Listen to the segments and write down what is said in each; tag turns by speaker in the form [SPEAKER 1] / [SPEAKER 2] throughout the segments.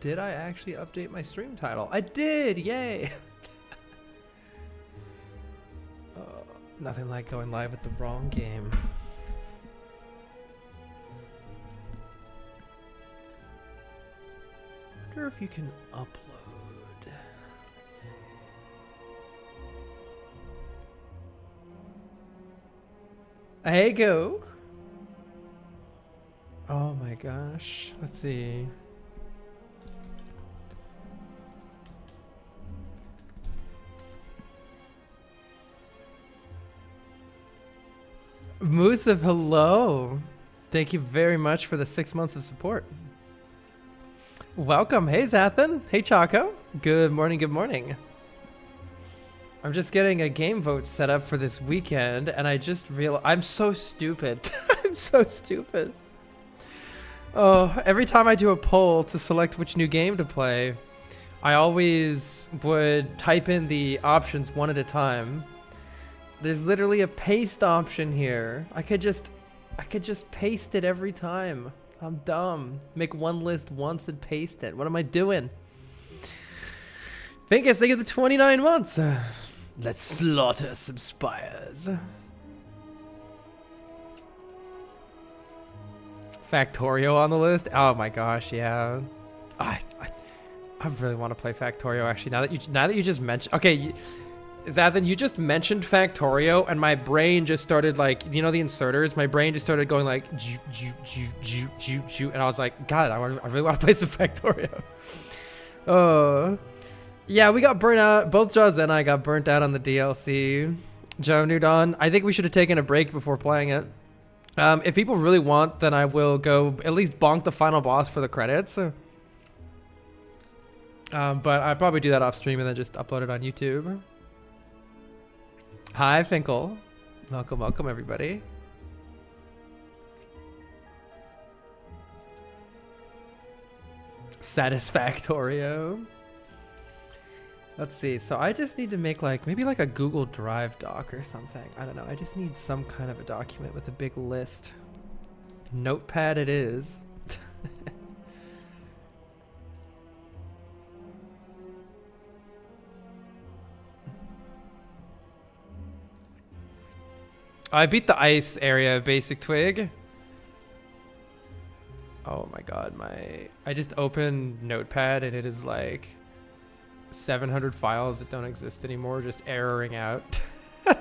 [SPEAKER 1] Did I actually update my stream title? I did! Yay! Nothing like going live with the wrong game. I wonder if you can upload. Let's see. Hey, go! Oh my gosh. Let's see. Musa, hello. Thank you very much for the 6 months of support. Welcome. Hey, Zathan. Hey, Chaco. Good morning. Good morning. I'm just getting a game vote set up for this weekend, and I just realized I'm so stupid. I'm so stupid. Oh, every time I do a poll to select which new game to play, I always would type in the options one at a time. There's literally a paste option here. I could just paste it every time. I'm dumb. Make one list once and paste it. What am I doing? Think of the 29 months. Let's slaughter some spires. Factorio on the list? Oh my gosh, yeah. I really want to play Factorio actually. Now that you just mentioned, okay. Zathan, you just mentioned Factorio, and my brain just started like, you know, the inserters. My brain just started going like, and I was like, God, I really want to play some Factorio. Yeah, we got burnt out. Both Jaws and I got burnt out on the DLC. Joe Nudon, I think we should have taken a break before playing it. If people really want, then I will go at least bonk the final boss for the credits. But I'll probably do that off stream and then just upload it on YouTube. Hi, Finkel. Welcome, welcome, everybody. Satisfactorio. Let's see. So I just need to make like maybe like a Google Drive doc or something. I don't know. I just need some kind of a document with a big list. Notepad it is. I beat the ice area, basic twig. Oh my god, I just opened Notepad and it is like 700 files that don't exist anymore, just erroring out. You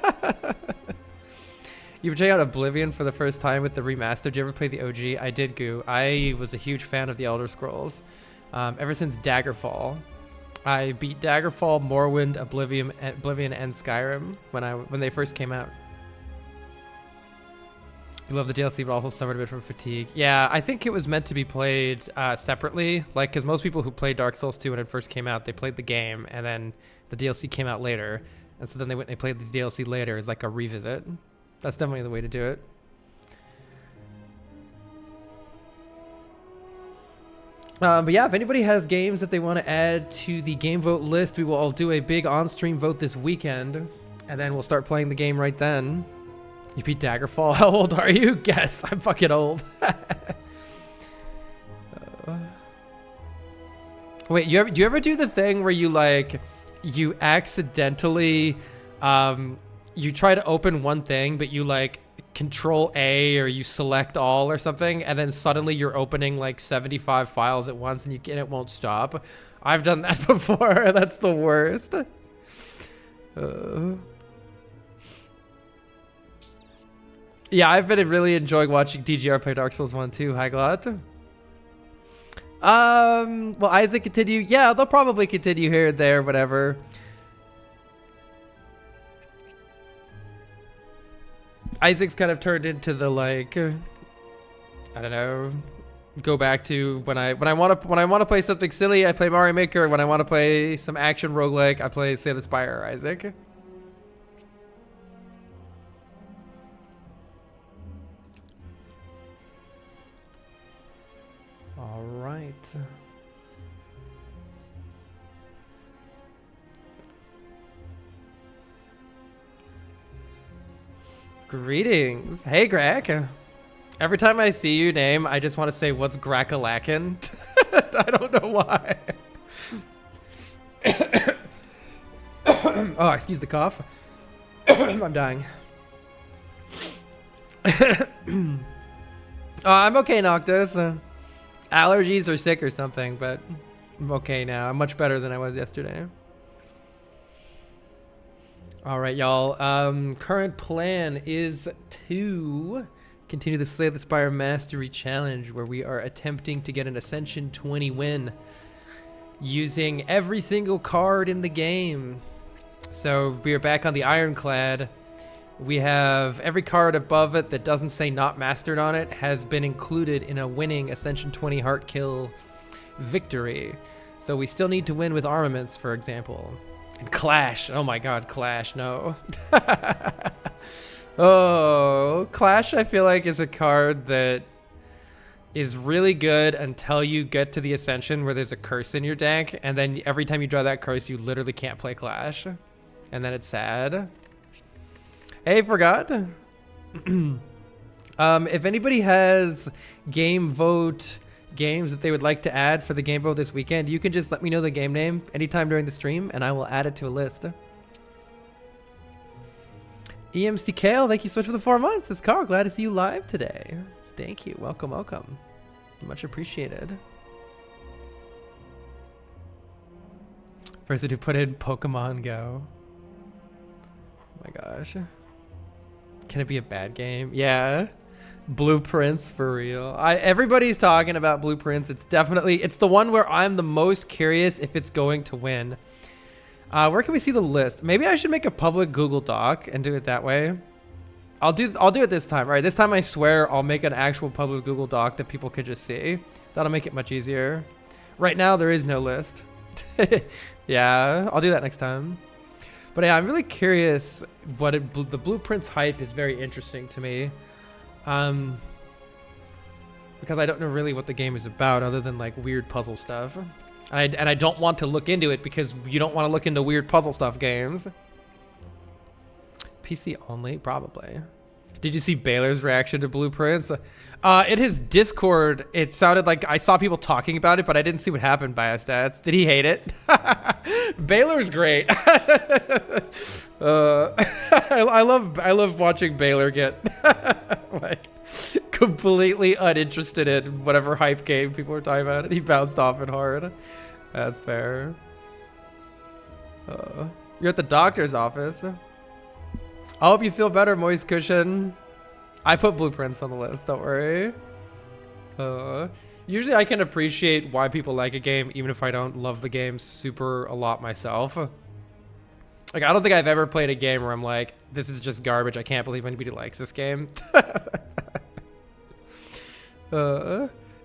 [SPEAKER 1] ever check out Oblivion for the first time with the remaster? Did you ever play the OG? I did, Goo. I was a huge fan of the Elder Scrolls. Ever since Daggerfall. I beat Daggerfall, Morrowind, Oblivion, and Skyrim when they first came out. You love the DLC, but also suffered a bit from fatigue. Yeah, I think it was meant to be played separately. Like, because most people who played Dark Souls 2 when it first came out, they played the game, and then the DLC came out later. And so then they played the DLC later as like a revisit. That's definitely the way to do it. But yeah, if anybody has games that they want to add to the game vote list, we will all do a big on-stream vote this weekend. And then we'll start playing the game right then. You beat Daggerfall? How old are you? Guess. I'm fucking old. Wait, do you ever do the thing where you like, you accidentally, you try to open one thing, but you like Control A or you select all or something, and then suddenly you're opening like 75 files at once and it won't stop? I've done that before. That's the worst. Yeah, I've been really enjoying watching DGR play Dark Souls 1 too. Hi, Glad. Will Isaac continue? Yeah, they'll probably continue here and there, whatever. Isaac's kind of turned into the, like, I don't know, go back to when I want to play something silly, I play Mario Maker. When I want to play some action roguelike, I play Slay the Spire, Isaac. All right. Greetings. Hey, Greg. Every time I see your name, I just want to say, what's Grackalakin? I don't know why. Oh, excuse the cough. I'm dying. I'm okay, Noctis. Allergies or sick or something, but I'm okay now. I'm much better than I was yesterday. All right, y'all. Current plan is to continue the Slay the Spire Mastery Challenge, where we are attempting to get an Ascension 20 win using every single card in the game. So we are back on the Ironclad. We have every card above it that doesn't say not mastered on it has been included in a winning Ascension 20 heart kill victory. So we still need to win with armaments, for example. And Clash. Oh my god, Clash, no. Oh, Clash I feel like is a card that is really good until you get to the Ascension where there's a curse in your deck, and then every time you draw that curse, you literally can't play Clash. And then it's sad. Hey, forgot. If anybody has game vote games that they would like to add for the game vote this weekend, you can just let me know the game name anytime during the stream, and I will add it to a list. EMC Kale, thank you so much for the 4 months. It's Carl. Glad to see you live today. Thank you. Welcome, welcome. Much appreciated. Person who put in Pokemon Go. Oh my gosh. Can it be a bad game? Yeah. Blueprints for real. Everybody's talking about Blueprints. It's the one where I'm the most curious if it's going to win. Where can we see the list? Maybe I should make a public Google Doc and do it that way. I'll do it this time. All right, this time I swear I'll make an actual public Google Doc that people can just see. That'll make it much easier. Right now there is no list. Yeah, I'll do that next time. But yeah, I'm really curious the Blueprints hype is very interesting to me. Because I don't know really what the game is about other than like weird puzzle stuff. And I don't want to look into it because you don't want to look into weird puzzle stuff games. PC only, probably. Did you see Baylor's reaction to Blueprints? In his Discord, it sounded like I saw people talking about it, but I didn't see what happened. Biostats. Did he hate it? Baylor's great. I love watching Baylor get like completely uninterested in whatever hype game people are talking about. He bounced off it hard. That's fair. You're at the doctor's office. I hope you feel better, Moist Cushion. I put Blueprints on the list, don't worry. Usually I can appreciate why people like a game even if I don't love the game super a lot myself. Like, I don't think I've ever played a game where I'm like, this is just garbage. I can't believe anybody likes this game.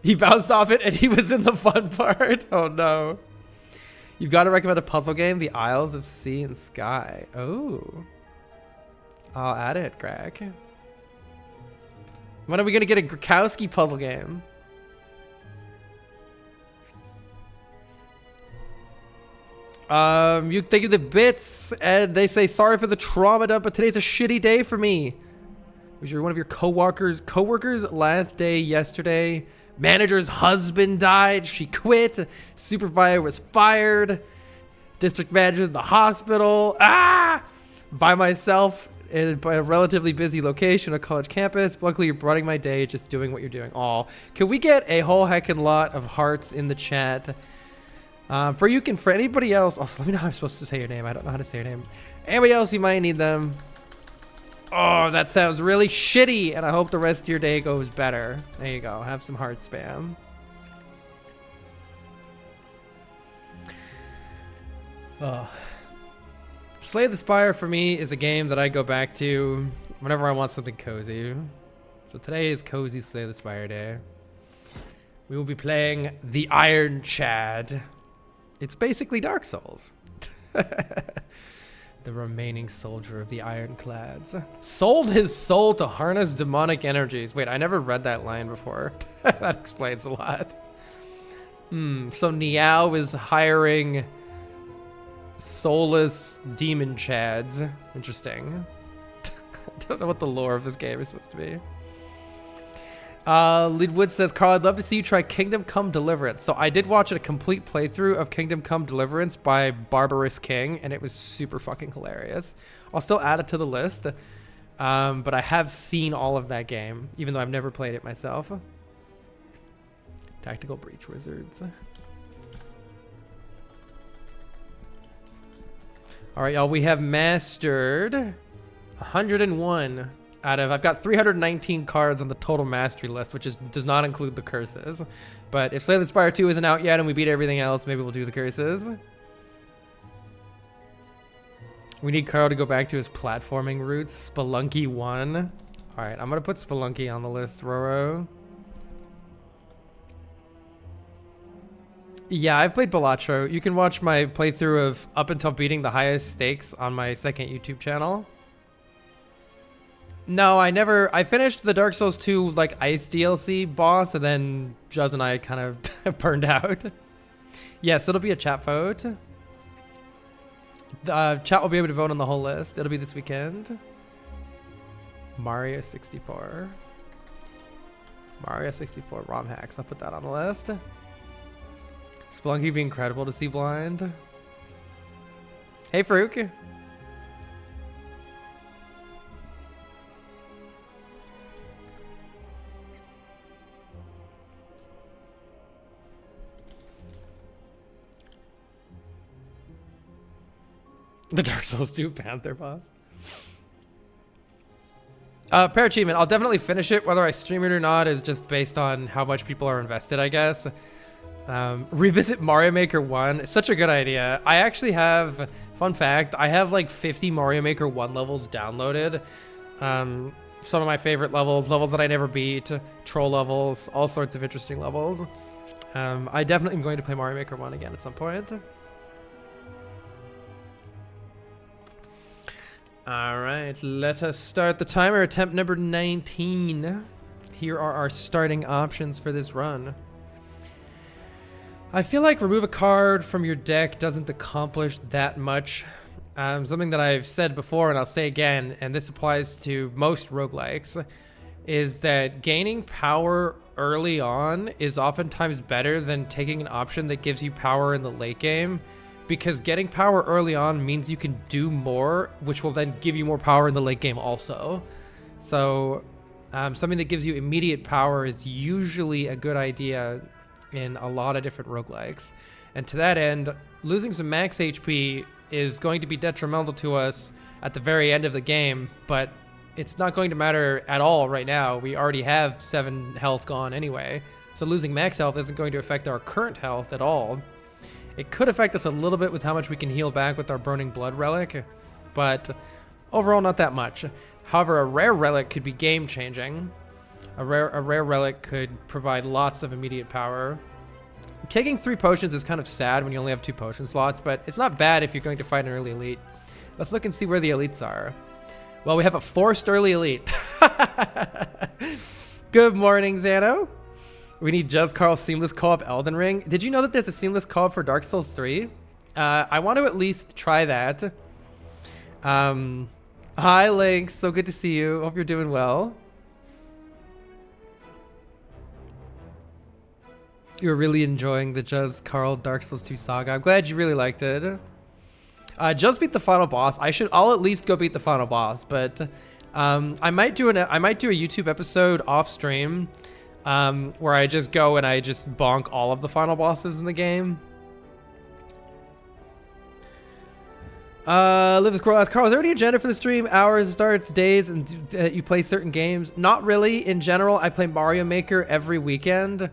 [SPEAKER 1] He bounced off it and he was in the fun part. Oh no. You've got to recommend a puzzle game, The Isles of Sea and Sky. Oh. I'll add it, Greg. When are we gonna get a Grokowski puzzle game? You think of the bits, and they say sorry for the trauma dump, but today's a shitty day for me. Was one of your coworkers last day yesterday? Manager's husband died. She quit. Supervisor was fired. District manager in the hospital. By myself in a relatively busy location, a college campus. Luckily, you're running my day, just doing what you're doing. Aw. Can we get a whole heckin' lot of hearts in the chat? For anybody else, also, let me know how I'm supposed to say your name. I don't know how to say your name. Anybody else, you might need them. Oh, that sounds really shitty, and I hope the rest of your day goes better. There you go. Have some heart spam. Oh. Slay the Spire for me is a game that I go back to whenever I want something cozy. So today is Cozy Slay the Spire Day. We will be playing the Iron Chad. It's basically Dark Souls. The remaining soldier of the Ironclads sold his soul to harness demonic energies. Wait, I never read that line before. That explains a lot. So Niao is hiring soulless demon chads. Interesting. I don't know what the lore of this game is supposed to be. Lidwood says, Carl, I'd love to see you try Kingdom Come Deliverance. So I did watch a complete playthrough of Kingdom Come Deliverance by Barbarous King, and it was super fucking hilarious. I'll still add it to the list, but I have seen all of that game, even though I've never played it myself. Tactical Breach Wizards. All right, y'all, we have mastered 101 out of, I've got 319 cards on the total mastery list, which does not include the curses. But if Slay the Spire 2 isn't out yet and we beat everything else, maybe we'll do the curses. We need Carl to go back to his platforming roots. Spelunky 1. All right, I'm going to put Spelunky on the list, Roro. Yeah, I've played Balatro. You can watch my playthrough of up until beating the highest stakes on my second YouTube channel. No, I finished the Dark Souls 2 like Ice DLC boss, and then Juz and I kind of burned out. Yes, it'll be a chat vote. The chat will be able to vote on the whole list. It'll be this weekend. Mario 64. Mario 64 ROM hacks. I'll put that on the list. Spelunky be incredible to see blind. Hey, Farouk. The Dark Souls 2 Panther boss. Pair achievement. I'll definitely finish it. Whether I stream it or not is just based on how much people are invested, I guess. Revisit Mario Maker 1. It's such a good idea. I actually have, fun fact, I have like 50 Mario Maker 1 levels downloaded. Some of my favorite levels that I never beat, troll levels, all sorts of interesting levels. I definitely am going to play Mario Maker 1 again at some point. All right, let us start the timer. Attempt number 19. Here are our starting options for this run. I feel like remove a card from your deck doesn't accomplish that much. Something that I've said before and I'll say again, and this applies to most roguelikes, is that gaining power early on is oftentimes better than taking an option that gives you power in the late game. Because getting power early on means you can do more, which will then give you more power in the late game also. So something that gives you immediate power is usually a good idea in a lot of different roguelikes. And to that end, losing some max HP is going to be detrimental to us at the very end of the game, but it's not going to matter at all right now. We already have 7 health gone anyway. So losing max health isn't going to affect our current health at all. It could affect us a little bit with how much we can heal back with our Burning Blood Relic, but overall not that much. However, a rare relic could be game-changing. A rare relic could provide lots of immediate power. Taking 3 potions is kind of sad when you only have 2 potion slots, but it's not bad if you're going to fight an early elite. Let's look and see where the elites are. Well, we have a forced early elite. Good morning, Xano. We need Just Carl seamless co-op Elden Ring. Did you know that there's a seamless co-op for Dark Souls 3? I want to at least try that. Hi, Link. So good to see you. Hope you're doing well. You're really enjoying the Just Carl Dark Souls 2 saga. I'm glad you really liked it. Just beat the final boss. I'll at least go beat the final boss, but I might do a YouTube episode off stream. Where I just go and I just bonk all of the final bosses in the game. Live as Squirrel asks, Carl, is there any agenda for the stream? Hours, starts, days, and you play certain games? Not really. In general, I play Mario Maker every weekend.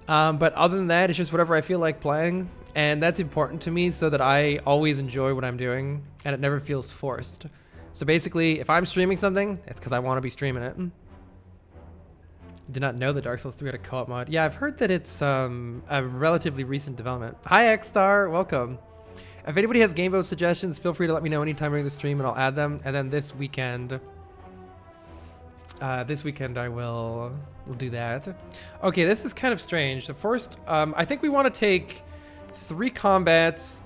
[SPEAKER 1] But other than that, it's just whatever I feel like playing. And that's important to me so that I always enjoy what I'm doing and it never feels forced. So basically, if I'm streaming something, it's because I want to be streaming it. Did not know the Dark Souls 3 had a co-op mod. Yeah, I've heard that it's a relatively recent development. Hi, X-Star. Welcome. If anybody has game vote suggestions, feel free to let me know anytime during the stream and I'll add them. And then this weekend I will do that. Okay, this is kind of strange. The first, I think we want to take 3 combats,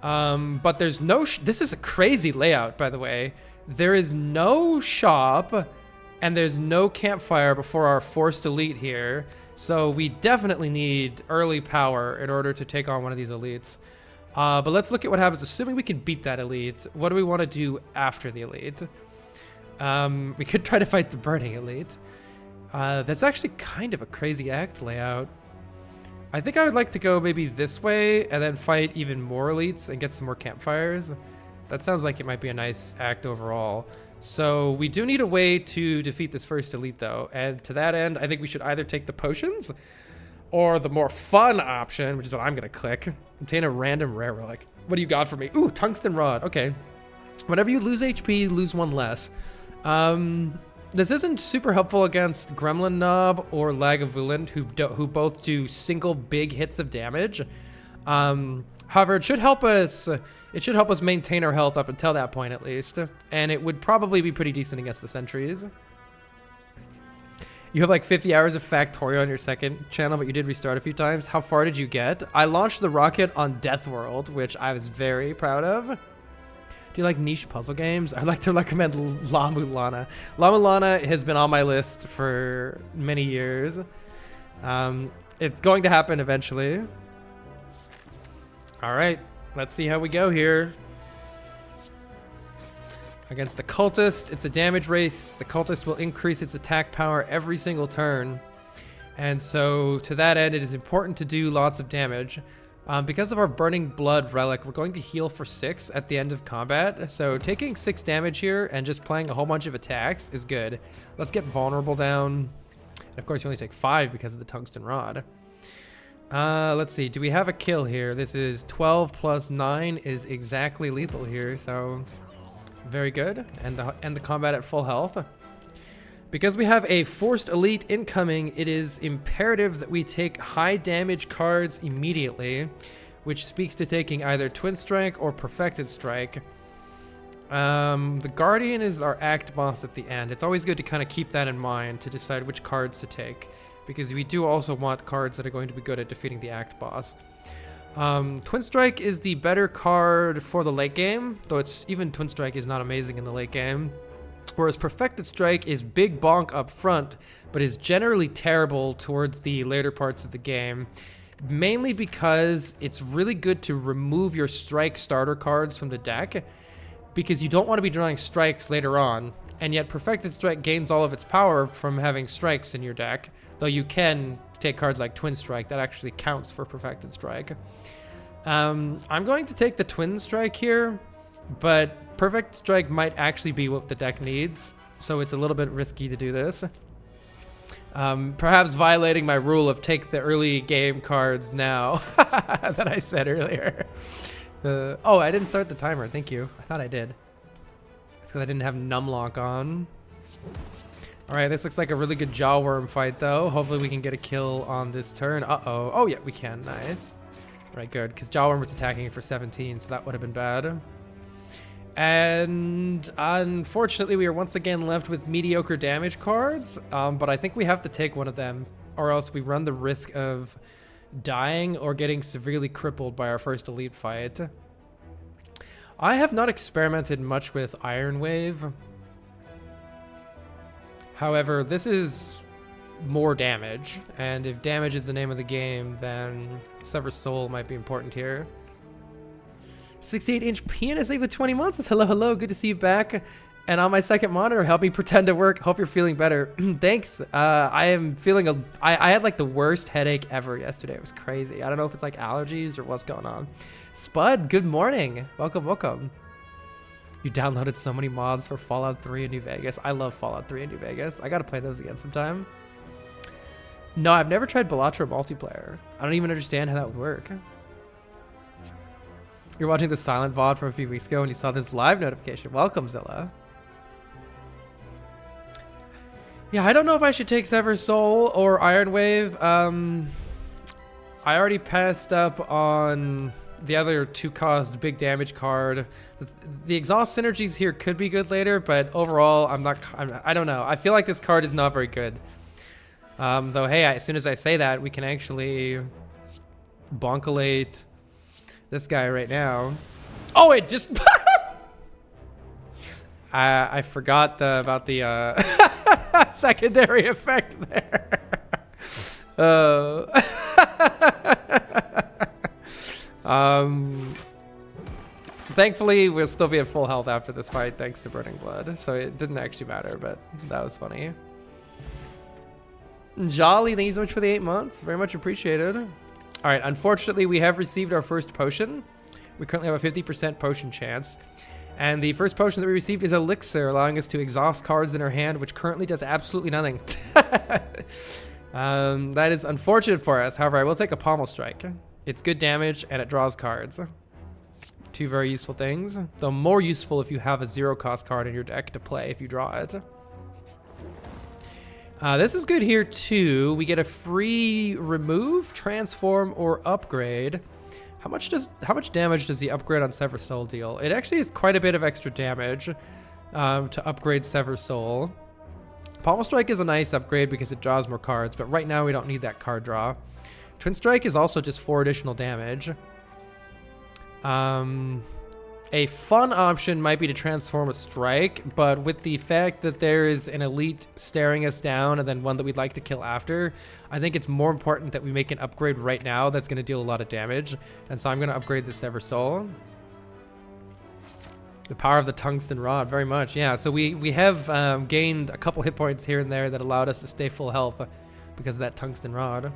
[SPEAKER 1] but there's no, this is a crazy layout, by the way. There is no shop and there's no campfire before our forced elite here. So we definitely need early power in order to take on one of these elites. But let's look at what happens, assuming we can beat that elite. What do we want to do after the elite? We could try to fight the burning elite. That's actually kind of a crazy act layout. I think I would like to go maybe this way and then fight even more elites and get some more campfires. That sounds like it might be a nice act overall. So we do need a way to defeat this first elite though. And to that end, I think we should either take the potions or the more fun option, which is what I'm gonna click. Obtain a random rare relic. What do you got for me? Ooh, tungsten rod, okay. Whenever you lose HP, lose 1 less. This isn't super helpful against Gremlin Knob or Lagavulin, who both do single big hits of damage. However, it should help us maintain our health up until that point at least, and it would probably be pretty decent against the sentries. You have like 50 hours of Factorio on your second channel, but you did restart a few times. How far did you get? I launched the rocket on Death World, which I was very proud of. Do you like niche puzzle games? I'd like to recommend La Mulana. La Mulana has been on my list for many years. It's going to happen eventually. All right, let's see how we go here. Against the cultist, it's a damage race. The cultist will increase its attack power every single turn. And so to that end, it is important to do lots of damage. Because of our Burning Blood relic, we're going to heal for 6 at the end of combat. So taking 6 damage here and just playing a whole bunch of attacks is good. Let's get vulnerable down. And of course, you only take 5 because of the tungsten rod. Let's see. Do we have a kill here? This is 12 plus 9 is exactly lethal here. So very good. And the combat at full health. Because we have a forced elite incoming, it is imperative that we take high damage cards immediately, which speaks to taking either Twin Strike or Perfected Strike. The Guardian is our act boss at the end. It's always good to kind of keep that in mind to decide which cards to take, because we do also want cards that are going to be good at defeating the act boss. Twin Strike is the better card for the late game, though even Twin Strike is not amazing in the late game. Whereas Perfected Strike is big bonk up front, but is generally terrible towards the later parts of the game. Mainly because it's really good to remove your strike starter cards from the deck, because you don't want to be drawing strikes later on. And yet Perfected Strike gains all of its power from having strikes in your deck, though you can take cards like Twin Strike. That actually counts for Perfected Strike. I'm going to take the Twin Strike here, but Perfect Strike might actually be what the deck needs, so it's a little bit risky to do this. Perhaps violating my rule of take the early game cards now that I said earlier. Oh, I didn't start the timer. Thank you. I thought I did. It's because I didn't have Numlock on. All right, this looks like a really good Jawworm fight, though. Hopefully we can get a kill on this turn. Uh-oh. Oh, yeah, we can. Nice. All right, good, because Jawworm was attacking it for 17, so that would have been bad. And unfortunately, we are once again left with mediocre damage cards, but I think we have to take one of them, or else we run the risk of dying or getting severely crippled by our first elite fight. I have not experimented much with Iron Wave. However, this is more damage, and if damage is the name of the game, then Sever Soul might be important here. 68-inch penis able 20 months says, hello, hello, good to see you back. And on my second monitor, help me pretend to work. Hope you're feeling better. Thanks. I am feeling I had like the worst headache ever yesterday. It was crazy. I don't know if it's like allergies or what's going on. Spud, good morning. Welcome, welcome. You downloaded so many mods for Fallout 3 in New Vegas. I love Fallout 3 in New Vegas. I gotta play those again sometime. No, I've never tried Balatro multiplayer. I don't even understand how that would work. You're watching the Silent VOD from a few weeks ago and you saw this live notification. Welcome, Zilla. Yeah, I don't know if I should take Sever Soul or Iron Wave. I already passed up on the other 2-cost big damage card. The exhaust synergies here could be good later, but overall, I don't know. I feel like this card is not very good. Though, hey, as soon as I say that, we can actually bonkulate this guy right now. Oh, it just... I forgot about the secondary effect there. Thankfully, we'll still be at full health after this fight, thanks to Burning Blood. So it didn't actually matter, but that was funny. Jolly, thank you so much for the 8 months. Very much appreciated. All right, unfortunately, we have received our first potion. We currently have a 50% potion chance. And the first potion that we received is Elixir, allowing us to exhaust cards in our hand, which currently does absolutely nothing. That is unfortunate for us. However, I will take a Pommel Strike. It's good damage, and it draws cards. 2 very useful things. Though more useful if you have a 0-cost card in your deck to play if you draw it. This is good here, too. We get a free remove, transform, or upgrade. How much damage does the upgrade on Sever Soul deal? It actually is quite a bit of extra damage to upgrade Sever Soul. Pommel Strike is a nice upgrade because it draws more cards, but right now we don't need that card draw. Twin Strike is also just 4 additional damage. A fun option might be to transform a strike, but with the fact that there is an elite staring us down and then one that we'd like to kill after, I think it's more important that we make an upgrade right now that's going to deal a lot of damage. And so I'm going to upgrade the Sever Soul. The power of the Tungsten Rod, very much. Yeah, so we have gained a couple hit points here and there that allowed us to stay full health because of that Tungsten Rod.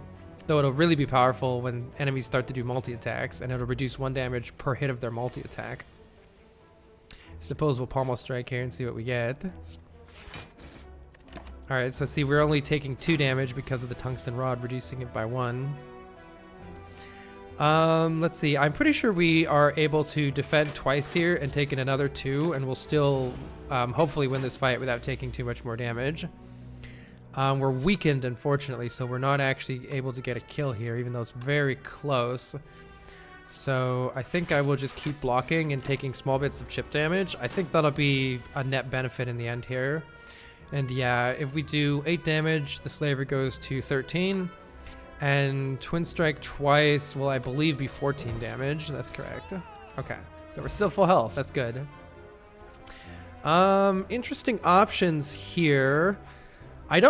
[SPEAKER 1] Though it'll really be powerful when enemies start to do multi-attacks, and it'll reduce 1 damage per hit of their multi-attack. Suppose we'll Pommel Strike here and see what we get. Alright, so see, we're only taking 2 damage because of the Tungsten Rod, reducing it by 1. Let's see, I'm pretty sure we are able to defend twice here and take in another 2, and we'll still hopefully win this fight without taking too much more damage. We're weakened, unfortunately, so we're not actually able to get a kill here, even though it's very close. So I think I will just keep blocking and taking small bits of chip damage. I think that'll be a net benefit in the end here. And yeah, if we do 8 damage, the Slaver goes to 13. And Twin Strike twice will, I believe, be 14 damage. That's correct. Okay, so we're still full health. That's good. Interesting options here. I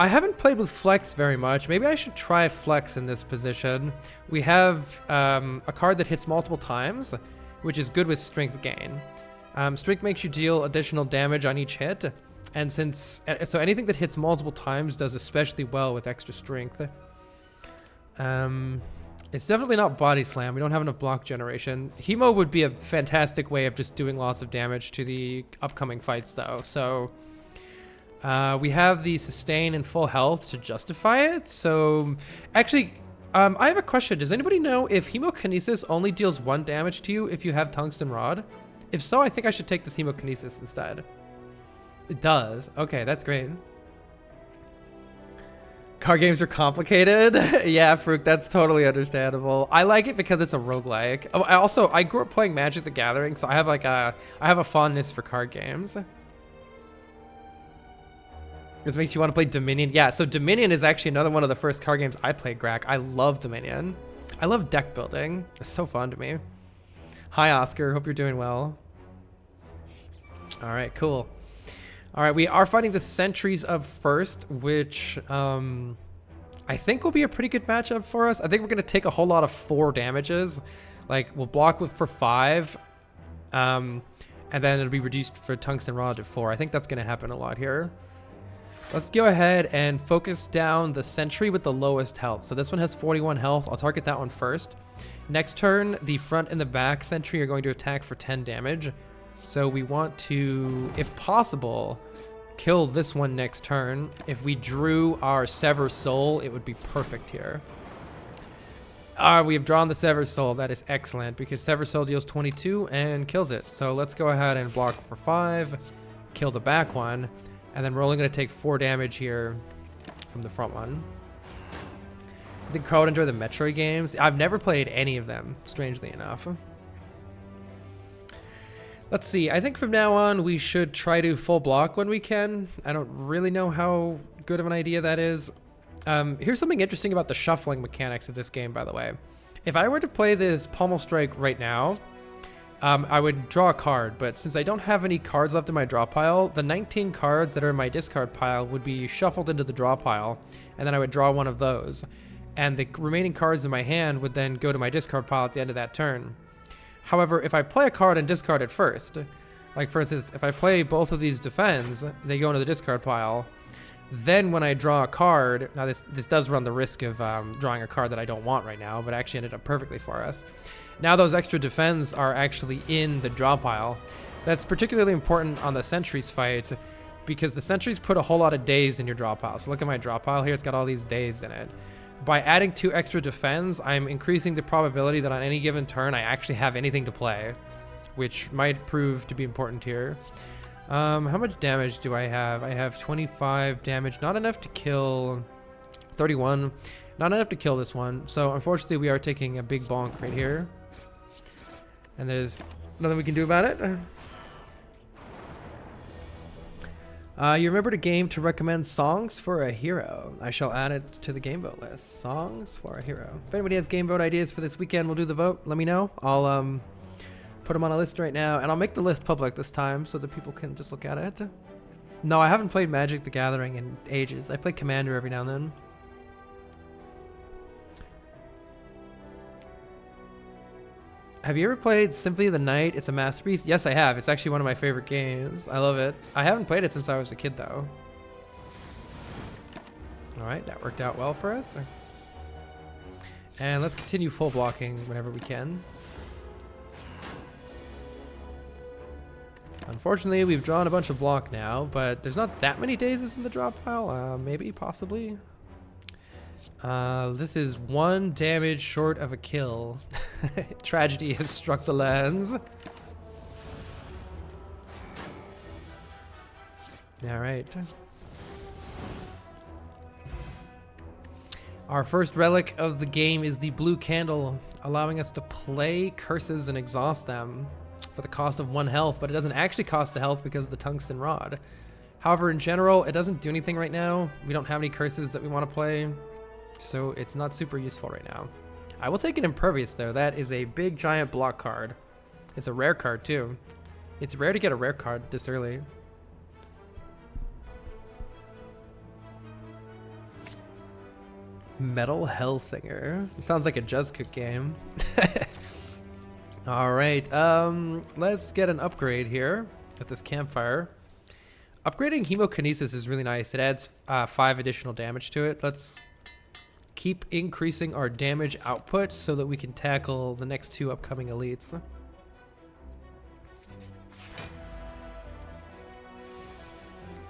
[SPEAKER 1] haven't played with Flex very much. Maybe I should try Flex in this position. We have a card that hits multiple times, which is good with Strength gain. Strength makes you deal additional damage on each hit, and so anything that hits multiple times does especially well with extra Strength. It's definitely not Body Slam. We don't have enough block generation. Hemo would be a fantastic way of just doing lots of damage to the upcoming fights, though. So we have the sustain and full health to justify it. So actually, I have a question. Does anybody know if Hemokinesis only deals 1 damage to you if you have Tungsten Rod? If so, I think I should take this Hemokinesis instead. It does. Okay, that's great. Card games are complicated. Yeah, Fruit, that's totally understandable. I like it because it's a roguelike. Oh, I grew up playing Magic the Gathering, so I have a fondness for card games. This makes you want to play Dominion. Yeah, so Dominion is actually another one of the first card games I played, Grak. I love Dominion. I love deck building. It's so fun to me. Hi, Oscar. Hope you're doing well. All right, cool. All right, we are fighting the Sentries of first, which I think will be a pretty good matchup for us. I think we're going to take a whole lot of 4 damages. Like, we'll block for 5, and then it'll be reduced for Tungsten Rod to 4. I think that's going to happen a lot here. Let's go ahead and focus down the Sentry with the lowest health. So this one has 41 health. I'll target that one first. Next turn, the front and the back Sentry are going to attack for 10 damage. So we want to, if possible, kill this one next turn. If we drew our Sever Soul, it would be perfect here. We have drawn the Sever Soul. That is excellent because Sever Soul deals 22 and kills it. So let's go ahead and block for 5, kill the back one. And then we're only going to take 4 damage here from the front one. I think Carl would enjoy the Metroid games. I've never played any of them, strangely enough. Let's see. I think from now on, we should try to full block when we can. I don't really know how good of an idea that is. Here's something interesting about the shuffling mechanics of this game, by the way. If I were to play this Pommel Strike right now, I would draw a card, but since I don't have any cards left in my draw pile, the 19 cards that are in my discard pile would be shuffled into the draw pile, and then I would draw one of those. And the remaining cards in my hand would then go to my discard pile at the end of that turn. However, if I play a card and discard it first, like for instance, if I play both of these defends, they go into the discard pile. Then when I draw a card, now this does run the risk of drawing a card that I don't want right now, but actually ended up perfectly for us. Now those extra defends are actually in the draw pile. That's particularly important on the Sentries fight because the Sentries put a whole lot of dazed in your draw pile. So look at my draw pile here, it's got all these dazed in it. By adding 2 extra defends, I'm increasing the probability that on any given turn I actually have anything to play, which might prove to be important here. How much damage do I have? I have 25 damage, not enough to kill 31, not enough to kill this one. So unfortunately we are taking a big bonk right here. And there's nothing we can do about it. You remembered a game to recommend songs for a hero. I shall add it to the game vote list. Songs for a hero. If anybody has game vote ideas for this weekend, we'll do the vote. Let me know. I'll put them on a list right now, and I'll make the list public this time so that people can just look at it. No, I haven't played Magic the Gathering in ages. I play Commander every now and then. Have you ever played Symphony of the Night? It's a masterpiece. Yes, I have. It's actually one of my favorite games. I love it. I haven't played it since I was a kid, though. All right, that worked out well for us. And let's continue full blocking whenever we can. Unfortunately, we've drawn a bunch of block now, but there's not that many dazes in the draw pile. Maybe, possibly. This is 1 damage short of a kill. Tragedy has struck the lands. All right. Our first relic of the game is the blue candle, allowing us to play curses and exhaust them for the cost of 1 health, but it doesn't actually cost a health because of the tungsten rod. However, in general, it doesn't do anything right now. We don't have any curses that we want to play, so it's not super useful right now. I will take an Impervious, though. That is a big, giant block card. It's a rare card, too. It's rare to get a rare card this early. Metal Hellsinger. Sounds like a Just Cook game. All right, let's get an upgrade here at this campfire. Upgrading Hemokinesis is really nice. It adds 5 additional damage to it. Let's keep increasing our damage output so that we can tackle the next 2 upcoming elites.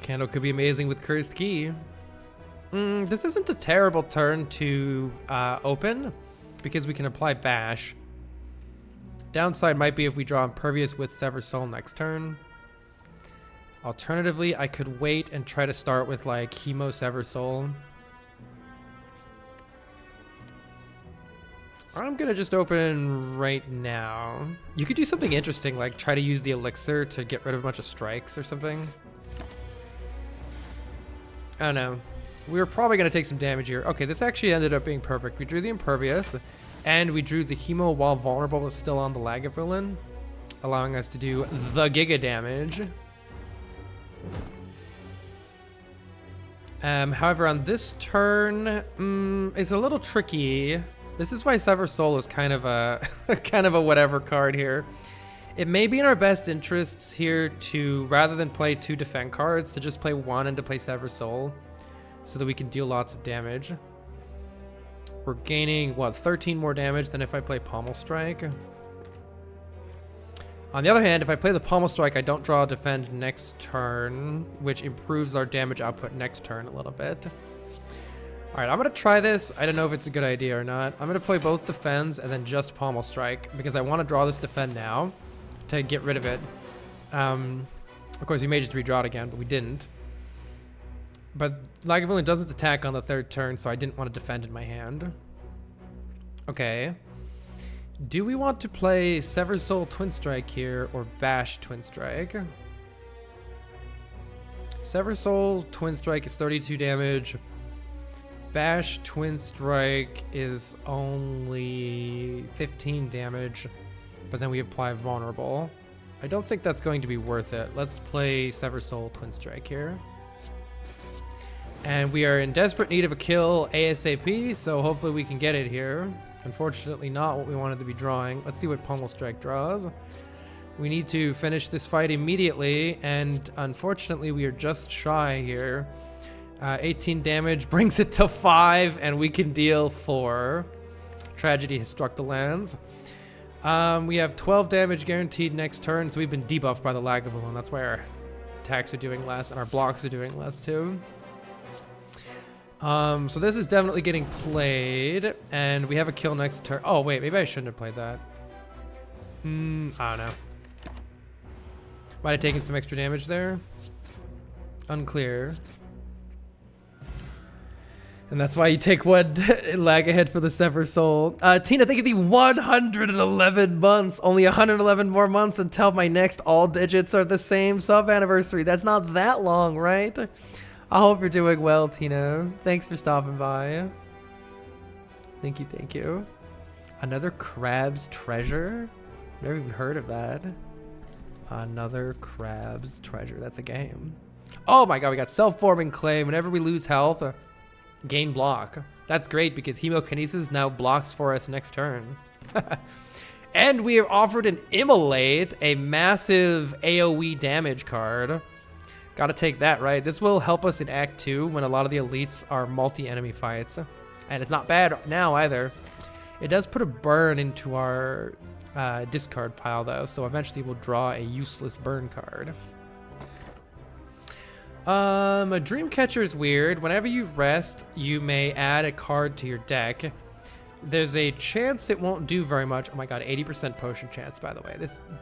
[SPEAKER 1] Candle could be amazing with Cursed Key. This isn't a terrible turn to open because we can apply Bash. Downside might be if we draw Impervious with Sever Soul next turn. Alternatively, I could wait and try to start with like Hemo Sever Soul. I'm gonna just open right now. You could do something interesting, like try to use the elixir to get rid of a bunch of strikes or something. I don't know. We were probably gonna take some damage here. Okay, this actually ended up being perfect. We drew the Impervious, and we drew the Hemo while Vulnerable is still on the Lagavulin, allowing us to do the Giga damage. However, on this turn, it's a little tricky. This is why Sever Soul is kind of a kind of a whatever card here. It may be in our best interests here to, rather than play 2 defend cards, to just play 1 and to play Sever Soul, so that we can deal lots of damage. We're gaining, what, 13 more damage than if I play Pommel Strike. On the other hand, if I play the Pommel Strike, I don't draw a defend next turn, which improves our damage output next turn a little bit. All right, I'm gonna try this. I don't know if it's a good idea or not. I'm gonna play both defends and then just Pommel Strike because I wanna draw this defend now to get rid of it. Of course, we may just redraw it again, but we didn't. But Lagavulin doesn't attack on the 3rd turn, so I didn't want to defend in my hand. Okay. Do we want to play Sever Soul Twin Strike here or Bash Twin Strike? Sever Soul Twin Strike is 32 damage. Bash Twin Strike is only 15 damage, but then we apply Vulnerable. I don't think that's going to be worth it. Let's play Sever Soul Twin Strike here. And we are in desperate need of a kill ASAP, so hopefully we can get it here. Unfortunately, not what we wanted to be drawing. Let's see what Pummel Strike draws. We need to finish this fight immediately, and unfortunately, we are just shy here. 18 damage brings it to 5, and we can deal 4. Tragedy has struck the lands. We have 12 damage guaranteed next turn, so we've been debuffed by the Lagavulin. That's why our attacks are doing less, and our blocks are doing less too. So this is definitely getting played, and we have a kill next turn. Oh wait, maybe I shouldn't have played that. I don't know. Might have taken some extra damage there. Unclear. And that's why you take one lag ahead for the Sever Soul. Tina, thank you the 111 months. Only 111 more months until my next all digits are the same sub anniversary. That's not that long, right? I hope you're doing well, Tina. Thanks for stopping by. Thank you, thank you. Another Crab's Treasure? Never even heard of that. Another Crab's Treasure. That's a game. Oh my god, we got Self-Forming Clay. Whenever we lose health, gain block. That's great because Hemokinesis now blocks for us next turn. And we are offered an Immolate, a massive AoE damage card. Gotta take that, right? This will help us in Act 2 when a lot of the elites are multi-enemy fights. And it's not bad now either. It does put a burn into our discard pile though, so eventually we'll draw a useless burn card. A Dreamcatcher is weird. Whenever you rest, you may add a card to your deck. There's a chance it won't do very much. Oh my god, 80% potion chance, by the way.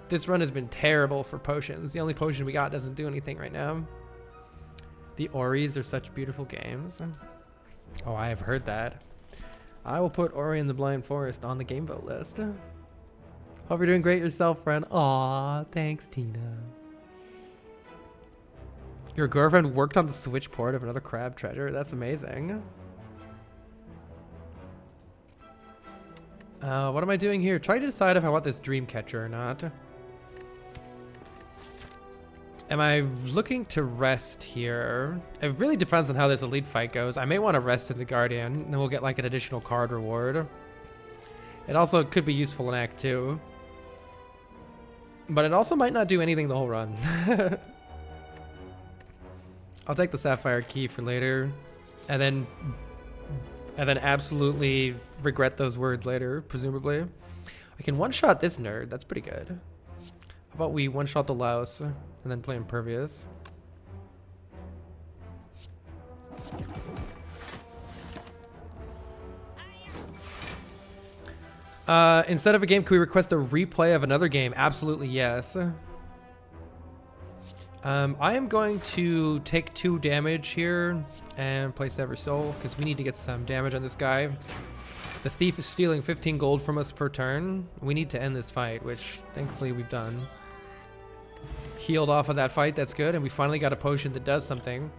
[SPEAKER 1] This run has been terrible for potions. The only potion we got doesn't do anything right now. The Oris are such beautiful games. Oh, I have heard that. I will put Ori and the Blind Forest on the game vote list. Hope you're doing great yourself, friend. Aw, thanks, Tina. Your girlfriend worked on the Switch port of another Crab Treasure. That's amazing. What am I doing here? Trying to decide if I want this Dreamcatcher or not. Am I looking to rest here? It really depends on how this elite fight goes. I may want to rest in the Guardian, and then we'll get like an additional card reward. It also could be useful in Act 2. But it also might not do anything the whole run. I'll take the Sapphire Key for later, and then absolutely regret those words later, presumably. I can one-shot this nerd. That's pretty good. How about we one-shot the Louse and then play Impervious? Instead of a game, can we request a replay of another game? Absolutely, yes. I am going to take 2 damage here and play Sever Soul because we need to get some damage on this guy. The thief is stealing 15 gold from us per turn. We need to end this fight, which thankfully we've done. Healed off of that fight, that's good, and we finally got a potion that does something.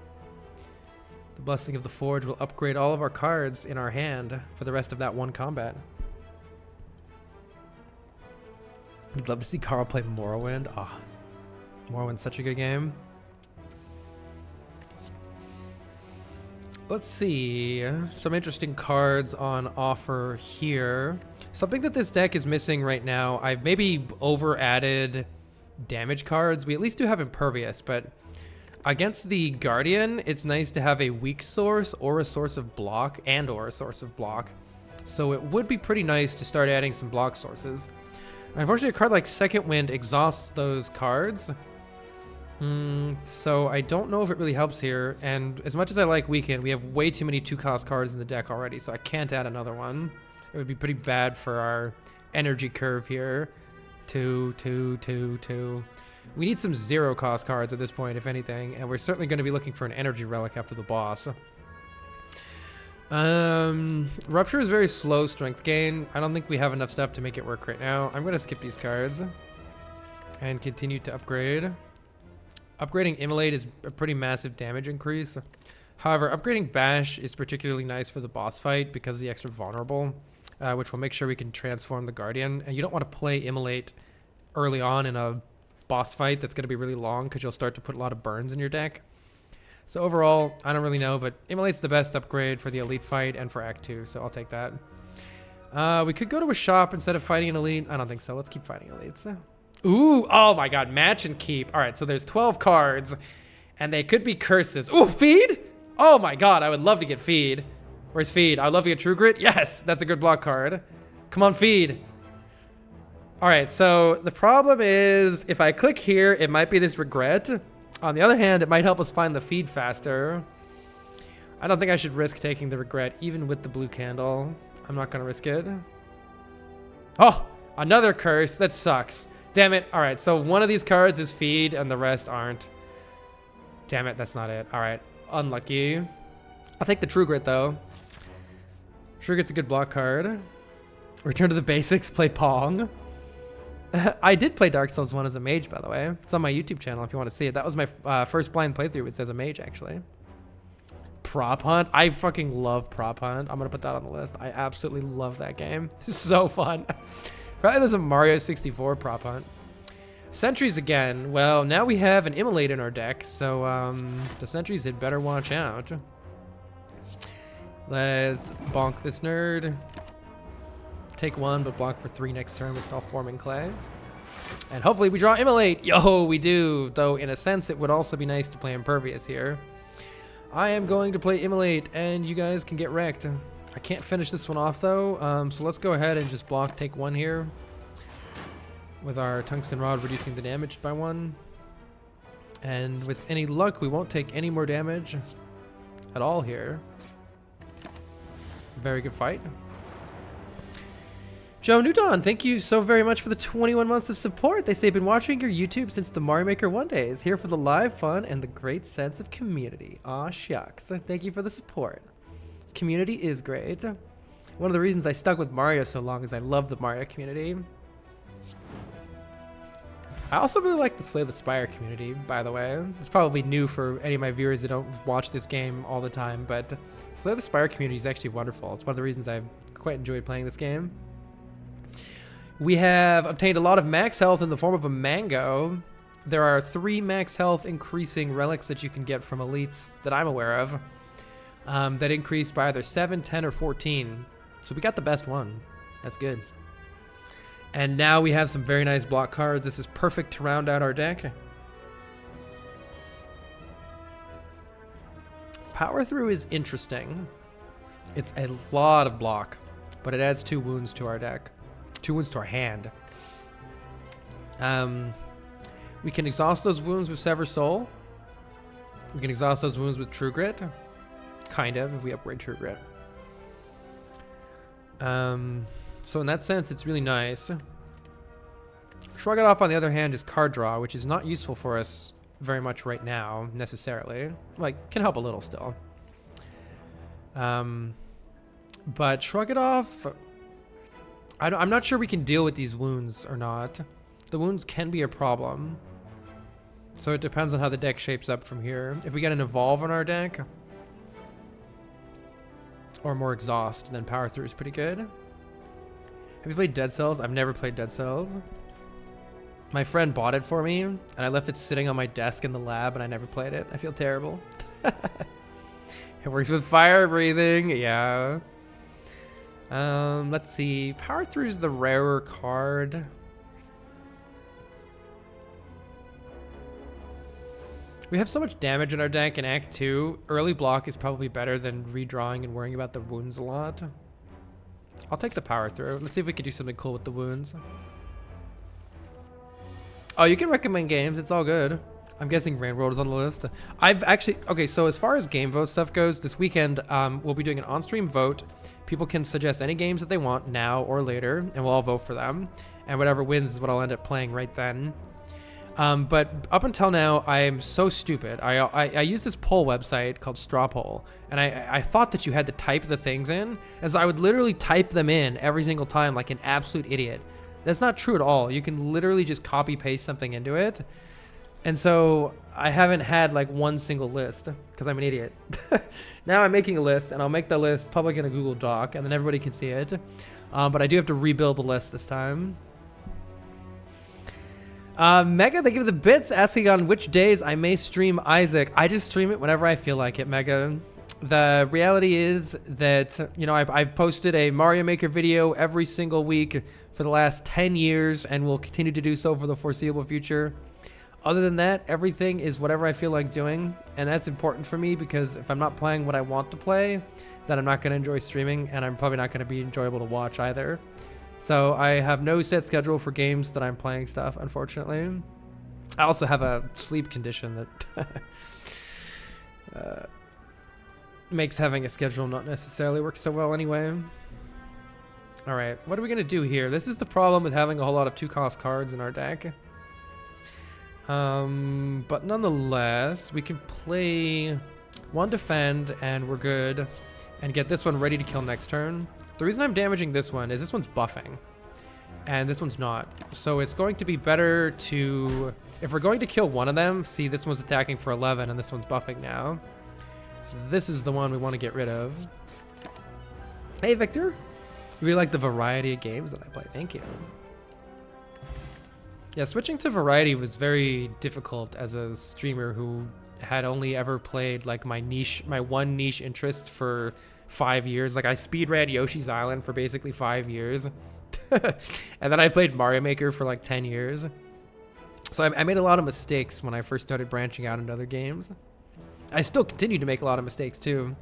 [SPEAKER 1] The Blessing of the Forge will upgrade all of our cards in our hand for the rest of that one combat. I'd love to see Carl play Morrowind. Ah. Oh. Morrowind's such a good game. Let's see. Some interesting cards on offer here. Something that this deck is missing right now, I've maybe over-added damage cards. We at least do have Impervious, but against the Guardian, it's nice to have a weak source or a source of block or a source of block. So it would be pretty nice to start adding some block sources. Unfortunately, a card like Second Wind exhausts those cards. So I don't know if it really helps here, and as much as I like Weekend, we have way too many 2-cost cards in the deck already, so I can't add another one. It would be pretty bad for our energy curve here. 2, 2, 2, 2. We need some 0 cost cards at this point, if anything, and we're certainly going to be looking for an energy relic after the boss. Rupture is very slow strength gain. I don't think we have enough stuff to make it work right now. I'm going to skip these cards and continue to upgrade. Upgrading Immolate is a pretty massive damage increase. However, upgrading Bash is particularly nice for the boss fight because of the extra vulnerable, which will make sure we can transform the Guardian. And you don't want to play Immolate early on in a boss fight that's going to be really long because you'll start to put a lot of burns in your deck. So overall, I don't really know, but Immolate's the best upgrade for the Elite fight and for Act 2, so I'll take that. We could go to a shop instead of fighting an Elite. I don't think so. Let's keep fighting Elites. Ooh, oh my god, match and keep. All right, so there's 12 cards, and they could be curses. Ooh, feed? Oh my god, I would love to get feed. Where's feed? I'd love to get True Grit. Yes, that's a good block card. Come on, feed. All right, so the problem is if I click here, it might be this regret. On the other hand, it might help us find the feed faster. I don't think I should risk taking the regret, even with the blue candle. I'm not going to risk it. Oh, another curse. That sucks. Damn it. All right, so one of these cards is feed, and the rest aren't. Damn it, that's not it. All right, unlucky. I'll take the True Grit, though. True Grit's a good block card. Return to the basics, play Pong. I did play Dark Souls 1 as a mage, by the way. It's on my YouTube channel if you want to see it. That was my first blind playthrough. It says a mage, actually. Prop Hunt. I fucking love Prop Hunt. I'm going to put that on the list. I absolutely love that game. It's so fun. Probably there's a Mario 64 Prop Hunt. Sentries again. Well, now we have an Immolate in our deck, so the Sentries had better watch out. Let's bonk this nerd. Take 1, but block for 3 next turn with Self-Forming Clay. And hopefully we draw Immolate. Yo, we do. Though, in a sense, it would also be nice to play Impervious here. I am going to play Immolate, and you guys can get wrecked. I can't finish this one off, though. So let's go ahead and just block take 1 here. With our Tungsten Rod reducing the damage by 1. And with any luck, we won't take any more damage at all here. Very good fight. Joe Newton, thank you so very much for the 21 months of support. They say been watching your YouTube since the Mario Maker 1 days. Here for the live fun and the great sense of community. Aw, shucks. Thank you for the support. This community is great. One of the reasons I stuck with Mario so long is I love the Mario community. I also really like the Slay the Spire community, by the way. It's probably new for any of my viewers that don't watch this game all the time, but Slay the Spire community is actually wonderful. It's one of the reasons I've quite enjoyed playing this game. We have obtained a lot of max health in the form of a mango. There are 3 max health increasing relics that you can get from elites that I'm aware of that increase by either 7, 10, or 14. So we got the best one. That's good. And now we have some very nice block cards. This is perfect to round out our deck. Power Through is interesting. It's a lot of block, but it adds 2 wounds to our deck. 2 wounds to our hand. We can exhaust those wounds with Sever Soul. We can exhaust those wounds with True Grit. Kind of, if we upgrade True Grit. So in that sense, it's really nice. Shrug It Off, on the other hand, is card draw, which is not useful for us very much right now, necessarily. Like, can help a little still. But Shrug It Off... I'm not sure we can deal with these wounds or not. The wounds can be a problem. So it depends on how the deck shapes up from here. If we get an Evolve on our deck, or more Exhaust, then Power Through is pretty good. Have you played Dead Cells? I've never played Dead Cells. My friend bought it for me, and I left it sitting on my desk in the lab, and I never played it. I feel terrible. It works with fire breathing, yeah. Let's see. Power Through is the rarer card. We have so much damage in our deck in Act 2. Early block is probably better than redrawing and worrying about the wounds a lot. I'll take the Power Through. Let's see if we can do something cool with the wounds. Oh, you can recommend games. It's all good. I'm guessing Railroad is on the list. I've actually... Okay, so as far as game vote stuff goes, this weekend we'll be doing an on-stream vote. People can suggest any games that they want now or later, and we'll all vote for them. And whatever wins is what I'll end up playing right then. But up until now, I am so stupid. I use this poll website called Straw Poll, and I thought that you had to type the things in, as I would literally type them in every single time like an absolute idiot. That's not true at all. You can literally just copy paste something into it. And so I haven't had like one single list because I'm an idiot. Now I'm making a list, and I'll make the list public in a Google Doc, and then everybody can see it. But I do have to rebuild the list this time. Mega, thank you for the bits, asking on which days I may stream Isaac. I just stream it whenever I feel like it, Mega. The reality is that, you know, I've posted a Mario Maker video every single week for the last 10 years and will continue to do so for the foreseeable future. Other than that, everything is whatever I feel like doing, and that's important for me because if I'm not playing what I want to play, then I'm not going to enjoy streaming, and I'm probably not going to be enjoyable to watch either. So I have no set schedule for games that I'm playing stuff, unfortunately. I also have a sleep condition that makes having a schedule not necessarily work so well anyway. All right, what are we going to do here? This is the problem with having a whole lot of 2-cost cards in our deck. But nonetheless, we can play 1 defend and we're good, and get this one ready to kill next turn. The reason I'm damaging this one is this one's buffing and this one's not. So it's going to be better to, if we're going to kill one of them, see this one's attacking for 11 and this one's buffing now. So this is the one we want to get rid of. Hey, Victor. You really like the variety of games that I play. Thank you. Yeah, switching to variety was very difficult as a streamer who had only ever played like my one niche interest for 5 years. Like I speed ran Yoshi's Island for basically 5 years. And then I played Mario Maker for like 10 years. So I made a lot of mistakes when I first started branching out into other games. I still continue to make a lot of mistakes too.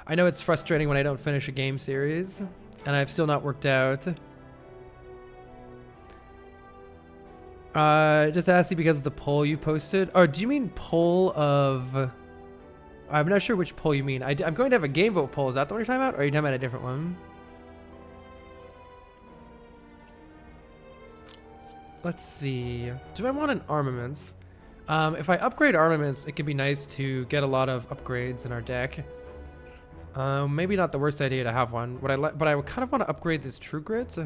[SPEAKER 1] I know it's frustrating when I don't finish a game series, and I've still not worked out. Just asking because of the poll you posted. Or do you mean poll of... I'm not sure which poll you mean. I'm going to have a game vote poll. Is that the one you're talking about? Or are you talking about a different one? Let's see. Do I want an armaments? If I upgrade armaments, it could be nice to get a lot of upgrades in our deck. Maybe not the worst idea to have one. But I would kind of want to upgrade this True Grit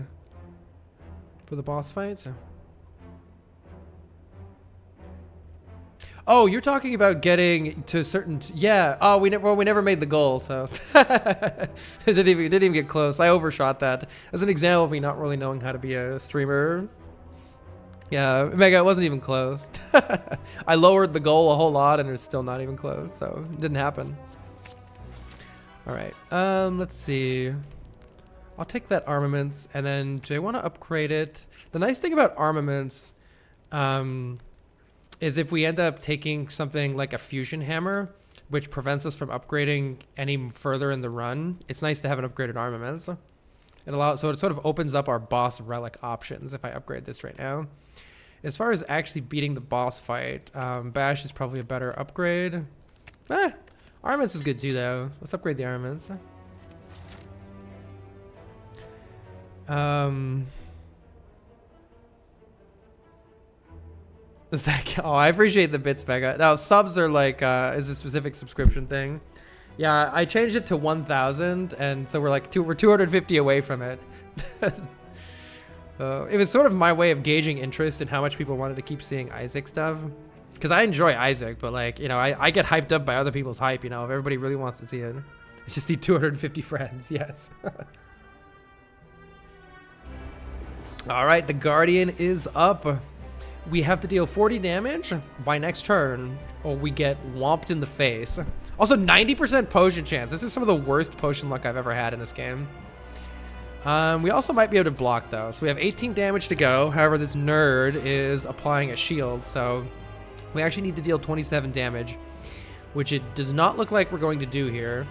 [SPEAKER 1] for the boss fight. Oh, you're talking about getting to certain... Yeah. Oh, we never made the goal, so... It didn't even get close. I overshot that. As an example of me not really knowing how to be a streamer. Yeah, Mega, it wasn't even close. I lowered the goal a whole lot, and it's still not even close, so it didn't happen. All right. Let's see. I'll take that armaments, and then do I want to upgrade it? The nice thing about armaments... is if we end up taking something like a fusion hammer, which prevents us from upgrading any further in the run, it's nice to have an upgraded armaments. So it sort of opens up our boss relic options if I upgrade this right now. As far as actually beating the boss fight, Bash is probably a better upgrade. Armaments is good too though. Let's upgrade the armaments. Oh, I appreciate the bits, Mega. Now, subs are like, is a specific subscription thing. Yeah, I changed it to 1,000, and so we're 250 away from it. It was sort of my way of gauging interest in how much people wanted to keep seeing Isaac stuff. Because I enjoy Isaac, but like, you know, I get hyped up by other people's hype, you know, if everybody really wants to see it. I just need 250 friends, yes. All right, the Guardian is up. We have to deal 40 damage by next turn, or we get whomped in the face. Also, 90% potion chance. This is some of the worst potion luck I've ever had in this game. We also might be able to block, though. So we have 18 damage to go. However, this nerd is applying a shield, so we actually need to deal 27 damage, which it does not look like we're going to do here.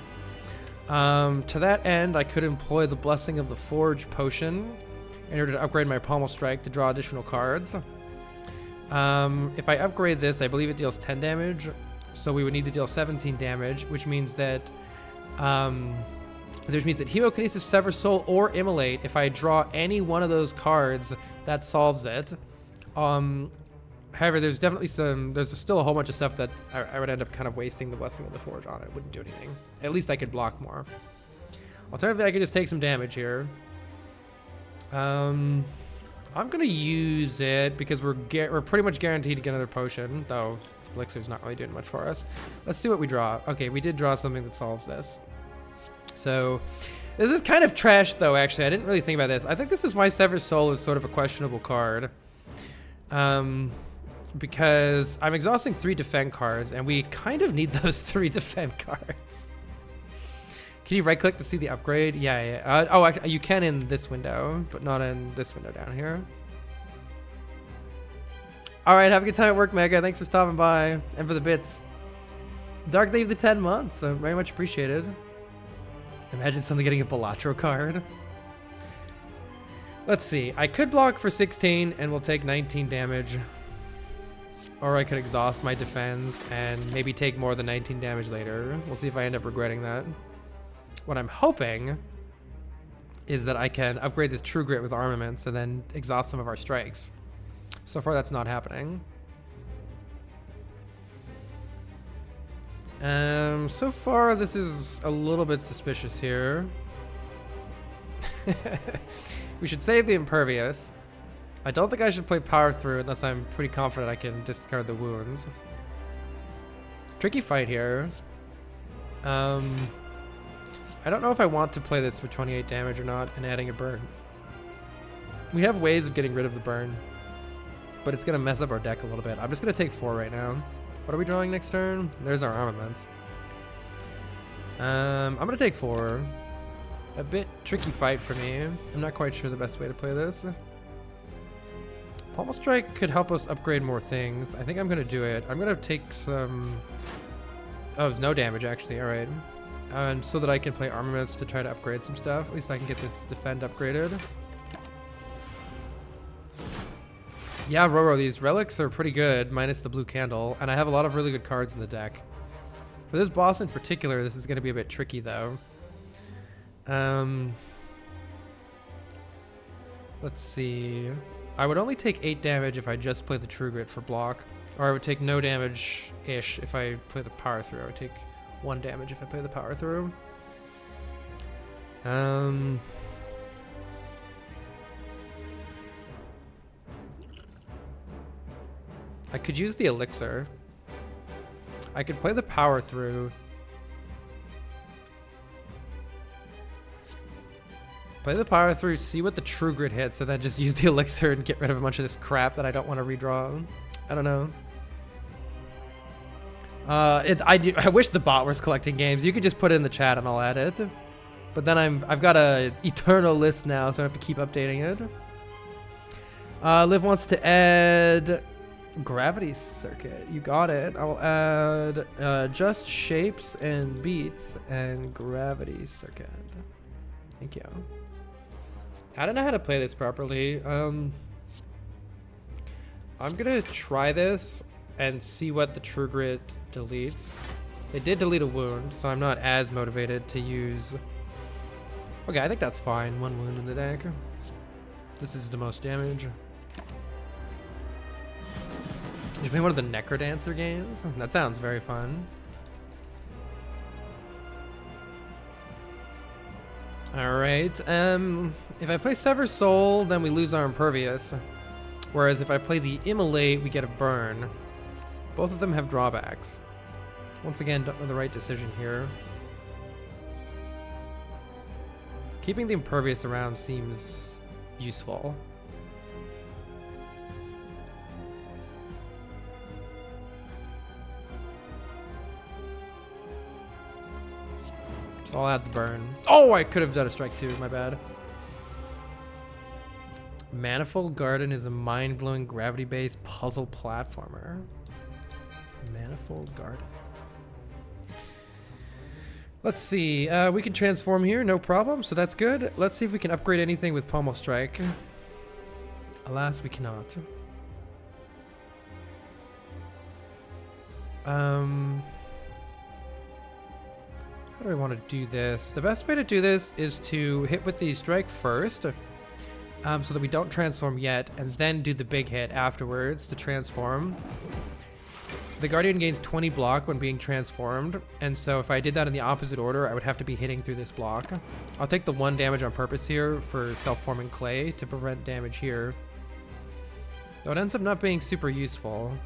[SPEAKER 1] To that end, I could employ the Blessing of the Forge potion in order to upgrade my Pommel Strike to draw additional cards. If I upgrade this, I believe it deals 10 damage, so we would need to deal 17 damage, which means that Hemokinesis, Sever Soul, or Immolate, if I draw any one of those cards, that solves it. However, there's definitely there's still a whole bunch of stuff that I would end up kind of wasting the Blessing of the Forge on. It wouldn't do anything. At least I could block more. Alternatively, I could just take some damage here. I'm gonna use it because we're pretty much guaranteed to get another potion, though Elixir's not really doing much for us. Let's see what we draw. Okay, we did draw something that solves this. So this is kind of trash, though, actually. I didn't really think about this. I think this is why Sever's Soul is sort of a questionable card. Because I'm exhausting 3 defend cards, and we kind of need those 3 defend cards. Can you right-click to see the upgrade? Yeah. You can in this window, but not in this window down here. All right, have a good time at work, Mega. Thanks for stopping by and for the bits. Dark Leave the 10 months, so very much appreciated. Imagine something getting a Balatro card. Let's see. I could block for 16 and we'll take 19 damage. Or I could exhaust my defense and maybe take more than 19 damage later. We'll see if I end up regretting that. What I'm hoping is that I can upgrade this True Grit with armaments and then exhaust some of our strikes. So far, that's not happening. So far, this is a little bit suspicious here. We should save the Impervious. I don't think I should play Power Through unless I'm pretty confident I can discard the wounds. Tricky fight here. I don't know if I want to play this for 28 damage or not and adding a burn. We have ways of getting rid of the burn, but it's going to mess up our deck a little bit. I'm just going to take 4 right now. What are we drawing next turn? There's our armaments. I'm going to take 4. A bit tricky fight for me. I'm not quite sure the best way to play this. Pommel Strike could help us upgrade more things. I think I'm going to do it. I'm going to take some... Oh, no damage actually. All right. And so that I can play armaments to try to upgrade some stuff. At least I can get this defend upgraded. Yeah, Roro, these relics are pretty good, minus the blue candle, and I have a lot of really good cards in the deck. For this boss in particular, this is going to be a bit tricky, though. Let's see. I would only take 8 damage if I just play the True Grit for block, or I would take no damage-ish if I play the Power Through. I would take 1 damage if I play the Power Through. I could use the Elixir. I could play the Power Through. Play the Power Through, see what the True Grit hits, and then just use the Elixir and get rid of a bunch of this crap that I don't want to redraw. I don't know. I wish the bot was collecting games. You could just put it in the chat and I'll add it. But then I've got a eternal list now, so I have to keep updating it. Liv wants to add Gravity Circuit. You got it. I'll add Just Shapes and Beats and Gravity Circuit. Thank you. I don't know how to play this properly. I'm gonna try this and see what the True Grit deletes. It did delete a wound, so I'm not as motivated to use... Okay, I think that's fine. 1 wound in the deck. This is the most damage. You play one of the Necrodancer games? That sounds very fun. Alright, if I play Sever Soul, then we lose our Impervious. Whereas if I play the Immolate, we get a burn. Both of them have drawbacks. Once again, don't know the right decision here. Keeping the Impervious around seems useful. So I'll add the burn. Oh, I could have done a strike too, my bad. Manifold Garden is a mind-blowing gravity-based puzzle platformer. Manifold Garden. Let's see. We can transform here, no problem, so that's good. Let's see if we can upgrade anything with Pommel Strike. Alas, we cannot. How do I want to do this? The best way to do this is to hit with the strike first, so that we don't transform yet, and then do the big hit afterwards to transform. The Guardian gains 20 block when being transformed, and so if I did that in the opposite order, I would have to be hitting through this block. I'll take the 1 damage on purpose here for self-forming clay to prevent damage here. Though it ends up not being super useful.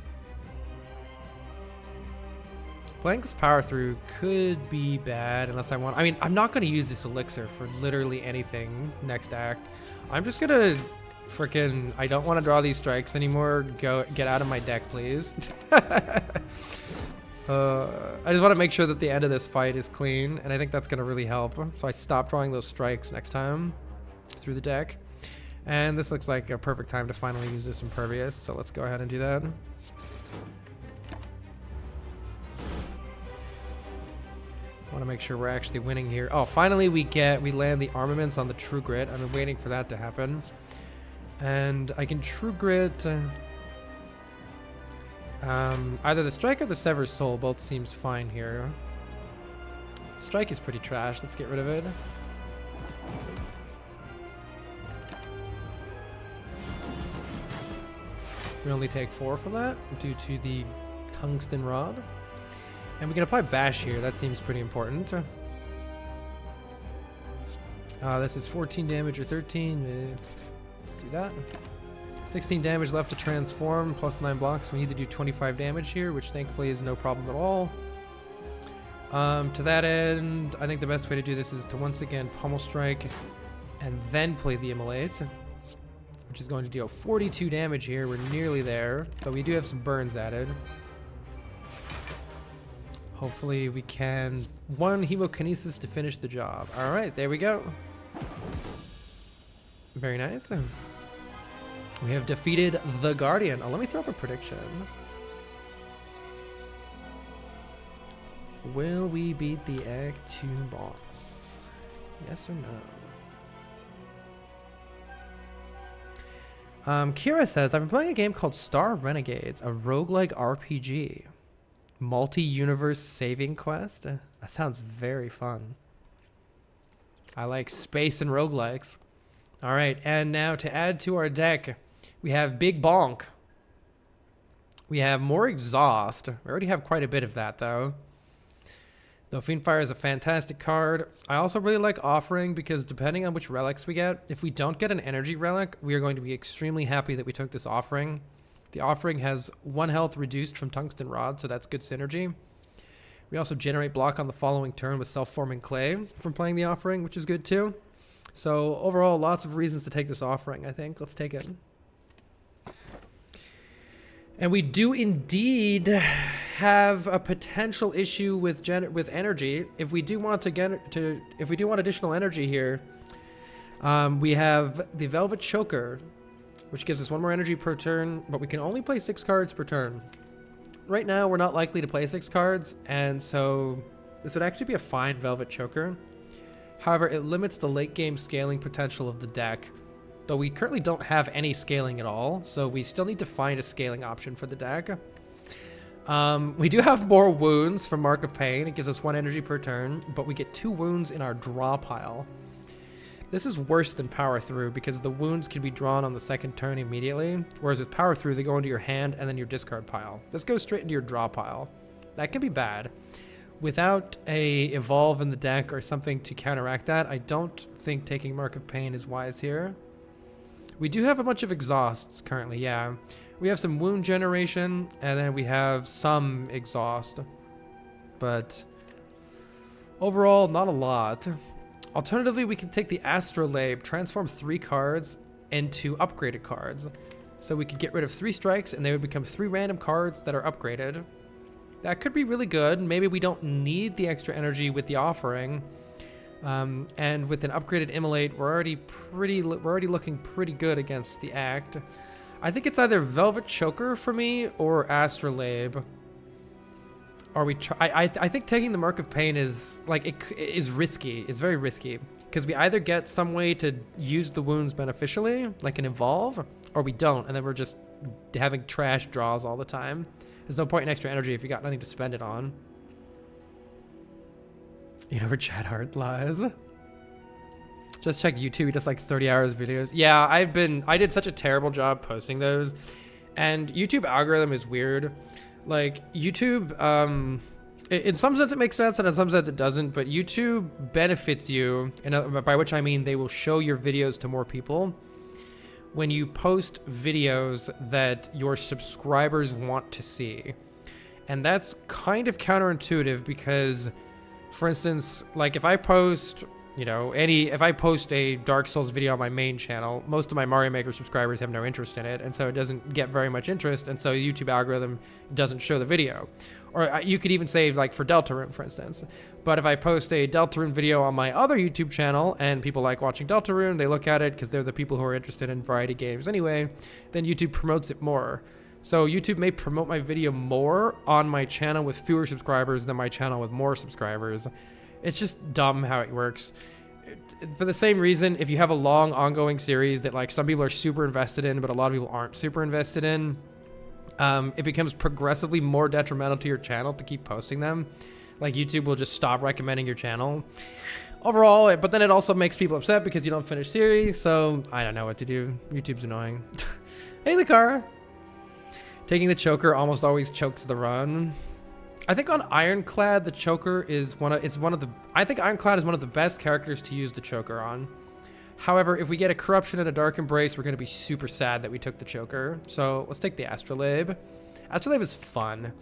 [SPEAKER 1] Playing this power through could be bad unless I want... I mean, I'm not going to use this elixir for literally anything next act. I'm just going to freaking... I don't want to draw these strikes anymore. Get out of my deck, please. I just want to make sure that the end of this fight is clean, and I think that's going to really help. So I stop drawing those strikes next time through the deck. And this looks like a perfect time to finally use this Impervious, so let's go ahead and do that. Want to make sure we're actually winning here. Oh, finally we land the armaments on the True Grit. I've been waiting for that to happen. And I can True Grit... either the Strike or the Sever's Soul both seems fine here. Strike is pretty trash. Let's get rid of it. We only take 4 from that due to the Tungsten Rod. And we can apply Bash here. That seems pretty important. This is 14 damage or 13. Let's do that. 16 damage left to transform, plus 9 blocks. We need to do 25 damage here, which thankfully is no problem at all. To that end, I think the best way to do this is to once again Pummel Strike and then play the Immolate, which is going to deal 42 damage here. We're nearly there, but we do have some burns added. Hopefully we can... 1 Hemokinesis to finish the job. Alright, there we go. Very nice. We have defeated the Guardian. Oh, let me throw up a prediction. Will we beat the Act 2 boss? Yes or no? Kira says, I've been playing a game called Star Renegades, a roguelike RPG. Multi-universe saving quest? That sounds very fun. I like space and roguelikes. Alright, and now to add to our deck, we have Big Bonk. We have more Exhaust. We already have quite a bit of that, though. Though Fiendfire is a fantastic card. I also really like Offering because depending on which relics we get, if we don't get an energy relic, we are going to be extremely happy that we took this Offering. The Offering has 1 health reduced from Tungsten Rod, so that's good synergy. We also generate block on the following turn with Self-Forming Clay from playing the Offering, which is good too. So overall, lots of reasons to take this Offering, I think. Let's take it. And we do indeed have a potential issue with energy. If we do want if we do want additional energy here, we have the Velvet Choker, which gives us 1 more energy per turn, but we can only play 6 cards per turn. Right now, we're not likely to play 6 cards, and so this would actually be a fine Velvet Choker. However, it limits the late game scaling potential of the deck, though we currently don't have any scaling at all, so we still need to find a scaling option for the deck. We do have more wounds from Mark of Pain. It gives us 1 energy per turn, but we get 2 wounds in our draw pile. This is worse than Power Through because the wounds can be drawn on the 2nd turn immediately, whereas with Power Through, they go into your hand and then your discard pile. This goes straight into your draw pile. That can be bad. Without a evolve in the deck or something to counteract that, I don't think taking Mark of Pain is wise here. We do have a bunch of exhausts currently, yeah. We have some wound generation, and then we have some exhaust. But overall, not a lot. Alternatively, we can take the Astrolabe, transform 3 cards into upgraded cards. So we could get rid of 3 strikes, and they would become 3 random cards that are upgraded. That could be really good. Maybe we don't need the extra energy with the Offering. And with an upgraded Immolate, we're already looking pretty good against the Act. I think it's either Velvet Choker for me or Astrolabe. Or I think taking the Mark of Pain is is risky. It's very risky because we either get some way to use the wounds beneficially, like an evolve, or we don't, and then we're just having trash draws all the time. There's no point in extra energy if you got nothing to spend it on. You know where Chat Heart lies. Just check YouTube. He does like 30 hours of videos. Yeah, I did such a terrible job posting those. And YouTube algorithm is weird. Like YouTube, in some sense it makes sense and in some sense it doesn't, but YouTube benefits you, and by which I mean they will show your videos to more people when you post videos that your subscribers want to see. And that's kind of counterintuitive because, for instance, like if I post, you know, if I post a Dark Souls video on my main channel, most of my Mario Maker subscribers have no interest in it, and so it doesn't get very much interest, and so YouTube algorithm doesn't show the video. Or you could even say, like, for Deltarune, for instance. But if I post a Deltarune video on my other YouTube channel, and people like watching Deltarune, they look at it because they're the people who are interested in variety games anyway, then YouTube promotes it more. So YouTube may promote my video more on my channel with fewer subscribers than my channel with more subscribers. It's just dumb how it works. For the same reason, if you have a long ongoing series that like some people are super invested in, but a lot of people aren't super invested in, it becomes progressively more detrimental to your channel to keep posting them. Like YouTube will just stop recommending your channel overall, but then it also makes people upset because you don't finish series. So I don't know what to do. YouTube's annoying. Hey, the car. Taking the choker almost always chokes the run. I think on Ironclad, the choker is I think Ironclad is one of the best characters to use the choker on. However, if we get a corruption and a dark embrace, we're going to be super sad that we took the choker. So let's take the Astrolabe. Astrolabe is fun.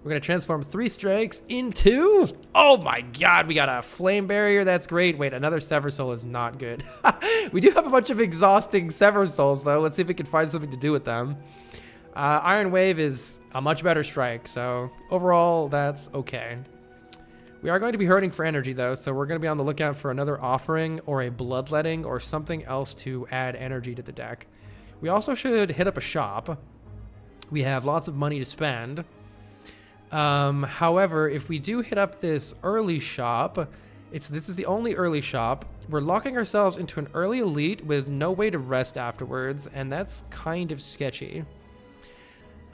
[SPEAKER 1] We're going to transform 3 strikes into... Oh my god, we got a flame barrier. That's great. Wait, another Sever Soul is not good. We do have a bunch of exhausting Sever Souls, though. Let's see if we can find something to do with them. Iron Wave is a much better strike, so overall, that's okay. We are going to be hurting for energy, though, so we're going to be on the lookout for another offering or a bloodletting or something else to add energy to the deck. We also should hit up a shop. We have lots of money to spend. However, if we do hit up this early shop, this is the only early shop. We're locking ourselves into an early elite with no way to rest afterwards, and that's kind of sketchy.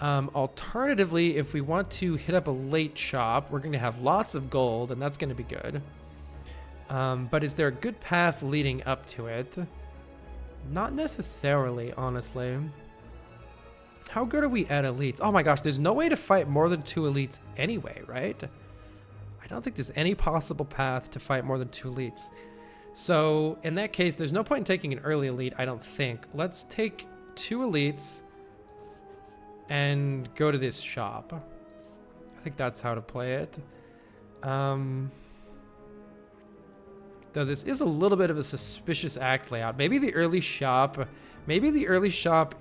[SPEAKER 1] Alternatively, if we want to hit up a late shop, we're going to have lots of gold, and that's going to be good. But is there a good path leading up to it? Not necessarily, honestly. How good are we at elites? Oh my gosh, there's no way to fight more than 2 elites anyway, right? I don't think there's any possible path to fight more than 2 elites. So, in that case, there's no point in taking an early elite, I don't think. Let's take 2 elites and go to this shop. I think that's how to play it. Though this is a little bit of a suspicious act layout. Maybe the early shop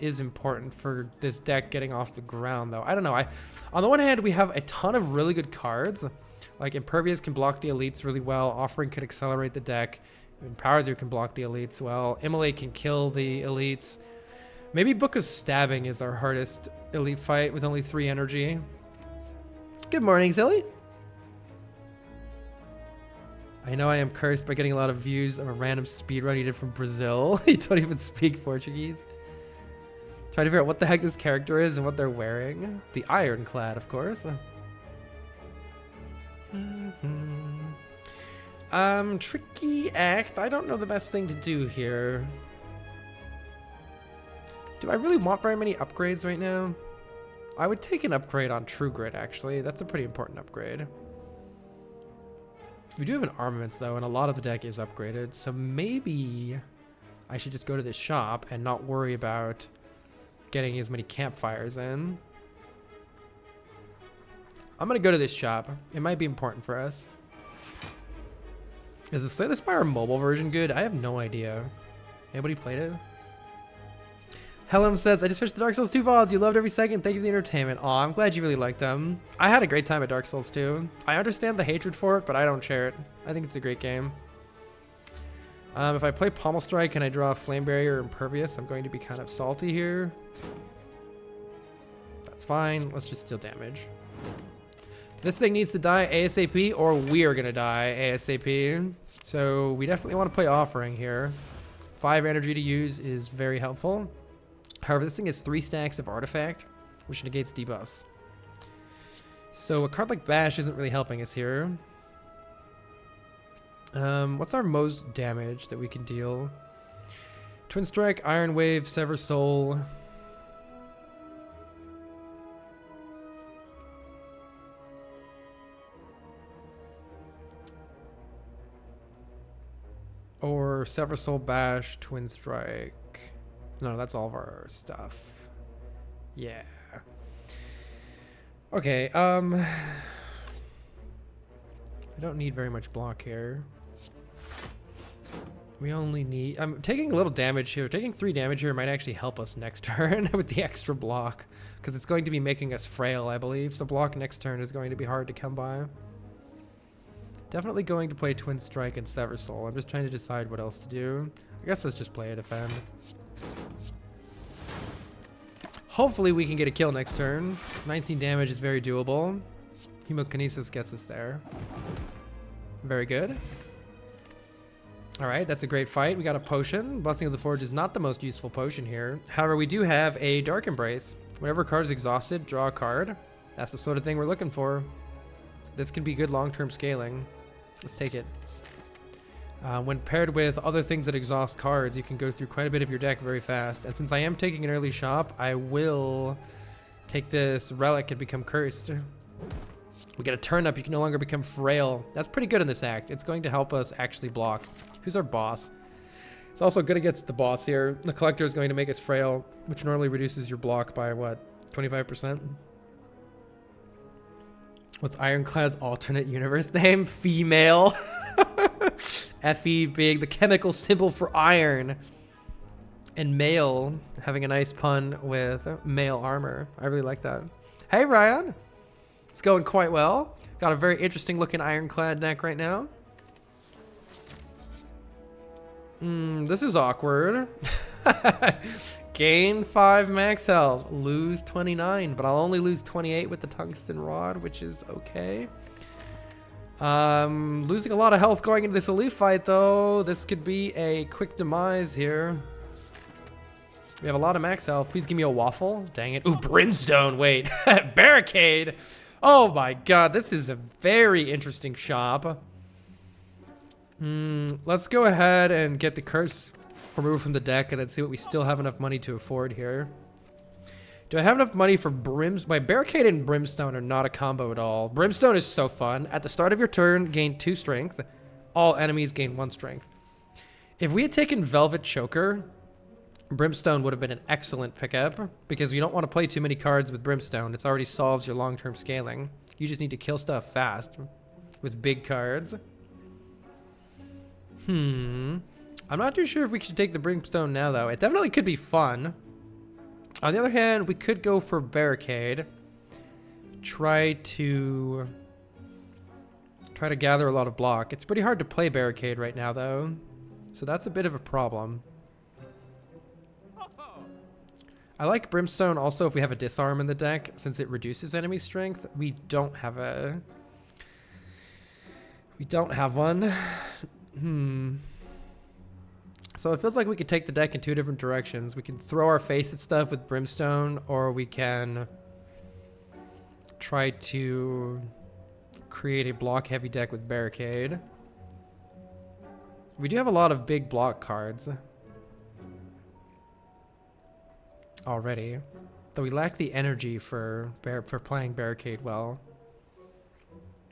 [SPEAKER 1] is important for this deck getting off the ground, though. I don't know. On the one hand, we have a ton of really good cards. Like Impervious can block the elites really well. Offering could accelerate the deck. Power Through can block the elites well. Immolate can kill the elites. Maybe Book of Stabbing is our hardest elite fight with only 3 energy. Good morning, Silly. I know I am cursed by getting a lot of views of a random speedrun you did from Brazil. You don't even speak Portuguese. Trying to figure out what the heck this character is and what they're wearing. The Ironclad, of course. Tricky act. I don't know the best thing to do here. Do I really want very many upgrades right now? I would take an upgrade on True Grit, actually. That's a pretty important upgrade. We do have an armaments, though, and a lot of the deck is upgraded. So maybe I should just go to this shop and not worry about getting as many campfires in. I'm going to go to this shop. It might be important for us. Is the Slay the Spire mobile version good? I have no idea. Anybody played it? Helm says, I just finished the Dark Souls 2 VODs. You loved every second. Thank you for the entertainment. Aw, I'm glad you really liked them. I had a great time at Dark Souls 2. I understand the hatred for it, but I don't share it. I think it's a great game. If I play Pommel Strike and I draw Flame Barrier or Impervious, I'm going to be kind of salty here. That's fine. Let's just deal damage. This thing needs to die ASAP or we are going to die ASAP. So we definitely want to play Offering here. 5 energy to use is very helpful. However, this thing has 3 stacks of Artifact, which negates debuffs. So a card like Bash isn't really helping us here. What's our most damage that we can deal? Twin Strike, Iron Wave, Sever Soul. Or Sever Soul Bash, Twin Strike. No, that's all of our stuff. Yeah. Okay, I don't need very much block here. We only need... I'm taking a little damage here. Taking 3 damage here might actually help us next turn with the extra block. Because it's going to be making us frail, I believe. So block next turn is going to be hard to come by. Definitely going to play Twin Strike and Sever Soul. I'm just trying to decide what else to do. I guess let's just play a defend. Hopefully we can get a kill next turn. 19 damage is very doable. Hemokinesis gets us there. Very good. Alright, that's a great fight. We got a potion. Blessing of the Forge is not the most useful potion here. However, we do have a Dark Embrace. Whenever a card is exhausted, draw a card. That's the sort of thing we're looking for. This can be good long-term scaling. Let's take it. When paired with other things that exhaust cards, you can go through quite a bit of your deck very fast. And since I am taking an early shop, I will take this relic and become cursed. We get a turn up, you can no longer become frail. That's pretty good in this act. It's going to help us actually block. Who's our boss? It's also good against the boss here. The collector is going to make us frail, which normally reduces your block by what, 25%? What's Ironclad's alternate universe name? Female. Fe being the chemical symbol for iron. And male, having a nice pun with male armor. I really like that. Hey, Ryan. It's going quite well. Got a very interesting looking Ironclad deck right now. This is awkward. Gain 5 max health, lose 29, but I'll only lose 28 with the tungsten rod, which is okay. Losing a lot of health going into this elite fight, though. This could be a quick demise here. We have a lot of max health. Please give me a waffle. Dang it. Ooh, brimstone. Wait. Barricade. Oh my god, this is a very interesting shop. Let's go ahead and get the curse removed from the deck and then see what we still have enough money to afford here. Do I have enough money for brims? My barricade and brimstone are not a combo at all. Brimstone is so fun. At the start of your turn, gain 2 strength. All enemies gain 1 strength. If we had taken Velvet Choker, Brimstone would have been an excellent pickup because you don't want to play too many cards with Brimstone. It already solves your long-term scaling. You just need to kill stuff fast with big cards. I'm not too sure if we should take the Brimstone now, though. It definitely could be fun. On the other hand, we could go for Barricade. Try to gather a lot of block. It's pretty hard to play Barricade right now, though. So that's a bit of a problem. I like Brimstone also if we have a disarm in the deck, since it reduces enemy strength. We don't have one. So it feels like we could take the deck in 2 different directions. We can throw our face at stuff with Brimstone, or we can try to create a block heavy deck with Barricade. We do have a lot of big block cards already, though we lack the energy for playing Barricade well.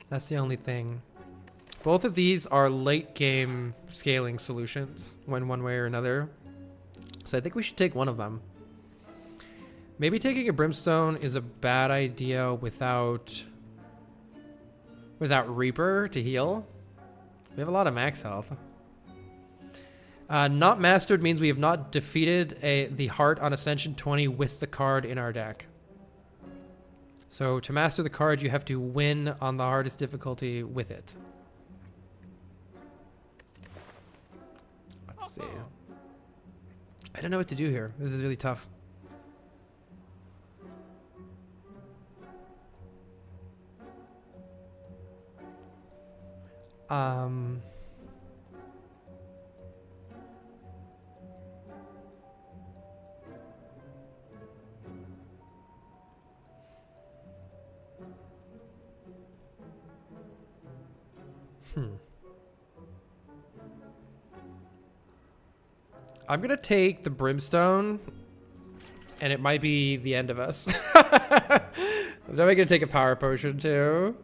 [SPEAKER 1] That's the only thing. Both of these are late game scaling solutions, one way or another. So I think we should take one of them. Maybe taking a Brimstone is a bad idea without Reaper to heal. We have a lot of max health. Not mastered means we have not defeated the Heart on Ascension 20 with the card in our deck. So to master the card, you have to win on the hardest difficulty with it. Let's see. I don't know what to do here. This is really tough. I'm gonna take the Brimstone, and it might be the end of us. I'm definitely gonna take a Power Potion too.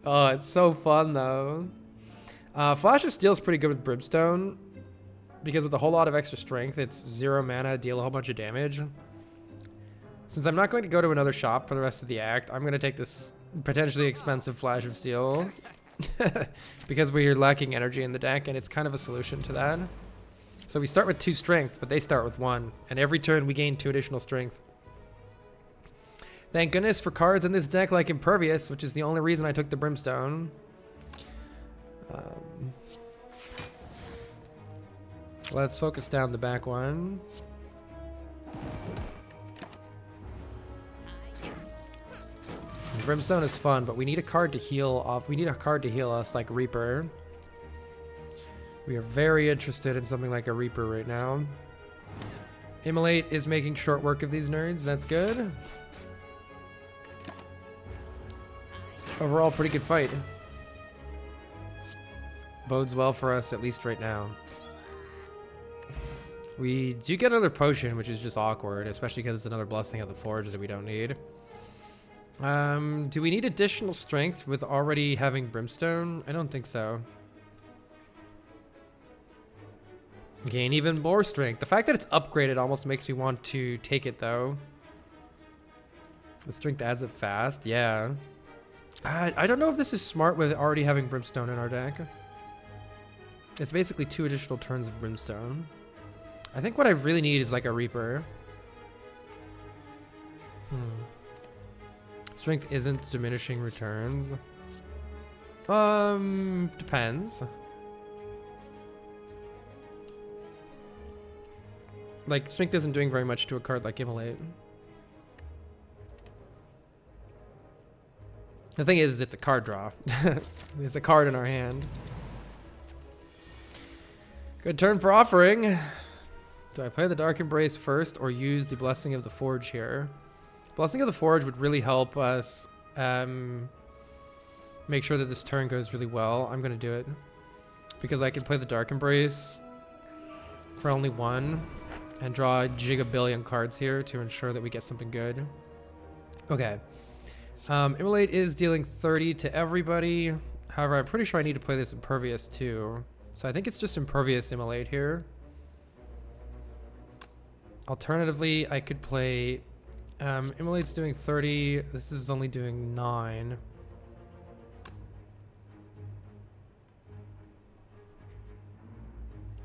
[SPEAKER 1] Oh, it's so fun though. Flash of Steel is pretty good with Brimstone, because with a whole lot of extra strength, it's 0 mana, deal a whole bunch of damage. Since I'm not going to go to another shop for the rest of the act, I'm gonna take this potentially expensive Flash of Steel. Because we're lacking energy in the deck, and it's kind of a solution to that. So we start with 2 strength, but they start with 1. And every turn we gain 2 additional strength. Thank goodness for cards in this deck like Impervious, which is the only reason I took the Brimstone. Let's focus down the back one. Brimstone is fun, but we need a card to heal off. We need a card to heal us like Reaper. We are very interested in something like a Reaper right now. Immolate is making short work of these nerds. That's good. Overall, pretty good fight. Bodes well for us, at least right now. We do get another potion, which is just awkward, especially because it's another Blessing of the Forge that we don't need. Do we need additional strength with already having Brimstone? I don't think so. Gain even more strength. The fact that it's upgraded almost makes me want to take it, though. The strength adds it fast. Yeah. I don't know if this is smart with already having Brimstone in our deck. It's basically 2 additional turns of Brimstone. I think what I really need is like a Reaper. Strength isn't diminishing returns. Depends. Like, strength isn't doing very much to a card like Immolate. The thing is, it's a card draw. It's a card in our hand. Good turn for offering. Do I play the Dark Embrace first or use the Blessing of the Forge here? Blessing of the Forge would really help us make sure that this turn goes really well. I'm going to do it because I can play the Dark Embrace for only 1 and draw a gigabillion cards here to ensure that we get something good. Okay. Immolate is dealing 30 to everybody. However, I'm pretty sure I need to play this Impervious too. So I think it's just Impervious Immolate here. Alternatively, I could play... Immolate's doing 30. This is only doing 9.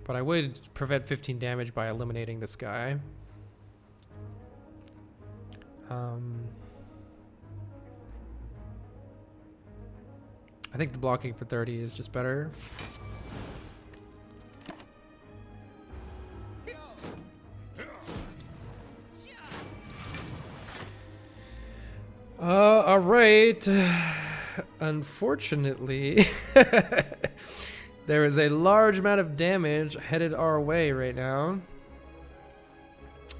[SPEAKER 1] But I would prevent 15 damage by eliminating this guy. I think the blocking for 30 is just better. All right. Unfortunately, there is a large amount of damage headed our way right now.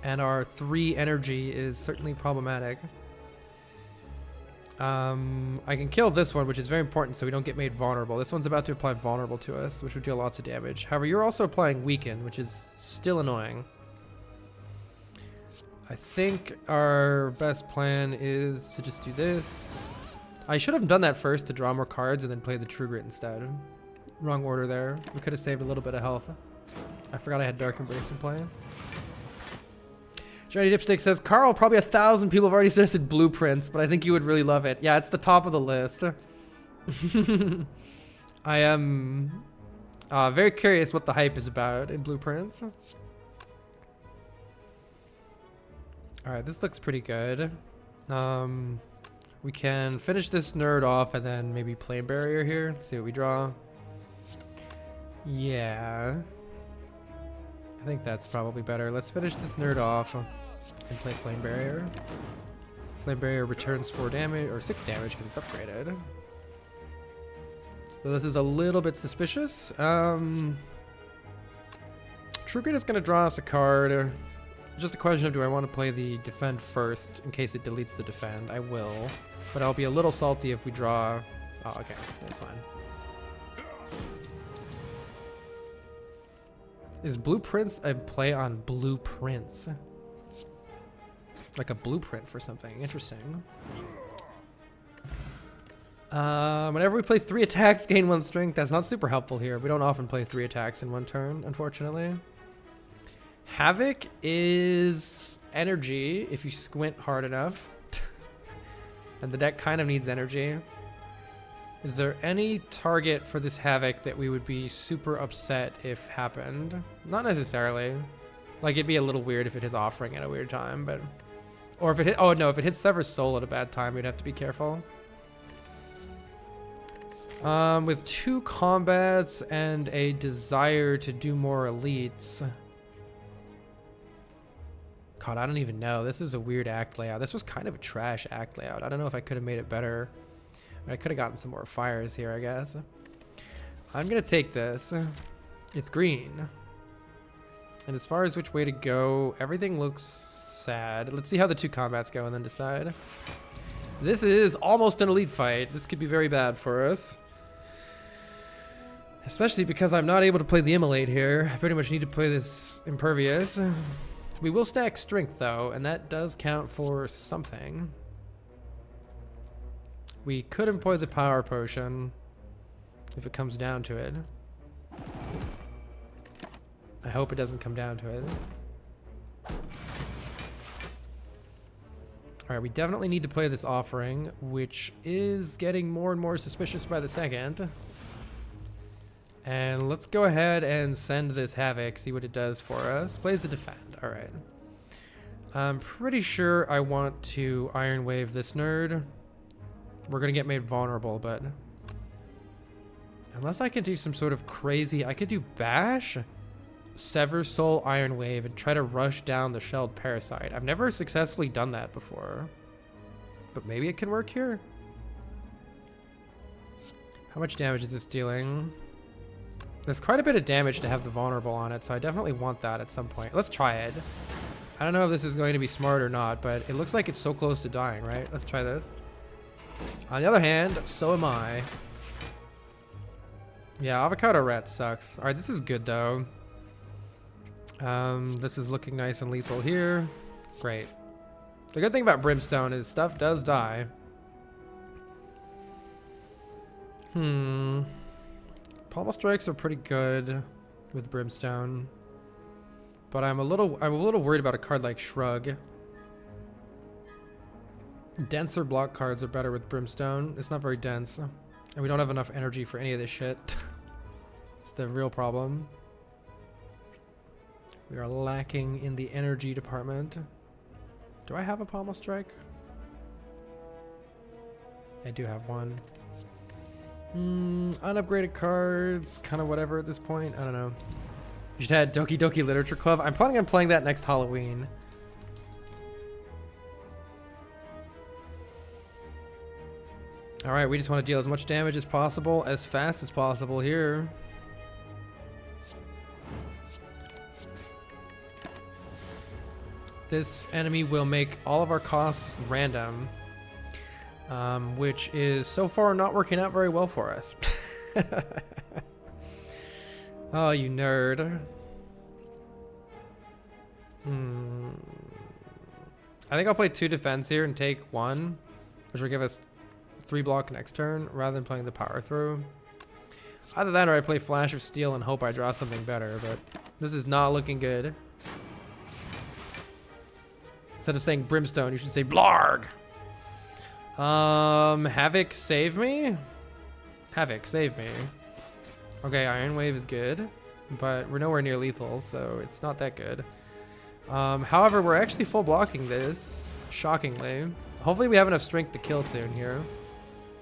[SPEAKER 1] And our 3 energy is certainly problematic. I can kill this one, which is very important so we don't get made vulnerable. This one's about to apply vulnerable to us, which would deal lots of damage. However, you're also applying weaken, which is still annoying. I think our best plan is to just do this. I should have done that first to draw more cards and then play the True Grit instead. Wrong order there. We could have saved a little bit of health. I forgot I had Dark Embrace in play. Johnny Dipstick says, Carl, probably 1,000 people have already suggested Blueprints, but I think you would really love it. Yeah, it's the top of the list. I am very curious what the hype is about in Blueprints. Alright, this looks pretty good. We can finish this nerd off and then maybe Flame Barrier here. See what we draw. Yeah. I think that's probably better. Let's finish this nerd off and play Flame Barrier. Flame Barrier returns 4 damage, or 6 damage because it's upgraded. So this is a little bit suspicious. True Grit is going to draw us a card. Just a question of do I want to play the defend first in case it deletes the defend. I will. But I'll be a little salty if we draw... Oh, okay. That's fine. Is Blueprints a play on blueprints? Like a blueprint for something. Interesting. Whenever we play 3 attacks, gain 1 strength. That's not super helpful here. We don't often play 3 attacks in 1 turn, unfortunately. Havoc is energy if you squint hard enough. And the deck kind of needs energy. Is there any target for this Havoc that we would be super upset if happened? Not necessarily. Like, it'd be a little weird if it hits Offering at a weird time, but... Or if it hit... Oh, no, if it hits Sever's Soul at a bad time, we'd have to be careful. With 2 combats and a desire to do more elites... God, I don't even know. This is a weird act layout. This was kind of a trash act layout. I don't know if I could have made it better. I could have gotten some more fires here, I guess. I'm going to take this. It's green. And as far as which way to go, everything looks sad. Let's see how the 2 combats go and then decide. This is almost an elite fight. This could be very bad for us. Especially because I'm not able to play the Immolate here. I pretty much need to play this Impervious. We will stack strength though, and that does count for something. We could employ the power potion if it comes down to it. I hope it doesn't come down to it. Alright, we definitely need to play this Offering, which is getting more and more suspicious by the second. And let's go ahead and send this Havoc, see what it does for us. Plays the Defend. Alright. I'm pretty sure I want to Iron Wave this nerd. We're going to get made vulnerable, but... Unless I can do some sort of crazy... I could do Bash, Sever Soul, Iron Wave, and try to rush down the Shelled Parasite. I've never successfully done that before. But maybe it can work here? How much damage is this dealing? There's quite a bit of damage to have the vulnerable on it, so I definitely want that at some point. Let's try it. I don't know if this is going to be smart or not, but it looks like it's so close to dying, right? Let's try this. On the other hand, so am I. Yeah, Avocado Rat sucks. Alright, this is good though. This is looking nice and lethal here. Great. The good thing about Brimstone is stuff does die. Pommel Strikes are pretty good with Brimstone, but I'm a little worried about a card like Shrug. Denser block cards are better with Brimstone. It's not very dense, and we don't have enough energy for any of this shit. It's the real problem. We are lacking in the energy department. Do I have a Pommel Strike? I do have one. Unupgraded cards, kind of whatever at this point. I don't know. You should add Doki Doki Literature Club. I'm planning on playing that next Halloween. Alright, we just want to deal as much damage as possible, as fast as possible here. This enemy will make all of our costs random. Which is so far not working out very well for us. Oh, you nerd. I think I'll play 2 defense here and take 1, which will give us 3 block next turn, rather than playing the power through. Either that or I play Flash of Steel and hope I draw something better, but this is not looking good. Instead of saying Brimstone, you should say Blarg! Havoc, save me? Havoc, save me. Okay, Iron Wave is good, but we're nowhere near lethal, so it's not that good. However, we're actually full blocking this, shockingly. Hopefully we have enough strength to kill soon here.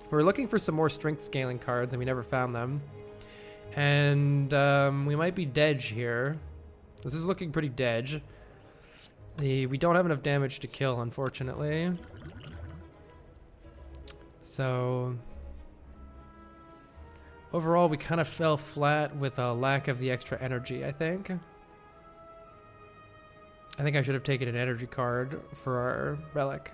[SPEAKER 1] We're looking for some more strength scaling cards, and we never found them. And we might be dead here. This is looking pretty dead. We don't have enough damage to kill, unfortunately. So overall, we kind of fell flat with a lack of the extra energy, I think. I think I should have taken an energy card for our relic.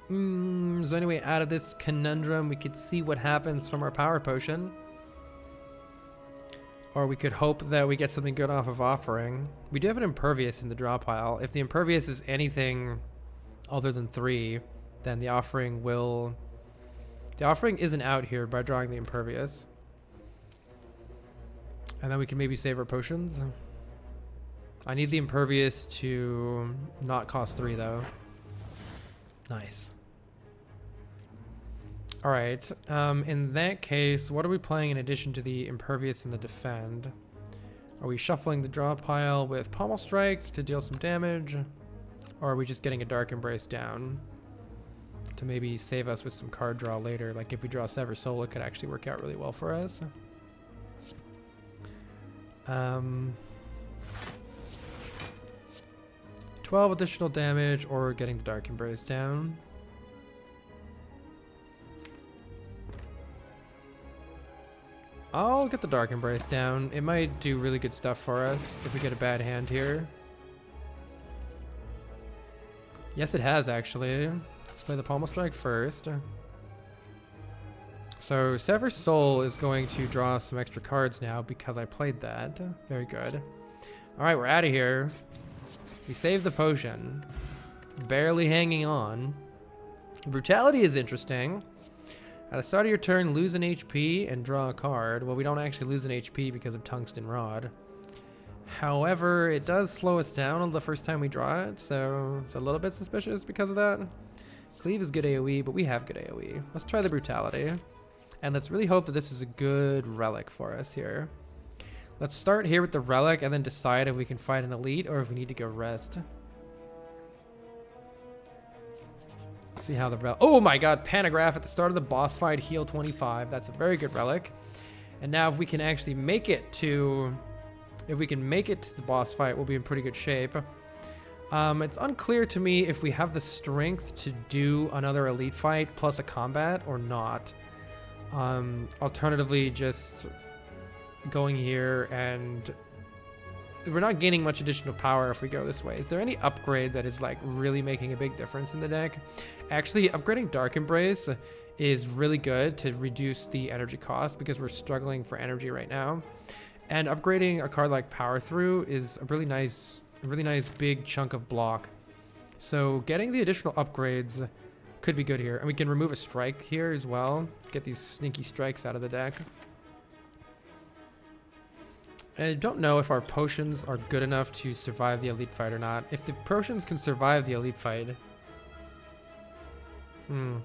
[SPEAKER 1] Is there any way out of this conundrum? We could see what happens from our power potion. Or we could hope that we get something good off of offering. We do have an impervious in the draw pile. If the impervious is anything other than 3, then the offering will... The offering isn't out here by drawing the impervious. And then we can maybe save our potions. I need the impervious to not cost 3 though. Nice. All right, in that case, what are we playing in addition to the impervious and the defend? Are we shuffling the draw pile with pommel strikes to deal some damage? Or are we just getting a dark embrace down to maybe save us with some card draw later? Like if we draw Sever Soul, it could actually work out really well for us. 12 additional damage or getting the dark embrace down. I'll get the dark embrace down. It might do really good stuff for us if we get a bad hand here. Yes, it has actually. Let's play the pommel strike first. So Sever Soul is going to draw some extra cards now because I played that. Very good. All right, we're out of here. We saved the potion. Barely hanging on. Brutality is interesting. At the start of your turn, lose an HP and draw a card. Well, we don't actually lose an HP because of Tungsten Rod. However, it does slow us down the first time we draw it, so it's a little bit suspicious because of that. Cleave is good AoE, but we have good AoE. Let's try the Brutality. And let's really hope that this is a good relic for us here. Let's start here with the relic and then decide if we can fight an elite or if we need to go rest. See how the relic... Oh my god, Pantograph at the start of the boss fight, heal 25. That's a very good relic. And now if we can actually make it to... If we can make it to the boss fight, we'll be in pretty good shape. It's unclear to me if we have the strength to do another elite fight plus a combat or not. Alternatively, just going here and... We're not gaining much additional power if we go this way. Is there any upgrade that is like really making a big difference in the deck? Actually, upgrading Dark Embrace is really good to reduce the energy cost because we're struggling for energy right now. And upgrading a card like Power Through is a really nice big chunk of block. So getting the additional upgrades could be good here. And we can remove a strike here as well. Get these sneaky strikes out of the deck. I don't know if our potions are good enough to survive the elite fight or not. If the potions can survive the elite fight... I don't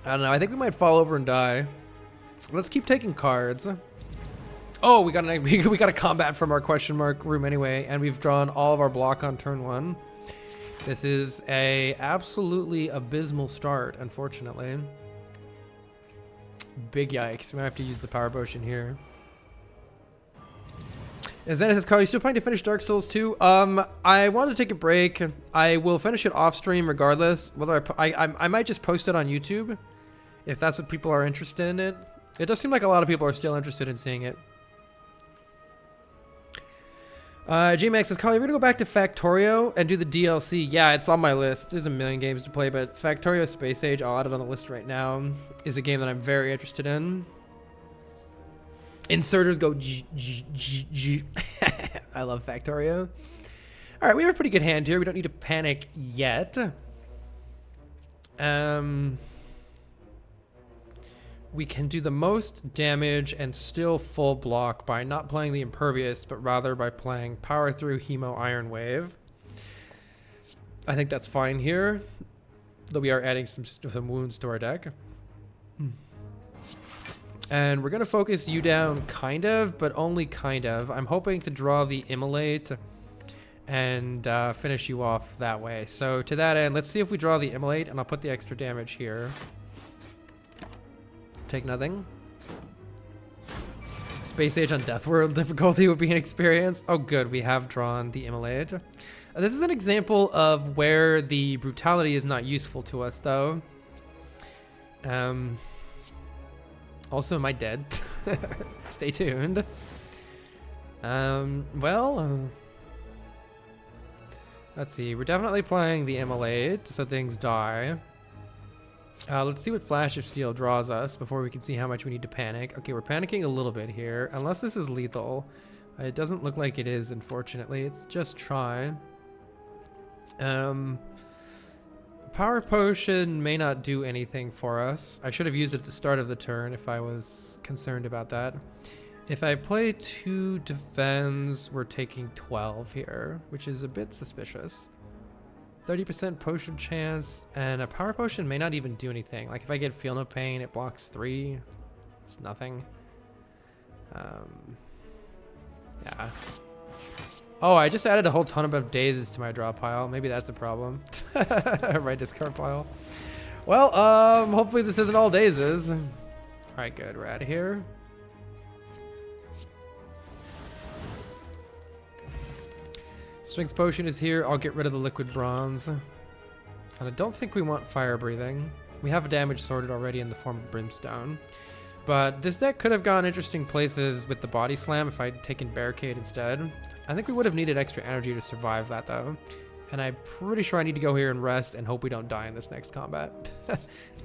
[SPEAKER 1] know. I think we might fall over and die. Let's keep taking cards. Oh, we got a combat from our question mark room anyway, and we've drawn all of our block on turn 1. This is a absolutely abysmal start, unfortunately. Big yikes. We might have to use the power potion here. As Zenith says, Carl, you still planning to finish Dark Souls 2? I wanted to take a break. I will finish it off stream regardless. Whether I might just post it on YouTube if that's what people are interested in it. It does seem like a lot of people are still interested in seeing it. J-Max says, Carl, you're gonna go back to Factorio and do the DLC. Yeah, it's on my list. There's a million games to play, but Factorio Space Age, I'll add it on the list right now, is a game that I'm very interested in. Inserters go G. I love Factorio. All right, we have a pretty good hand here. We don't need to panic yet. We can do the most damage and still full block by not playing the Impervious, but rather by playing Power Through, Hemo, Iron Wave. I think that's fine here, though we are adding some wounds to our deck. And we're going to focus you down kind of, but only kind of. I'm hoping to draw the Immolate and finish you off that way. So to that end, let's see if we draw the Immolate, and I'll put the extra damage here. Take nothing. Space Age on Death World difficulty would be an experience. Oh good, we have drawn the Immolate. This is an example of where the Brutality is not useful to us though. Also, am I dead? Stay tuned. Let's see. We're definitely playing the Immolate, so things die. Let's see what Flash of Steel draws us before we can see how much we need to panic. Okay, we're panicking a little bit here. Unless this is lethal. It doesn't look like it is, unfortunately. It's just try. Power Potion may not do anything for us. I should have used it at the start of the turn if I was concerned about that. If I play 2 defense, we're taking 12 here, which is a bit suspicious. 30% potion chance, and a Power Potion may not even do anything. Like if I get Feel No Pain, it blocks 3. It's nothing. Yeah. Oh, I just added a whole ton of dazes to my draw pile. Maybe that's a problem. My discard pile. Well, hopefully this isn't all dazes. All right, good. We're out of here. Strength Potion is here. I'll get rid of the Liquid Bronze. And I don't think we want Fire Breathing. We have a damage sorted already in the form of Brimstone. But this deck could have gone interesting places with the Body Slam if I'd taken Barricade instead. I think we would have needed extra energy to survive that though. And I'm pretty sure I need to go here and rest and hope we don't die in this next combat.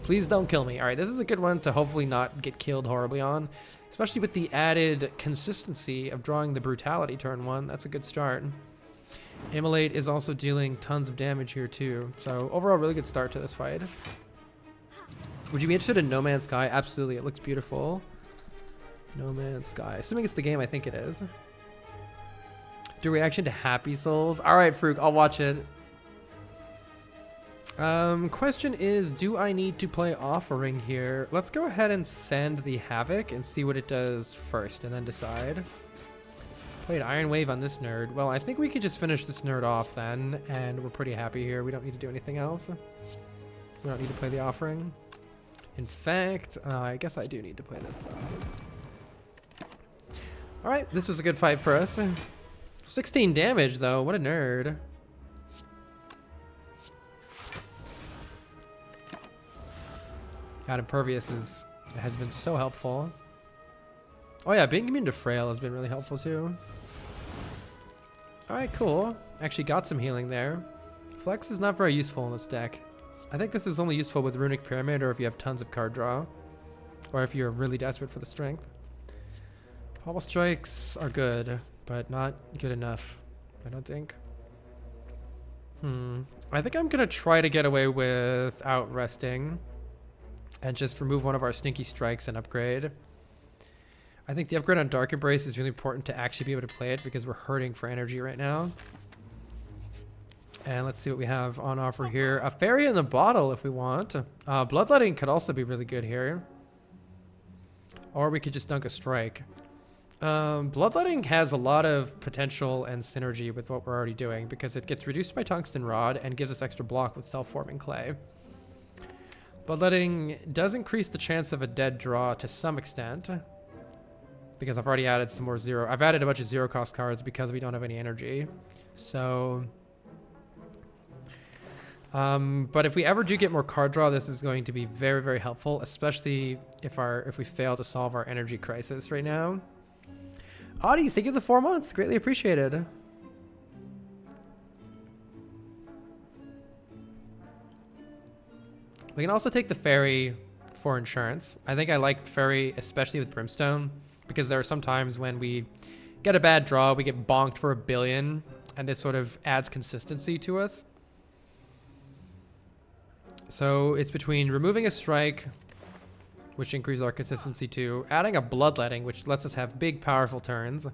[SPEAKER 1] Please don't kill me. All right, this is a good one to hopefully not get killed horribly on. Especially with the added consistency of drawing the Brutality turn 1. That's a good start. Immolate is also dealing tons of damage here too. So overall, really good start to this fight. Would you be interested in No Man's Sky? Absolutely, it looks beautiful. No Man's Sky. Assuming it's the game, I think it is. Do reaction to Happy Souls. All right, Fruk, I'll watch it. Question is, do I need to play Offering here? Let's go ahead and send the Havoc and see what it does first and then decide. Played Iron Wave on this nerd. Well, I think we could just finish this nerd off then, and we're pretty happy here. We don't need to do anything else. We don't need to play the Offering. In fact, I guess I do need to play this though. All right, this was a good fight for us. 16 damage though, what a nerd. God, Impervious has been so helpful. Oh yeah, being immune to Frail has been really helpful too. All right, cool. Actually got some healing there. Flex is not very useful in this deck. I think this is only useful with Runic Pyramid or if you have tons of card draw. Or if you're really desperate for the strength. Pommel Strikes are good, but not good enough, I don't think. I think I'm gonna try to get away without resting. And just remove one of our Stinky Strikes and upgrade. I think the upgrade on Dark Embrace is really important to actually be able to play it because we're hurting for energy right now. And let's see what we have on offer here. A Fairy in the Bottle if we want. Bloodletting could also be really good here. Or we could just dunk a Strike. Bloodletting has a lot of potential and synergy with what we're already doing because it gets reduced by Tungsten Rod and gives us extra block with Self-Forming Clay. Bloodletting does increase the chance of a dead draw to some extent. Because I've already added some more zero. I've added a bunch of zero cost cards because we don't have any energy. So, but if we ever do get more card draw, this is going to be very, very helpful, especially if we fail to solve our energy crisis right now. Audis, thank you for the 4 months. Greatly appreciated. We can also take the Fairy for insurance. I think I like the Fairy, especially with Brimstone. Because there are some times when we get a bad draw, we get bonked for 1 billion, and this sort of adds consistency to us. So it's between removing a Strike, which increases our consistency too, adding a Bloodletting, which lets us have big, powerful turns,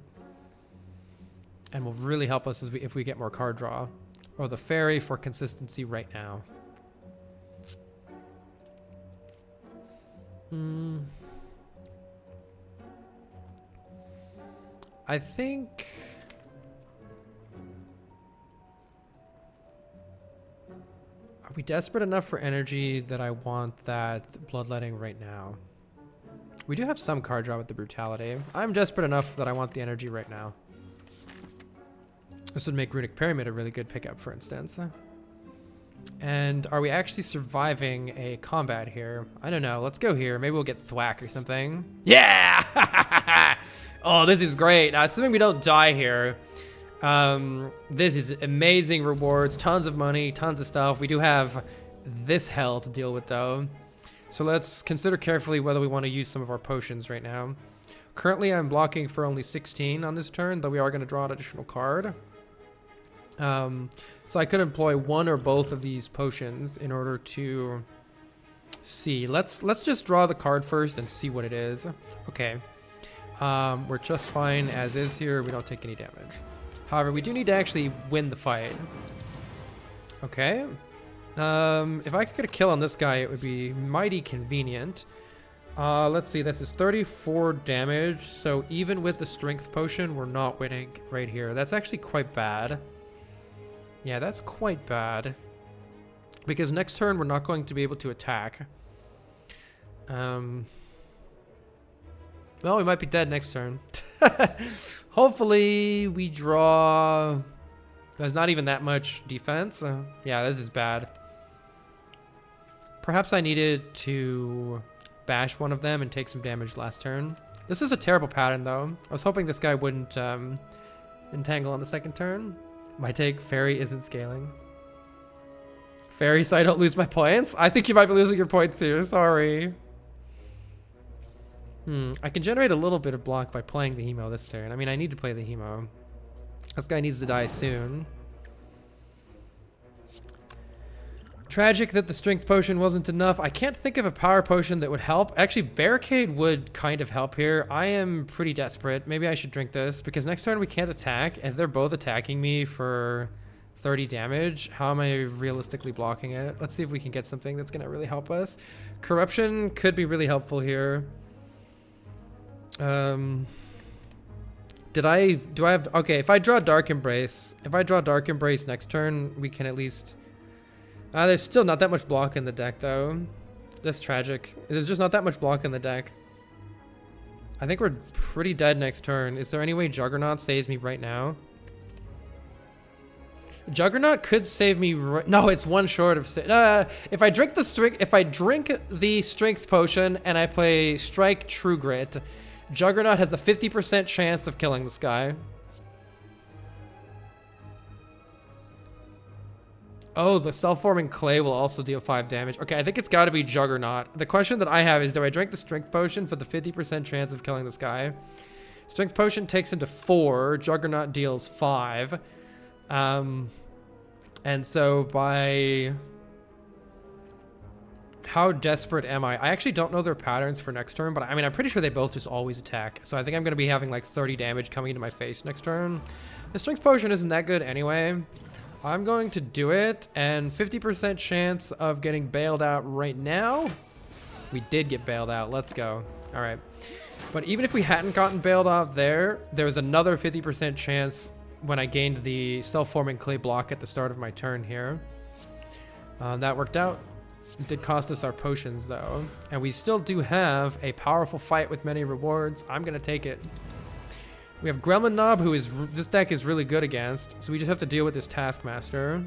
[SPEAKER 1] and will really help us if we get more card draw, or the Fairy for consistency right now. I think are we desperate enough for energy that I want that Bloodletting right now? We do have some card draw with the Brutality. I'm desperate enough that I want the energy right now. This would make Runic Pyramid a really good pickup, for instance. And are we actually surviving a combat here? I don't know. Let's go here. Maybe we'll get Thwack or something. Yeah! Oh, this is great. Assuming we don't die here. This is amazing rewards. Tons of money. Tons of stuff. We do have this hell to deal with, though. So let's consider carefully whether we want to use some of our potions right now. Currently, I'm blocking for only 16 on this turn, though we are going to draw an additional card. So I could employ one or both of these potions in order to see. Let's just draw the card first and see what it is. Okay. We're just fine as is here. We don't take any damage. However, we do need to actually win the fight. Okay. If I could get a kill on this guy, it would be mighty convenient. Let's see. This is 34 damage. So even with the strength potion, we're not winning right here. That's actually quite bad. Yeah, that's quite bad. Because next turn, we're not going to be able to attack. Well, we might be dead next turn. Hopefully, we draw... There's not even that much defense. Yeah, this is bad. Perhaps I needed to bash one of them and take some damage last turn. This is a terrible pattern, though. I was hoping this guy wouldn't entangle on the second turn. My take, Fairy isn't scaling. Fairy, so I don't lose my points? I think you might be losing your points too. Sorry. I can generate a little bit of block by playing the Hemo this turn. I mean, I need to play the Hemo. This guy needs to die soon. Tragic that the strength potion wasn't enough. I can't think of a power potion that would help. Actually, barricade would kind of help here. I am pretty desperate. Maybe I should drink this because next turn we can't attack. If they're both attacking me for 30 damage, how am I realistically blocking it? Let's see if we can get something that's going to really help us. Corruption could be really helpful here. Do I have, okay, if I draw Dark Embrace next turn, we can at least, there's still not that much block in the deck though. That's tragic. There's just not that much block in the deck. I think we're pretty dead next turn. Is there any way Juggernaut saves me right now? Juggernaut could save me no, it's one short of if I drink the strength potion and I play Strike True Grit, Juggernaut has a 50% chance of killing this guy. Oh, the self-forming clay will also deal 5 damage. Okay, I think it's got to be Juggernaut. The question that I have is, do I drink the strength potion for the 50% chance of killing this guy? Strength potion takes him to 4. Juggernaut deals 5. And so by... How desperate am I? I actually don't know their patterns for next turn, but I mean, I'm pretty sure they both just always attack. So I think I'm going to be having like 30 damage coming into my face next turn. The strength potion isn't that good anyway. I'm going to do it, and 50% chance of getting bailed out right now. We did get bailed out. Let's go. All right. But even if we hadn't gotten bailed out there was another 50% chance when I gained the self-forming clay block at the start of my turn here. That worked out. It did cost us our potions, though. And we still do have a powerful fight with many rewards. I'm going to take it. We have Gremlin Knob, who is this deck is really good against. So we just have to deal with this Taskmaster.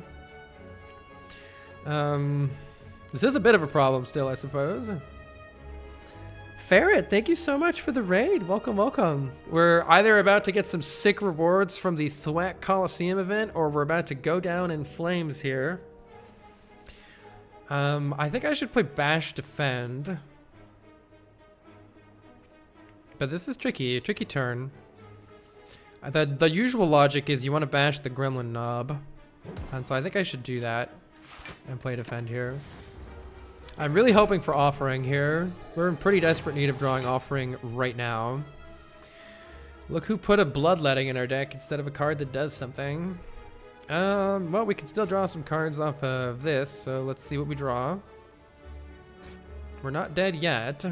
[SPEAKER 1] This is a bit of a problem still, I suppose. Ferret, thank you so much for the raid. Welcome, welcome. We're either about to get some sick rewards from the Thwack Coliseum event, or we're about to go down in flames here. I think I should play Bash Defend. But this is tricky, a tricky turn. The usual logic is you want to bash the Gremlin Knob. And so I think I should do that and play Defend here. I'm really hoping for Offering here. We're in pretty desperate need of drawing Offering right now. Look who put a Bloodletting in our deck instead of a card that does something. Well, we can still draw some cards off of this, so let's see what we draw. We're not dead yet,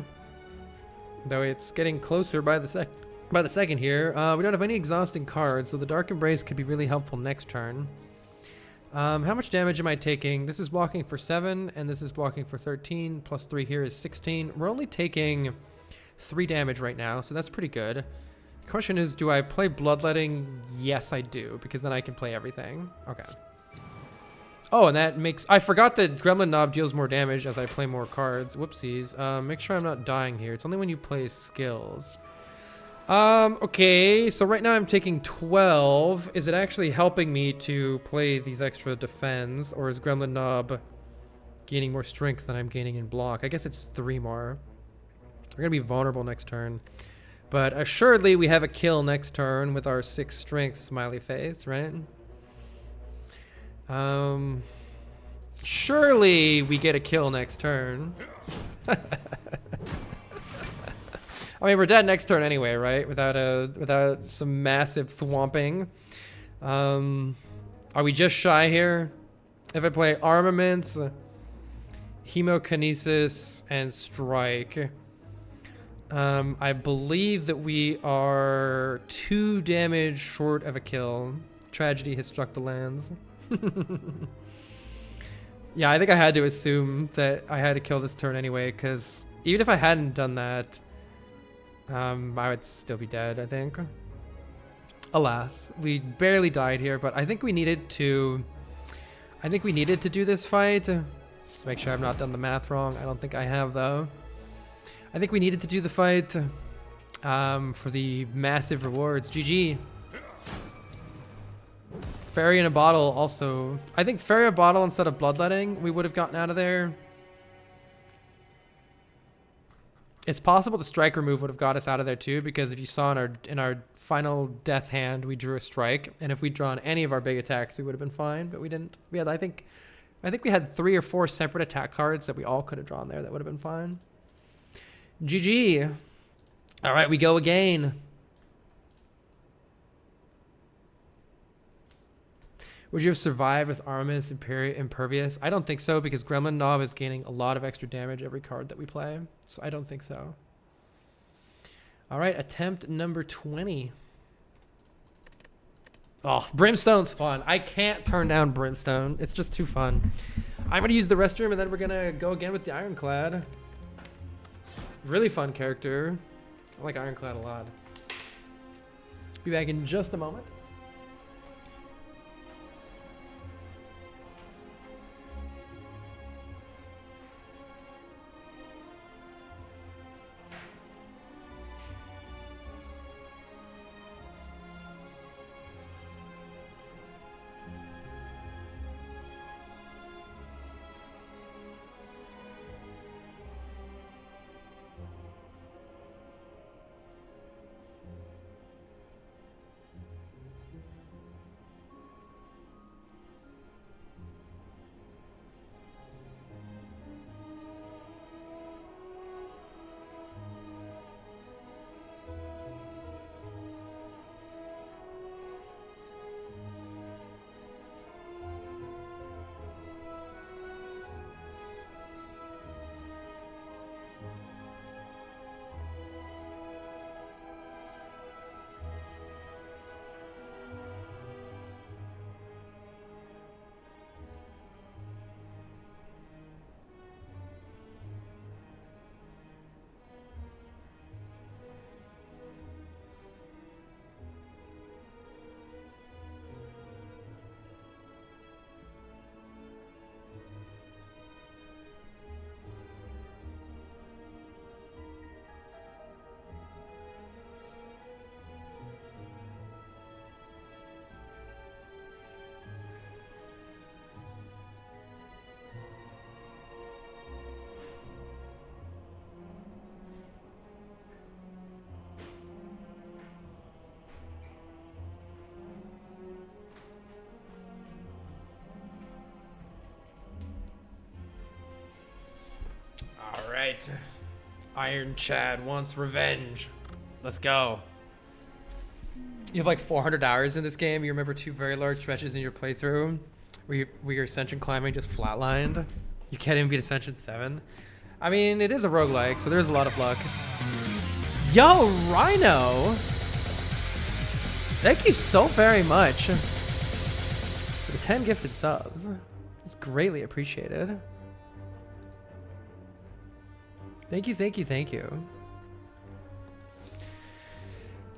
[SPEAKER 1] though it's getting closer by the second here. We don't have any exhausting cards, so the Dark Embrace could be really helpful next turn. How much damage am I taking? This is blocking for 7, and this is blocking for 13. Plus 3 here is 16. We're only taking 3 damage right now, so that's pretty good. The question is, do I play Bloodletting? Yes, I do, because then I can play everything. Okay. Oh, and that makes... I forgot that Gremlin Knob deals more damage as I play more cards. Whoopsies. Make sure I'm not dying here. It's only when you play skills. Okay, so right now I'm taking 12. Is it actually helping me to play these extra defends, or is Gremlin Knob gaining more strength than I'm gaining in block. I guess it's 3 more. We're going to be vulnerable next turn. But assuredly, we have a kill next turn with our 6 strength smiley face, right? Surely we get a kill next turn. I mean, we're dead next turn anyway, right? Without some massive thwomping. Are we just shy here? If I play armaments, hemokinesis, and strike, I believe that we are 2 damage short of a kill. Tragedy has struck the lands. Yeah, I think I had to assume that I had to kill this turn anyway, because even if I hadn't done that, I would still be dead, I think. Alas, we barely died here, but I think we needed to do this fight. Just make sure I've not done the math wrong. I don't think I have, though. I think we needed to do the fight for the massive rewards. GG. Fairy in a bottle also. I think fairy in a bottle instead of bloodletting, we would have gotten out of there. It's possible the strike remove would have got us out of there too, because if you saw in our final death hand, we drew a strike, and if we'd drawn any of our big attacks, we would have been fine, but we didn't. We had, I think we had 3 or 4 separate attack cards that we all could have drawn there that would have been fine. GG. All right, we go again. Would you have survived with Armaments Impervious? I don't think so, because Gremlin Knob is gaining a lot of extra damage every card that we play. So I don't think so. All right, attempt number 20. Oh, Brimstone's fun. I can't turn down Brimstone. It's just too fun. I'm going to use the restroom, and then we're going to go again with the Ironclad. Really fun character. I like Ironclad a lot. Be back in just a moment. All right. Iron Chad wants revenge. Let's go. You have like 400 hours in this game. You remember 2 very large stretches in your playthrough where your Ascension climbing just flatlined. You can't even beat Ascension 7. I mean, it is a roguelike, so there's a lot of luck. Yo, Rhino! Thank you so very much for the 10 gifted subs. It's greatly appreciated. Thank you, thank you, thank you.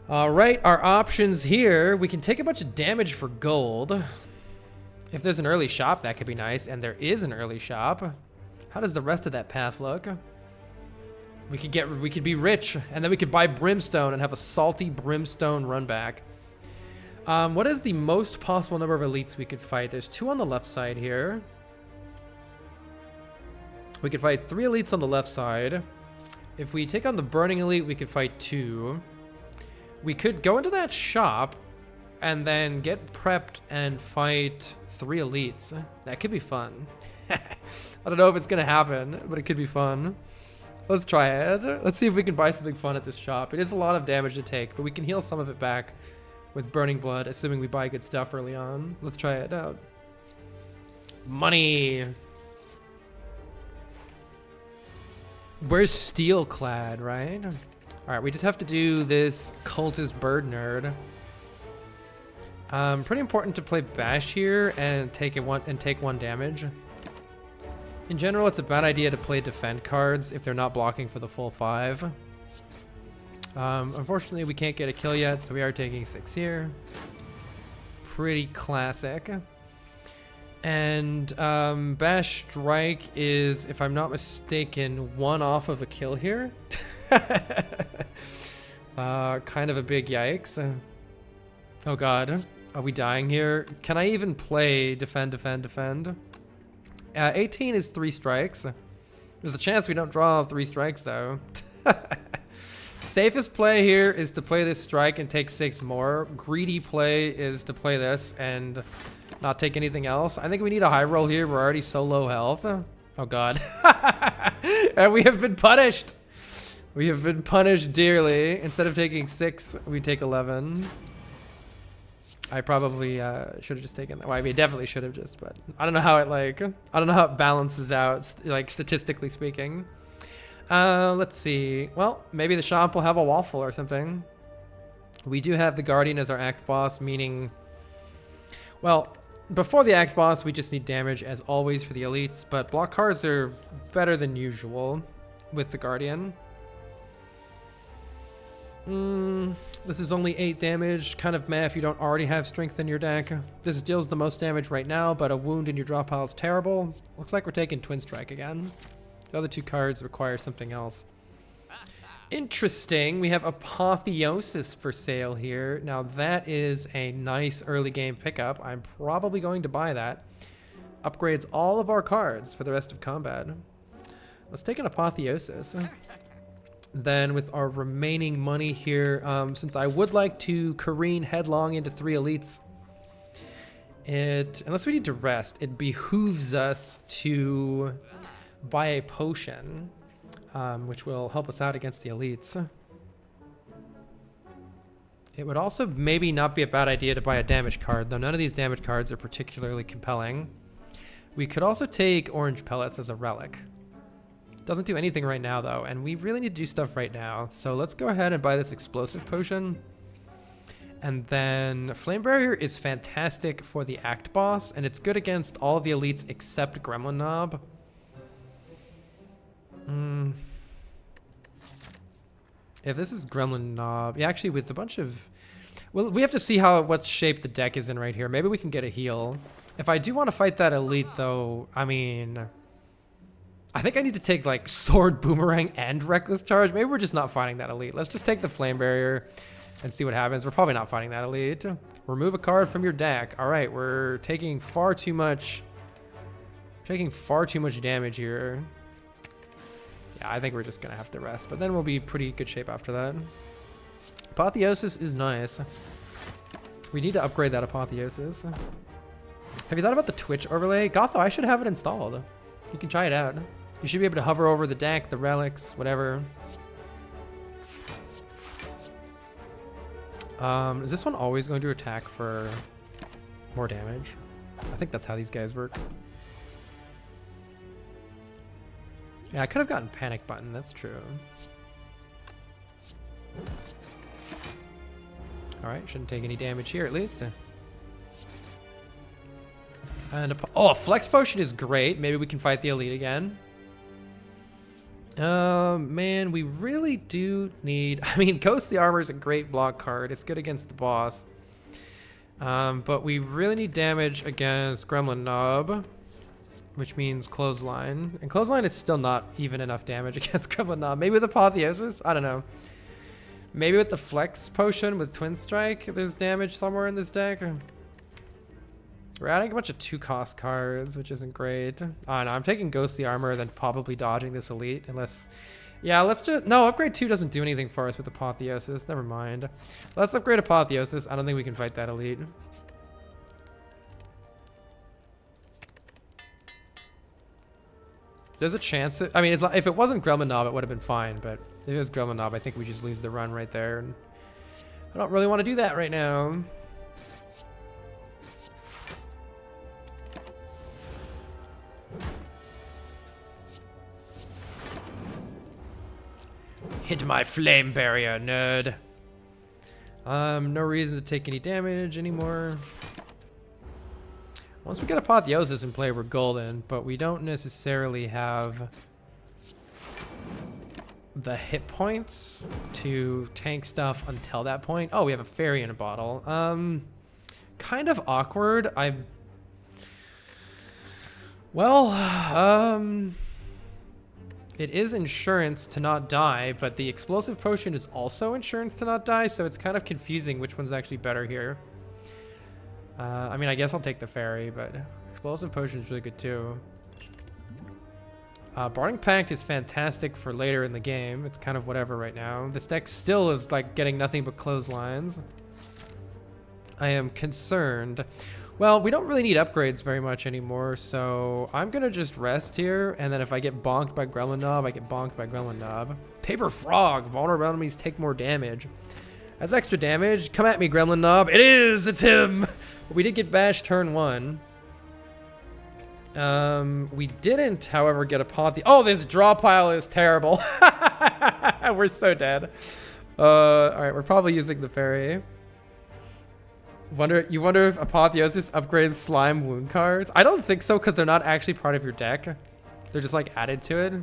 [SPEAKER 1] All right, our options here. We can take a bunch of damage for gold. If there's an early shop, that could be nice. And there is an early shop. How does the rest of that path look? We could be rich, and then we could buy Brimstone and have a salty Brimstone run back. What is the most possible number of elites we could fight? There's 2 on the left side here. We could fight 3 elites on the left side. If we take on the burning elite, we could fight 2. We could go into that shop and then get prepped and fight 3 elites. That could be fun. I don't know if it's gonna happen, but it could be fun. Let's try it. Let's see if we can buy something fun at this shop. It is a lot of damage to take, but we can heal some of it back with burning blood, assuming we buy good stuff early on. Let's try it out. Money. We're steel clad, right? All right, we just have to do this cultist bird nerd. Pretty important to play bash here and take 1 damage. In general, it's a bad idea to play defend cards if they're not blocking for the full 5. Unfortunately, we can't get a kill yet, so we are taking 6 here. Pretty classic. And bash strike is, if I'm not mistaken, 1 off of a kill here. Kind of a big yikes. Oh god, are we dying here? Can I even play defend, defend, defend? 18 is 3 strikes. There's a chance we don't draw 3 strikes though. Safest play here is to play this strike and take 6 more. Greedy play is to play this and not take anything else. I think we need a high roll here. We're already so low health. Oh god. And we have been punished. We have been punished dearly. Instead of taking 6, we take 11. I probably should have just taken that. Well, I mean, definitely should have just, but I don't know how it I don't know how it balances out, like statistically speaking. Let's see. Well, maybe the shop will have a waffle or something. We do have the Guardian as our act boss, meaning, well, before the act boss, we just need damage as always for the elites, but block cards are better than usual with the Guardian. This is only 8 damage, kind of meh if you don't already have strength in your deck. This deals the most damage right now, but a wound in your draw pile is terrible. Looks like we're taking Twin Strike again. The other 2 cards require something else. Interesting, we have Apotheosis for sale here. Now that is a nice early game pickup. I'm probably going to buy that. Upgrades all of our cards for the rest of combat. Let's take an Apotheosis. Then with our remaining money here, since I would like to careen headlong into 3 elites, unless we need to rest, it behooves us to buy a potion, which will help us out against the elites. It would also maybe not be a bad idea to buy a damage card, though none of these damage cards are particularly compelling. We could also take orange pellets as a relic. Doesn't do anything right now though, and we really need to do stuff right now. So let's go ahead and buy this explosive potion. And then Flame Barrier is fantastic for the act boss, and it's good against all of the elites except Gremlin Knob. If this is Gremlin Knob, yeah, actually with a bunch of, well, we have to see what shape the deck is in right here. Maybe we can get a heal. If I do want to fight that elite though, I mean, I think I need to take like Sword, Boomerang, and Reckless Charge. Maybe we're just not fighting that elite. Let's just take the Flame Barrier and see what happens. We're probably not fighting that elite. Remove a card from your deck. All right, we're taking far too much damage here. Yeah, I think we're just gonna have to rest, but then we'll be pretty good shape after that. Apotheosis is nice. We need to upgrade that Apotheosis. Have you thought about the Twitch overlay? Gotho, I should have it installed. You can try it out. You should be able to hover over the deck, the relics, whatever. Is this one always going to attack for more damage? I think that's how these guys work. Yeah, I could have gotten Panic Button, that's true. Alright, shouldn't take any damage here at least. And a Flex Potion is great. Maybe we can fight the elite again. Man, we really do need, I mean, Ghost the Armor is a great block card. It's good against the boss. But we really need damage against Gremlin Knob, which means Clothesline. And Clothesline is still not even enough damage against Gremlin Knob. Maybe with Apotheosis? I don't know. Maybe with the Flex Potion with Twin Strike, there's damage somewhere in this deck. We're adding a bunch of 2-cost cards, which isn't great. No, I'm taking Ghostly Armor, then probably dodging this Elite, unless... Yeah, let's just... No, Upgrade 2 doesn't do anything for us with Apotheosis. Never mind. Let's upgrade Apotheosis. I don't think we can fight that Elite. There's a chance that... I mean, it's not, if it wasn't Gremlin Knob, it would have been fine, but if it was Gremlin Knob, I think we just lose the run right there. And I don't really want to do that right now. Hit my flame barrier, nerd. No reason to take any damage anymore. Once we get Apotheosis in play, we're golden, but we don't necessarily have the hit points to tank stuff until that point. Oh, we have a fairy in a bottle. Kind of awkward. It is insurance to not die, but the explosive potion is also insurance to not die, so it's kind of confusing which one's actually better here. I mean, I guess I'll take the fairy, but explosive potion is really good too. Barring Pact is fantastic for later in the game. It's kind of whatever right now. This deck still is like getting nothing but clotheslines. I am concerned. Well, we don't really need upgrades very much anymore, so I'm gonna just rest here, and then if I get bonked by Gremlin Knob, I get bonked by Gremlin Knob. Paper Frog! Vulnerable enemies take more damage. That's extra damage. Come at me, Gremlin Knob. It is! It's him! We did get bashed turn 1. We didn't, however, get a Oh, this draw pile is terrible. We're so dead. Alright, we're probably using the fairy. You wonder if Apotheosis upgrades slime wound cards? I don't think so, because they're not actually part of your deck. They're just like added to it.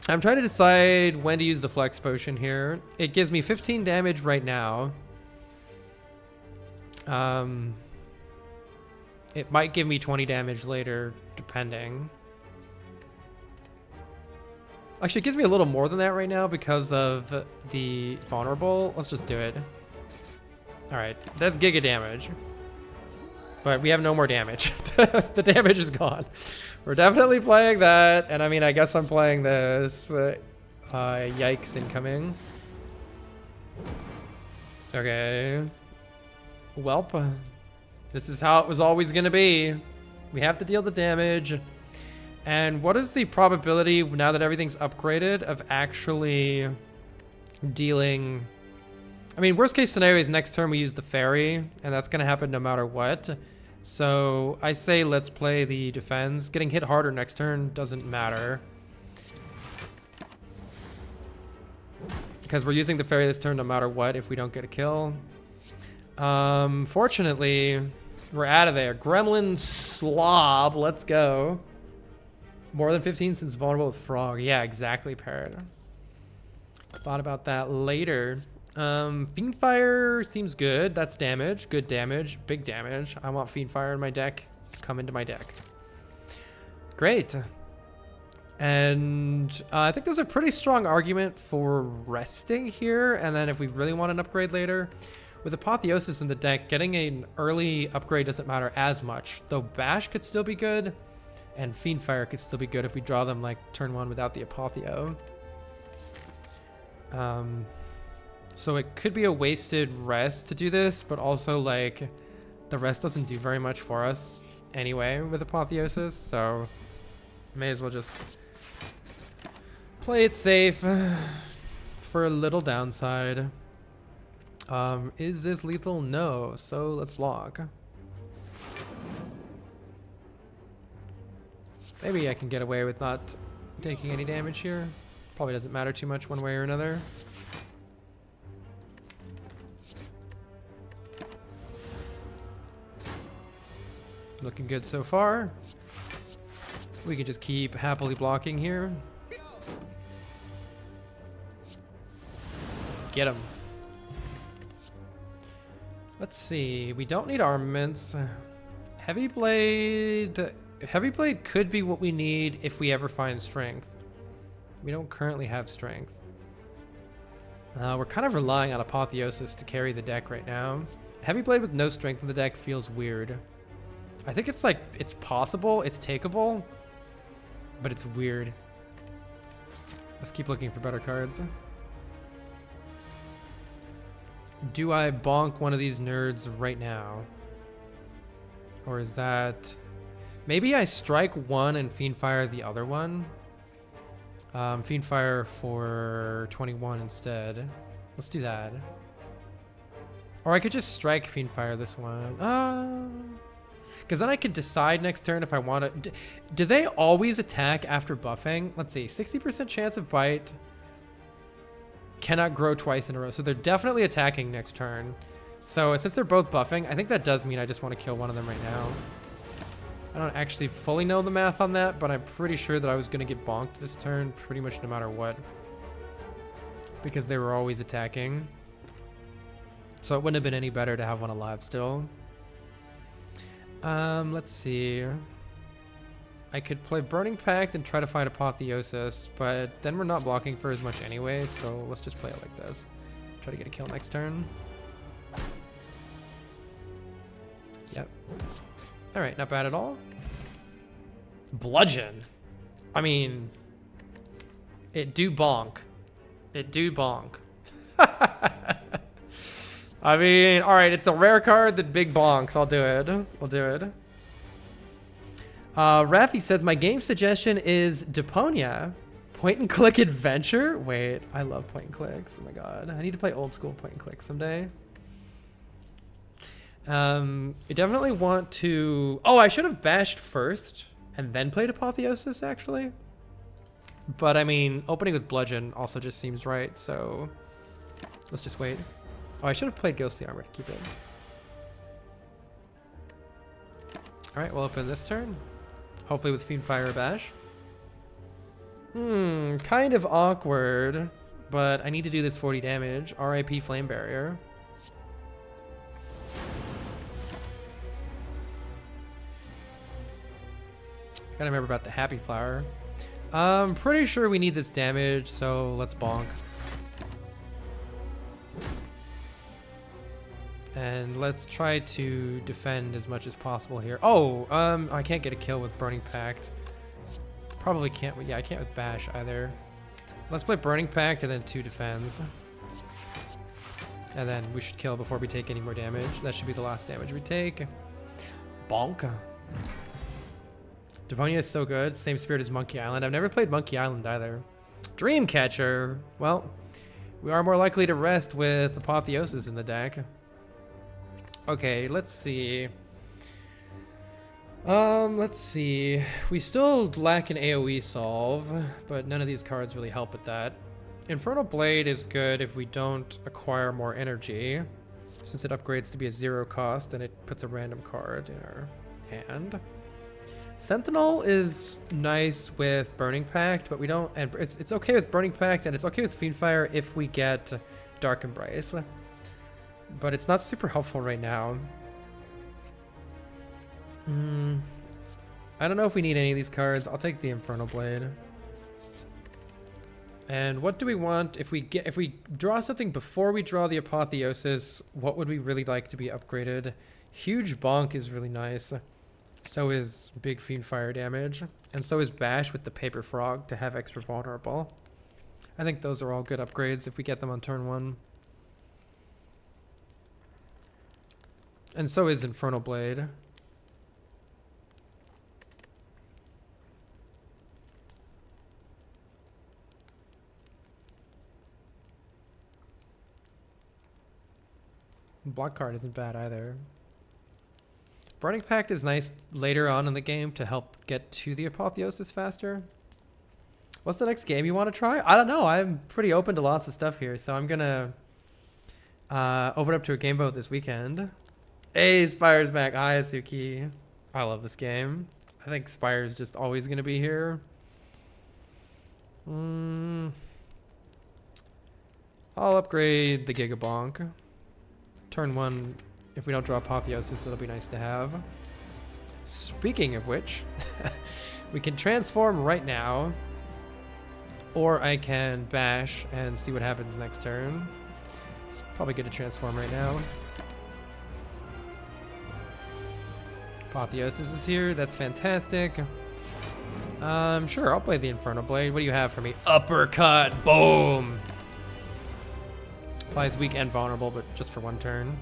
[SPEAKER 1] I'm trying to decide when to use the flex potion here. It gives me 15 damage right now. It might give me 20 damage later, depending. Actually, it gives me a little more than that right now because of the vulnerable. Let's just do it. All right, that's giga damage. But we have no more damage. The damage is gone. We're definitely playing that. And I mean, I guess I'm playing this. Yikes incoming. Okay. Welp. This is how it was always going to be. We have to deal the damage. And what is the probability, now that everything's upgraded, of actually dealing... I mean, worst case scenario is next turn we use the fairy, and that's going to happen no matter what. So I say let's play the defense. Getting hit harder next turn doesn't matter, because we're using the fairy this turn no matter what if we don't get a kill. Fortunately, we're out of there. Gremlin Slob, let's go. More than 15 since vulnerable with Frog. Yeah, exactly, Parrot. Thought about that later. Fiendfire seems good. That's damage. Good damage. Big damage. I want Fiendfire in my deck. Come into my deck. Great. And I think there's a pretty strong argument for resting here. And then if we really want an upgrade later, with Apotheosis in the deck, getting an early upgrade doesn't matter as much. Though Bash could still be good, and Fiendfire could still be good if we draw them like turn 1 without the Apotheo. So it could be a wasted rest to do this, but also like the rest doesn't do very much for us anyway with Apotheosis, so may as well just play it safe for a little downside. Is this lethal? No, so let's block. Maybe I can get away with not taking any damage here. Probably doesn't matter too much one way or another. Looking good so far. We can just keep happily blocking here. Get him. Let's see. We don't need armaments. Heavy Blade. Heavy Blade could be what we need if we ever find strength. We don't currently have strength. We're kind of relying on Apotheosis to carry the deck right now. Heavy Blade with no strength in the deck feels weird. I think it's like, it's possible, it's takeable, but it's weird. Let's keep looking for better cards. Do I bonk one of these nerds right now? Or is that... Maybe I strike one and Fiendfire the other one. Fiendfire for 21 instead. Let's do that. Or I could just strike Fiendfire this one. Because then I could decide next turn if I want to... Do they always attack after buffing? Let's see. 60% chance of bite. Cannot grow twice in a row. So they're definitely attacking next turn. So since they're both buffing, I think that does mean I just want to kill one of them right now. I don't actually fully know the math on that, but I'm pretty sure that I was going to get bonked this turn pretty much no matter what. Because they were always attacking. So it wouldn't have been any better to have one alive still. Let's see. I could play Burning Pact and try to find Apotheosis, but then we're not blocking for as much anyway, so let's just play it like this. Try to get a kill next turn. Yep. Alright, not bad at all. Bludgeon. I mean, it do bonk. It do bonk. I mean, alright, it's a rare card that big bonks. I'll do it. We'll do it. Rafi says, my game suggestion is Deponia. Point and click adventure? Wait, I love point and clicks. Oh my god. I need to play old school point and click someday. You definitely want to... Oh, I should have bashed first and then played Apotheosis, actually. But, I mean, opening with Bludgeon also just seems right, so... Let's just wait. Oh, I should have played Ghostly Armor to keep it. Alright, we'll open this turn. Hopefully with Fiendfire or Bash. Kind of awkward, but I need to do this 40 damage. RIP Flame Barrier. Gotta remember about the Happy Flower. I'm pretty sure we need this damage, so let's bonk. And let's try to defend as much as possible here. Oh, I can't get a kill with Burning Pact. Probably can't, yeah, I can't with Bash either. Let's play Burning Pact and then 2 defends. And then we should kill before we take any more damage. That should be the last damage we take. Bonk. Devonia is so good. Same spirit as Monkey Island. I've never played Monkey Island either. Dreamcatcher. Well, we are more likely to rest with Apotheosis in the deck. Okay, let's see. Let's see. We still lack an AoE solve, but none of these cards really help with that. Infernal Blade is good if we don't acquire more energy, since it upgrades to be a 0 cost and it puts a random card in our hand. Sentinel is nice with Burning Pact, but we don't, and it's okay with Burning Pact and it's okay with Fiendfire if we get Dark Embrace. But it's not super helpful right now. I don't know if we need any of these cards. I'll take the Infernal Blade. And what do we want if we draw something before we draw the Apotheosis? What would we really like to be upgraded? Huge Bonk is really nice. So is big Fiendfire damage. And so is Bash with the Paper Frog to have extra vulnerable. I think those are all good upgrades if we get them on turn 1. And so is Infernal Blade. Block card isn't bad either. Burning Pact is nice later on in the game to help get to the Apotheosis faster. What's the next game you want to try? I don't know. I'm pretty open to lots of stuff here, so I'm gonna open up to a game vote this weekend. Hey, Spire's back. Hi, Asuki. I love this game. I think Spire's just always gonna be here. I'll upgrade the Gigabonk. Turn 1, if we don't draw Apotheosis, it'll be nice to have. Speaking of which, we can transform right now, or I can bash and see what happens next turn. It's probably good to transform right now. Apotheosis is here. That's fantastic. Sure, I'll play the Infernal Blade. What do you have for me? Uppercut. Boom. Applies weak and vulnerable, but just for one turn.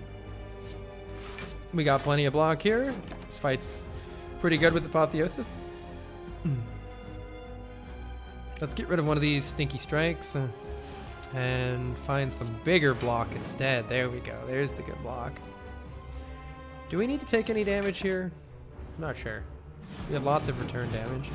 [SPEAKER 1] We got plenty of block here. This fight's pretty good with Apotheosis. Let's get rid of one of these stinky strikes and find some bigger block instead. There we go. There's the good block. Do we need to take any damage here? I'm not sure. We have lots of return damage.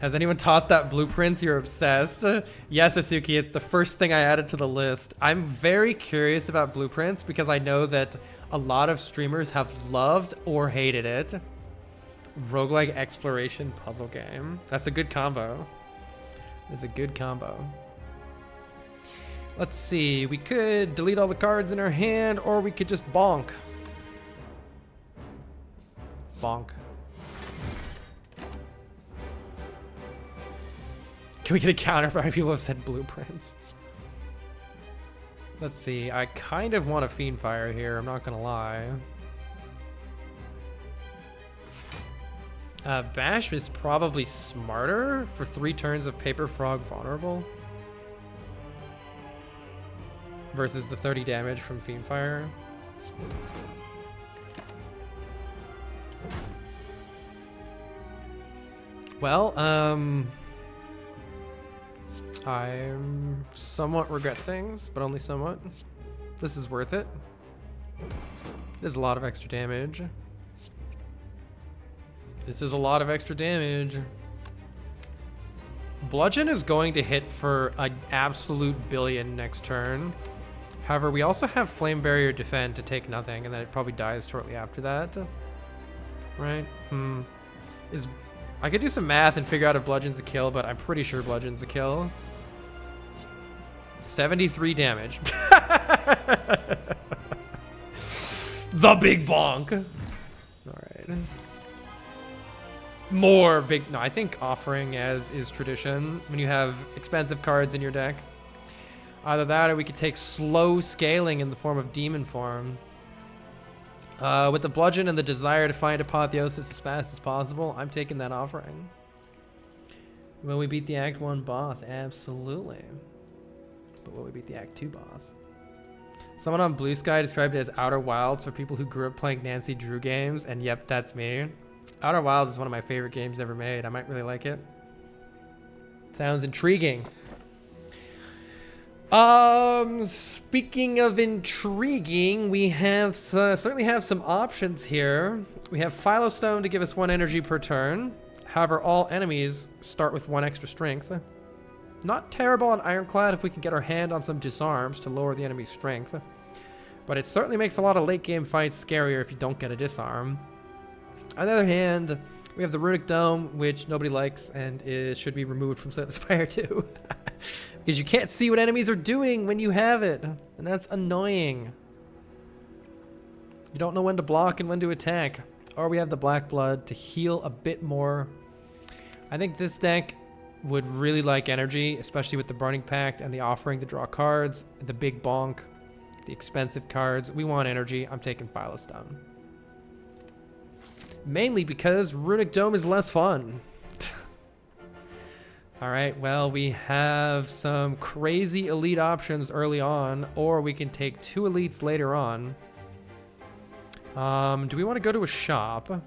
[SPEAKER 1] Has anyone tossed out blueprints? You're obsessed. Yes, Asuki, it's the first thing I added to the list. I'm very curious about blueprints because I know that a lot of streamers have loved or hated it. Roguelike exploration puzzle game. That's a good combo. It's a good combo. Let's see. We could delete all the cards in our hand, or we could just bonk. Bonk. Can we get a counter for how people have said blueprints? Let's see. I kind of want a Fiend Fire here. I'm not gonna lie. Bash is probably smarter for 3 turns of Paper Frog vulnerable versus the 30 damage from Fiend Fire. Well, I somewhat regret things, but only somewhat. This is worth it. There's a lot of extra damage. This is a lot of extra damage. Bludgeon is going to hit for an absolute billion next turn. However, we also have Flame Barrier Defend to take nothing, and then it probably dies shortly after that. Right? I could do some math and figure out if Bludgeon's a kill, but I'm pretty sure Bludgeon's a kill. 73 damage. The big bonk. All right. More big. No, I think offering as is tradition when you have expensive cards in your deck. Either that or we could take slow scaling in the form of demon form. With the bludgeon and the desire to find Apotheosis as fast as possible, I'm taking that offering. Will we beat the Act 1 boss? Absolutely. But will we beat the Act 2 boss? Someone on Blue Sky described it as Outer Wilds for people who grew up playing Nancy Drew games, and yep, that's me. Outer Wilds is one of my favorite games ever made. I might really like it. Sounds intriguing. Speaking of intriguing, we have certainly have some options here. We have Philostone to give us 1 energy per turn. However, all enemies start with 1 extra strength. Not terrible on Ironclad if we can get our hand on some disarms to lower the enemy's strength. But it certainly makes a lot of late game fights scarier if you don't get a disarm. On the other hand, we have the Runic Dome, which nobody likes and should be removed from Spire 2. Because you can't see what enemies are doing when you have it. And that's annoying. You don't know when to block and when to attack. Or we have the Black Blood to heal a bit more. I think this deck would really like energy, especially with the Burning Pact and the offering to draw cards, the big bonk, the expensive cards. We want energy. I'm taking Philostone. Mainly because Runic Dome is less fun. All right, well, we have some crazy elite options early on, or we can take 2 elites later on. Do we want to go to a shop?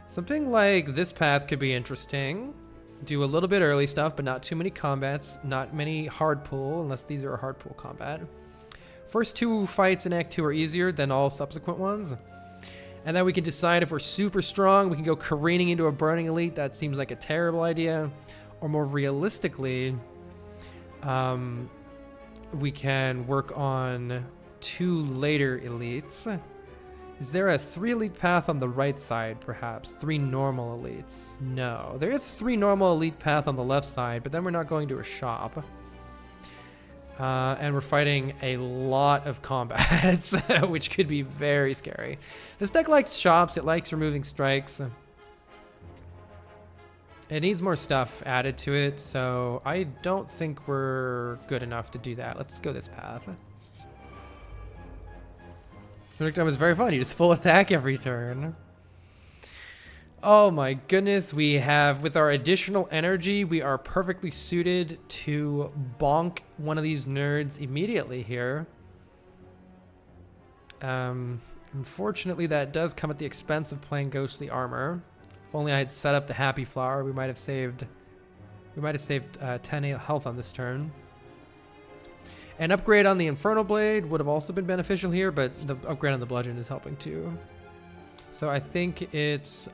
[SPEAKER 1] Something like this path could be interesting. Do a little bit early stuff, but not too many combats, not many hard pull, unless these are a hard pull combat. First 2 fights in Act 2 are easier than all subsequent ones. And then we can decide if we're super strong, we can go careening into a Burning Elite. That seems like a terrible idea. Or more realistically, we can work on 2 later elites. Is there a 3 elite path on the right side, perhaps? 3 normal elites? No. There is a 3 normal elite path on the left side, but then we're not going to a shop. And we're fighting a lot of combats, which could be very scary. This deck likes shops, it likes removing strikes. It needs more stuff added to it, so I don't think we're good enough to do that. Let's go this path. Victim is very fun. You just full attack every turn. Oh my goodness. We have, with our additional energy, we are perfectly suited to bonk one of these nerds immediately here. Unfortunately, that does come at the expense of playing Ghostly Armor. If only I had set up the Happy Flower, we might have saved 10 health on this turn. An upgrade on the Infernal Blade would have also been beneficial here, but the upgrade on the Bludgeon is helping too. So I think it's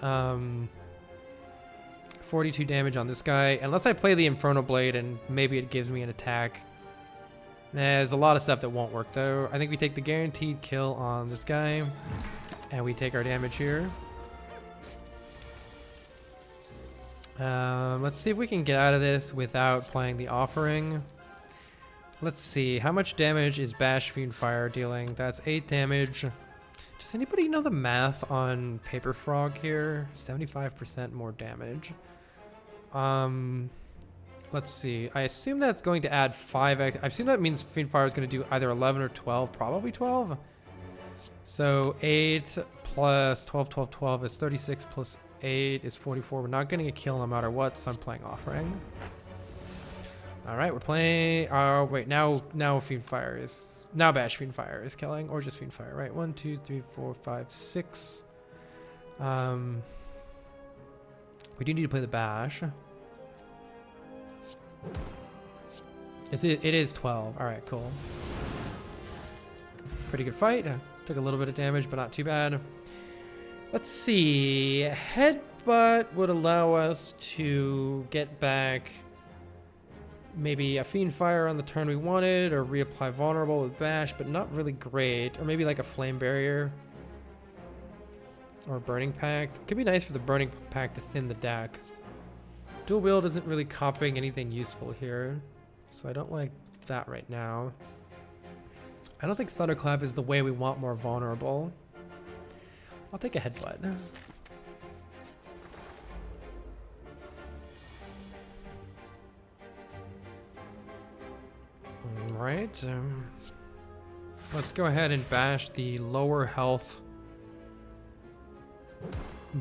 [SPEAKER 1] 42 damage on this guy. Unless I play the Infernal Blade and maybe it gives me an attack. There's a lot of stuff that won't work though. I think we take the guaranteed kill on this guy. And we take our damage here. Let's see if we can get out of this without playing the Offering. Let's see. How much damage is Bash Fiend Fire dealing? That's 8 damage. Does anybody know the math on Paper Frog here? 75% more damage. Let's see. I assume that's going to add 5x. I assume that means Fiend Fire is going to do either 11 or 12. Probably 12. So 8 plus 12, 12, 12 is 36 plus 8 is 44. We're not getting a kill no matter what, so I'm playing Offering. All right, we're playing. Oh, wait. Now Fiend Fire is. Now Bash Fiend Fire is killing, or just Fiend Fire, right? 1, 2, 3, 4, 5, 6. We do need to play the Bash. It is 12. All right, cool. Pretty good fight. Took a little bit of damage, but not too bad. Let's see. Headbutt would allow us to get back maybe a Fiend Fire on the turn we wanted, or reapply Vulnerable with Bash, but not really great. Or maybe like a Flame Barrier. Or Burning Pact. It could be nice for the Burning Pact to thin the deck. Dual Wield isn't really copying anything useful here, so I don't like that right now. I don't think Thunderclap is the way we want more vulnerable. I'll take a Headbutt. Alright, let's go ahead and bash the lower health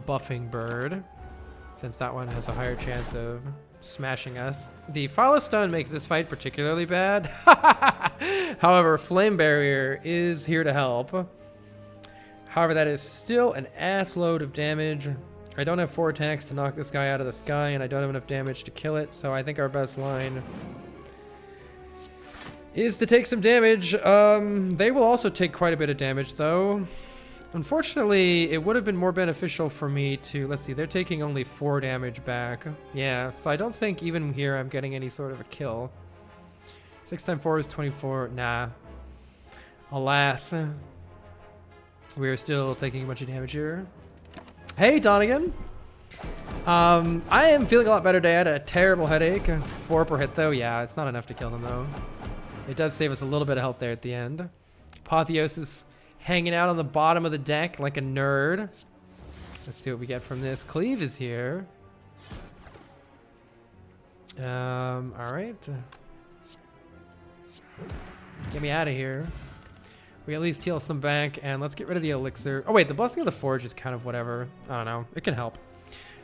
[SPEAKER 1] buffing bird, since that one has a higher chance of smashing us. The Follow Stone makes this fight particularly bad. However, Flame Barrier is here to help. However, that is still an ass load of damage. I don't have 4 attacks to knock this guy out of the sky, and I don't have enough damage to kill it, so I think our best line is to take some damage. They will also take quite a bit of damage, though. Unfortunately, it would have been more beneficial for me to... Let's see, they're taking only 4 damage back. Yeah, so I don't think even here I'm getting any sort of a kill. 6 times 4 is 24. Nah. Alas. We're still taking a bunch of damage here. Hey, Donegan. I am feeling a lot better today. I had a terrible headache. 4 per hit, though. Yeah, it's not enough to kill them, though. It does save us a little bit of health there at the end. Apotheosis hanging out on the bottom of the deck like a nerd. Let's see what we get from this. Cleave is here. All right. Get me out of here. We at least heal some back, and let's get rid of the elixir. Oh wait, the Blessing of the Forge is kind of whatever. I don't know. It can help.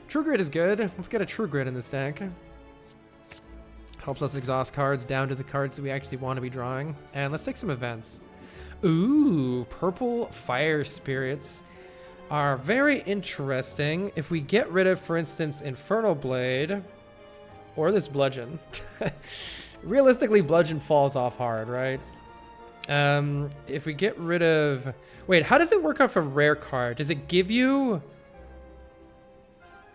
[SPEAKER 1] True Grit is good. Let's get a True Grit in this deck. Helps us exhaust cards down to the cards that we actually want to be drawing. And let's take some events. Ooh, Purple Fire Spirits are very interesting. If we get rid of, for instance, Infernal Blade or this Bludgeon. Realistically, Bludgeon falls off hard, right? If we get rid of... Wait, how does it work off a rare card? Does it give you...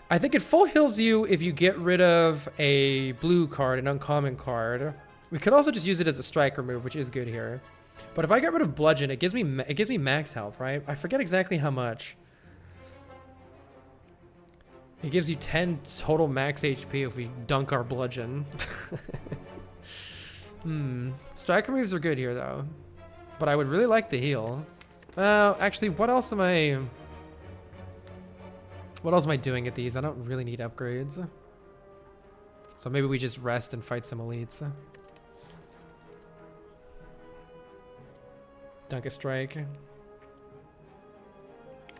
[SPEAKER 1] I think it full heals you if you get rid of a blue card, an uncommon card. We could also just use it as a strike remove, which is good here. But if I get rid of Bludgeon, it gives me max health, right? I forget exactly how much. It gives you 10 total max HP if we dunk our Bludgeon. Strike removes are good here, though. But I would really like the heal. Actually, what else am I doing at these? I don't really need upgrades. So maybe we just rest and fight some elites. Dunk a strike.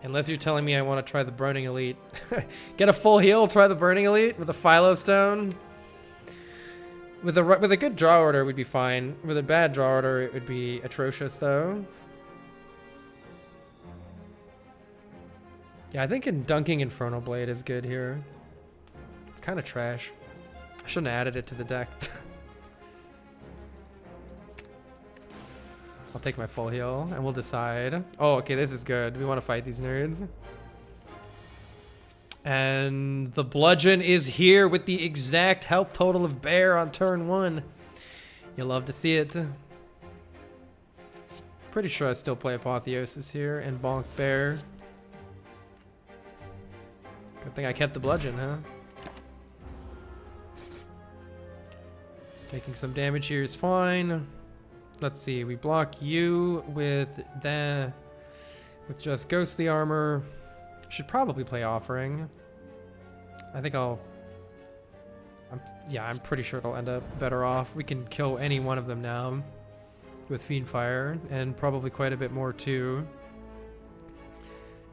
[SPEAKER 1] Unless you're telling me I want to try the Burning Elite. Get a full heal, try the Burning Elite with a Philo Stone. With a good draw order, we'd be fine. With a bad draw order, it would be atrocious, though. Yeah, I think Dunking Infernal Blade is good here. It's kind of trash. I shouldn't have added it to the deck. I'll take my full heal, and we'll decide. Oh, okay, this is good. We want to fight these nerds. And the bludgeon is here with the exact health total of Bear on turn 1. You'll love to see it. Pretty sure I still play Apotheosis here and bonk Bear. Good thing I kept the bludgeon, huh? Taking some damage here is fine. Let's see, we block you with just Ghostly Armor. Should probably play Offering. I think I'm pretty sure it'll end up better off. We can kill any one of them now with Fiendfire, and probably quite a bit more too.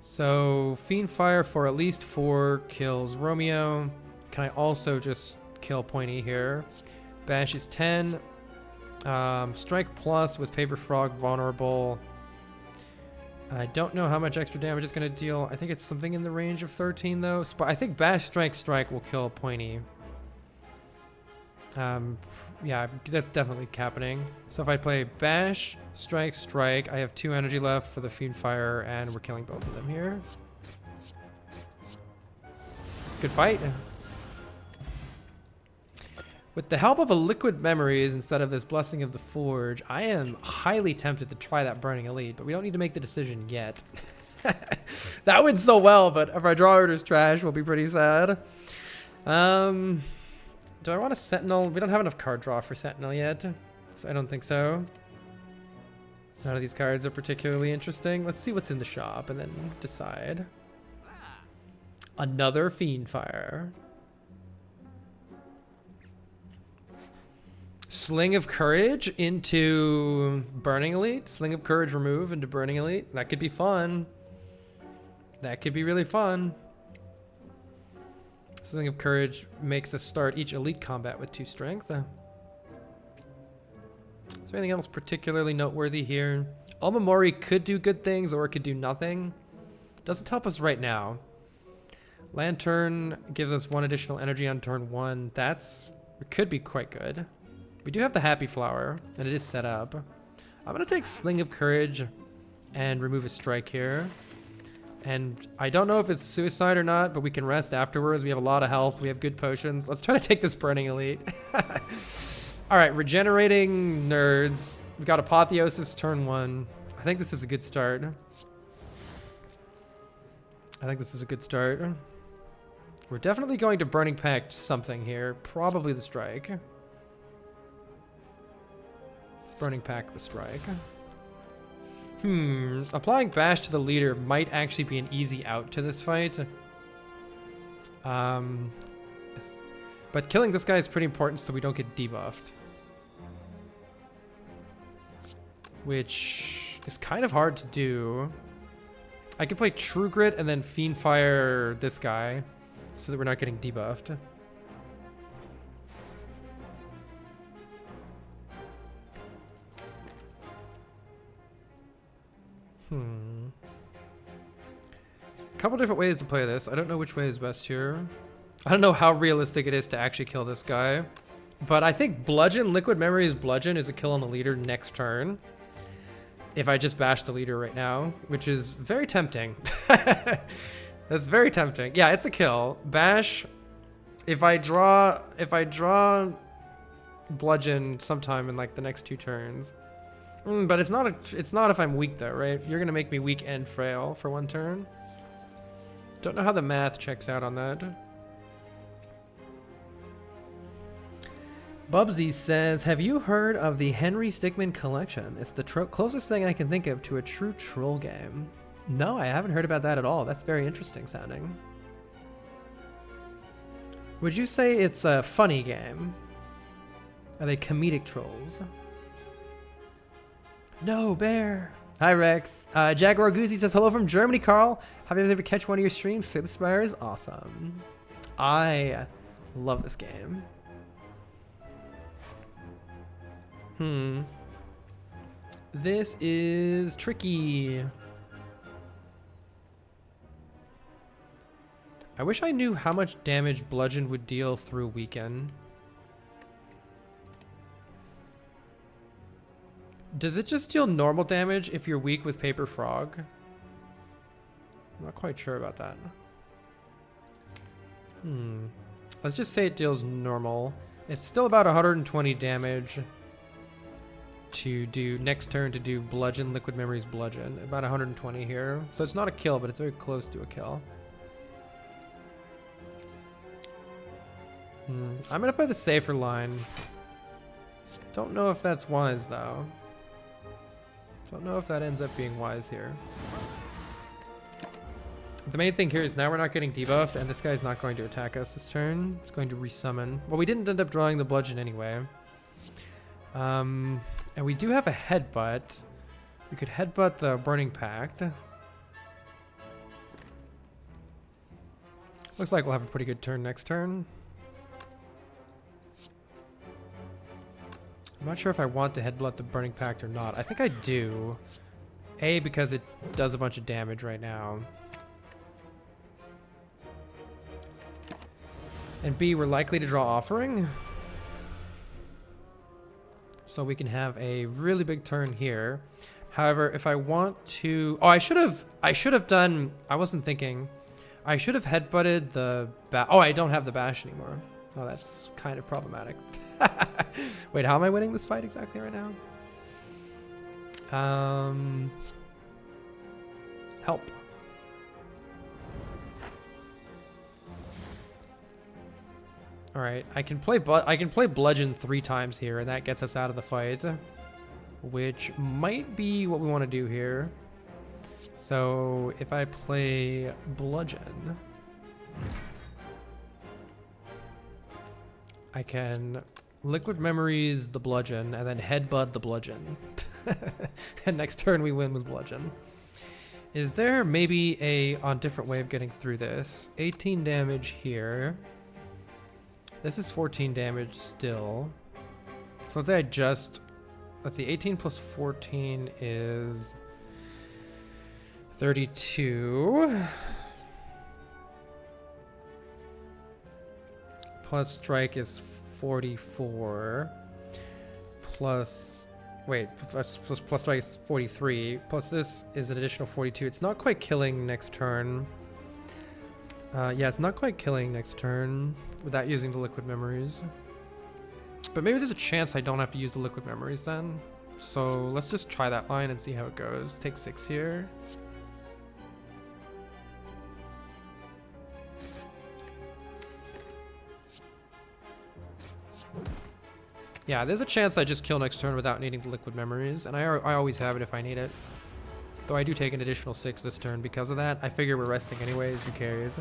[SPEAKER 1] So Fiendfire for at least 4 kills Romeo. Can I also just kill Pointy here? Bash is 10. Strike plus with Paper Frog vulnerable. I don't know how much extra damage it's going to deal. I think it's something in the range of 13 though. I think Bash Strike will kill Pointy. Yeah, that's definitely happening. So if I play Bash, Strike, I have 2 energy left for the Fiendfire, and we're killing both of them here. Good fight. With the help of a Liquid Memories instead of this Blessing of the Forge, I am highly tempted to try that Burning Elite, but we don't need to make the decision yet. That went so well, but if our draw order is trash, we'll be pretty sad. Do I want a Sentinel? We don't have enough card draw for Sentinel yet, so I don't think so. None of these cards are particularly interesting. Let's see what's in the shop and then decide. Another Fiendfire. Sling of Courage into Burning Elite. Sling of Courage remove into Burning Elite. That could be fun. That could be really fun. Sling of Courage makes us start each elite combat with 2 strength. Is there anything else particularly noteworthy here? Alma Mori could do good things or it could do nothing. Doesn't help us right now. Lantern gives us 1 additional energy on turn 1. It could be quite good. We do have the Happy Flower, and it is set up. I'm going to take Sling of Courage and remove a strike here. And I don't know if it's suicide or not, but we can rest afterwards. We have a lot of health. We have good potions. Let's try to take this Burning Elite. All right, regenerating nerds. We got Apotheosis turn 1. I think this is a good start. We're definitely going to Burning Pact something here. Probably the strike. Burning Pack the strike. Applying Bash to the leader might actually be an easy out to this fight. But killing this guy is pretty important so we don't get debuffed. Which is kind of hard to do. I could play True Grit and then Fiendfire this guy so that we're not getting debuffed. A couple different ways to play this. I don't know which way is best here. I don't know how realistic it is to actually kill this guy. But I think Liquid Memories Bludgeon is a kill on the leader next turn. If I just bash the leader right now, which is very tempting. That's very tempting. Yeah, it's a kill. Bash. If I draw Bludgeon sometime in like the next 2 turns. But it's not if I'm weak though, right? You're gonna make me weak and frail for 1 turn. Don't know how the math checks out on that. Bubsy says, have you heard of the Henry Stickmin collection? It's the closest thing I can think of to a true troll game. No, I haven't heard about that at all. That's very interesting sounding. Would you say it's a funny game? Are they comedic trolls? No, Bear. Hi, Rex. Jaguar Goosey says, hello from Germany, Carl. Have you ever catch one of your streams? Say the Spire is awesome. I love this game. This is tricky. I wish I knew how much damage Bludgeon would deal through Weaken. Does it just deal normal damage if you're weak with Paper Frog? I'm not quite sure about that. Let's just say it deals normal. It's still about 120 damage to do next turn to do Bludgeon, Liquid Memories, Bludgeon. About 120 here. So it's not a kill, but it's very close to a kill. I'm gonna play the safer line. Don't know if that's wise though. Don't know if that ends up being wise here. The main thing here is now we're not getting debuffed and this guy's not going to attack us this turn. It's going to resummon. Well, we didn't end up drawing the Bludgeon anyway. And we do have a headbutt. We could headbutt the Burning Pact. Looks like we'll have a pretty good turn next turn. I'm not sure if I want to headbutt the Burning Pact or not. I think I do. A, because it does a bunch of damage right now. And B, we're likely to draw Offering. So we can have a really big turn here. However, if I want to... Oh, I should have done... I wasn't thinking. I should have headbutted the... Oh, I don't have the bash anymore. Oh, that's kind of problematic. Wait, how am I winning this fight exactly right now? Help. All right, I can play Bludgeon 3 times here, and that gets us out of the fight, which might be what we want to do here. So if I play Bludgeon, I can Liquid Memories the Bludgeon and then headbutt the Bludgeon. And next turn we win with Bludgeon. Is there maybe a different way of getting through this? 18 damage here. This is 14 damage still. So let's say let's see, 18 plus 14 is 32. Plus strike is 44. Plus, wait, plus strike is 43. Plus this is an additional 42. It's not quite killing next turn. Yeah, it's not quite killing next turn without using the Liquid Memories. But maybe there's a chance I don't have to use the Liquid Memories then. So let's just try that line and see how it goes. Take 6 here. Yeah, there's a chance I just kill next turn without needing the Liquid Memories, and I always have it if I need it. Though I do take an additional 6 this turn because of that. I figure we're resting anyways, who cares?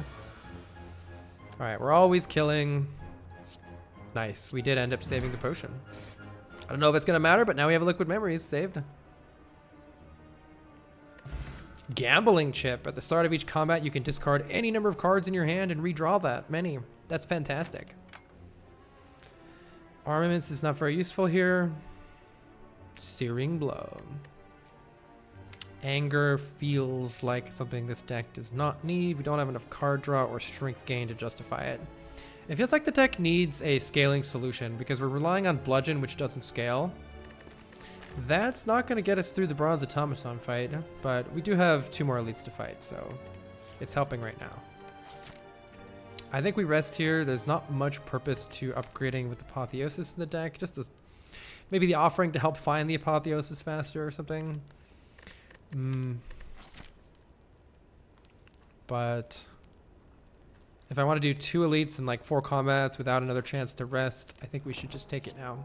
[SPEAKER 1] Alright, we're always killing. Nice, we did end up saving the potion. I don't know if it's going to matter, but now we have a Liquid Memories saved. Gambling Chip. At the start of each combat, you can discard any number of cards in your hand and redraw that many. That's fantastic. Armaments is not very useful here. Searing Blow. Anger feels like something this deck does not need. We don't have enough card draw or strength gain to justify it. It feels like the deck needs a scaling solution because we're relying on Bludgeon, which doesn't scale. That's not going to get us through the Bronze Automaton fight, but we do have 2 more elites to fight, so it's helping right now. I think we rest here. There's not much purpose to upgrading with Apotheosis in the deck. Just as maybe the Offering to help find the Apotheosis faster or something. But if I want to do 2 elites and like 4 combats without another chance to rest, I think we should just take it now.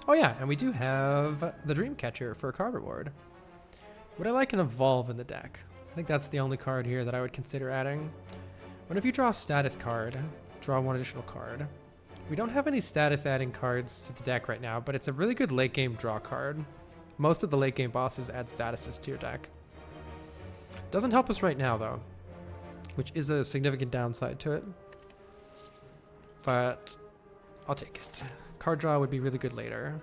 [SPEAKER 1] Oh yeah, and we do have the Dreamcatcher for a card reward. Would I like an Evolve in the deck? I think that's the only card here that I would consider adding. What if you draw a status card? Draw 1 additional card. We don't have any status adding cards to the deck right now, but it's a really good late game draw card. Most of the late game bosses add statuses to your deck. Doesn't help us right now though, which is a significant downside to it. But I'll take it. Card draw would be really good later.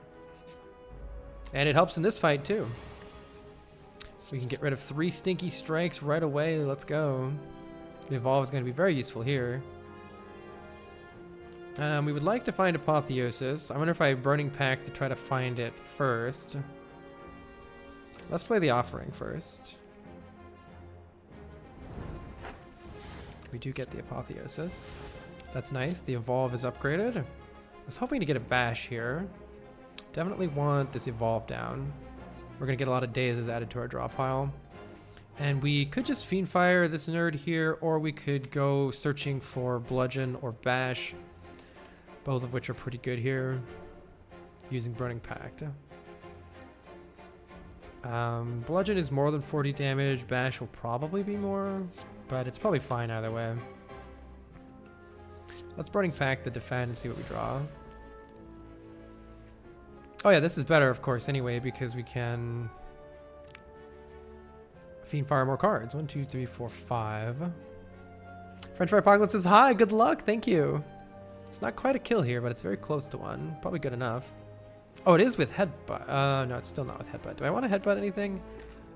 [SPEAKER 1] And it helps in this fight too. We can get rid of 3 stinky strikes right away. Let's go. The evolve is going to be very useful here. We would like to find Apotheosis. I wonder if I have Burning Pact to try to find it first. Let's play the Offering first. We do get the Apotheosis. That's nice. The evolve is upgraded. I was hoping to get a bash here. Definitely want this evolve down. We're going to get a lot of dazes added to our draw pile. And we could just Fiendfire this nerd here, or we could go searching for Bludgeon or Bash, both of which are pretty good here, using Burning Pact. Bludgeon is more than 40 damage. Bash will probably be more, but it's probably fine either way. Let's Burning Pact the defend and see what we draw. Oh yeah, this is better, of course, anyway, because we can Fiendfire more cards. 1, 2, 3, 4, 5. French Fry Apocalypse says, hi, good luck, thank you. It's not quite a kill here, but it's very close to one. Probably good enough. Oh, it is with Headbutt. No, it's still not with Headbutt. Do I want to Headbutt anything?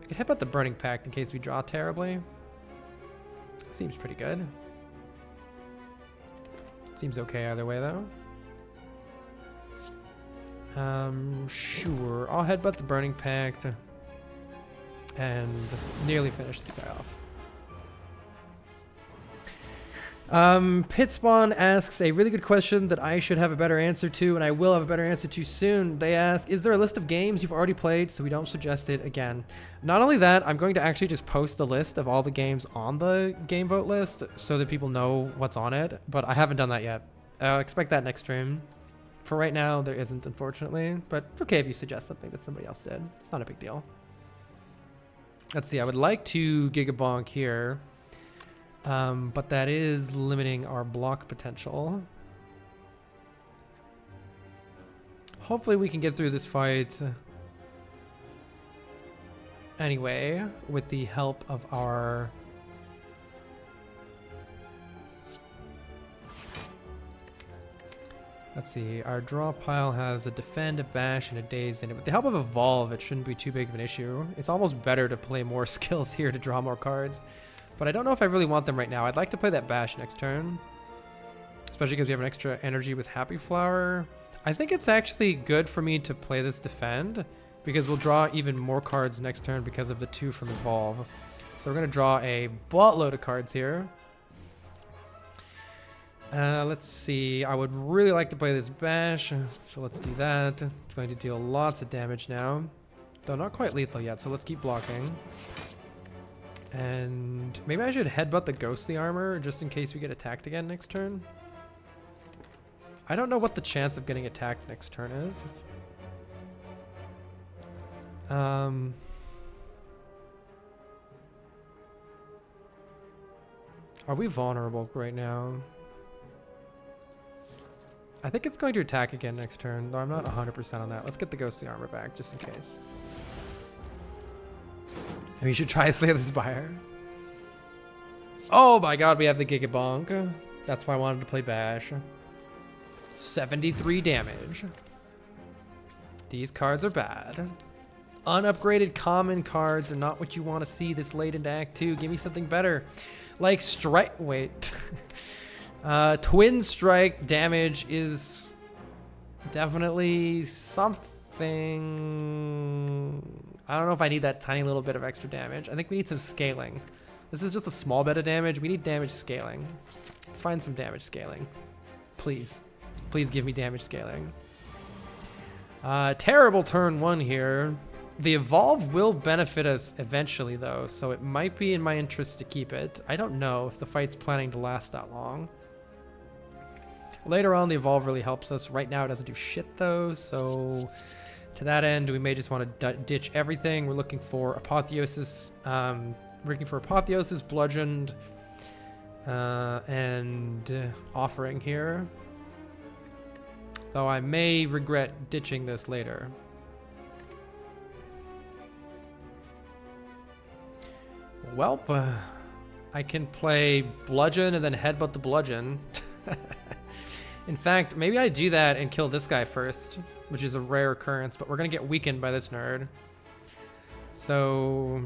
[SPEAKER 1] I could Headbutt the Burning Pact in case we draw terribly. Seems pretty good. Seems okay either way, though. Sure. I'll Headbutt the Burning Pact and nearly finish this guy off. Pitspawn asks a really good question that I should have a better answer to, and I will have a better answer to soon. They ask, is there a list of games you've already played so we don't suggest it again? Not only that, I'm going to actually just post a list of all the games on the game vote list so that people know what's on it, but I haven't done that yet. Expect that next stream. For right now, there isn't, unfortunately, but it's okay if you suggest something that somebody else did. It's not a big deal. Let's see, I would like to Gigabonk here. But that is limiting our block potential. Hopefully we can get through this fight anyway with the help of our let's see, our draw pile has a defend, a bash, and a daze in it. With the help of evolve, it shouldn't be too big of an issue. It's almost better to play more skills here to draw more cards. But I don't know if I really want them right now. I'd like to play that bash next turn, especially because we have an extra energy with Happy Flower. I think it's actually good for me to play this defend because we'll draw even more cards next turn because of the 2 from evolve. So we're going to draw a buttload of cards here. Let's see. I would really like to play this bash, so let's do that. It's going to deal lots of damage now, though not quite lethal yet, so let's keep blocking. And maybe I should Headbutt the Ghostly Armor just in case we get attacked again next turn. I don't know what the chance of getting attacked next turn is. Are we vulnerable right now? I think it's going to attack again next turn, though I'm not 100% on that. Let's get the Ghostly Armor back just in case. We should try Slay the Spire. Oh my god, we have the Gigabonk. That's why I wanted to play Bash. 73 damage. These cards are bad. Unupgraded common cards are not what you want to see this late into Act 2. Give me something better. Like Strike... Wait. Twin Strike damage is definitely something... I don't know if I need that tiny little bit of extra damage. I think we need some scaling. This is just a small bit of damage. We need damage scaling. Let's find some damage scaling. Please. Please give me damage scaling. Terrible turn 1 here. The evolve will benefit us eventually though, so it might be in my interest to keep it. I don't know if the fight's planning to last that long. Later on, the evolve really helps us. Right now, it doesn't do shit though, so... To that end, we may just want to ditch everything. We're looking for Apotheosis, Bludgeoned, and Offering here. Though I may regret ditching this later. Welp, I can play bludgeon and then headbutt the bludgeon. In fact, maybe I do that and kill this guy first, which is a rare occurrence, but we're gonna get weakened by this nerd. So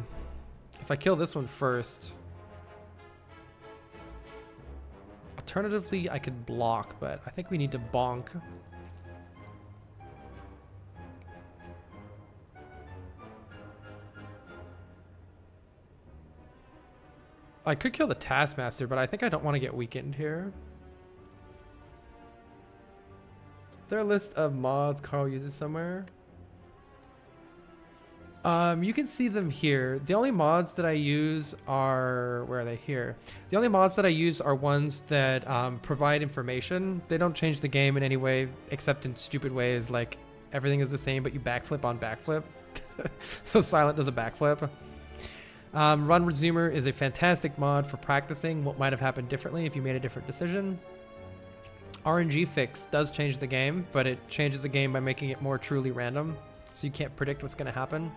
[SPEAKER 1] if I kill this one first, alternatively I could block, but I think we need to bonk. I could kill the Taskmaster, but I think I don't want to get weakened here. Is there a list of mods Carl uses somewhere? You can see them here. The only mods that I use are... Where are they? Here. The only mods that I use are ones that provide information. They don't change the game in any way, except in stupid ways, like everything is the same, but you backflip on backflip. So Silent does a backflip. Run Resumer is a fantastic mod for practicing what might have happened differently if you made a different decision. RNG Fix does change the game, but it changes the game by making it more truly random, so you can't predict what's going to happen.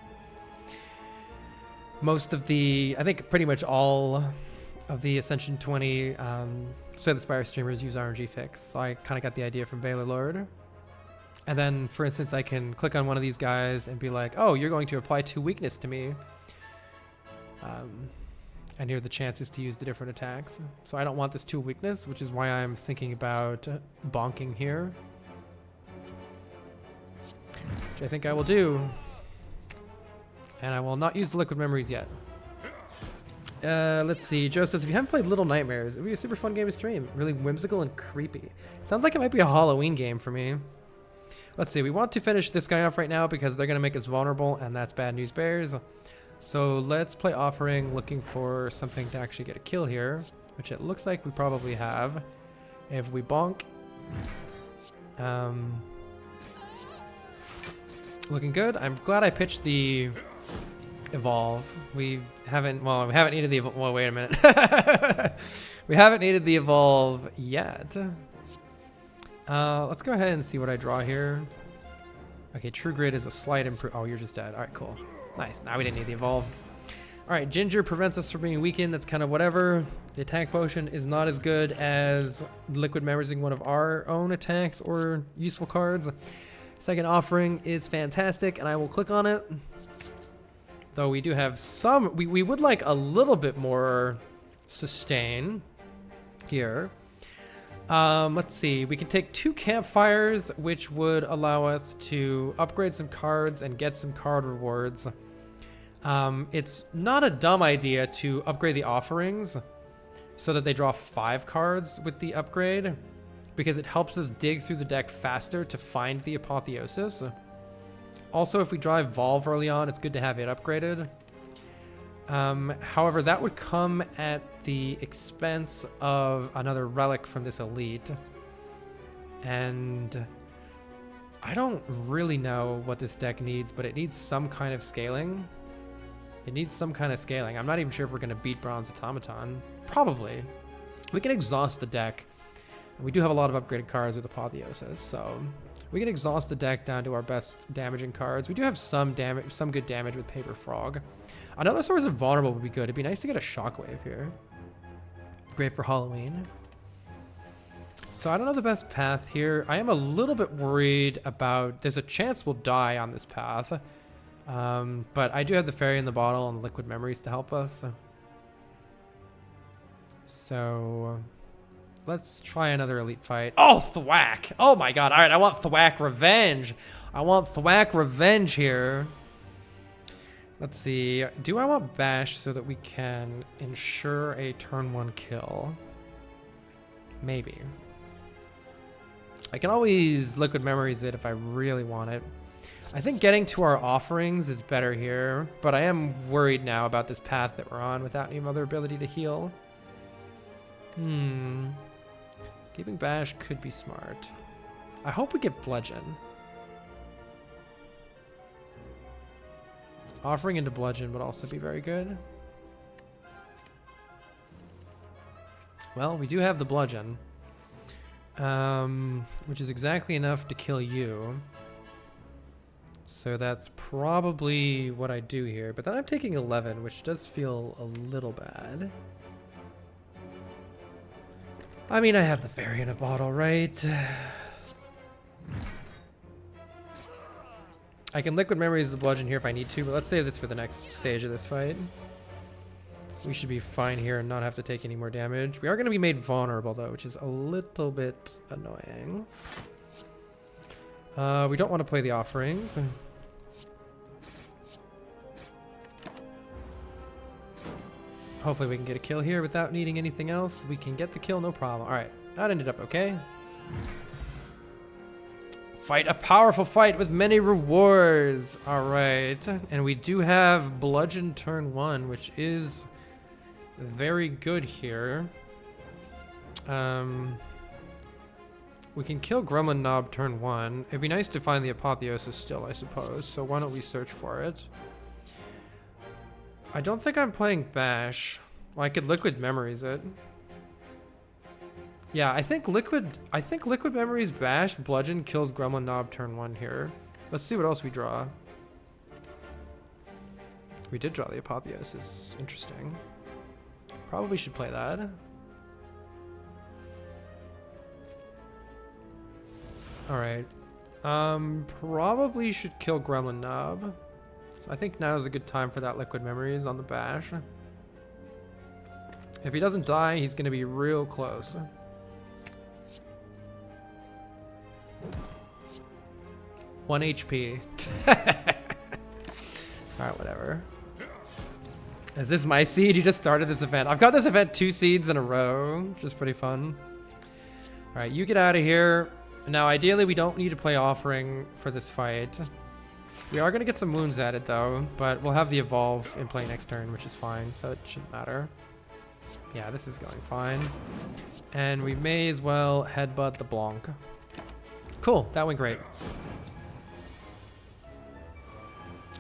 [SPEAKER 1] Most of the, I think pretty much all of the Ascension 20 Slay the Spire streamers use RNG Fix, so I kind of got the idea from Baylor Lord. And then, for instance, I can click on one of these guys and be like, oh, you're going to apply 2 weakness to me. And here are the chances to use the different attacks. So I don't want this 2 weakness, which is why I'm thinking about bonking here. Which I think I will do. And I will not use the liquid memories yet. Let's see. Joe says, if you haven't played Little Nightmares, it would be a super fun game to stream. Really whimsical and creepy. Sounds like it might be a Halloween game for me. Let's see. We want to finish this guy off right now because they're going to make us vulnerable, and that's bad news bears. So let's play Offering, looking for something to actually get a kill here, which it looks like we probably have. If we bonk. Looking good. I'm glad I pitched the Evolve. We haven't needed the Evolve. Well, wait a minute. We haven't needed the Evolve yet. Let's go ahead and see what I draw here. Okay, True Grit is a slight improvement. Oh, you're just dead. All right, cool. Nice. Now we didn't need the Evolve. All right, Ginger prevents us from being weakened. That's kind of whatever. The attack potion is not as good as liquid memorizing one of our own attacks or useful cards. Second Offering is fantastic, and I will click on it. Though we do have some... We would like a little bit more sustain here. Let's see. We can take 2 campfires, which would allow us to upgrade some cards and get some card rewards. It's not a dumb idea to upgrade the Offerings so that they draw 5 cards with the upgrade, because it helps us dig through the deck faster to find the Apotheosis. Also, if we drive Volve early on, it's good to have it upgraded. However, that would come at the expense of another relic from this elite. And I don't really know what this deck needs, but it needs some kind of scaling. It needs some kind of scaling. I'm not even sure if we're going to beat Bronze Automaton. Probably. We can exhaust the deck. We do have a lot of upgraded cards with Apotheosis, so we can exhaust the deck down to our best damaging cards. We do have some damage, some good damage with Paper Frog. Another source of vulnerable would be good. It'd be nice to get a Shockwave here. Great for Halloween. So I don't know the best path here. I am a little bit worried about... There's a chance we'll die on this path. But I do have the Fairy in the Bottle and Liquid Memories to help us. So let's try another elite fight. Oh, Thwack! Oh my god. All right, I want Thwack Revenge. I want Thwack Revenge here. Let's see. Do I want Bash so that we can ensure a turn 1 kill? Maybe. I can always Liquid Memories it if I really want it. I think getting to our Offerings is better here, but I am worried now about this path that we're on without any other ability to heal. Keeping Bash could be smart. I hope we get Bludgeon. Offering into Bludgeon would also be very good. Well, we do have the Bludgeon, which is exactly enough to kill you. So that's probably what I do here. But then I'm taking 11, which does feel a little bad. I mean, I have the fairy in a bottle, right? I can liquid memories the bludgeon here if I need to, but let's save this for the next stage of this fight. We should be fine here and not have to take any more damage. We are going to be made vulnerable though, which is a little bit annoying. We don't want to play the offerings. Hopefully we can get a kill here without needing anything else. We can get the kill, no problem. All right, that ended up okay. Fight a powerful fight with many rewards. All right, and we do have bludgeon turn 1, which is very good here. We can kill Gremlin Knob turn 1. It'd be nice to find the Apotheosis still, I suppose. So why don't we search for it? I don't think I'm playing Bash. Well, I could Liquid Memories it. Yeah, I think Liquid Memories Bash Bludgeon kills Gremlin Knob turn 1 here. Let's see what else we draw. We did draw the Apotheosis. Interesting. Probably should play that. Alright. Probably should kill Gremlin Knob. So I think now is a good time for that Liquid Memories on the Bash. If he doesn't die, he's going to be real close. One HP. Alright, whatever. Is this my seed? You just started this event. I've got this event 2 seeds in a row, which is pretty fun. Alright, you get out of here. Now, ideally, we don't need to play Offering for this fight. We are going to get some wounds added, though, but we'll have the Evolve in play next turn, which is fine, so it shouldn't matter. Yeah, this is going fine. And we may as well headbutt the Blanc. Cool, that went great.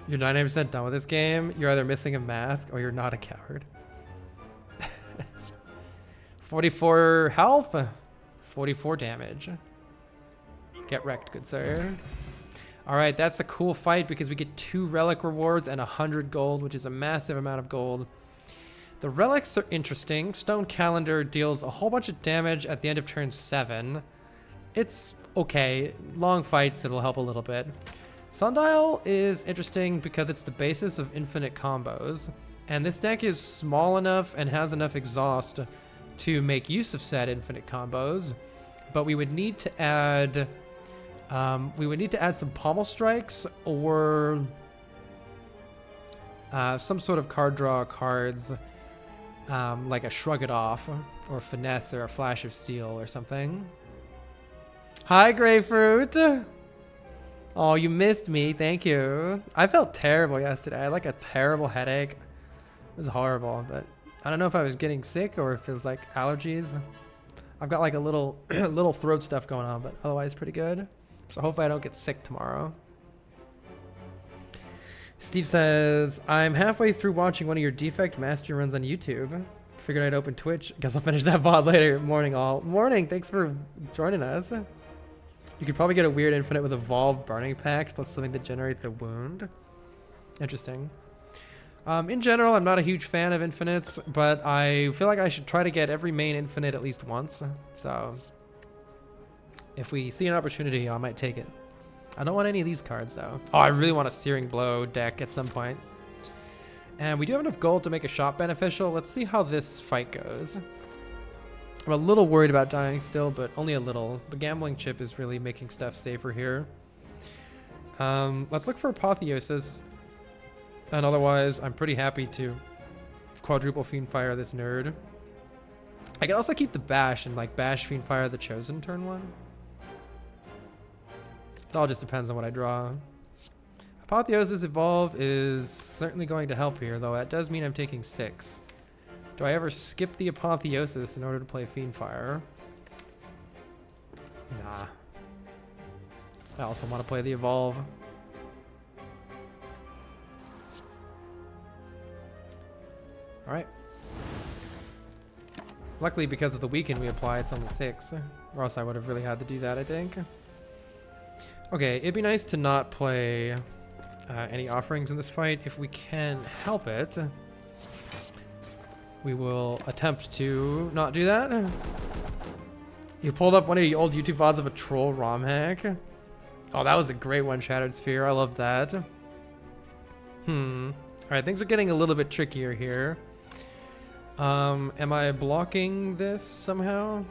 [SPEAKER 1] You're 99% done with this game. You're either missing a mask or you're not a coward. 44 health, 44 damage. Get wrecked, good sir. All right, that's a cool fight because we get 2 relic rewards and 100 gold, which is a massive amount of gold. The relics are interesting. Stone Calendar deals a whole bunch of damage at the end of turn 7. It's okay. Long fights, it'll help a little bit. Sundial is interesting because it's the basis of infinite combos. And this deck is small enough and has enough exhaust to make use of said infinite combos. But we would need to add... some Pommel Strikes or some sort of card draw cards, like a Shrug It Off or Finesse or a Flash of Steel or something. Hi, Grapefruit. Oh, you missed me. Thank you. I felt terrible yesterday. I had like a terrible headache. It was horrible, but I don't know if I was getting sick or if it was like allergies. I've got like a little little throat stuff going on, but otherwise pretty good. So hopefully I don't get sick tomorrow. Steve says, I'm halfway through watching one of your Defect Mastery runs on YouTube. Figured I'd open Twitch. Guess I'll finish that VOD later. Morning all. Morning, thanks for joining us. You could probably get a weird infinite with Evolved Burning Pact plus something that generates a wound. Interesting. In general, I'm not a huge fan of infinites, but I feel like I should try to get every main infinite at least once. So if we see an opportunity, I might take it. I don't want any of these cards, though. Oh, I really want a Searing Blow deck at some point. And we do have enough gold to make a shop beneficial. Let's see how this fight goes. I'm a little worried about dying still, but only a little. The gambling chip is really making stuff safer here. Let's look for Apotheosis. And otherwise, I'm pretty happy to quadruple Fiendfire this nerd. I can also keep the Bash and like Bash Fiendfire the Chosen turn 1. It all just depends on what I draw. Apotheosis Evolve is certainly going to help here, though that does mean I'm taking 6. Do I ever skip the Apotheosis in order to play Fiendfire? Nah. I also want to play the Evolve. Alright. Luckily, because of the weekend we apply, it's only 6. Or else I would have really had to do that, I think. Okay, it'd be nice to not play any offerings in this fight. If we can help it, we will attempt to not do that. You pulled up one of the old YouTube VODs of a troll ROM hack. Oh, that was a great one, Shattered Sphere. I love that. Alright, things are getting a little bit trickier here. Am I blocking this somehow?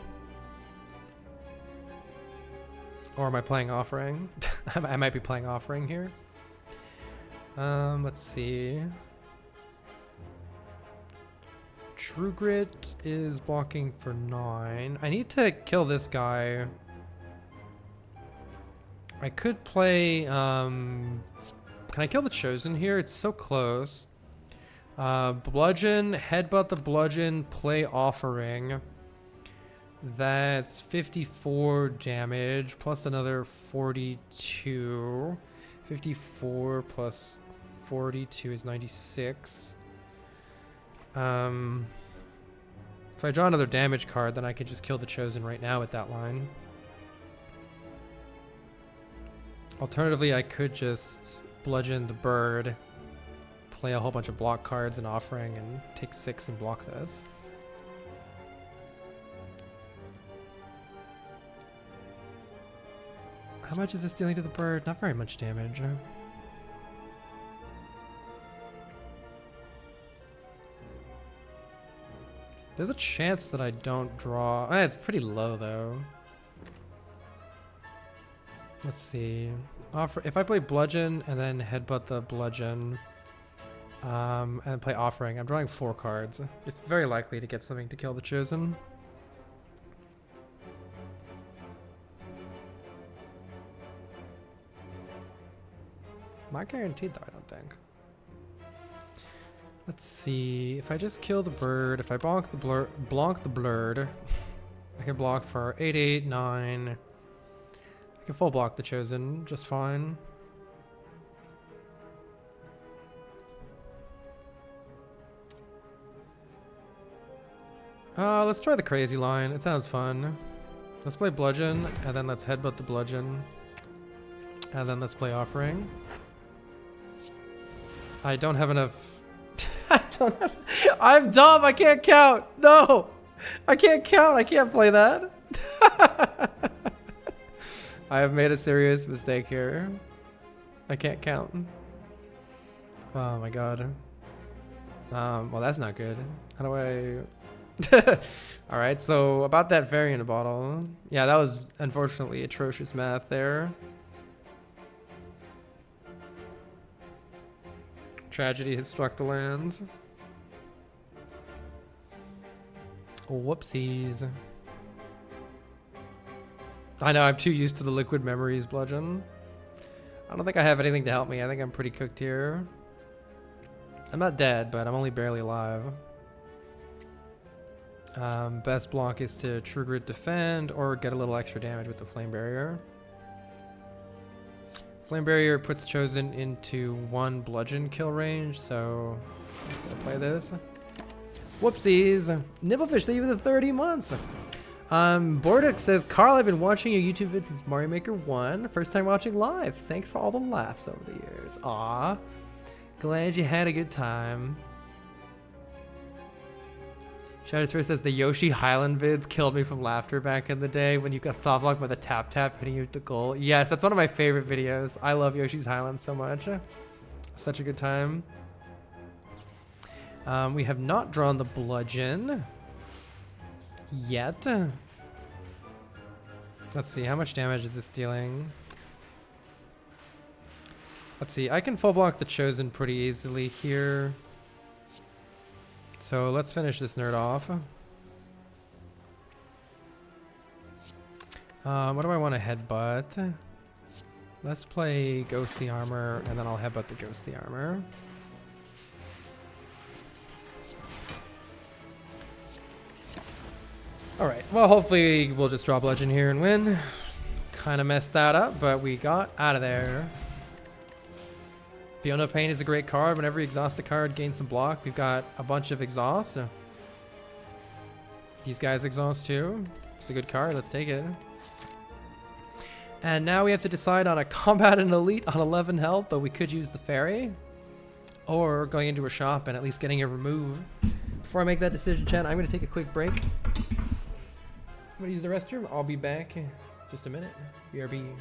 [SPEAKER 1] Or am I playing offering? I might be playing offering here. Let's see. True Grit is blocking for 9. I need to kill this guy. I could play, can I kill the Chosen here? It's so close. Bludgeon, headbutt the bludgeon, play offering. That's 54 damage plus another 42. 54 plus 42 is 96. If I draw another damage card, then I could just kill the Chosen right now with that line. Alternatively, I could just bludgeon the bird, play a whole bunch of block cards and offering, and take 6 and block this. How much is this dealing to the bird? Not very much damage. There's a chance that I don't draw. It's pretty low though. Let's see. If I play bludgeon and then headbutt the bludgeon, and play offering, I'm drawing 4 cards. It's very likely to get something to kill the Chosen. Not guaranteed though, I don't think. Let's see. If I just kill the bird, if I block the blurred, I can block for 8, 8, 9. I can full block the Chosen just fine. Let's try the crazy line. It sounds fun. Let's play bludgeon, and then let's headbutt the bludgeon. And then let's play offering. I don't have enough. I'm dumb. I can't count. No, I can't count. I can't play that. I have made a serious mistake here. I can't count. Oh my god. Well, that's not good. How do I... All right, so about that variant bottle. Yeah, that was unfortunately atrocious math there. Tragedy has struck the lands. Whoopsies. I know, I'm too used to the liquid memories bludgeon. I don't think I have anything to help me. I think I'm pretty cooked here. I'm not dead, but I'm only barely alive. Best block is to True Grit defend or get a little extra damage with the Flame Barrier. Flame Barrier puts Chosen into 1 bludgeon kill range, so I'm just gonna play this. Whoopsies! Nibblefish, thank you for the 30 months! Borduk says, Carl, I've been watching your YouTube vids since Mario Maker 1. First time watching live. Thanks for all the laughs over the years. Aw. Glad you had a good time. Shadow Sphere says, the Yoshi Highland vids killed me from laughter back in the day when you got soft locked by the tap tap hitting you with the goal. Yes, that's one of my favorite videos. I love Yoshi's Highland so much. Such a good time. We have not drawn the bludgeon yet. Let's see, how much damage is this dealing? Let's see, I can full block the Chosen pretty easily here. So let's finish this nerd off. What do I want to headbutt? Let's play Ghostly Armor, and then I'll headbutt the Ghostly Armor. Alright, well hopefully we'll just draw Bludgeon here and win. Kind of messed that up, but we got out of there. Fiona Pain is a great card. Whenever you exhaust a card, gain some block. We've got a bunch of exhaust. These guys exhaust too. It's a good card. Let's take it. And now we have to decide on a combat and elite on 11 health, though we could use the ferry. Or going into a shop and at least getting a remove. Before I make that decision, chat, I'm going to take a quick break. I'm going to use the restroom. I'll be back in just a minute. BRB.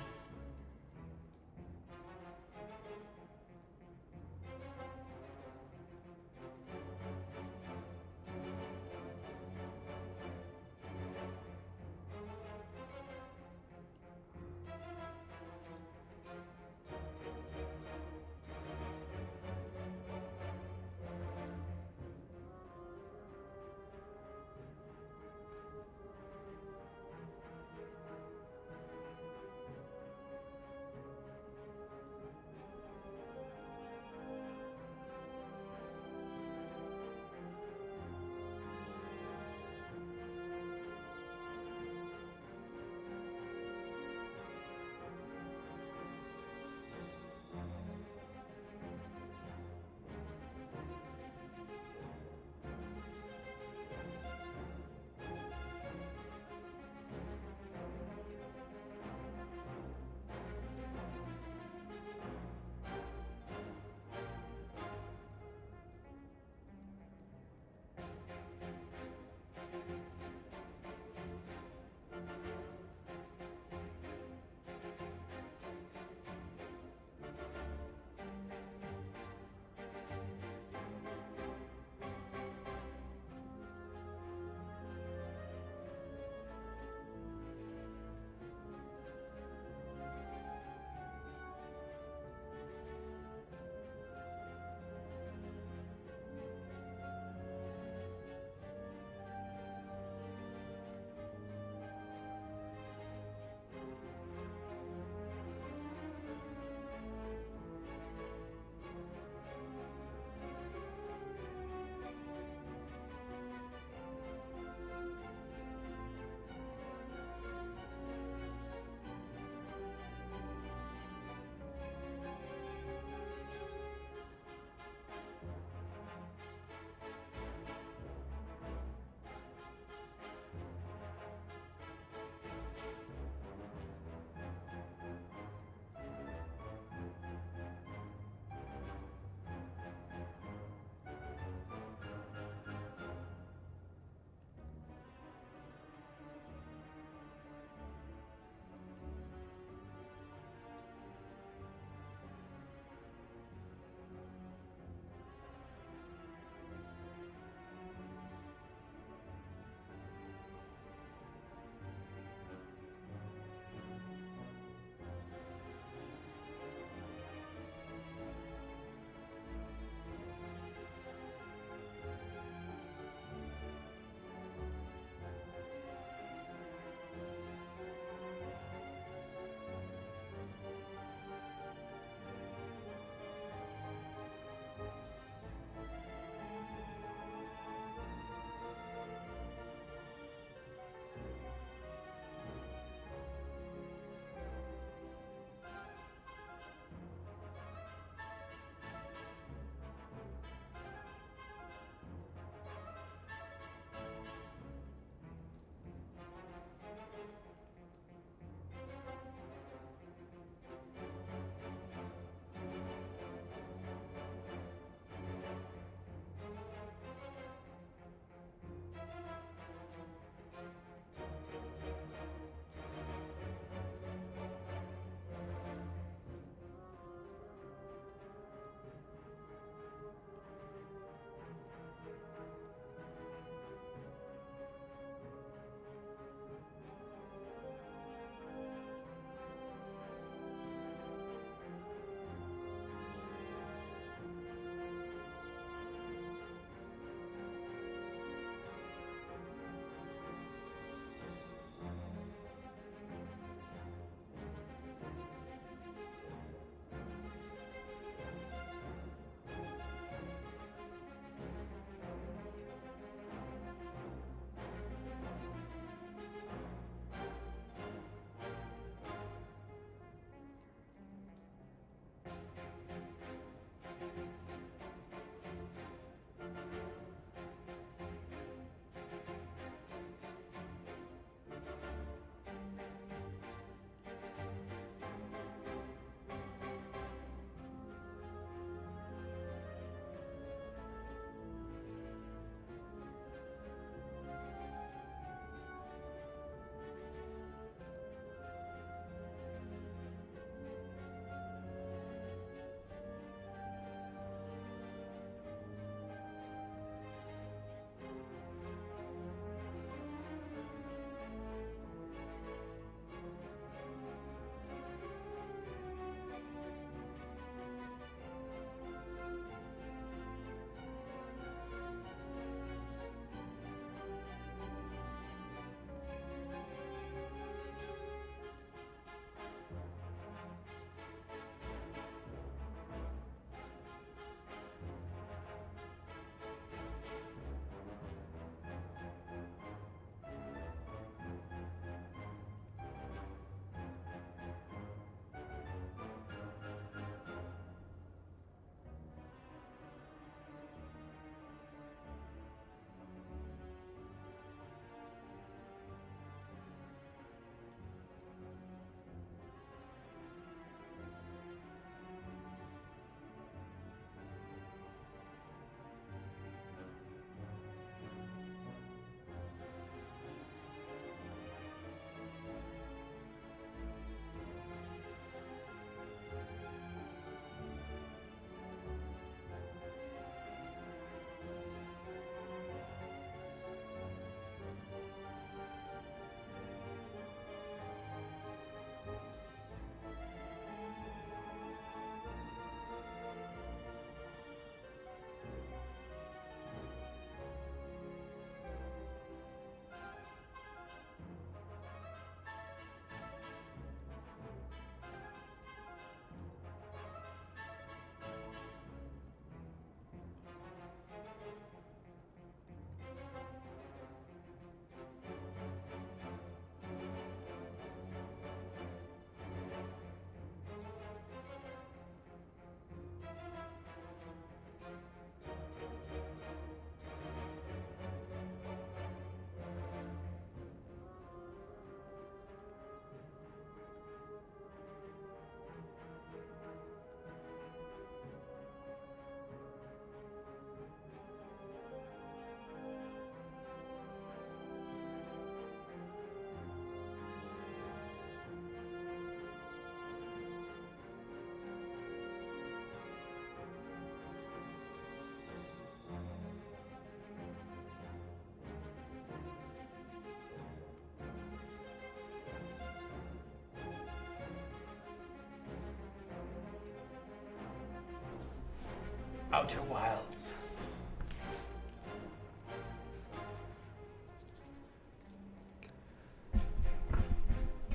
[SPEAKER 1] Outer Wilds.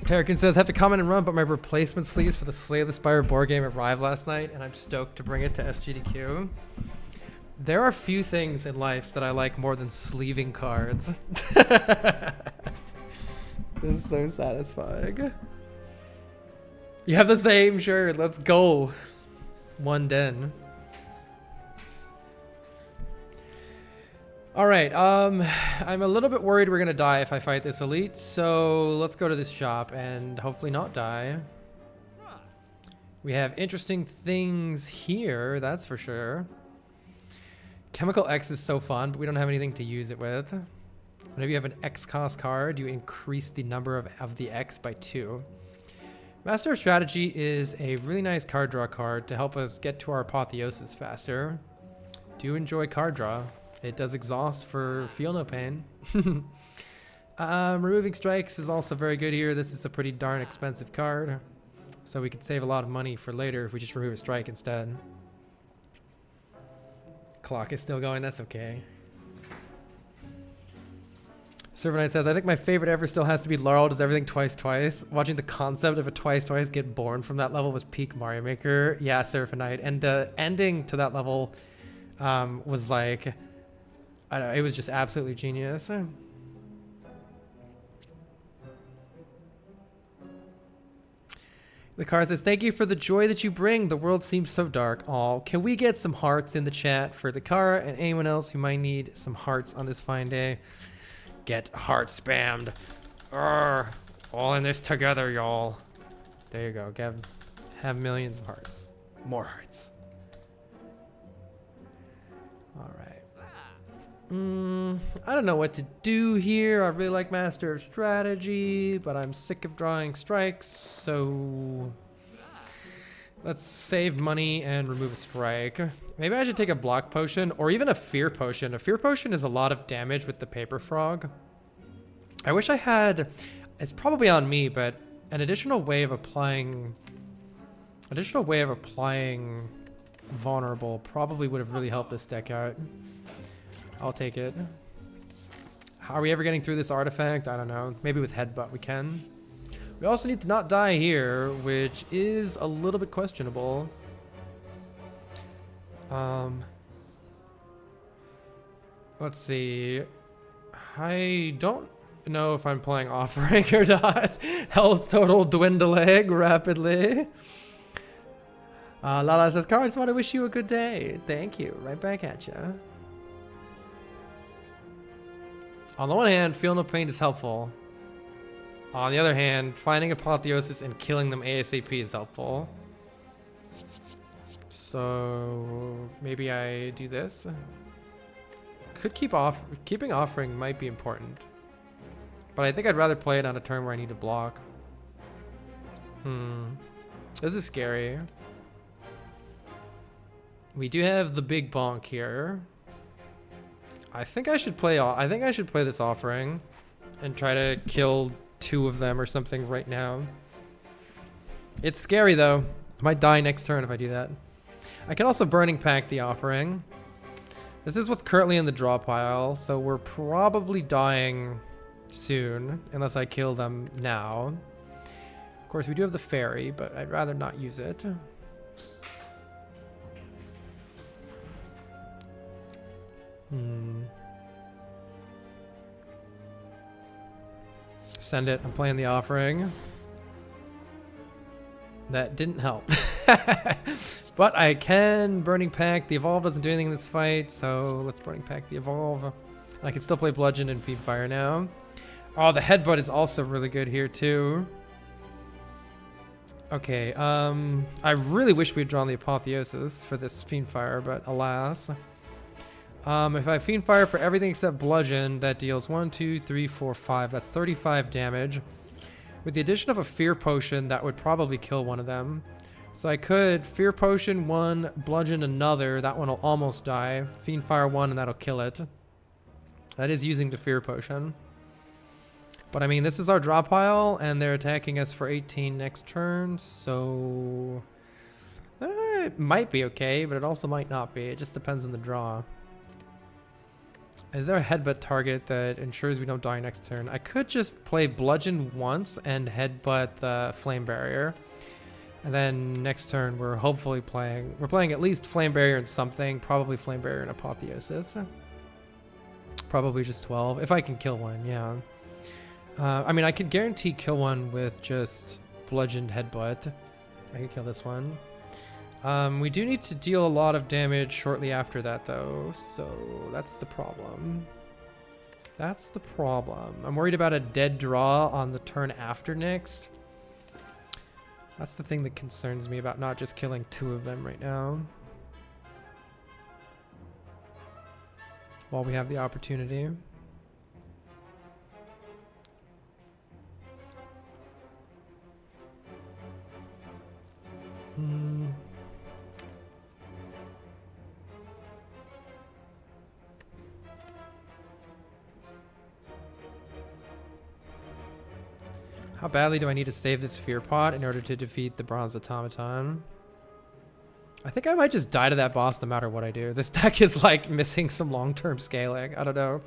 [SPEAKER 1] Terrican says, have to comment and run, but my replacement sleeves for the Slay of the Spire board game arrived last night, and I'm stoked to bring it to SGDQ. There are few things in life that I like more than sleeving cards. This is so satisfying. You have the same shirt. Let's go. One den. All right. I'm a little bit worried we're gonna die if I fight this elite. So let's go to this shop and hopefully not die. We have interesting things here. That's for sure. Chemical X is so fun, but we don't have anything to use it with. Whenever you have an X cost card, you increase the number of the X by 2. Master of Strategy is a really nice card draw card to help us get to our apotheosis faster. Do enjoy card draw. It does exhaust for feel no pain. Removing strikes is also very good here. This is a pretty darn expensive card, so we could save a lot of money for later if we just remove a strike instead. Clock is still going, that's okay. Server Knight says, I think my favorite ever still has to be Laurel Does Everything Twice Twice. Watching the concept of a twice get born from that level was peak Mario Maker. Yeah, Server Knight. And the ending to that level was like, I don't know, it was just absolutely genius. The car says, thank you for the joy that you bring. The world seems so dark. Aw, can we get some hearts in the chat for the car and anyone else who might need some hearts on this fine day? Get heart spammed. Urgh. All in this together, y'all. There you go. Have millions of hearts. More hearts. All right. I don't know what to do here. I really like Master of Strategy, but I'm sick of drawing strikes, so let's save money and remove a strike. Maybe I should take a block potion or even a fear potion. A fear potion is a lot of damage with the paper frog. I wish I had, it's probably on me, but an additional way of applying vulnerable probably would have really helped this deck out. I'll take it. How are we ever getting through this artifact? I don't know. Maybe with headbutt we can. We also need to not die here, which is a little bit questionable. Let's see. I don't know if I'm playing off rank or not. Health total dwindling rapidly. Lala says, Carl, I just want to wish you a good day. Thank you. Right back at you. On the one hand, feel no pain is helpful. On the other hand, finding apotheosis and killing them ASAP is helpful. So maybe I do this. Could keeping offering might be important. But I think I'd rather play it on a turn where I need to block. This is scary. We do have the big bonk here. I think I should play this offering and try to kill 2 of them or something right now. It's scary though. I might die next turn if I do that. I can also Burning Pact the offering. This is what's currently in the draw pile, so we're probably dying soon unless I kill them now. Of course, we do have the fairy, but I'd rather not use it. Send it. I'm playing the offering. That didn't help. But I can Burning Pact. The Evolve doesn't do anything in this fight, so let's Burning Pact the Evolve. And I can still play Bludgeon and Feed Fire now. Oh, the Headbutt is also really good here too. Okay, I really wish we'd drawn the Apotheosis for this Fiend Fire, but alas. If I Fiend Fire for everything except Bludgeon, that deals 1, 2, 3, 4, 5. That's 35 damage. With the addition of a Fear Potion, that would probably kill one of them. So I could Fear Potion 1, Bludgeon another. That one will almost die. Fiend Fire 1, and that'll kill it. That is using the Fear Potion. But I mean, this is our draw pile, and they're attacking us for 18 next turn, so... It might be okay, but it also might not be. It just depends on the draw. Is there a headbutt target that ensures we don't die next turn? I could just play Bludgeon once and headbutt the Flame Barrier. And then next turn we're hopefully playing... We're playing at least Flame Barrier and something. Probably Flame Barrier and Apotheosis. Probably just 12. If I can kill one, yeah. I mean, I could guarantee kill one with just Bludgeoned Headbutt. I could kill this one. We do need to deal a lot of damage shortly after that, though, so that's the problem. That's the problem. I'm worried about a dead draw on the turn after next. That's the thing that concerns me about not just killing 2 of them right now. While we have the opportunity. How badly do I need to save this Fear Pot in order to defeat the Bronze Automaton? I think I might just die to that boss no matter what I do. This deck is like missing some long-term scaling. I don't know.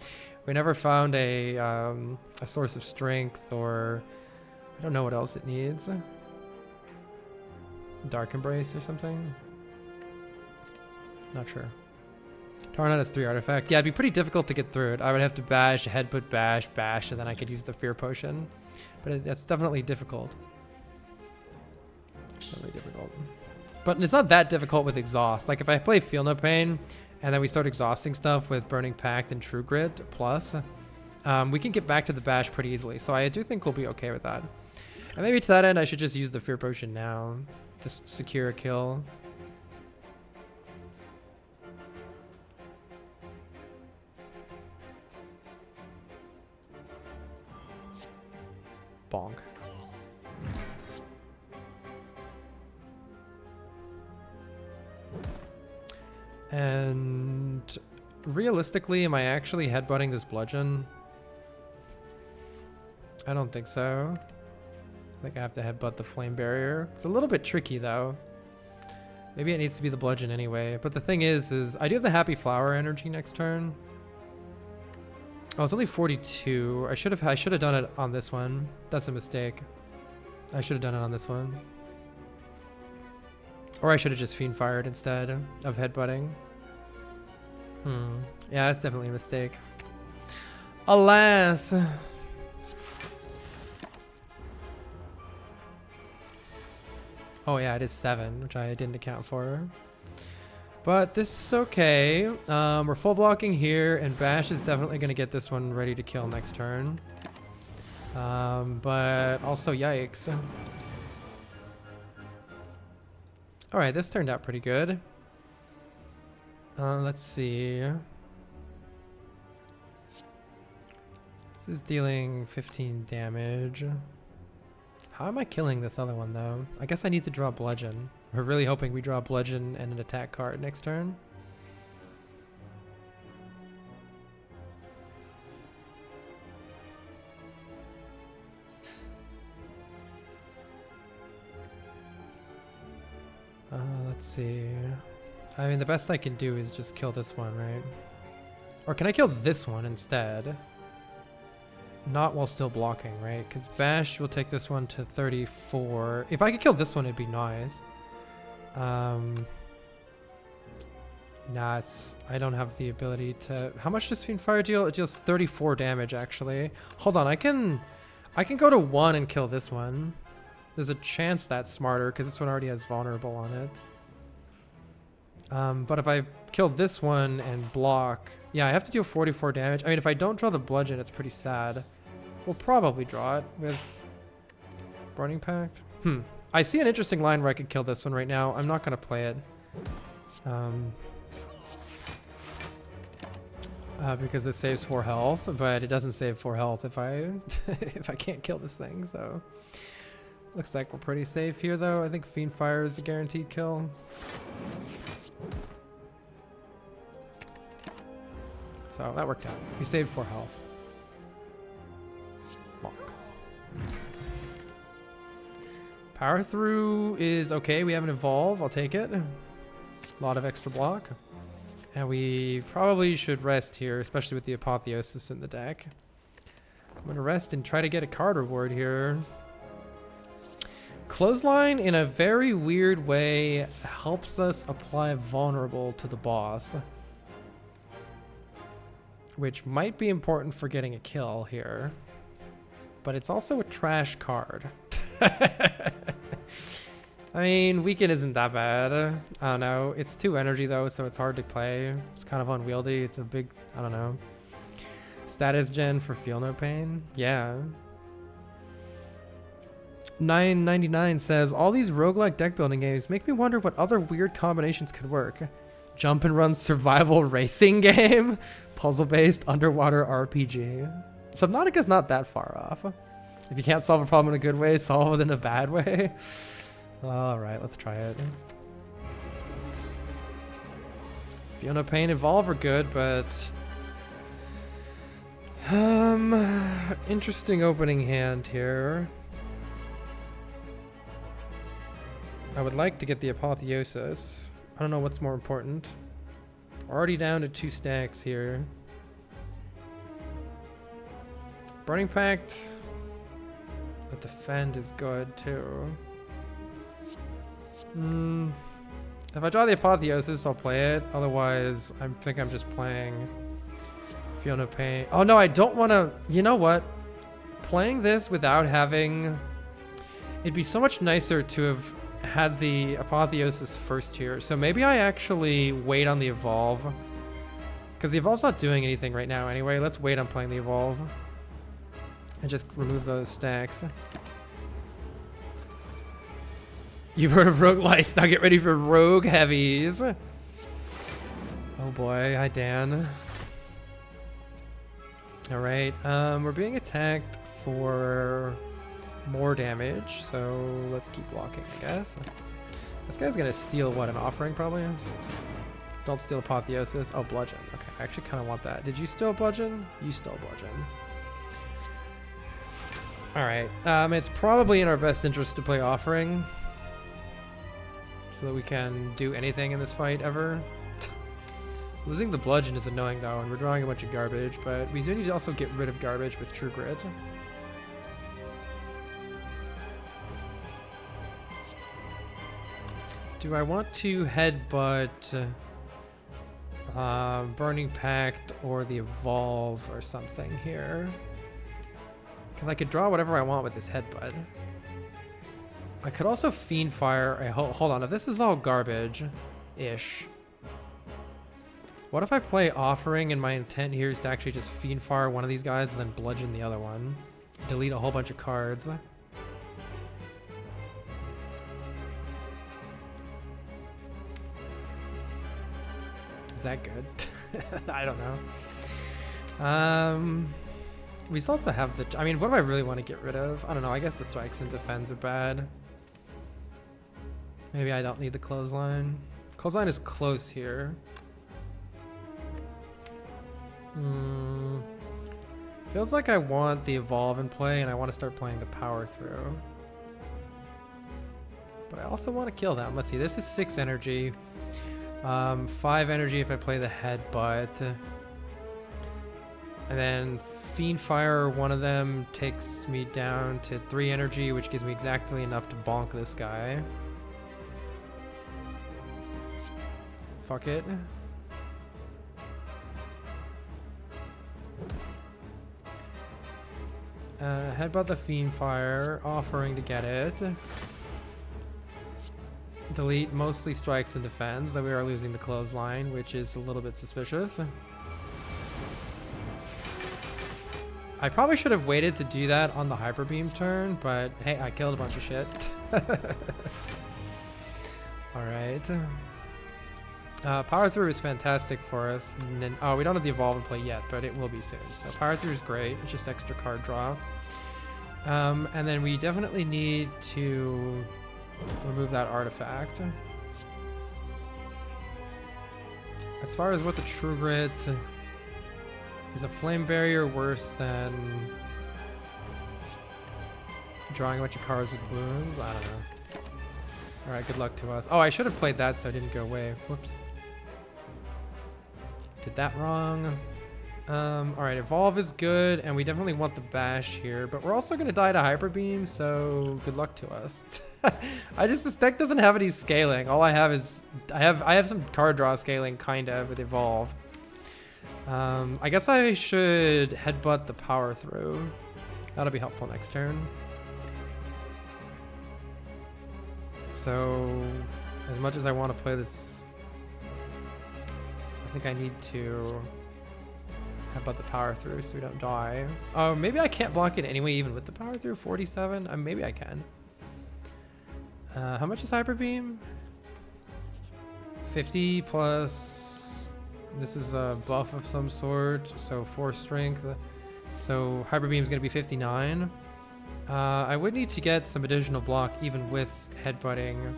[SPEAKER 1] We never found a source of strength, or I don't know what else it needs. Dark Embrace or something? Not sure. Tarnat has 3 artifact. Yeah, it'd be pretty difficult to get through it. I would have to bash, headbutt, bash, bash, and then I could use the Fear Potion. But that's definitely difficult. Definitely difficult. But it's not that difficult with Exhaust. Like if I play Feel No Pain, and then we start exhausting stuff with Burning Pact and True Grit plus, we can get back to the bash pretty easily. So I do think we'll be okay with that. And maybe to that end, I should just use the Fear Potion now to secure a kill. Bonk. And realistically, am I actually headbutting this bludgeon? I don't think so. I think I have to headbutt the flame barrier. It's a little bit tricky though. Maybe it needs to be the bludgeon anyway. But the thing is I do have the happy flower energy next turn. Oh, it's only 42. I should have done it on this one. That's a mistake. I should have done it on this one. Or I should have just Fiend Fired instead of headbutting. Yeah, that's definitely a mistake. Alas. Oh yeah, it is 7, which I didn't account for. But this is okay. We're full blocking here, and Bash is definitely going to get this one ready to kill next turn. But also, yikes. Alright, this turned out pretty good. Let's see. This is dealing 15 damage. How am I killing this other one, though? I guess I need to draw Bludgeon. We're really hoping we draw Bludgeon and an attack card next turn. Let's see. I mean, the best I can do is just kill this one, right? Or can I kill this one instead? Not while still blocking, right? Because Bash will take this one to 34. If I could kill this one, it'd be nice. Nah, I don't have the ability to... How much does Fiend Fire deal? It deals 34 damage, actually. Hold on, I can go to 1 and kill this one. There's a chance that's smarter, because this one already has Vulnerable on it. But if I kill this one and block... Yeah, I have to deal 44 damage. I mean, if I don't draw the Bludgeon, it's pretty sad. We'll probably draw it with Burning Pact. I see an interesting line where I could kill this one right now. I'm not going to play it. Because it saves 4 health, but it doesn't save 4 health if I if I can't kill this thing, so... Looks like we're pretty safe here, though. I think Fiend Fire is a guaranteed kill. So that worked out. We saved 4 health. Bonk. Power through is okay. We have an evolve. I'll take it. A lot of extra block. And we probably should rest here, especially with the Apotheosis in the deck. I'm going to rest and try to get a card reward here. Clothesline, in a very weird way, helps us apply vulnerable to the boss. Which might be important for getting a kill here. But it's also a trash card. I mean, weaken isn't that bad. I don't know. It's 2 energy though, so it's hard to play. It's kind of unwieldy. It's a big, I don't know. Status gen for Feel No Pain. Yeah. 999 says, all these roguelike deck building games make me wonder what other weird combinations could work. Jump and run survival racing game? Puzzle-based underwater RPG. Subnautica's not that far off. If you can't solve a problem in a good way, solve it in a bad way. All right, let's try it. Feel No Pain, Evolve are good, but interesting opening hand here. I would like to get the Apotheosis. I don't know what's more important. Already down to 2 stacks here. Burning Pact. But Defend is good too. If I draw the Apotheosis, I'll play it. Otherwise, I think I'm just playing Feel No Pain. Oh no, I don't want to. You know what? Playing this without having. It'd be so much nicer to have had the Apotheosis first here. So maybe I actually wait on the Evolve. Because the Evolve's not doing anything right now anyway. Let's wait on playing the Evolve. And just remove those stacks. You've heard of roguelites, now get ready for rogue heavies. Oh boy, hi Dan. Alright, we're being attacked for more damage, so let's keep blocking, I guess. This guy's gonna steal, what, an offering probably? Don't steal Apotheosis. Oh, Bludgeon. Okay, I actually kind of want that. Did you steal Bludgeon? You stole Bludgeon. Alright, it's probably in our best interest to play Offering. So that we can do anything in this fight ever. Losing the Bludgeon is annoying though, and we're drawing a bunch of garbage, but we do need to also get rid of garbage with True Grit. Do I want to headbutt Burning Pact or the Evolve or something here? Because I could draw whatever I want with this headbutt. I could also Fiend Fire. Hold on, if this is all garbage-ish, what if I play Offering and my intent here is to actually just Fiend Fire one of these guys and then Bludgeon the other one? Delete a whole bunch of cards. Is that good? I don't know. We also have the... I mean, what do I really want to get rid of? I don't know. I guess the Strikes and Defends are bad. Maybe I don't need the Clothesline. Clothesline is close here. Feels like I want the Evolve in play and I want to start playing the Power Through. But I also want to kill them. Let's see. This is 6 energy. 5 energy if I play the Headbutt. And then Fiend Fire, one of them takes me down to 3 energy, which gives me exactly enough to bonk this guy. Fuck it. Headbutt the Fiend Fire, offering to get it. Delete mostly Strikes and Defends, that we are losing the Clothesline, which is a little bit suspicious. I probably should have waited to do that on the Hyper Beam turn, but hey, I killed a bunch of shit. Alright. Power Through is fantastic for us. Oh, we don't have the Evolve in play yet, but it will be soon. So Power Through is great. It's just extra card draw. And then we definitely need to remove that artifact. As far as what the True Grit... Is a Flame Barrier worse than Drawing a bunch of cards with wounds. I don't know. All right, good luck to us. Oh, I should have played that so it didn't go away. Whoops. Did that wrong. All right, evolve is good, and we definitely want the bash here, but we're also gonna die to hyper beam, so good luck to us. This deck doesn't have any scaling. All I have is I have some card draw scaling kind of with evolve. I guess I should headbutt the power through. That'll be helpful next turn. So as much as I want to play this, I think I need to headbutt the power through so we don't die. Oh, maybe I can't block it anyway, even with the power through. 47. Maybe I can. How much is hyper beam? 50 plus. This is a buff of some sort, so 4 strength. So hyper beam is going to be 59. I would need to get some additional block even with headbutting,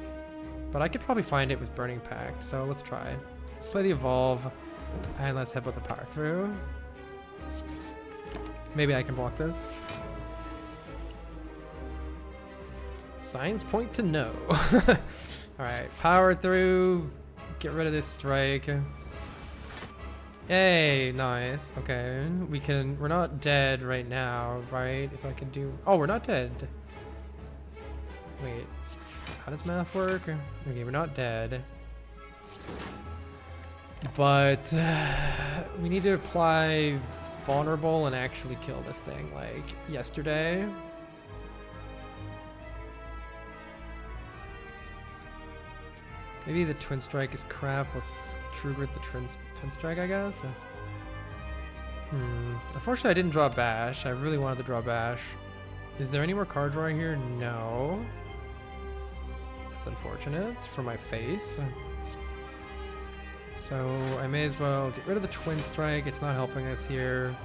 [SPEAKER 1] but I could probably find it with Burning Pact. So let's try. Let's play the evolve and let's headbutt the power through. Maybe I can block this. Signs point to no. All right, power through. Get rid of this strike. Hey, nice. Okay, we're not dead right now, right? If I can do, oh, we're not dead. Wait, how does math work? Okay, we're not dead. But we need to apply vulnerable and actually kill this thing like yesterday. Maybe the twin strike is crap. Let's true grit the twin strike, I guess. Unfortunately, I didn't draw bash. I really wanted to draw bash. Is there any more card drawing here? No. That's unfortunate for my face. So I may as well get rid of the twin strike. It's not helping us here.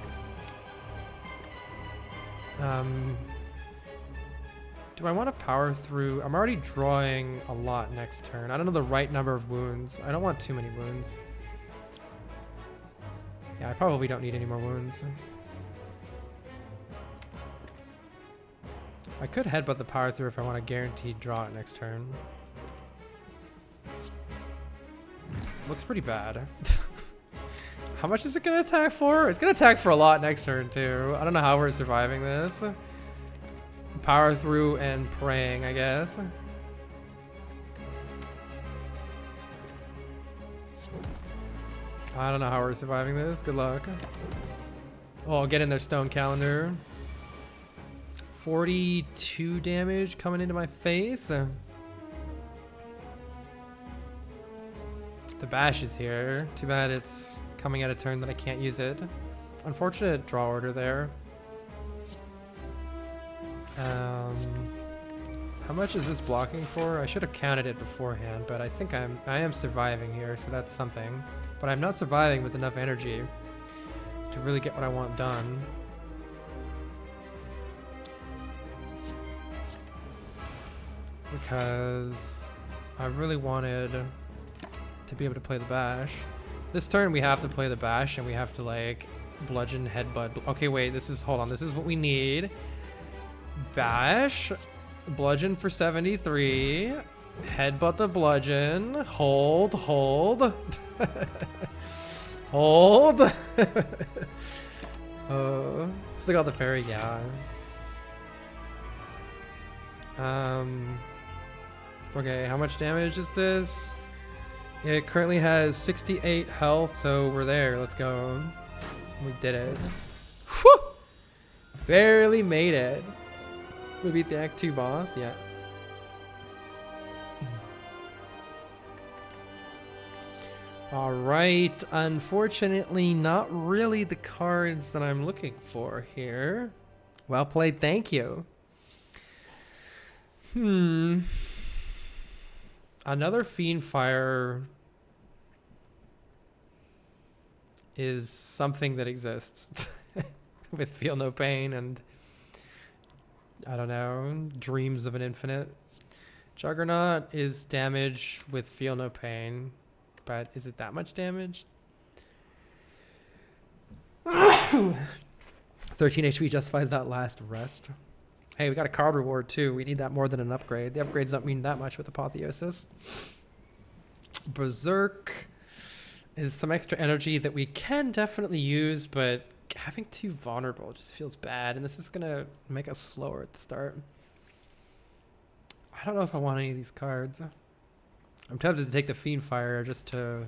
[SPEAKER 1] Do I want to power through? I'm already drawing a lot next turn. I don't know the right number of wounds. I don't want too many wounds. Yeah, I probably don't need any more wounds. I could headbutt the power through if I want to guaranteed draw it next turn. Looks pretty bad. How much is it going to attack for? It's going to attack for a lot next turn too. I don't know how we're surviving this. Power through and praying, I guess. I don't know how we're surviving this. Good luck. Oh, I'll get in their stone calendar. 42 damage coming into my face. The bash is here. Too bad it's coming at a turn that I can't use it. Unfortunate draw order there. How much is this blocking for? I should have counted it beforehand, but I think I am surviving here, so that's something. But I'm not surviving with enough energy to really get what I want done. Because I really wanted to be able to play the bash. This turn we have to play the bash and we have to like bludgeon, headbutt. Okay, wait, hold on, this is what we need. Bash, bludgeon for 73, headbutt the bludgeon, hold. Hold. Still got the fairy, yeah. Okay, how much damage is this? It currently has 68 health, so we're there. Let's go. We did it. Whew! Barely made it. We beat the Act 2 boss, yes. Alright, unfortunately not really the cards that I'm looking for here. Well played, thank you. Another Fiendfire is something that exists with Feel No Pain and I don't know, Dreams of an Infinite. Juggernaut is damage with Feel No Pain, but is it that much damage? 13 HP justifies that last rest. Hey, we got a card reward too. We need that more than an upgrade. The upgrades don't mean that much with Apotheosis. Berserk is some extra energy that we can definitely use, but having too vulnerable just feels bad, and this is gonna make us slower at the start. I don't know if I want any of these cards. I'm tempted to take the Fiendfire just to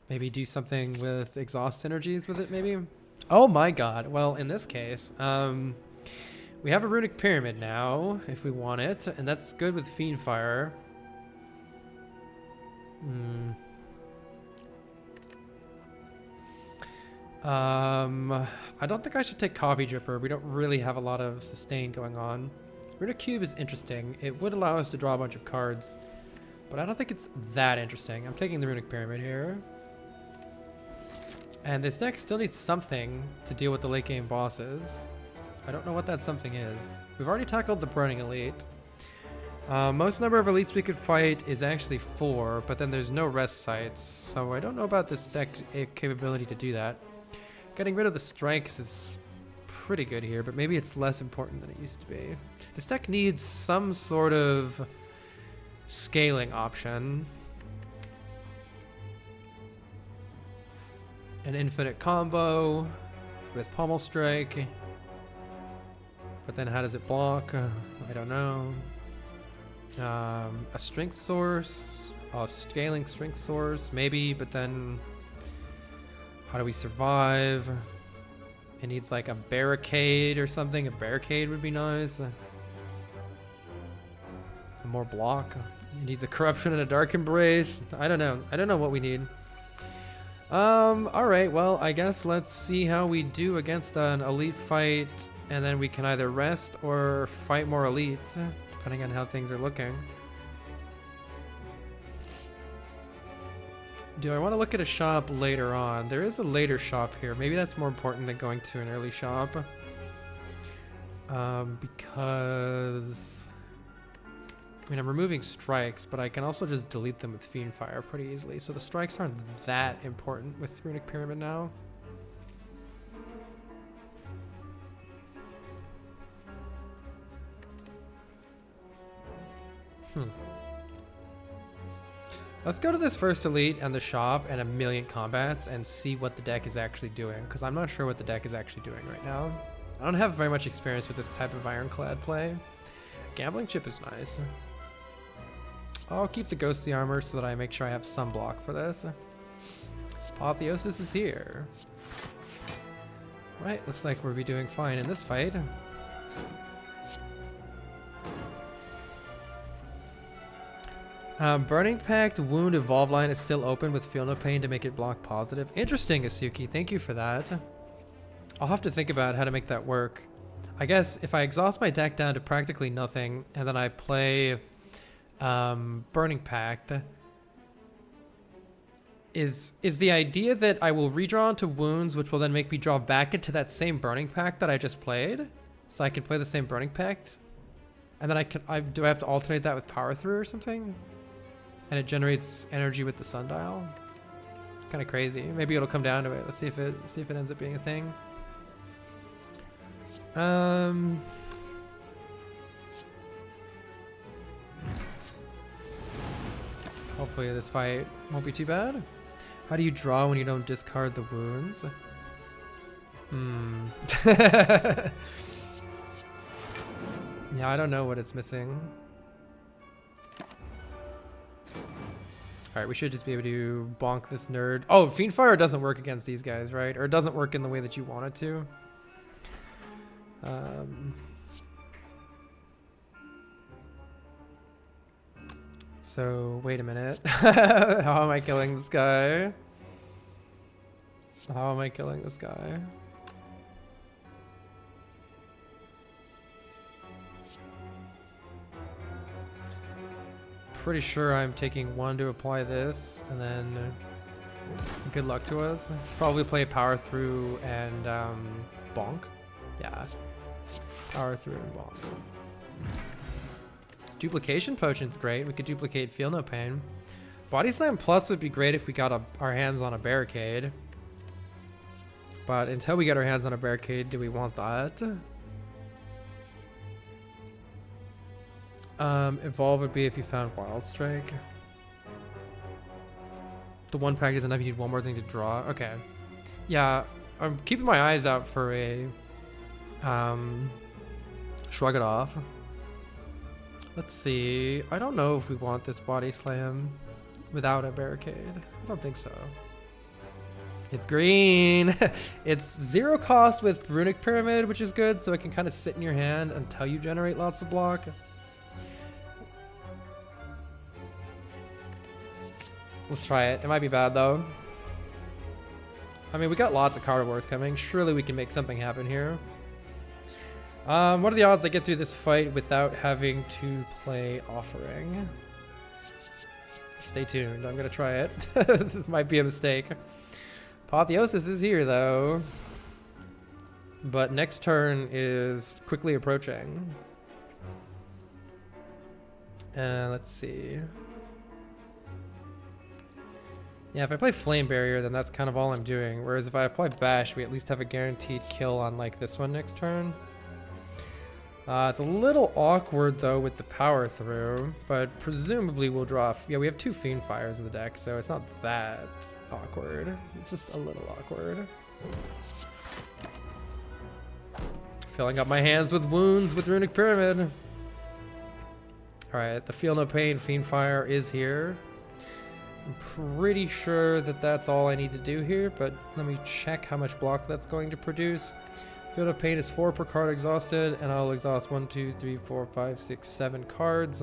[SPEAKER 1] maybe do something with exhaust energies with it, maybe. Oh my god. Well, in this case, we have a Runic Pyramid now, if we want it, and that's good with Fiendfire. I don't think I should take Coffee Dripper. We don't really have a lot of sustain going on. Runic Cube is interesting. It would allow us to draw a bunch of cards, but I don't think it's that interesting. I'm taking the Runic Pyramid here. And this deck still needs something to deal with the late game bosses. I don't know what that something is. We've already tackled the Burning Elite. Most number of elites we could fight is actually 4, but then there's no rest sites, so I don't know about this deck capability to do that. Getting rid of the strikes is pretty good here, but maybe it's less important than it used to be. This deck needs some sort of scaling option. An infinite combo with Pommel Strike. But then how does it block? I don't know. A strength source, a scaling strength source, maybe, but then how do we survive? It needs like a barricade or something. A barricade would be nice. More block. It needs a corruption and a dark embrace. I don't know. I don't know what we need. All right. Well, I guess let's see how we do against an elite fight, and then we can either rest or fight more elites, depending on how things are looking. Do I want to look at a shop later on? There is a later shop here. Maybe that's more important than going to an early shop. Because I mean, I'm removing strikes, but I can also just delete them with Fiendfire pretty easily. So the strikes aren't that important with Runic Pyramid now. Let's go to this first elite and the shop and a million combats and see what the deck is actually doing, because I'm not sure what the deck is actually doing right now. I don't have very much experience with this type of Ironclad play. Gambling Chip is nice. I'll keep the Ghostly Armor so that I make sure I have some block for this. Apotheosis is here. Right, looks like we'll be doing fine in this fight. Burning Pact Wound Evolve line is still open with Feel No Pain to make it block positive. Interesting, Asuki. Thank you for that. I'll have to think about how to make that work. I guess if I exhaust my deck down to practically nothing and then I play Burning Pact, is the idea that I will redraw into wounds, which will then make me draw back into that same Burning Pact that I just played, so I can play the same Burning Pact, and then do I have to alternate that with Power Through or something? And it generates energy with the sundial. Kind of crazy. Maybe it'll come down to it. Let's see if it ends up being a thing. Hopefully this fight won't be too bad. How do you draw when you don't discard the wounds? Yeah, I don't know what it's missing. Alright, we should just be able to bonk this nerd. Oh, Fiendfire doesn't work against these guys, right? Or it doesn't work in the way that you want it to. So, wait a minute. How am I killing this guy? How am I killing this guy? Pretty sure I'm taking 1 to apply this, and then good luck to us. Probably play Power Through and bonk. Yeah, Power Through and bonk. Duplication Potion's great. We could duplicate Feel No Pain. Body Slam Plus would be great if we got our hands on a barricade. But until we get our hands on a barricade, do we want that? Evolve would be if you found Wild Strike. The one pack is enough, you need one more thing to draw. Okay. Yeah, I'm keeping my eyes out for a Shrug It Off. Let's see. I don't know if we want this body slam without a barricade. I don't think so. It's green. It's 0 cost with Runic Pyramid, which is good, so it can kind of sit in your hand until you generate lots of block. Let's try it. It might be bad though. I mean, we got lots of card wars coming. Surely we can make something happen here. What are the odds I get through this fight without having to play Offering? Stay tuned. I'm gonna try it. This might be a mistake. Apotheosis is here though. But next turn is quickly approaching. Let's see. Yeah, if I play Flame Barrier, then that's kind of all I'm doing. Whereas if I apply Bash, we at least have a guaranteed kill on like this one next turn. It's a little awkward though with the power through, but presumably we'll draw. Yeah, we have 2 Fiend Fires in the deck, so it's not that awkward. It's just a little awkward. Filling up my hands with wounds with Runic Pyramid. Alright, the Feel No Pain Fiend Fire is here. I'm pretty sure that that's all I need to do here, but let me check how much block that's going to produce. Field of Pain is 4 per card exhausted, and I'll exhaust 1, 2, 3, 4, 5, 6, 7 cards.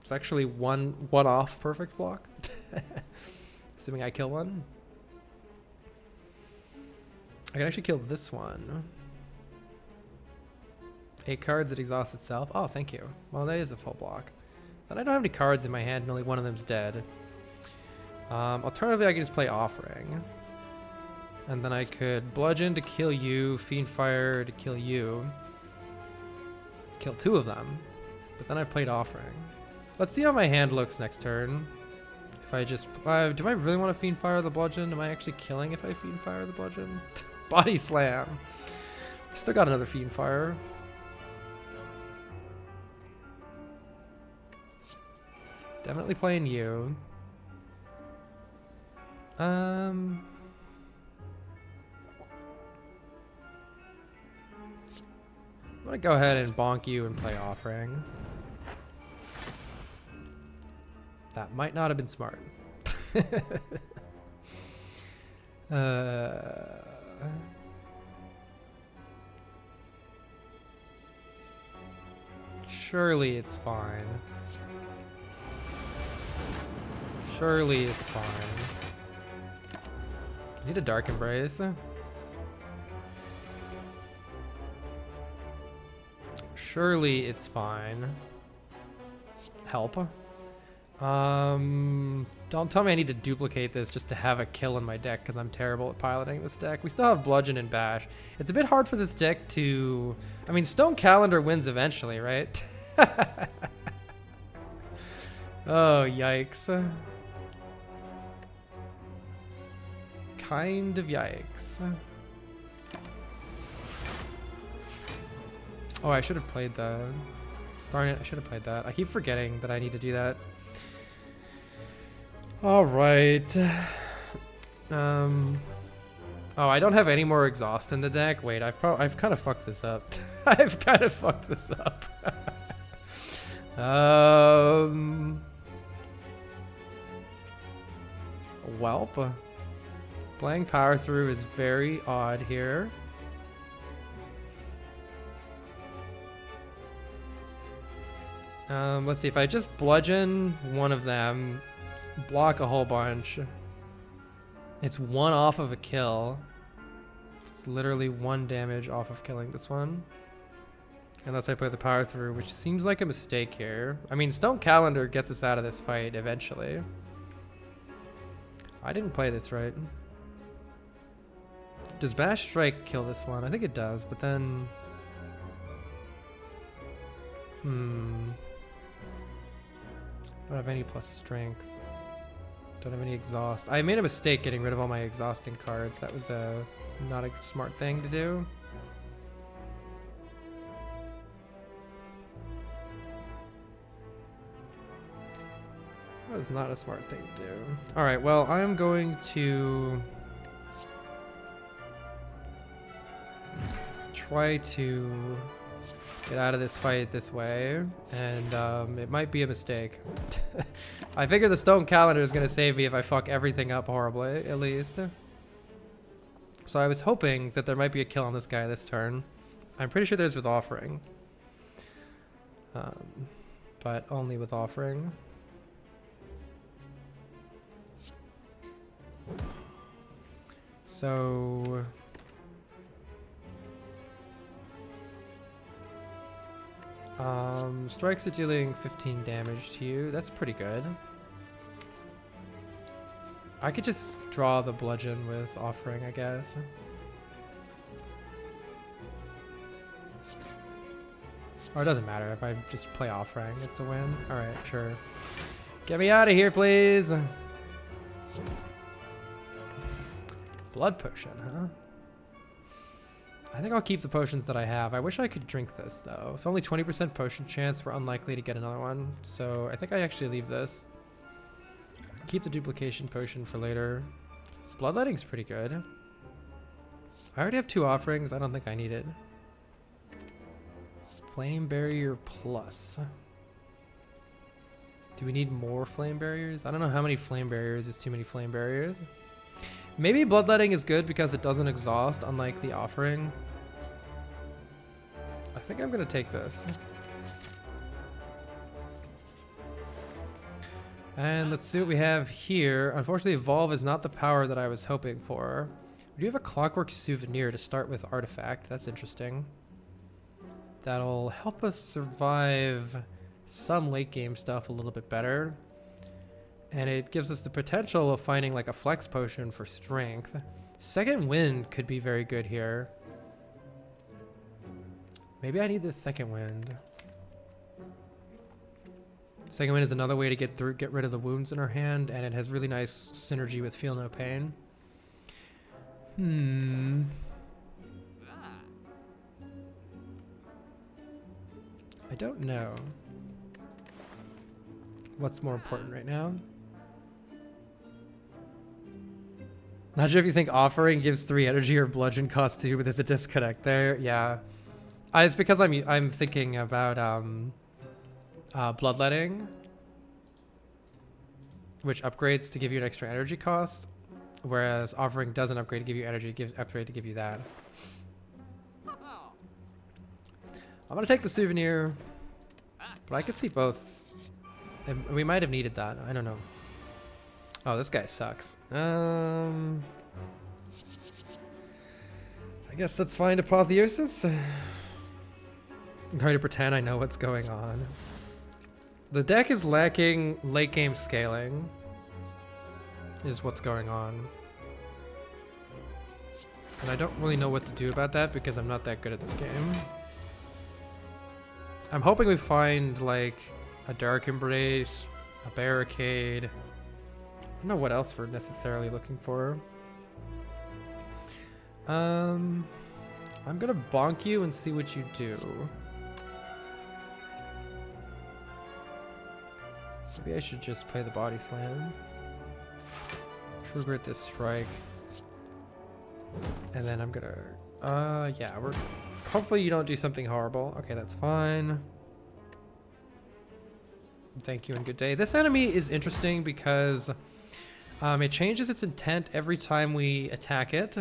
[SPEAKER 1] It's actually one off perfect block. Assuming I kill one. I can actually kill this one. 8 cards, it exhausts itself. Oh, thank you. Well, that is a full block. Then I don't have any cards in my hand and only one of them's dead. Alternatively, I could just play Offering. And then I could Bludgeon to kill you, Fiend Fire to kill you. Kill 2 of them. But then I played Offering. Let's see how my hand looks next turn. If I just... do I really want to Fiend Fire the Bludgeon? Am I actually killing if I Fiend Fire the Bludgeon? Body Slam. Still got another Fiend Fire. Definitely playing you. I'm gonna go ahead and bonk you and play Offering. That might not have been smart. Surely it's fine. Surely it's fine. I need a Dark Embrace. Surely it's fine. Help. Don't tell me I need to duplicate this just to have a kill in my deck because I'm terrible at piloting this deck. We still have Bludgeon and Bash. It's a bit hard for this deck to... I mean, Stone Calendar wins eventually, right? Oh, yikes. Kind of yikes. Oh, I should have played that. Darn it, I should have played that. I keep forgetting that I need to do that. All right. Oh, I don't have any more exhaust in the deck. Wait, I've kind of fucked this up. I've kind of fucked this up. Welp. Playing power through is very odd here. Let's see, if I just bludgeon one of them, block a whole bunch, it's 1 off of a kill. It's literally 1 damage off of killing this one. Unless I play the power through, which seems like a mistake here. I mean, Stone Calendar gets us out of this fight eventually. I didn't play this right. Does Bash Strike kill this one? I think it does, but then... Don't have any plus strength. Don't have any exhaust. I made a mistake getting rid of all my exhausting cards. That was not a smart thing to do. That was not a smart thing to do. Alright, well, I'm going to try to get out of this fight this way, and it might be a mistake. I figure the stone calendar is going to save me if I fuck everything up horribly, at least. So I was hoping that there might be a kill on this guy this turn. I'm pretty sure there's with offering. But only with offering. So... strikes are dealing 15 damage to you. That's pretty good. I could just draw the bludgeon with offering, I guess. Or it doesn't matter if I just play offering. It's a win. Alright, sure. Get me out of here, please! Blood potion, huh? I think I'll keep the potions that I have. I wish I could drink this, though. It's only 20% potion chance. We're unlikely to get another one. So I think I actually leave this. Keep the duplication potion for later. Bloodletting's pretty good. I already have 2 offerings. I don't think I need it. Flame Barrier Plus. Do we need more Flame Barriers? I don't know how many Flame Barriers is too many Flame Barriers. Maybe Bloodletting is good because it doesn't exhaust, unlike the offering. I think I'm going to take this. And let's see what we have here. Unfortunately, Evolve is not the power that I was hoping for. We do have a Clockwork Souvenir to start with Artifact. That's interesting. That'll help us survive some late game stuff a little bit better. And it gives us the potential of finding like a flex potion for strength. Second wind could be very good here. Maybe I need this second wind. Second wind is another way to get rid of the wounds in our hand, and it has really nice synergy with Feel No Pain. I don't know. What's more important right now? Not sure if you think offering gives 3 energy or bludgeon cost 2, but there's a disconnect there. Yeah, it's because I'm thinking about bloodletting, which upgrades to give you an extra energy cost, whereas offering doesn't upgrade to give you energy; it gives upgrade to give you that. I'm gonna take the souvenir, but I could see both. And we might have needed that. I don't know. Oh, this guy sucks. I guess let's find Apotheosis. I'm going to pretend I know what's going on. The deck is lacking late game scaling, is what's going on. And I don't really know what to do about that because I'm not that good at this game. I'm hoping we find like a Dark Embrace, a Barricade. I don't know what else we're necessarily looking for. I'm gonna bonk you and see what you do. Maybe I should just play the Body Slam. Trigger this strike. And then I'm gonna, yeah, hopefully you don't do something horrible. Okay, that's fine. Thank you and good day. This enemy is interesting because it changes its intent every time we attack it.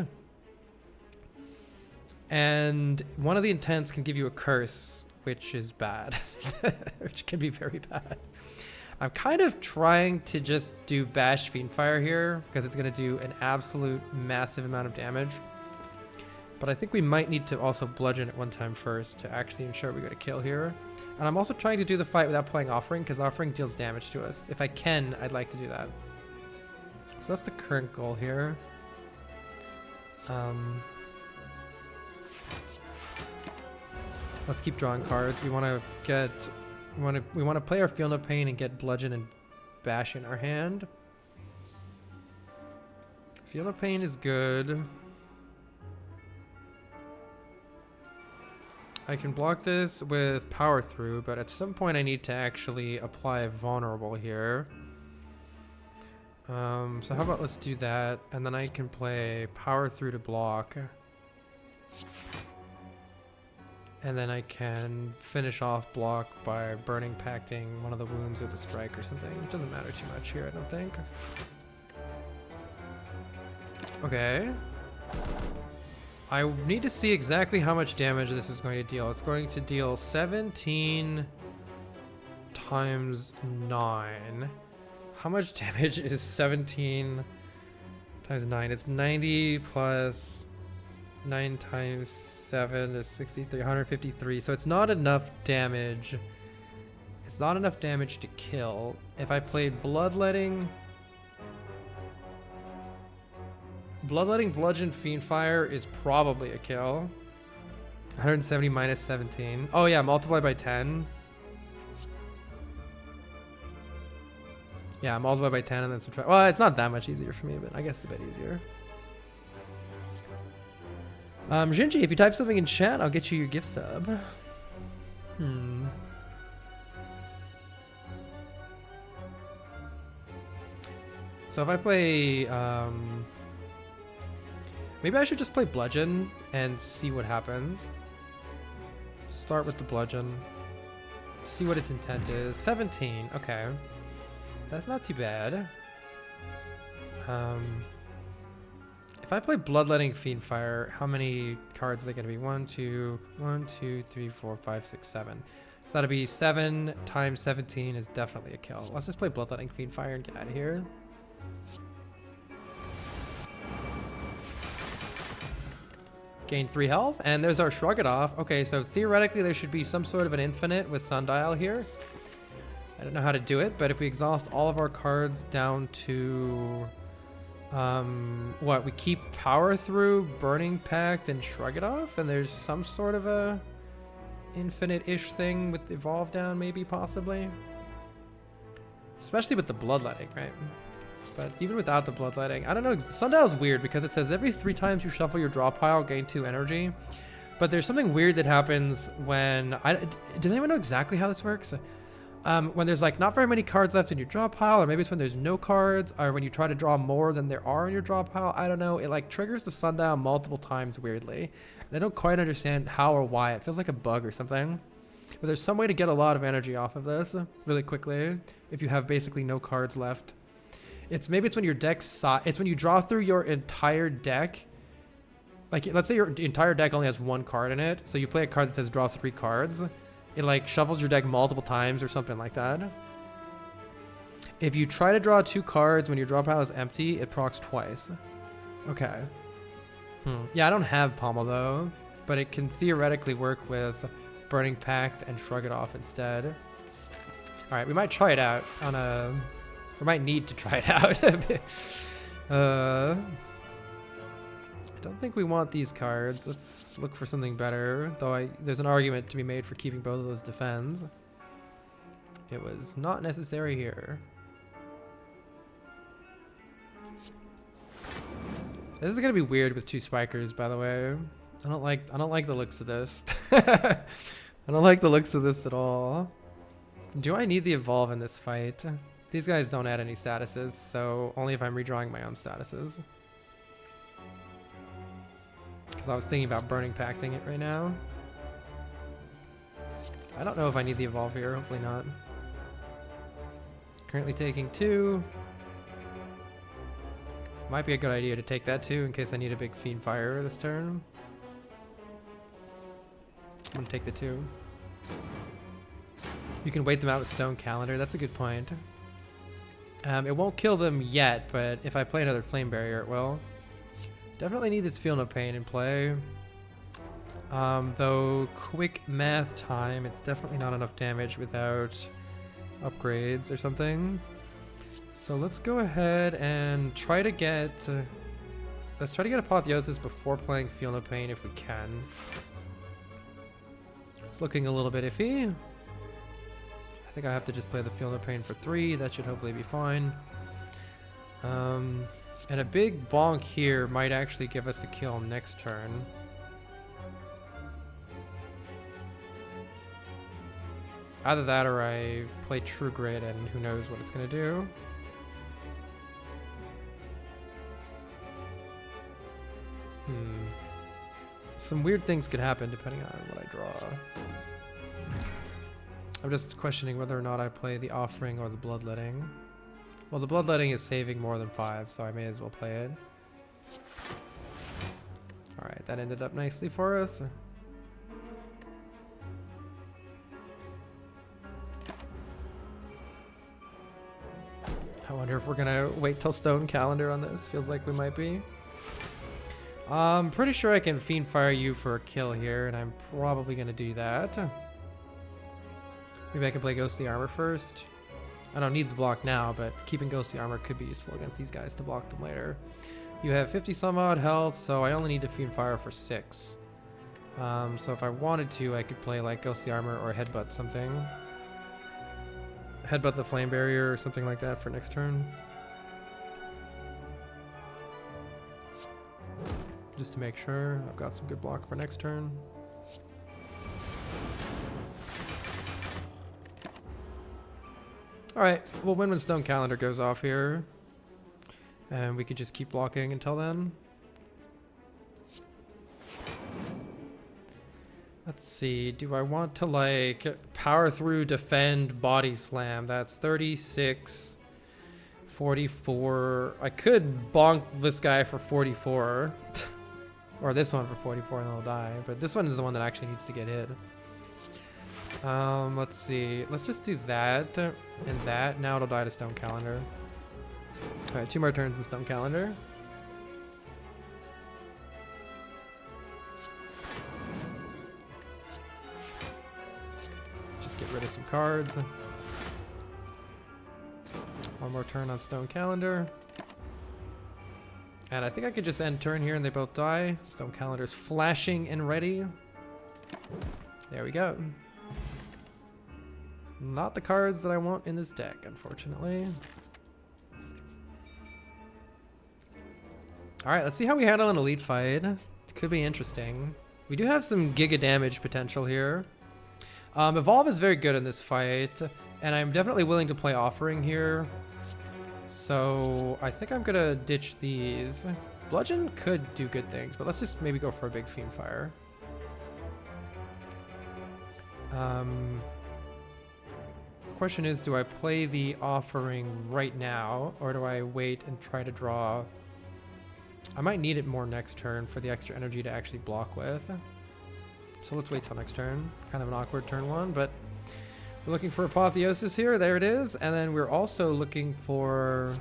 [SPEAKER 1] And one of the intents can give you a curse, which is bad. Which can be very bad. I'm kind of trying to just do Bash Fiendfire here because it's going to do an absolute massive amount of damage. But I think we might need to also bludgeon it one time first to actually ensure we get a kill here. And I'm also trying to do the fight without playing Offering because Offering deals damage to us. If I can, I'd like to do that. So that's the current goal here. Let's keep drawing cards. We want to get We want to play our Feel No Pain and get Bludgeon and Bash in our hand. Feel No Pain is good. I can block this with Power Through, but at some point I need to actually apply Vulnerable here. So how about let's do that, and then I can play Power Through to block. And then I can finish off block by Burning Pacting one of the wounds with a strike or something. It doesn't matter too much here, I don't think. Okay. I need to see exactly how much damage this is going to deal. It's going to deal 17 times 9. How much damage is 17 times 9? It's 90 plus 9 times 7 is 63, 153. So it's not enough damage. It's not enough damage to kill. If I played Bloodletting, Bludgeon, Fiendfire is probably a kill. 170 minus 17. Oh yeah, multiply by 10. Yeah, multiply by 10 and then subtract. Well, it's not that much easier for me, but I guess a bit easier. Jinji, if you type something in chat, I'll get you your gift sub. So if I play, maybe I should just play Bludgeon and see what happens. Start with the Bludgeon. See what its intent is. 17, okay. That's not too bad. If I play Bloodletting Fiendfire, how many cards are they going to be? 1, 2, 3, 4, 5, 6, 7. So that'll be 7 times 17 is definitely a kill. Let's just play Bloodletting Fiendfire and get out of here. Gain 3 health, and there's our Shrug It Off. Okay, so theoretically there should be some sort of an infinite with Sundial here. I don't know how to do it, but if we exhaust all of our cards down to what, we keep Power Through, Burning Pact, and Shrug It Off, and there's some sort of a infinite-ish thing with Evolve down, maybe, possibly. Especially with the Bloodletting, right? But even without the Bloodletting, I don't know. Sundial's weird because it says every 3 times you shuffle your draw pile, gain 2 energy. But there's something weird that happens when... does anyone know exactly how this works? When there's like not very many cards left in your draw pile, or maybe it's when there's no cards, or when you try to draw more than there are in your draw pile. I don't know. It like triggers the Sundial multiple times weirdly. And I don't quite understand how or why. It feels like a bug or something. But there's some way to get a lot of energy off of this really quickly if you have basically no cards left. Maybe it's when your deck's it's when you draw through your entire deck. Like let's say your entire deck only has 1 card in it, so you play a card that says draw 3 cards. It like shuffles your deck multiple times or something like that. If you try to draw 2 cards when your draw pile is empty, it procs twice. Okay. Yeah, I don't have Pommel though, but it can theoretically work with Burning Pact and Shrug It Off instead. All right, we might try it out on a... We might need to try it out. I don't think we want these cards. Let's look for something better. Though there's an argument to be made for keeping both of those defends. It was not necessary here. This is gonna be weird with 2 spikers, by the way. I don't like the looks of this. I don't like the looks of this at all. Do I need the evolve in this fight? These guys don't add any statuses, so only if I'm redrawing my own statuses. Because I was thinking about Burning Pacting it right now. I don't know if I need the evolve here, hopefully not. Currently taking 2. Might be a good idea to take that too in case I need a big Fiendfire this turn. I'm gonna take the 2. You can wait them out with Stone Calendar, that's a good point. It won't kill them yet, but if I play another Flame Barrier, it will. Definitely need this Feel No Pain in play. Though, quick math time, it's definitely not enough damage without upgrades or something. So let's go ahead and try to get... let's try to get Apotheosis before playing Feel No Pain if we can. It's looking a little bit iffy. think I have to just play the Feel No Pain for 3. That should hopefully be fine. And a big bonk here might actually give us a kill next turn. Either that or I play True Grit and who knows what it's going to do. Some weird things could happen depending on what I draw. I'm just questioning whether or not I play the Offering or the Bloodletting. Well, the Bloodletting is saving more than 5, so I may as well play it. Alright, that ended up nicely for us. I wonder if we're gonna wait till Stone Calendar on this. Feels like we might be. I'm pretty sure I can Fiend Fire you for a kill here, and I'm probably gonna do that. Maybe I can play Ghostly Armor first. I don't need the block now, but keeping Ghostly Armor could be useful against these guys to block them later. You have 50 some odd health, so I only need to Fiend Fire for 6. So if I wanted to, I could play like Ghostly Armor or Headbutt something. Headbutt the Flame Barrier or something like that for next turn. Just to make sure I've got some good block for next turn. Alright, we'll win when Stone Calendar goes off here. And we can just keep blocking until then. Let's see, do I want to like power through, defend, body slam? That's 36, 44. I could bonk this guy for 44. Or this one for 44 and they'll die. But this one is the one that actually needs to get hit. Let's see. Let's just do that and that. Now it'll die to Stone Calendar. Alright, 2 more turns in Stone Calendar. Just get rid of some cards. 1 more turn on Stone Calendar. And I think I could just end turn here and they both die. Stone Calendar's flashing and ready. There we go. Not the cards that I want in this deck, unfortunately. Alright, let's see how we handle an elite fight. It could be interesting. We do have some giga damage potential here. Evolve is very good in this fight, and I'm definitely willing to play Offering here. So I think I'm gonna ditch these. Bludgeon could do good things, but let's just maybe go for a big Fiend Fire. Question is, do I play the Offering right now, or do I wait and try to draw? I might need it more next turn for the extra energy to actually block with. So let's wait till next turn. Kind of an awkward turn 1, but we're looking for Apotheosis here. There it is. And then we're also looking for...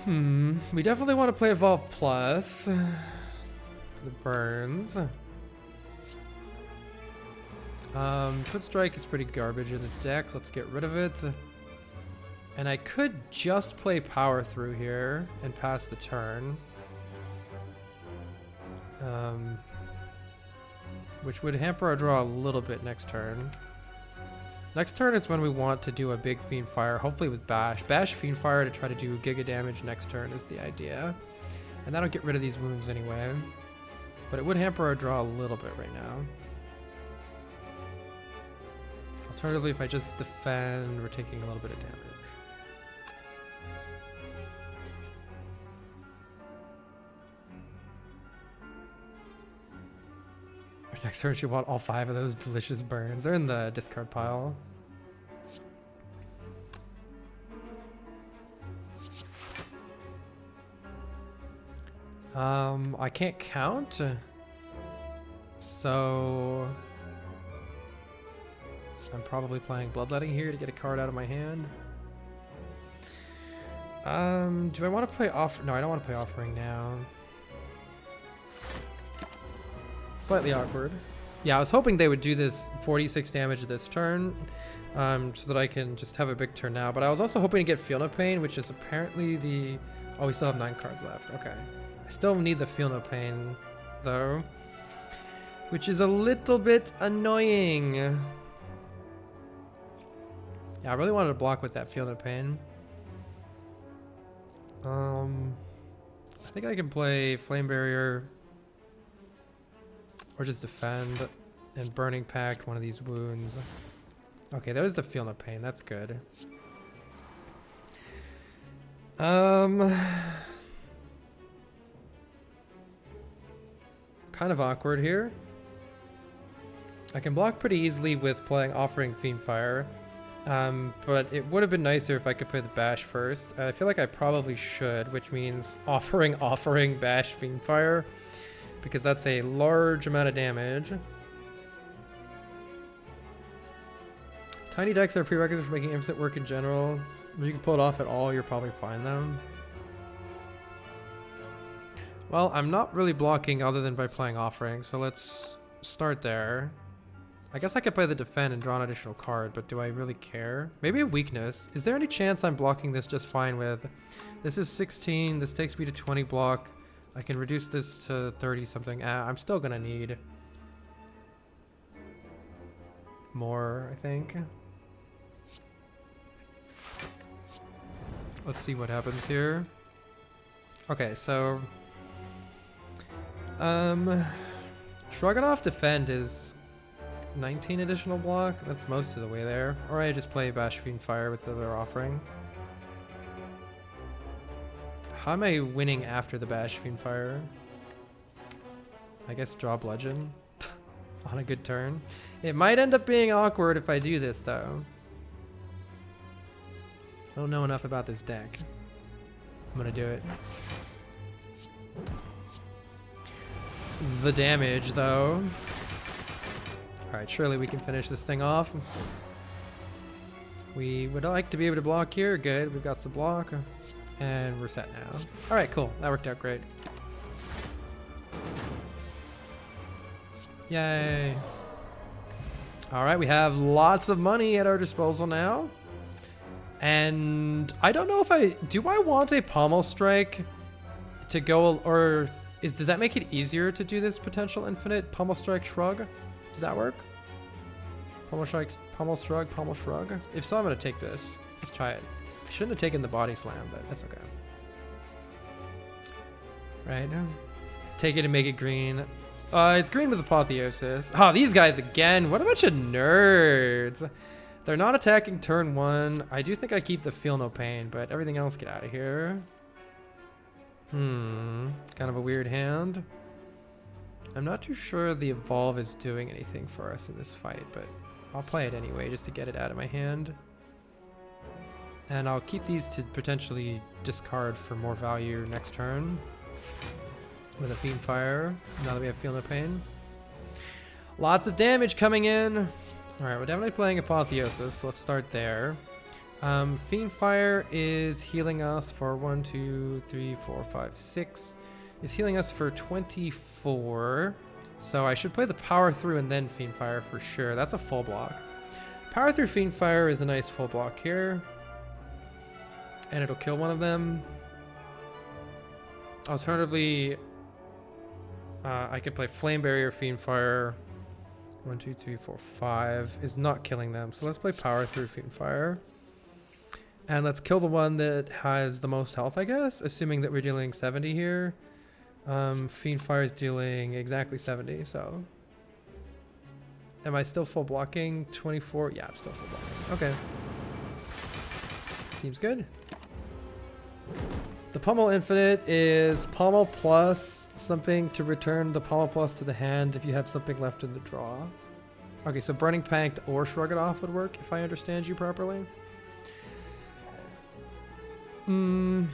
[SPEAKER 1] We definitely want to play Evolve Plus. The burns. Foot Strike is pretty garbage in this deck. Let's get rid of it. And I could just play Power Through here and pass the turn. Which would hamper our draw a little bit next turn. Next turn is when we want to do a big Fiend Fire, hopefully with Bash. Bash Fiend Fire to try to do giga damage next turn is the idea. And that'll get rid of these wounds anyway. But it would hamper our draw a little bit right now. Alternatively, if I just defend, we're taking a little bit of damage. Next turn, you want all 5 of those delicious burns. They're in the discard pile. I can't count. So I'm probably playing Bloodletting here to get a card out of my hand. Do I want to play No, I don't want to play Offering now. Slightly awkward. Yeah, I was hoping they would do this 46 damage this turn, so that I can just have a big turn now. But I was also hoping to get Feel No Pain, which is apparently the... Oh, we still have 9 cards left. Okay. I still need the Feel No Pain, though, which is a little bit annoying. Yeah, I really wanted to block with that Feel No Pain. I think I can play Flame Barrier or just defend and Burning Pact one of these wounds. Okay, that was the Feel No Pain. That's good. Kind of awkward here. I can block pretty easily with playing Offering Fiendfire. But it would have been nicer if I could play the Bash first. I feel like I probably should, which means offering Bash Fiendfire, because that's a large amount of damage. Tiny decks are a prerequisite for making instant work in general. If you can pull it off at all, you're probably fine though. Well, I'm not really blocking other than by playing Offering, so let's start there. I guess I could play the defend and draw an additional card, but do I really care? Maybe a weakness. Is there any chance I'm blocking this just fine with? This is 16. This takes me to 20 block. I can reduce this to 30 something. I'm still gonna need more, I think. Let's see what happens here. Okay, so shrugging off defend is 19 additional block. That's most of the way there. Or I just play Bash Fiendfire with the other Offering. How am I winning after the Bash Fiendfire? I guess draw Bludgeon on a good turn. It might end up being awkward if I do this though. I don't know enough about this deck. I'm gonna do it. The damage though. Alright, surely we can finish this thing off. We would like to be able to block here. Good, we've got some block. And we're set now. Alright, cool. That worked out great. Yay. Alright, we have lots of money at our disposal now. And I don't know if do I want a Pommel Strike to go, or does that make it easier to do this potential infinite Pommel Strike Shrug? Does that work? Pommel Strike, Pommel Shrug, Pommel Shrug? If so, I'm gonna take this. Let's try it. I shouldn't have taken the Body Slam, but that's okay. Right now. Take it and make it green. It's green with Apotheosis. Oh, these guys again. What a bunch of nerds. They're not attacking turn 1. I do think I keep the Feel No Pain, but everything else get out of here. Kind of a weird hand. I'm not too sure the Evolve is doing anything for us in this fight, but I'll play it anyway just to get it out of my hand. And I'll keep these to potentially discard for more value next turn with a Fiendfire, now that we have Feel No Pain. Lots of damage coming in. Alright, we're definitely playing Apotheosis, so let's start there. Fiendfire is healing us for 1, 2, 3, 4, 5, 6. Is healing us for 24. So I should play the Power Through and then Fiendfire for sure. That's a full block. Power Through Fiendfire is a nice full block here. And it'll kill one of them. Alternatively, I could play Flame Barrier, Fiendfire. 1, 2, 3, 4, 5 is not killing them. So let's play Power Through Fiendfire. And let's kill the one that has the most health, I guess, assuming that we're dealing 70 here. Fiendfire is dealing exactly 70, so. Am I still full blocking? 24? Yeah, I'm still full blocking. Okay. Seems good. The Pommel Infinite is Pommel plus something to return the Pommel plus to the hand if you have something left in the draw. Okay, so Burning Pact or Shrug It Off would work if I understand you properly. I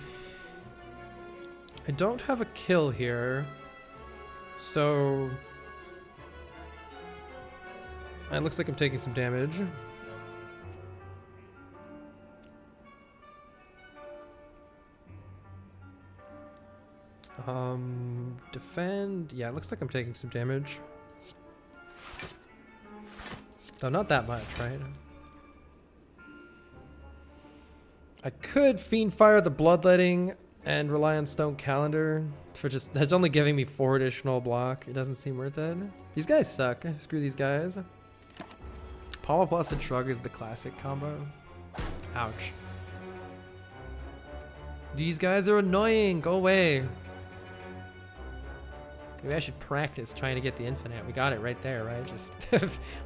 [SPEAKER 1] don't have a kill here, so it looks like I'm taking some damage. Defend. Yeah, it looks like I'm taking some damage. Though not that much, right? I could Fiendfire the Bloodletting and rely on Stone Calendar for just, that's only giving me 4 additional block. It doesn't seem worth it. These guys suck. Screw these guys. Pommel plus and Shrug is the classic combo. Ouch. These guys are annoying. Go away. Maybe I should practice trying to get the infinite. We got it right there, right? Just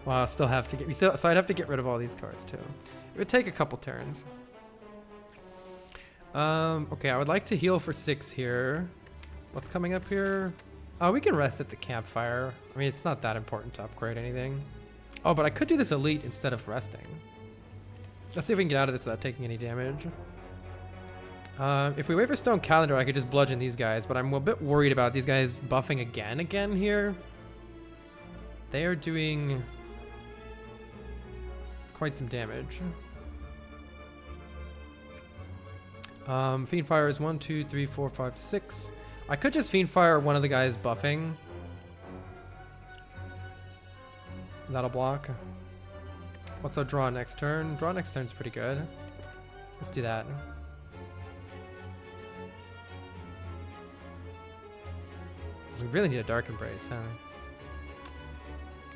[SPEAKER 1] well, I'll still have to get. So I'd have to get rid of all these cards too. It would take a couple turns. Okay, I would like to heal for 6 here. What's coming up here? Oh, we can rest at the campfire. I mean, it's not that important to upgrade anything. Oh, but I could do this elite instead of resting. Let's see if we can get out of this without taking any damage. If we wait for Stone Calendar, I could just bludgeon these guys, but I'm a bit worried about these guys buffing again here. They are doing quite some damage. Fiend Fire is 1, 2, 3, 4, 5, 6. I could just Fiend Fire one of the guys buffing. That'll block. What's our draw next turn? Draw next turn's pretty good. Let's do that. We really need a Dark Embrace,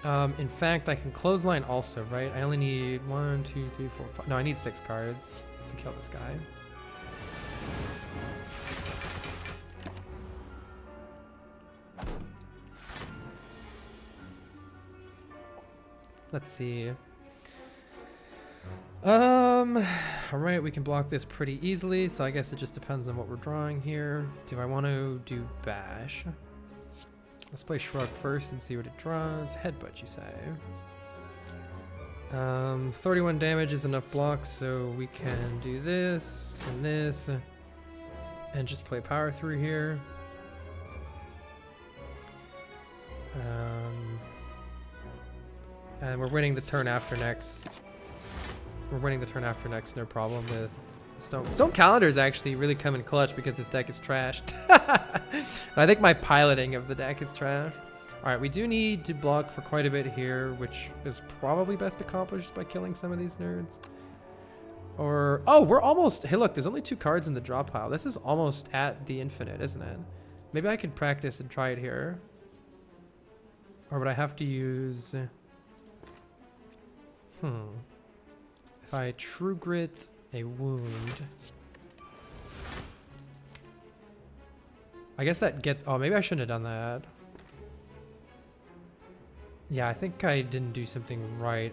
[SPEAKER 1] huh? In fact, I can Clothesline also, right? I only need 1, 2, 3, 4, 5. No, I need 6 cards to kill this guy. Let's see. All right, we can block this pretty easily, so I guess it just depends on what we're drawing here. Do I want to do Bash? Let's play Shrug first and see what it draws. Headbutt, you say? 31 damage is enough blocks, so we can do this and this, and just play Power Through here. And we're winning the turn after next. We're winning the turn after next, no problem with Stone Calendar is actually really coming clutch because this deck is trashed. I think my piloting of the deck is trash. All right, we do need to block for quite a bit here, which is probably best accomplished by killing some of these nerds. Or, oh, we're almost, hey look, there's only 2 cards in the draw pile. This is almost at the infinite, isn't it? Maybe I can practice and try it here. Or would I have to use, if I True Grit a wound. I guess that gets, oh, maybe I shouldn't have done that. Yeah, I think I didn't do something right.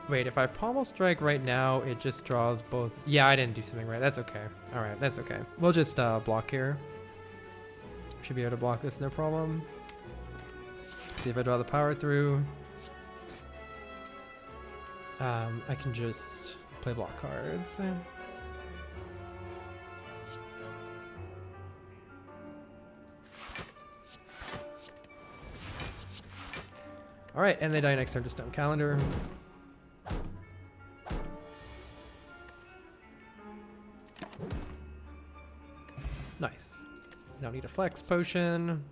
[SPEAKER 1] Wait, if I Pommel Strike right now, it just draws both. Yeah, I didn't do something right. That's okay. All right, that's okay. We'll just block here. Should be able to block this, no problem. See if I draw the Power Through. I can just play block cards. All right, and they die next turn to Stone Calendar. Nice. Don't need a Flex Potion.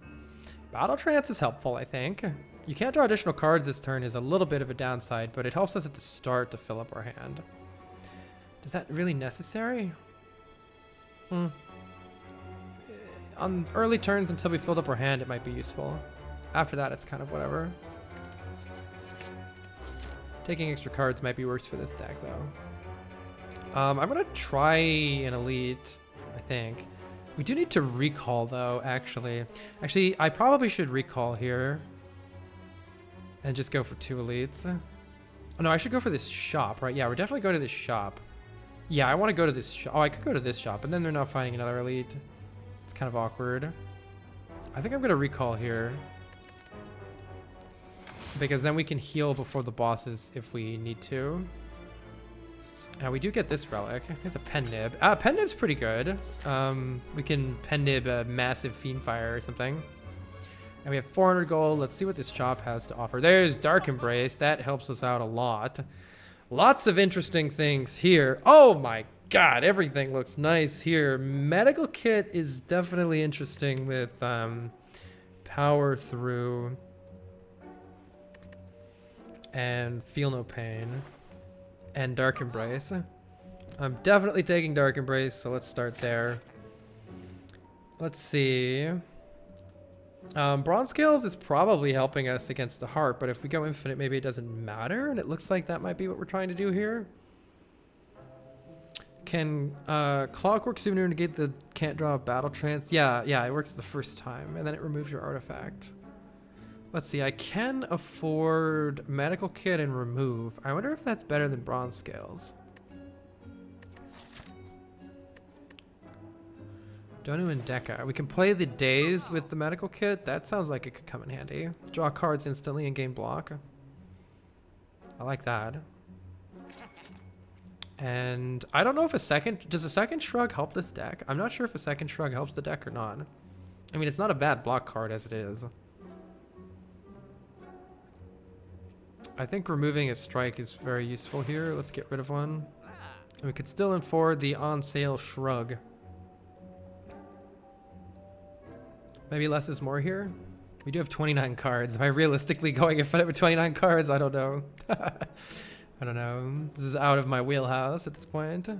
[SPEAKER 1] Battle Trance is helpful, I think. You can't draw additional cards this turn is a little bit of a downside, but it helps us at the start to fill up our hand. Is that really necessary? On early turns until we filled up our hand, it might be useful. After that, it's kind of whatever. Taking extra cards might be worse for this deck, though. I'm going to try an Elite, I think. We do need to recall, though, actually. Actually, I probably should recall here. And just go for 2 elites. Oh, no, I should go for this shop, right? Yeah, we're definitely going to this shop. Yeah, I want to go to this shop. Oh, I could go to this shop, and then they're not finding another elite. It's kind of awkward. I think I'm going to recall here. Because then we can heal before the bosses if we need to. We do get this relic. Here's a Pen Nib. Pen Nib's pretty good. We can Pen Nib a massive Fiend Fire or something. And we have 400 gold. Let's see what this shop has to offer. There's Dark Embrace. That helps us out a lot. Lots of interesting things here. Oh my god, everything looks nice here. Medical Kit is definitely interesting with Power Through and Feel No Pain and Dark Embrace. I'm definitely taking Dark Embrace, so let's start there. Let's see. Bronze Scales is probably helping us against the heart, but if we go infinite, maybe it doesn't matter, and it looks like that might be what we're trying to do here. Can Clockwork Souvenir negate the can't draw a battle trance? Yeah, it works the first time, and then it removes your artifact. Let's see, I can afford Medical Kit and Remove. I wonder if that's better than Bronze Scales. Donu and Deca. We can play the Dazed with the Medical Kit. That sounds like it could come in handy. Draw cards instantly and gain block. I like that. And I don't know if does a second shrug help this deck? I'm not sure if a second shrug helps the deck or not. I mean, it's not a bad block card as it is. I think removing a strike is very useful here. Let's get rid of one. And we could still afford the on sale shrug. Maybe less is more here. We do have 29 cards. Am I realistically going infinite with 29 cards? I don't know. I don't know. This is out of my wheelhouse at this point.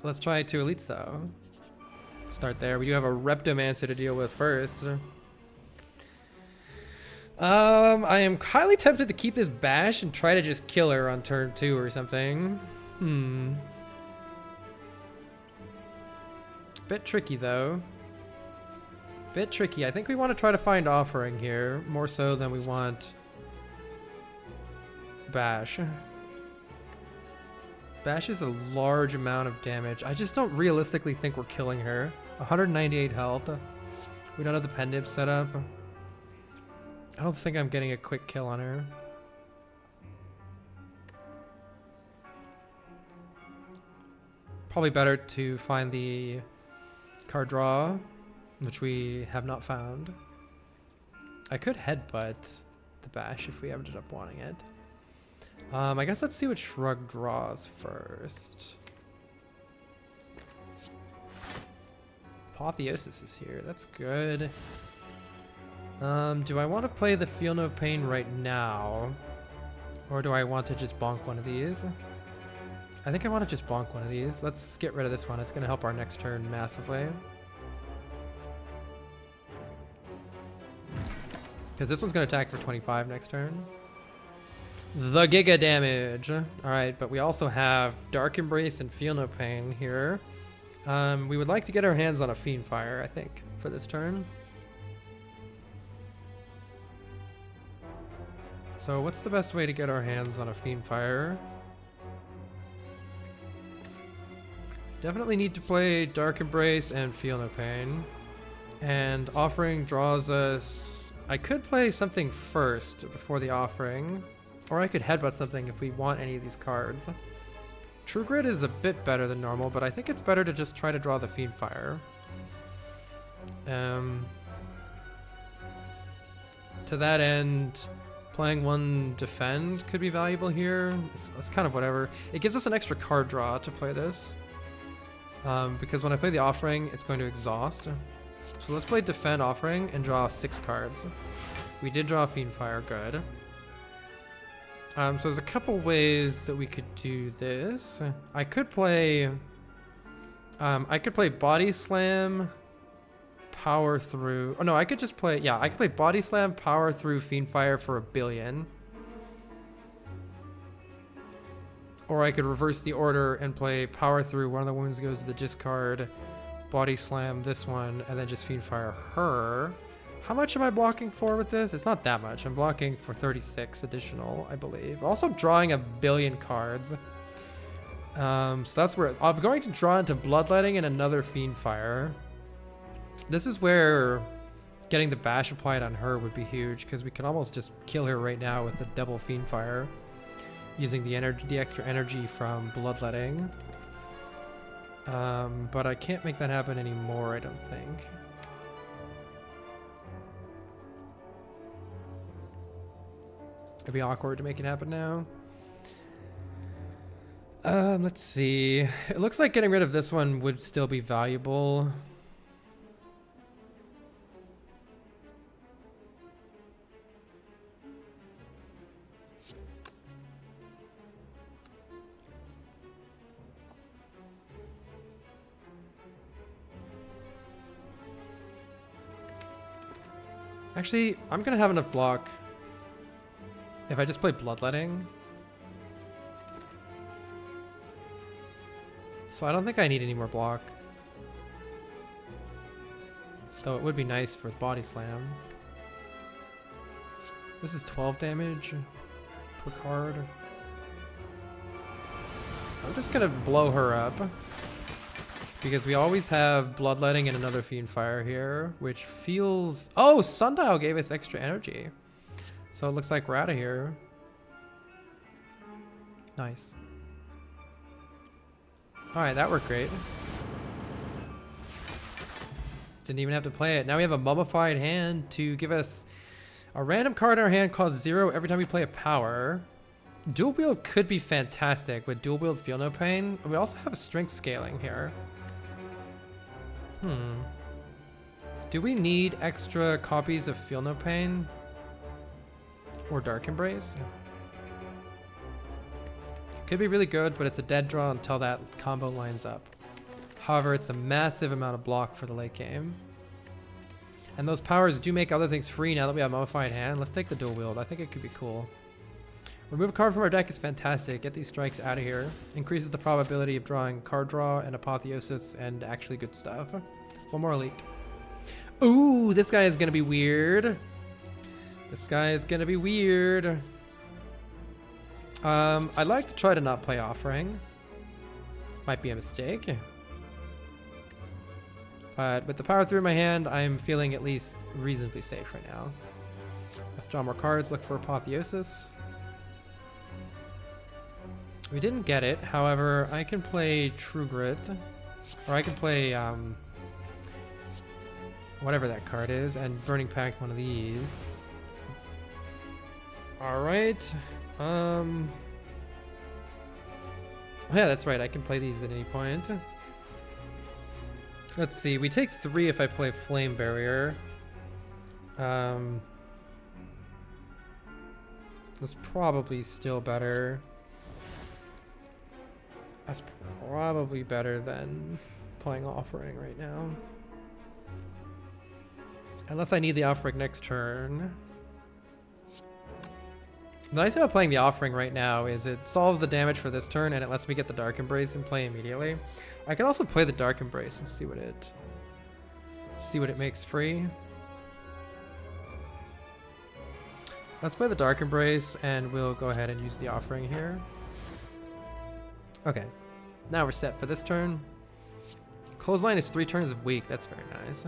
[SPEAKER 1] Let's try 2 elites though. Start there. We do have a Reptomancer to deal with first. I am highly tempted to keep this bash and try to just kill her on turn 2 or something. Bit tricky though. Bit tricky. I think we want to try to find offering here more so than we want bash. Bash is a large amount of damage. I just don't realistically think we're killing her. 198 health. We don't have the pen nib set up. I don't think I'm getting a quick kill on her. Probably better to find the card draw, which we have not found. I could headbutt the bash if we ended up wanting it. I guess let's see what Shrug draws first. Apotheosis is here. That's good. Do I want to play the Feel No Pain right now? Or do I want to just bonk one of these? I think I want to just bonk one of these. Let's get rid of this one. It's going to help our next turn massively. Because this one's going to attack for 25 next turn. The Giga damage. Alright, but we also have Dark Embrace and Feel No Pain here. We would like to get our hands on a Fiendfire, I think, for this turn. So what's the best way to get our hands on a Fiendfire? Definitely need to play Dark Embrace and Feel No Pain. And Offering draws us... I could play something first before the Offering. Or I could headbutt something if we want any of these cards. True Grit is a bit better than normal, but I think it's better to just try to draw the Fiendfire. To that end, playing one Defend could be valuable here. It's kind of whatever. It gives us an extra card draw to play this. Because when I play the Offering, it's going to exhaust. So let's play Defend Offering and draw 6 cards. We did draw Fiendfire, good. So there's a couple ways that we could do this. I could play Body Slam, Power Through. Oh no, I could just play, yeah, I could play Body Slam, Power Through, Fiendfire for 1 billion. Or I could reverse the order and play Power Through, one of the wounds goes to the discard, Body Slam this one, and then just Fiendfire her. How much am I blocking for with this? It's not that much. I'm blocking for 36 additional, I believe. Also drawing 1 billion cards. So that's where I'm going to draw into Bloodletting and another Fiendfire. This is where getting the bash applied on her would be huge, because we can almost just kill her right now with a double Fiendfire using the extra energy from Bloodletting. But I can't make that happen anymore, I don't think. It'd be awkward to make it happen now. Let's see. It looks like getting rid of this one would still be valuable. Actually, I'm gonna have enough block if I just play Bloodletting. So I don't think I need any more block. So it would be nice for Body Slam. This is 12 damage per card. I'm just gonna blow her up. Because we always have Bloodletting and another Fiendfire here, which feels... Oh, Sundial gave us extra energy. So it looks like we're out of here. Nice. Alright, that worked great. Didn't even have to play it. Now we have a Mummified Hand to give us a random card in our hand costs 0 every time we play a power. Dual Wield could be fantastic with Dual Wield Feel No Pain. We also have a Strength Scaling here. Do we need extra copies of Feel No Pain? Or Dark Embrace? Could be really good, but it's a dead draw until that combo lines up. However, it's a massive amount of block for the late game. And those powers do make other things free now that we have Mummified Hand. Let's take the Dual Wield. I think it could be cool. Remove a card from our deck is fantastic. Get these strikes out of here. Increases the probability of drawing card draw and Apotheosis and actually good stuff. One more elite. Ooh, this guy is going to be weird. This guy is going to be weird. I'd like to try to not play Offering. Might be a mistake. But with the power through my hand, I'm feeling at least reasonably safe right now. Let's draw more cards, look for Apotheosis. We didn't get it, however, I can play True Grit. Or I can play, whatever that card is, and Burning Pact one of these. Alright. Yeah, that's right, I can play these at any point. Let's see, we take 3 if I play Flame Barrier. That's probably still better. That's probably better than playing Offering right now. Unless I need the Offering next turn. The nice thing about playing the Offering right now is it solves the damage for this turn and it lets me get the Dark Embrace and play immediately. I can also play the Dark Embrace and see what it makes free. Let's play the Dark Embrace and we'll go ahead and use the Offering here. Okay, now we're set for this turn. Clothesline is 3 turns of weak. That's very nice.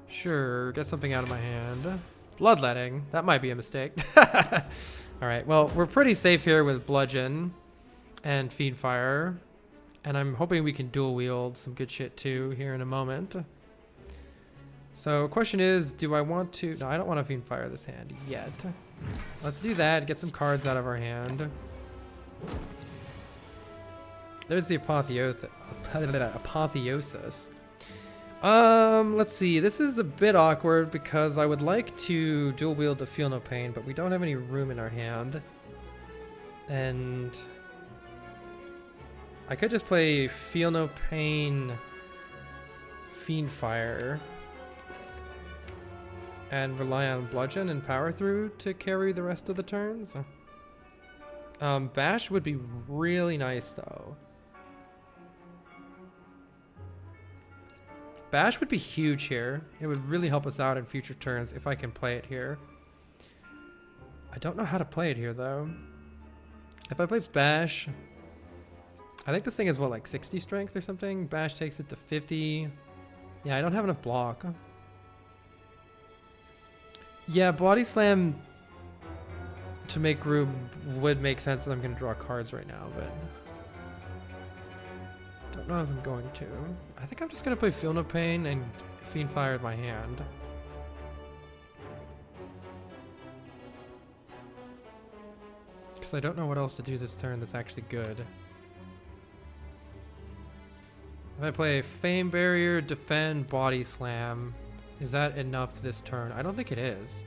[SPEAKER 1] Sure, get something out of my hand. Bloodletting, that might be a mistake. Alright, well, we're pretty safe here with Bludgeon and Fiendfire. And I'm hoping we can dual wield some good shit too here in a moment. So, question is, do I want to... No, I don't want to Fiendfire this hand yet. Let's do that, get some cards out of our hand. There's the Apotheosis. Let's see. This is a bit awkward because I would like to dual wield the Feel No Pain, but we don't have any room in our hand. And I could just play Feel No Pain, Fiendfire, and rely on Bludgeon and Power Through to carry the rest of the turns. Bash would be really nice though. Bash would be huge here. It would really help us out in future turns if I can play it here. I don't know how to play it here though. If I play Bash, I think this thing is what, like 60 strength or something? Bash takes it to 50. Yeah, I don't have enough block. Yeah, Body Slam to make room would make sense that I'm going to draw cards right now, but don't know if I'm going to. I think I'm just going to play Feel No Pain and Fiendfire with my hand. Because I don't know what else to do this turn that's actually good. If I play Flame Barrier, Defend, Body Slam, Is that enough this turn? I don't think it is.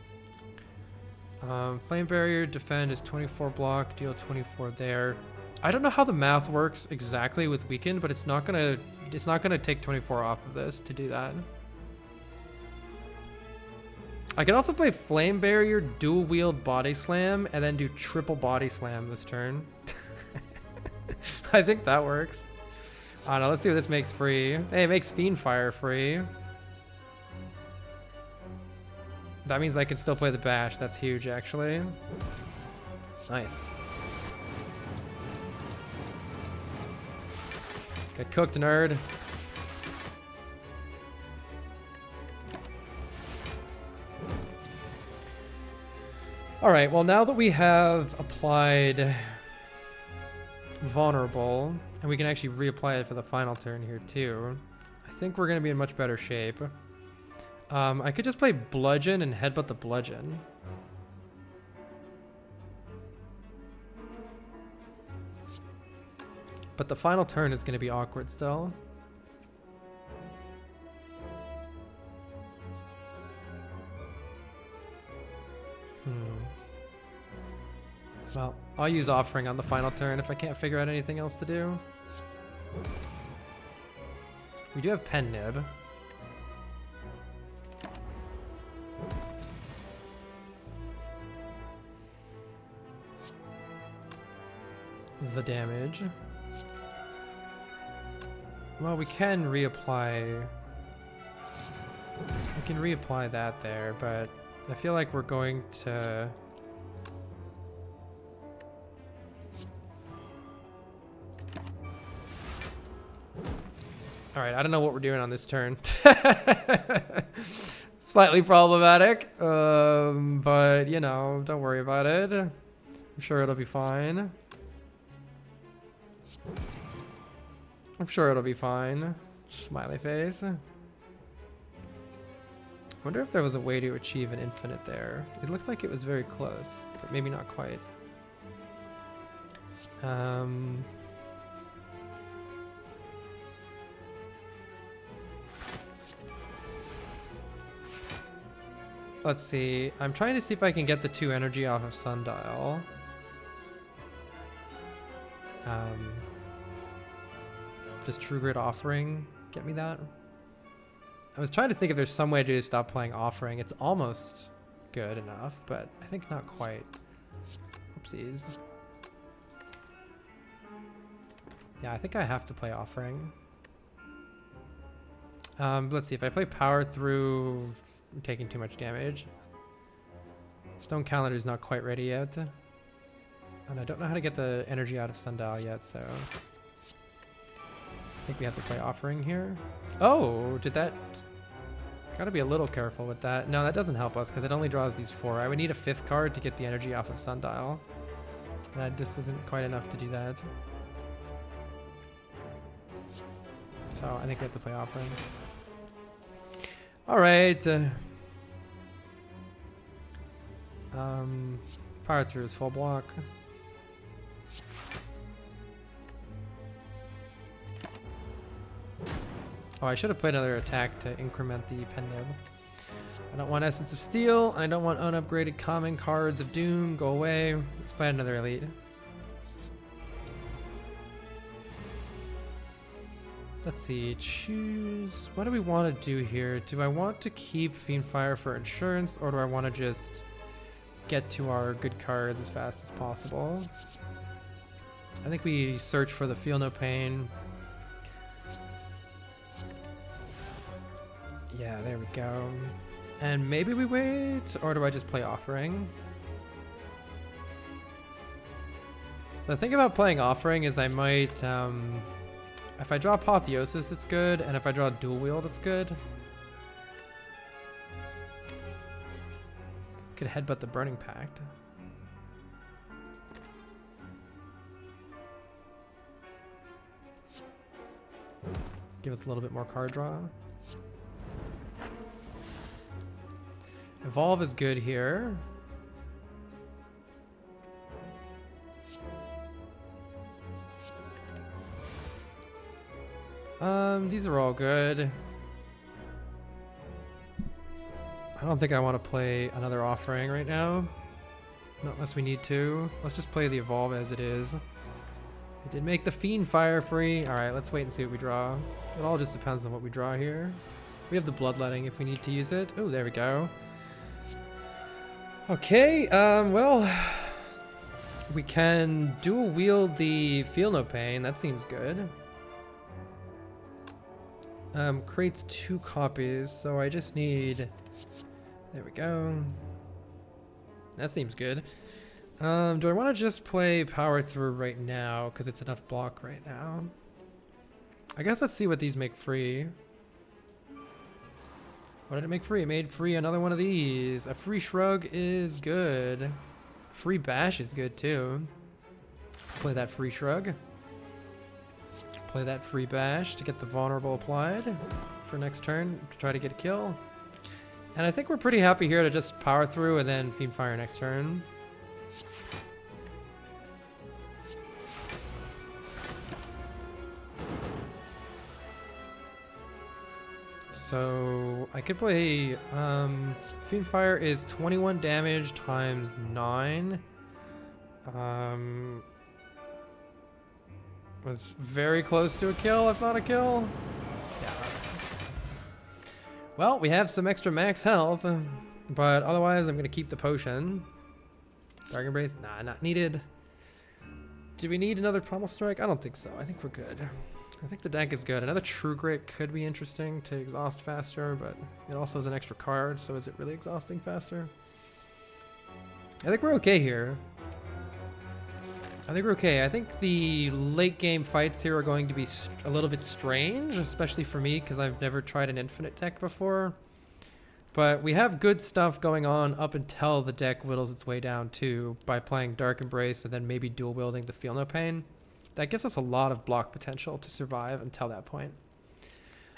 [SPEAKER 1] Flame barrier, defend is 24 block, deal 24 there. I don't know how the math works exactly with weakened, but it's not gonna take 24 off of this to do that. I can also play flame barrier, dual wield body slam, and then do triple body slam this turn. I think that works. I don't know, let's see what this makes free. Hey, it makes Fiend Fire free. That means I can still play the bash. That's huge, actually. Nice. Get cooked, nerd. All right, well, now that we have applied Vulnerable, and we can actually reapply it for the final turn here, too, I think we're going to be in much better shape. I could just play Bludgeon and headbutt the Bludgeon. But the final turn is going to be awkward still. Well, I'll use Offering on the final turn if I can't figure out anything else to do. We do have Pen Nib. The damage. Well, we can reapply. We can reapply that there, but I feel like we're going to. All right, I don't know what we're doing on this turn. Slightly problematic, but you know, don't worry about it. I'm sure it'll be fine. I'm sure it'll be fine. Smiley face. Wonder if there was a way to achieve an infinite there. It looks like it was very close, but maybe not quite. Let's see. I'm trying to see if I can get the 2 energy off of Sundial. Does True Grit Offering get me that? I was trying to think if there's some way to stop playing Offering. It's almost good enough, but I think not quite. Oopsies. Yeah, I think I have to play Offering. Let's see. If I play Power Through, I'm taking too much damage. Stone Calendar is not quite ready yet. And I don't know how to get the energy out of Sundial yet, so I think we have to play Offering here. Oh, did that... Gotta be a little careful with that. No, that doesn't help us because it only draws these 4. I would need a 5th card to get the energy off of Sundial. That just isn't quite enough to do that. So I think we have to play Offering. All right. Power Through is full block. Oh, I should have played another attack to increment the Pen Nib. I don't want Essence of Steel, and I don't want unupgraded common cards of Doom. Go away. Let's play another Elite. Let's see. Choose. What do we want to do here? Do I want to keep Fiendfire for insurance, or do I want to just get to our good cards as fast as possible? I think we search for the Feel No Pain. Yeah, there we go. And maybe we wait, or do I just play Offering? The thing about playing Offering is I might, if I draw Apotheosis, it's good, and if I draw Dual Wield, it's good. Could headbutt the Burning Pact. Give us a little bit more card draw. Evolve is good here. These are all good. I don't think I want to play another offering right now. Not unless we need to. Let's just play the evolve as it is. It did make the Fiend Fire free. Alright, let's wait and see what we draw. It all just depends on what we draw here. We have the Bloodletting if we need to use it. Oh, there we go. Okay, well, we can dual wield the Feel No Pain. That seems good. Creates 2 copies, so I just need... There we go. That seems good. Do I want to just play Power Through right now, because it's enough block right now? I guess let's see what these make free. What did it make free? It made free another one of these. A free Shrug is good. Free Bash is good too. Play that free Shrug. Play that free Bash to get the vulnerable applied for next turn to try to get a kill. And I think we're pretty happy here to just power through and then Fiend Fire next turn. So I could play Fiend Fire is 21 damage times 9. Was very close to a kill, if not a kill. Yeah. Well, we have some extra max health, but otherwise I'm gonna keep the potion. Dark Embrace, nah, not needed. Do we need another Pommel Strike? I don't think so. I think we're good. I think the deck is good. Another True Grit could be interesting to exhaust faster, but it also has an extra card, so is it really exhausting faster? I think we're okay here. I think we're okay. I think the late game fights here are going to be a little bit strange, especially for me, because I've never tried an infinite deck before. But we have good stuff going on up until the deck whittles its way down too, by playing Dark Embrace and then maybe dual wielding the Feel No Pain. That gives us a lot of block potential to survive until that point.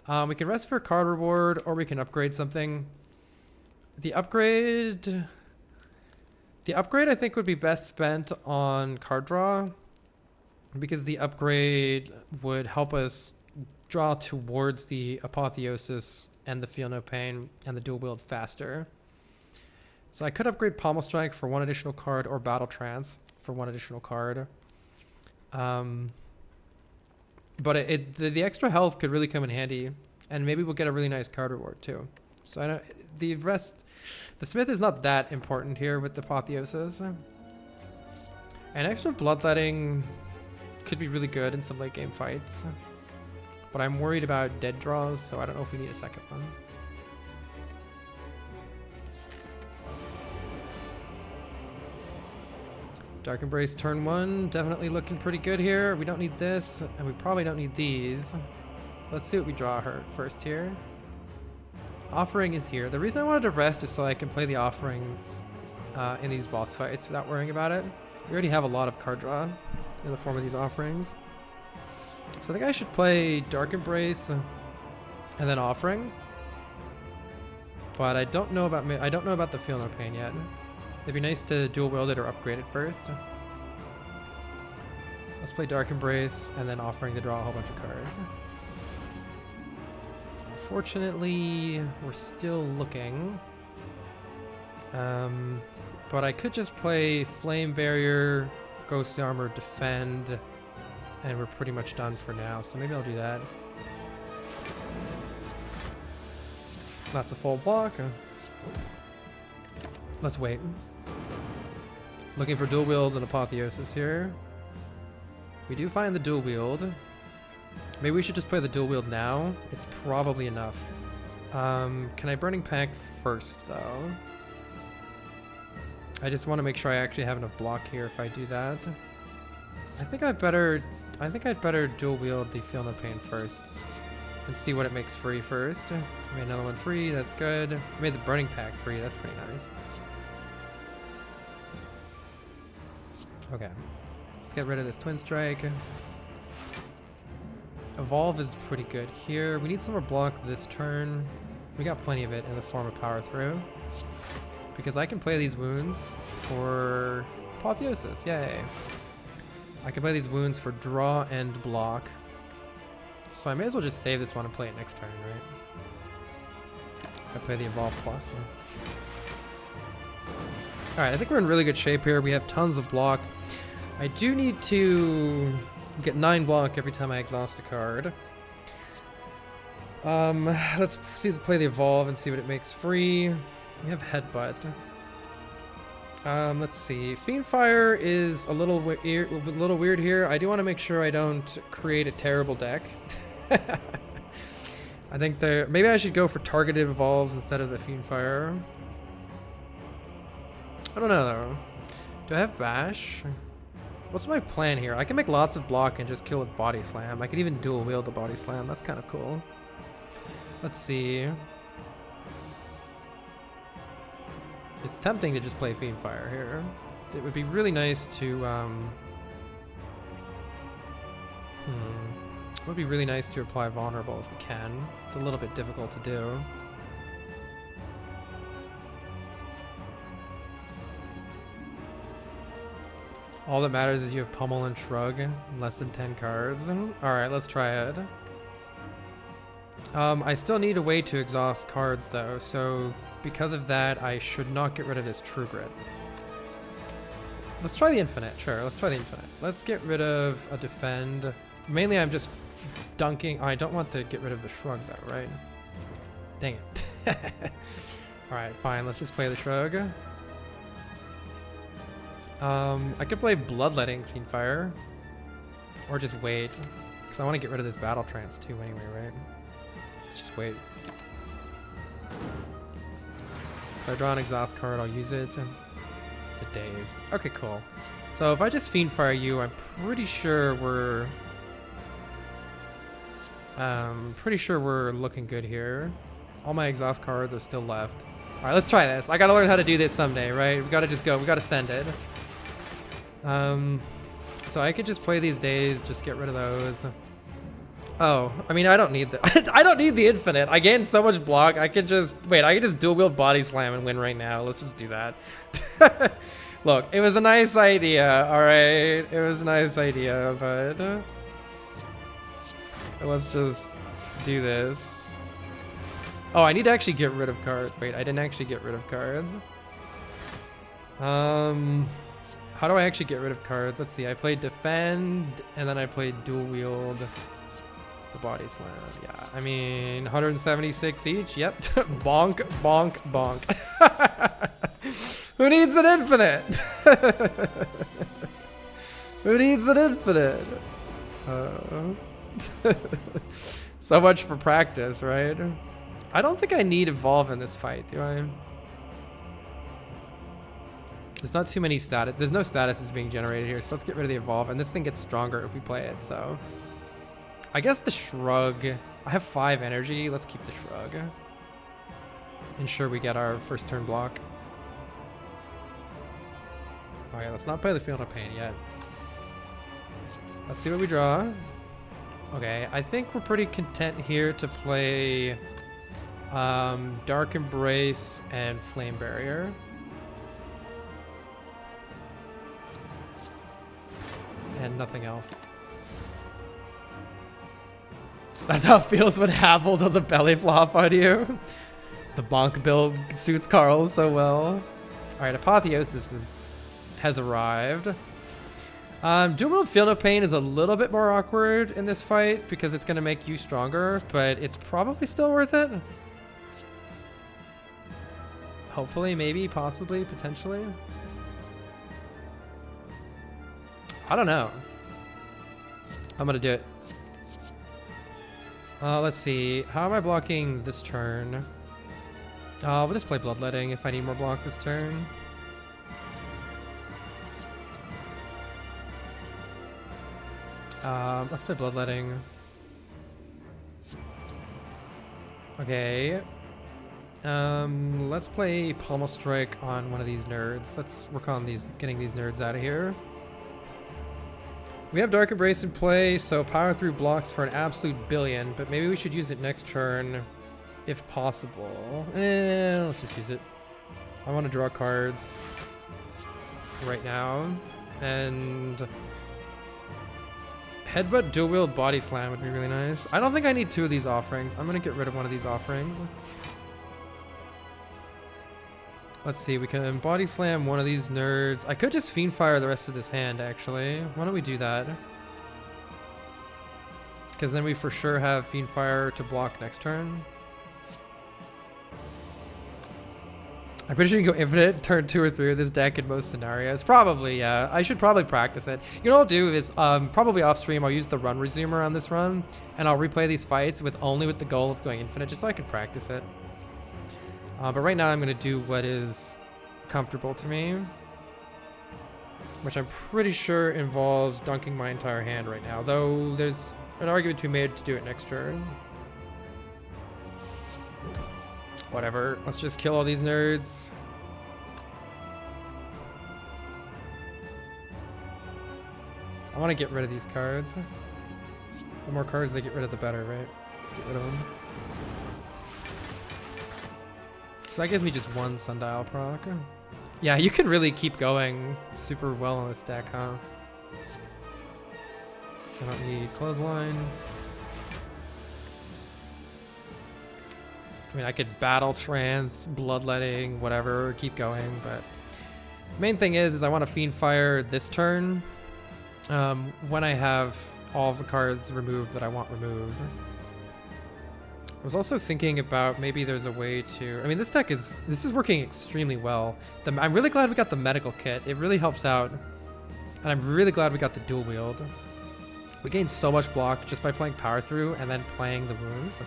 [SPEAKER 1] We can rest for a card reward, or we can upgrade something. The upgrade I think would be best spent on card draw, because the upgrade would help us draw towards the Apotheosis and the Feel No Pain and the dual wield faster. So I could upgrade Pommel Strike for 1 additional card, or Battle Trance for 1 additional card. But the extra health could really come in handy, and maybe we'll get a really nice card reward too. So I know the Smith is not that important here with the Apotheosis. An extra Bloodletting could be really good in some late game fights, but I'm worried about dead draws, so I don't know if we need a second one. Dark Embrace turn 1, definitely looking pretty good here. We don't need this, and we probably don't need these. Let's see what we draw her first here. Offering is here. The reason I wanted to rest is so I can play the offerings in these boss fights without worrying about it. We already have a lot of card draw in the form of these offerings. So I think I should play Dark Embrace and then Offering. But I don't know about the Feel No Pain yet. It'd be nice to dual wield it or upgrade it first. Let's play Dark Embrace and then Offering to draw a whole bunch of cards. Unfortunately, we're still looking. But I could just play Flame Barrier, Ghost Armor, Defend, and we're pretty much done for now. So maybe I'll do that. That's a full block. Let's wait. Looking for dual wield and Apotheosis here. We do find the dual wield. Maybe we should just play the dual wield now. It's probably enough. Can I Burning Pact first though? I just want to make sure I actually have enough block here if I do that. I think I'd better dual wield the Feel No Pain first and see what it makes free first. Made another one free, that's good. Made the Burning Pact free, that's pretty nice. Okay, let's get rid of this Twin Strike. Evolve is pretty good here. We need some more block this turn. We got plenty of it in the form of Power Through, because I can play these wounds for Apotheosis. Yay! I can play these wounds for draw and block. So I may as well just save this one and play it next turn, right? I play the Evolve Plus. Alright, I think we're in really good shape here. We have tons of block. I do need to get 9 block every time I exhaust a card. Let's play the Evolve and see what it makes free. We have Headbutt. Let's see. Fiendfire is a little weird here. I do want to make sure I don't create a terrible deck. I think maybe I should go for targeted evolves instead of the Fiendfire. I don't know though. Do I have Bash? What's my plan here? I can make lots of block and just kill with Body Slam. I could even dual wield the Body Slam. That's kind of cool. Let's see. It's tempting to just play Fiendfire here. It would be really nice to it would be really nice to apply Vulnerable if we can. It's a little bit difficult to do. All that matters is you have Pummel and Shrug, less than 10 cards. Alright, let's try it. I still need a way to exhaust cards though, so because of that, I should not get rid of this True Grit. Let's try the Infinite, sure, let's try the Infinite. Let's get rid of a Defend. Mainly I'm just dunking. Oh, I don't want to get rid of the Shrug though, right? Dang it. Alright, fine, let's just play the Shrug. I could play Bloodletting Fiendfire. Or just wait. Because I want to get rid of this Battle Trance too anyway, right? Let's just wait. If I draw an exhaust card, I'll use it. It's a Dazed. Okay, cool. So if I just Fiendfire you, I'm pretty sure we're looking good here. All my exhaust cards are still left. Alright, let's try this. I gotta learn how to do this someday, right? We gotta just go. We gotta send it. So I could just play these days, just get rid of those. Oh, I mean, I don't need the I don't need the Infinite. I gained so much block. I could just dual wield Body Slam and win right now. Let's just do that. Look, it was a nice idea, all right? It was a nice idea, but let's just do this. Oh, I need to actually get rid of cards. Wait, I didn't actually get rid of cards. How do I actually get rid of cards? Let's see. I played Defend, and then I played Dual Wield the Body Slam. Yeah, I mean, 176 each. Yep. Bonk, bonk, bonk. Who needs an Infinite? Who needs an Infinite? So much for practice, right? I don't think I need Evolve in this fight, do I? There's not too many status. There's no statuses being generated here, so let's get rid of the Evolve. And this thing gets stronger if we play it, so. I guess the Shrug. I have 5 energy. Let's keep the Shrug. Ensure we get our first turn block. Okay, let's not play the Field of Pain yet. Let's see what we draw. Okay, I think we're pretty content here to play Dark Embrace and Flame Barrier. And nothing else. That's how it feels when Havel does a belly flop on you. The bonk build suits Carl so well. Alright, Apotheosis has arrived. Dual Wield Feel No Pain is a little bit more awkward in this fight because it's going to make you stronger, but it's probably still worth it. Hopefully, maybe, possibly, potentially. I don't know. I'm going to do it. Let's see. How am I blocking this turn? We'll just play Bloodletting if I need more block this turn. Let's play Bloodletting. Okay. Let's play Pommel Strike on one of these nerds. Let's work on getting these nerds out of here. We have Dark Embrace in play, so power through blocks for an absolute billion, but maybe we should use it next turn if possible. Let's just use it. I want to draw cards right now, and Headbutt Dual Wield Body Slam would be really nice. I don't think I need 2 of these offerings. I'm going to get rid of one of these offerings. Let's see, we can body slam one of these nerds. I could just fiend fire the rest of this hand, actually. Why don't we do that? Because then we for sure have fiend fire to block next turn. I'm pretty sure you can go infinite turn 2 or 3 with this deck in most scenarios. Probably, yeah. I should probably practice it. You know what I'll do is, probably off stream, I'll use the run resumer on this run, and I'll replay these fights with only with the goal of going infinite, just so I can practice it. But right now I'm going to do what is comfortable to me, which I'm pretty sure involves dunking my entire hand right now, though there's an argument to be made to do it next turn. Whatever, let's just kill all these nerds. I want to get rid of these cards. The more cards they get rid of, the better, right? Let's get rid of them. So that gives me just one sundial proc. Yeah, you could really keep going super well on this deck, huh? I don't need clothesline. I mean, I could battle trance, bloodletting, whatever, keep going, but main thing is I want to fiend fire this turn when I have all of the cards removed that I want removed. I was also thinking about maybe there's a way to, I mean, this is working extremely well. I'm really glad we got the medical kit. It really helps out, and I'm really glad we got the dual wield. We gained so much block just by playing power through and then playing the wounds.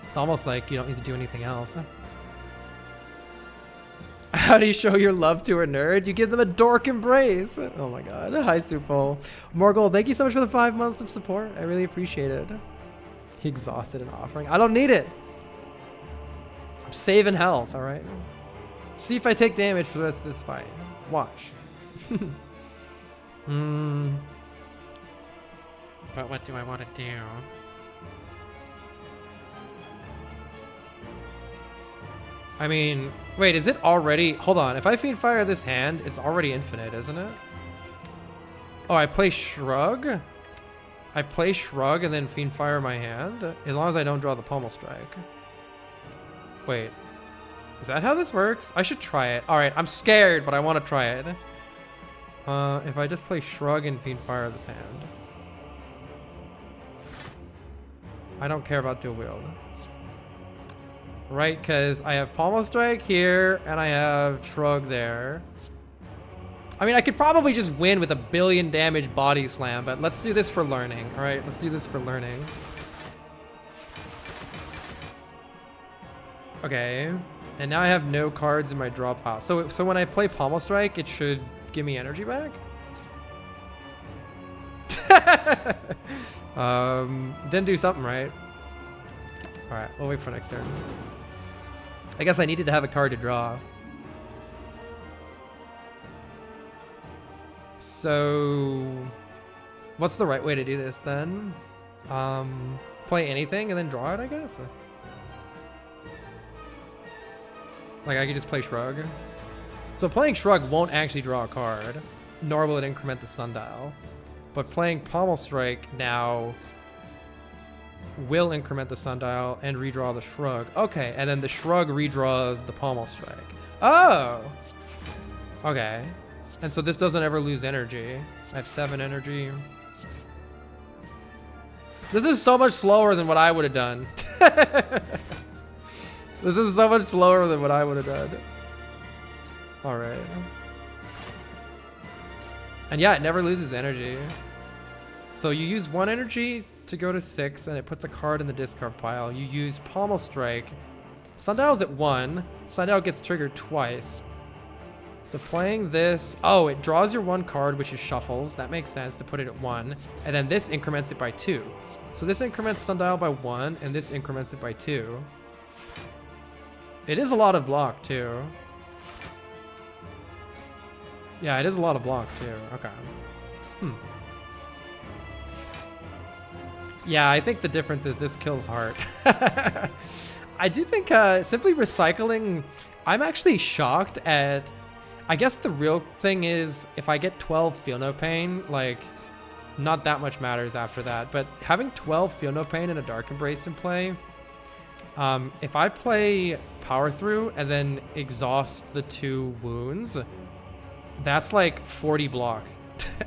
[SPEAKER 1] It's almost like you don't need to do anything else. How do you show your love to a nerd? You give them a dork embrace. Oh my god. Hi, Supol. Morgul, thank you so much for the 5 months of support. I really appreciate it. He exhausted an offering. I don't need it. I'm saving health, alright? See if I take damage for the rest of this fight. Watch. But what do I want to do? I mean, wait, is it already... Hold on, if I fiend fire this hand, it's already infinite, isn't it? Oh, I play Shrug? I play Shrug and then fiend fire my hand? As long as I don't draw the pommel strike. Wait, is that how this works? I should try it. Alright, I'm scared, but I want to try it. If I just play Shrug and fiend fire this hand. I don't care about dual wield. Right, because I have pommel strike here and I have Shrug there. I mean, I could probably just win with a billion damage body slam, but let's do this for learning. All right, let's do this for learning. Okay, and now I have no cards in my draw pile. So when I play pommel strike, it should give me energy back. Didn't do something right. All right, we'll wait for next turn. I guess I needed to have a card to draw. So, what's the right way to do this then? Play anything and then draw it, I guess? Like, I could just play Shrug. So playing Shrug won't actually draw a card, nor will it increment the sundial. But playing Pommel Strike now will increment the sundial and redraw the Shrug. Okay, and then the Shrug redraws the Pommel Strike. Oh! Okay. And so this doesn't ever lose energy. I have 7 energy. This is so much slower than what I would have done. This is so much slower than what I would have done. Alright. And yeah, it never loses energy. So you use 1 energy to go to 6, and it puts a card in the discard pile. You use Pommel Strike. Sundial's at 1. Sundial gets triggered twice. So playing this... Oh, it draws your 1 card, which is shuffles. That makes sense to put it at 1. And then this increments it by 2. So this increments Sundial by 1, and this increments it by 2. It is a lot of block, too. Yeah, it is a lot of block, too. Okay. Yeah, I think the difference is this kills Heart. I do think simply recycling... I'm actually shocked at... I guess the real thing is if I get 12 Feel No Pain, like, not that much matters after that. But having 12 Feel No Pain and a Dark Embrace in play, if I play power through and then exhaust the 2 wounds, that's like 40 block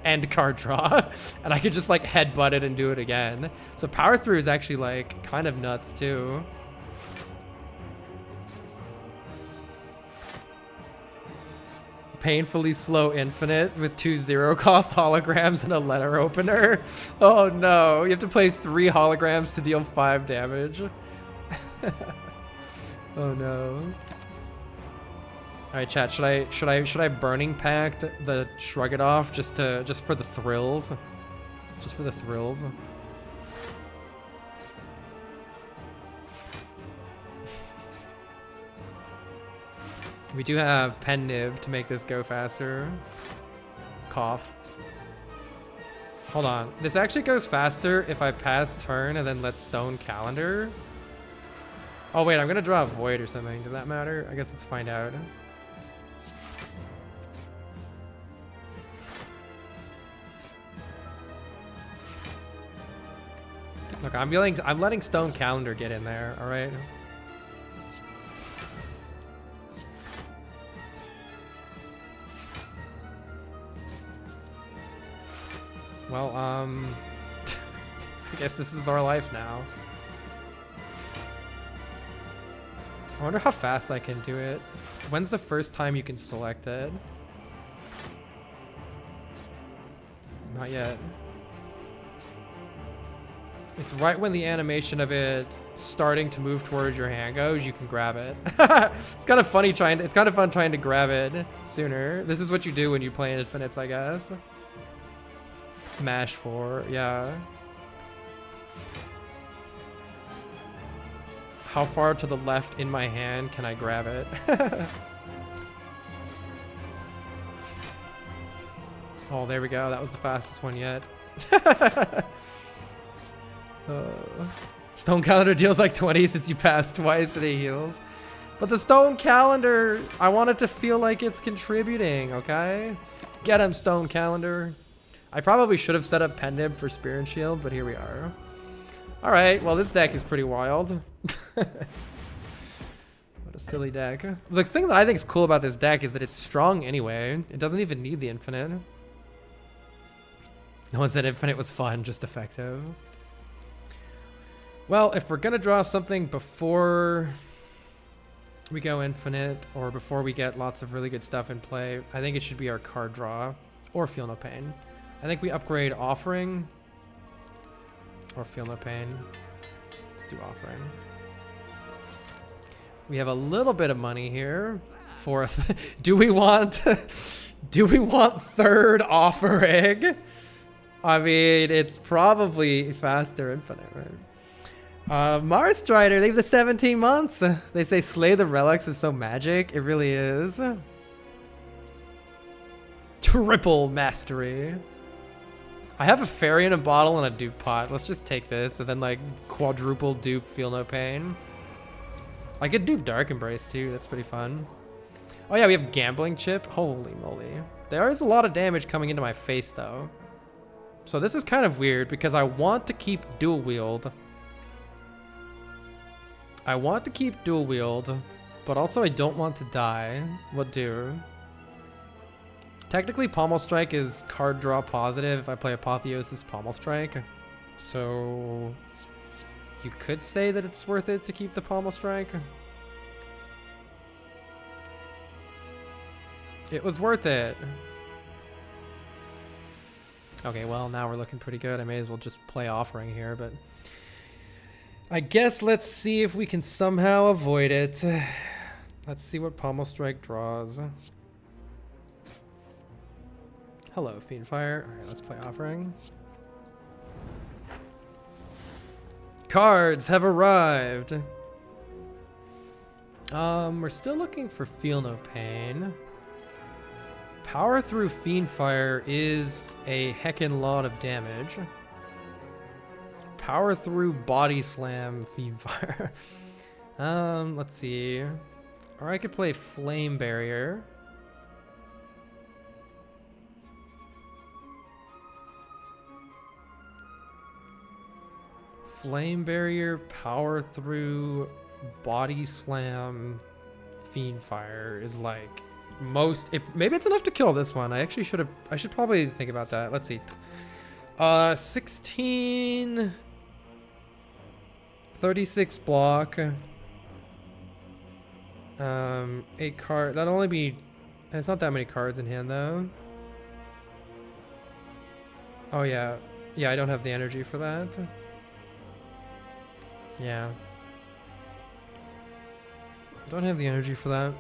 [SPEAKER 1] and card draw. And I could just like headbutt it and do it again. So power through is actually like kind of nuts too. Painfully slow infinite with 2 0-cost holograms and a letter opener. Oh no, you have to play 3 holograms to deal 5 damage. Oh no. Alright chat, should I burning pact the shrug it off just for the thrills? Just for the thrills. We do have pen nib to make this go faster. Cough. Hold on. This actually goes faster if I pass turn and then let stone calendar. Oh wait, I'm gonna draw a void or something. Does that matter? I guess let's find out. Look, I'm letting stone calendar get in there, alright? Well, I guess this is our life now. I wonder how fast I can do it. When's the first time you can select it? Not yet. It's right when the animation of it starting to move towards your hand goes, you can grab it. It's kind of funny it's kind of fun trying to grab it sooner. This is what you do when you play infinites, I guess. Mash 4, yeah. How far to the left in my hand can I grab it? Oh, there we go. That was the fastest one yet. Stone calendar deals like 20 since you passed twice and it heals. But the stone calendar, I want it to feel like it's contributing, okay? Get him, stone calendar. I probably should have set up pen nib for spear and shield, but here we are. All right, well, this deck is pretty wild. What a silly deck. The thing that I think is cool about this deck is that it's strong anyway. It doesn't even need the infinite. No one said infinite was fun, just effective. Well, if we're gonna draw something before we go infinite or before we get lots of really good stuff in play, I think it should be our card draw or Feel No Pain. I think we upgrade Offering or Feel No Pain. Let's do Offering. We have a little bit of money here. Fourth. Do we want third Offering? I mean, it's probably faster infinite, right? Mars Strider, leave the 17 months. They say Slay the Relics is so magic. It really is. Triple mastery. I have a fairy in a bottle and a dupe pot. Let's just take this and then like quadruple dupe Feel No Pain. I could dupe Dark Embrace too. That's pretty fun. Oh yeah, we have Gambling Chip. Holy moly. There is a lot of damage coming into my face though. So this is kind of weird because I want to keep dual wield. But also I don't want to die. What do? Technically, Pommel Strike is card draw positive if I play Apotheosis Pommel Strike. So you could say that it's worth it to keep the Pommel Strike. It was worth it. Okay, well, now we're looking pretty good. I may as well just play Offering here, but I guess let's see if we can somehow avoid it. Let's see what Pommel Strike draws. Hello, Fiendfire. All right, let's play Offering. Cards have arrived. We're still looking for Feel No Pain. Power through Fiendfire is a heckin' lot of damage. Power through Body Slam Fiendfire. Let's see. Or I could play Flame Barrier. Flame Barrier, power through Body Slam Fiend Fire is like maybe it's enough to kill this one. I should probably think about that. Let's see. 16 36 block. 8 card. That'll only be, it's not that many cards in hand though. Oh yeah. Yeah, I don't have the energy for that. Yeah. Don't have the energy for that.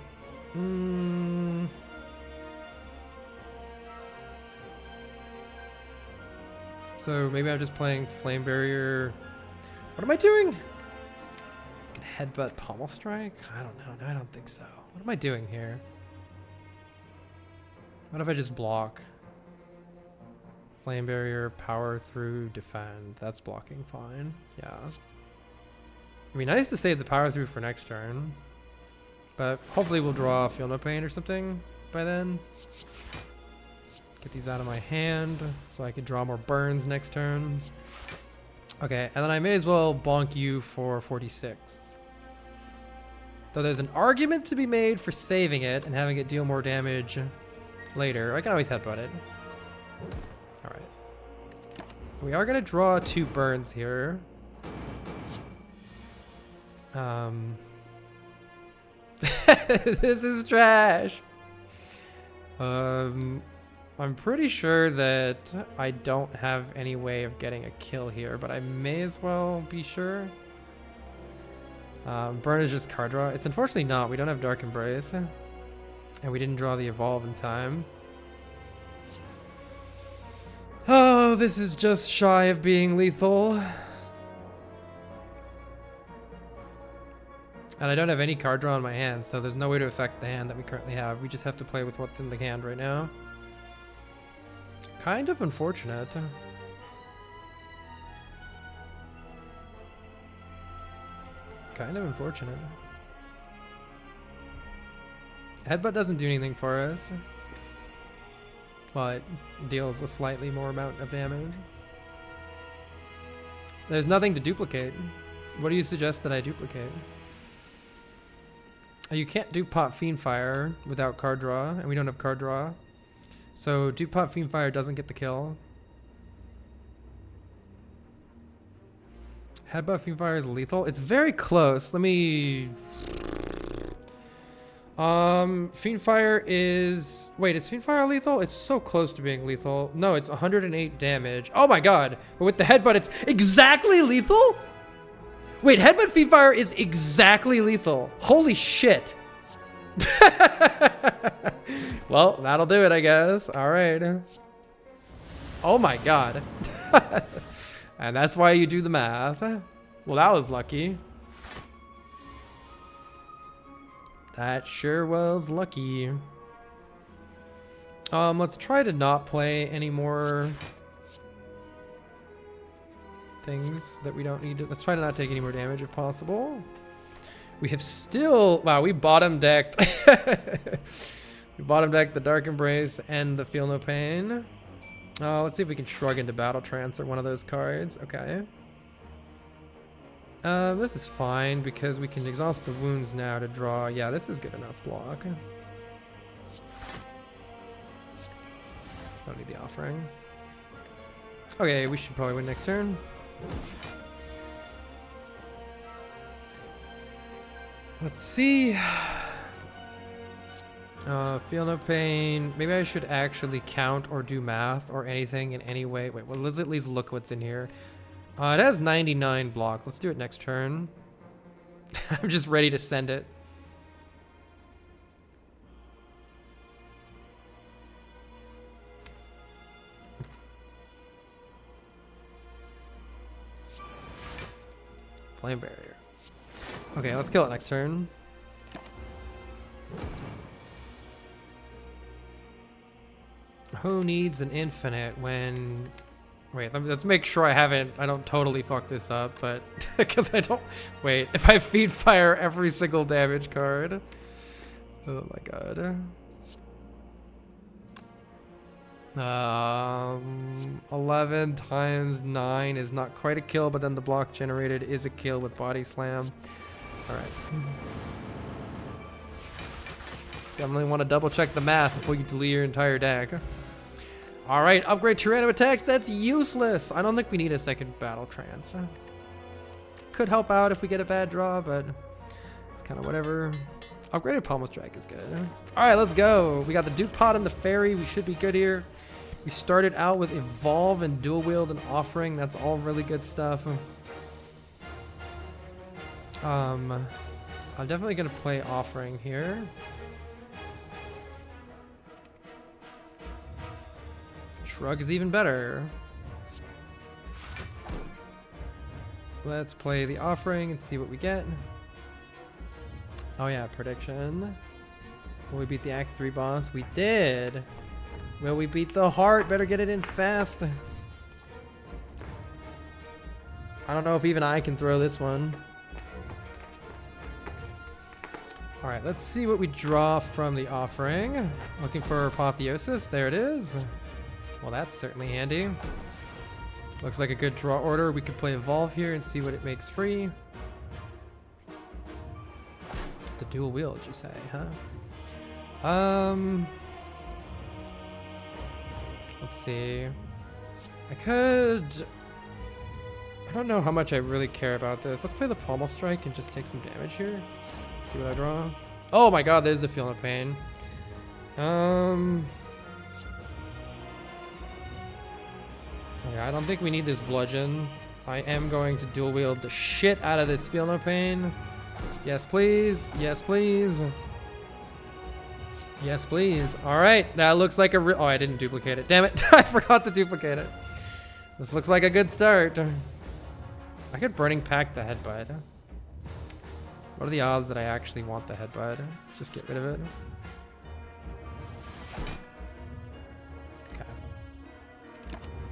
[SPEAKER 1] So maybe I'm just playing Flame Barrier. What am I doing? Can headbutt Pommel Strike? I don't know. No, I don't think so. What am I doing here? What if I just block? Flame Barrier, Power Through, Defend. That's blocking fine. Yeah. It'd be nice to save the Power Through for next turn. But hopefully we'll draw Feel No Pain or something by then. Get these out of my hand so I can draw more burns next turn. Okay, and then I may as well bonk you for 46. Though there's an argument to be made for saving it and having it deal more damage later. I can always headbutt it. Alright. We are going to draw 2 burns here. This is trash. I'm pretty sure that I don't have any way of getting a kill here, but I may as well be sure. Burn is just card draw. It's unfortunately not. We don't have Dark Embrace. And we didn't draw the Evolve in time. Oh, this is just shy of being lethal. And I don't have any card draw in my hand, so there's no way to affect the hand that we currently have. We just have to play with what's in the hand right now. Kind of unfortunate. Kind of unfortunate. Headbutt doesn't do anything for us. Well, it deals a slightly more amount of damage. There's nothing to duplicate. What do you suggest that I duplicate? You can't do Pop Fiend Fire without card draw, and we don't have card draw. So do Pop Fiend Fire doesn't get the kill. Headbutt Fiend Fire is lethal. It's very close. Let me... Fiend Fire is... Wait, is Fiend Fire lethal? It's so close to being lethal. No, it's 108 damage. Oh my god. But with the headbutt, it's exactly lethal? Wait, Headbutt Fiend Fire is exactly lethal. Holy shit. Well, that'll do it, I guess. All right. Oh my god. And that's why you do the math. Well, that was lucky. That sure was lucky. Let's try to not play any more things that we don't need to. Let's try to not take any more damage if possible. We have still, wow, we bottom decked. We bottom decked the Dark Embrace and the Feel No Pain. Let's see if we can shrug into Battle Trance or one of those cards. Okay. This is fine because we can exhaust the wounds now to draw. Yeah, this is good enough block. Don't need the offering. Okay, we should probably win next turn. Let's see. Feel No Pain. Maybe I should actually count or do math or anything in any way. Wait, well, let's at least look what's in here. It has 99 block. Let's do it next turn. I'm just ready to send it. Flame Barrier. Okay, let's kill it next turn. Who needs an infinite when... Wait, let's make sure I don't totally fuck this up, but... Because I don't... Wait, if I Feed Fire every single damage card... Oh my god. 11 times 9 is not quite a kill, but then the block generated is a kill with Body Slam. Alright. Definitely want to double check the math before you delete your entire deck. Alright, upgrade to random attacks. That's useless. I don't think we need a second battle trance. Could help out if we get a bad draw, but it's kind of whatever. Upgraded Pommel Strike is good. Alright, let's go. We got the Duke Pot and the Fairy. We should be good here. We started out with Evolve and Dual Wield and Offering. That's all really good stuff. I'm definitely going to play Offering here. Shrug is even better. Let's play the Offering and see what we get. Oh yeah, prediction. Will we beat the Act 3 boss? We did. Will we beat the heart? Better get it in fast. I don't know if even I can throw this one. Alright, let's see what we draw from the Offering. Looking for Apotheosis. There it is. Well, that's certainly handy. Looks like a good draw order. We could play Evolve here and see what it makes free. The Dual Wield, you say, huh? Let's see. I don't know how much I really care about this. Let's play the Pommel Strike and just take some damage here. See what I draw. Oh my god, there's the Feel No Pain. Okay, I don't think we need this Bludgeon. I am going to Dual Wield the shit out of this Feel No Pain. Yes, please. Yes, please. Yes, please. All right, that looks like a oh, I didn't duplicate it. Damn it, I forgot to duplicate it. This looks like a good start. I could Burning Pack the Headbutt. What are the odds that I actually want the Headbutt? Let's just get rid of it. Okay.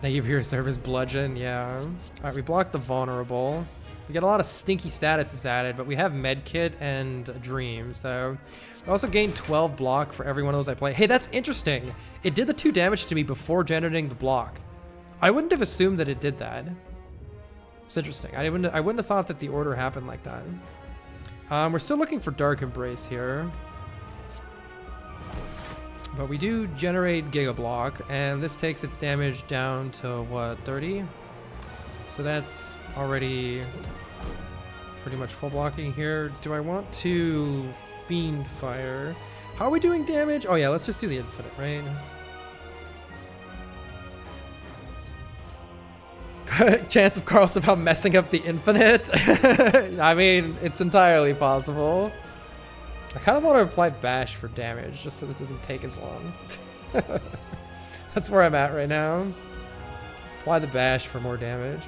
[SPEAKER 1] Thank you for your service, Bludgeon. Yeah. All right, we blocked the Vulnerable. We get a lot of stinky statuses added, but we have Medkit and Dream, so we also gain 12 block for every one of those I play. Hey, that's interesting. It did the 2 damage to me before generating the block. I wouldn't have assumed that it did that. It's interesting. I wouldn't have thought that the order happened like that. We're still looking for Dark Embrace here. But we do generate Giga Block, and this takes its damage down to, what, 30? So that's already pretty much full blocking here. Do I want to Fiend Fire? How are we doing damage? Oh yeah, let's just do the Infinite, right? Chance of Carl somehow messing up the Infinite? I mean, it's entirely possible. I kind of want to apply Bash for damage, just so it doesn't take as long. That's where I'm at right now. Apply the Bash for more damage.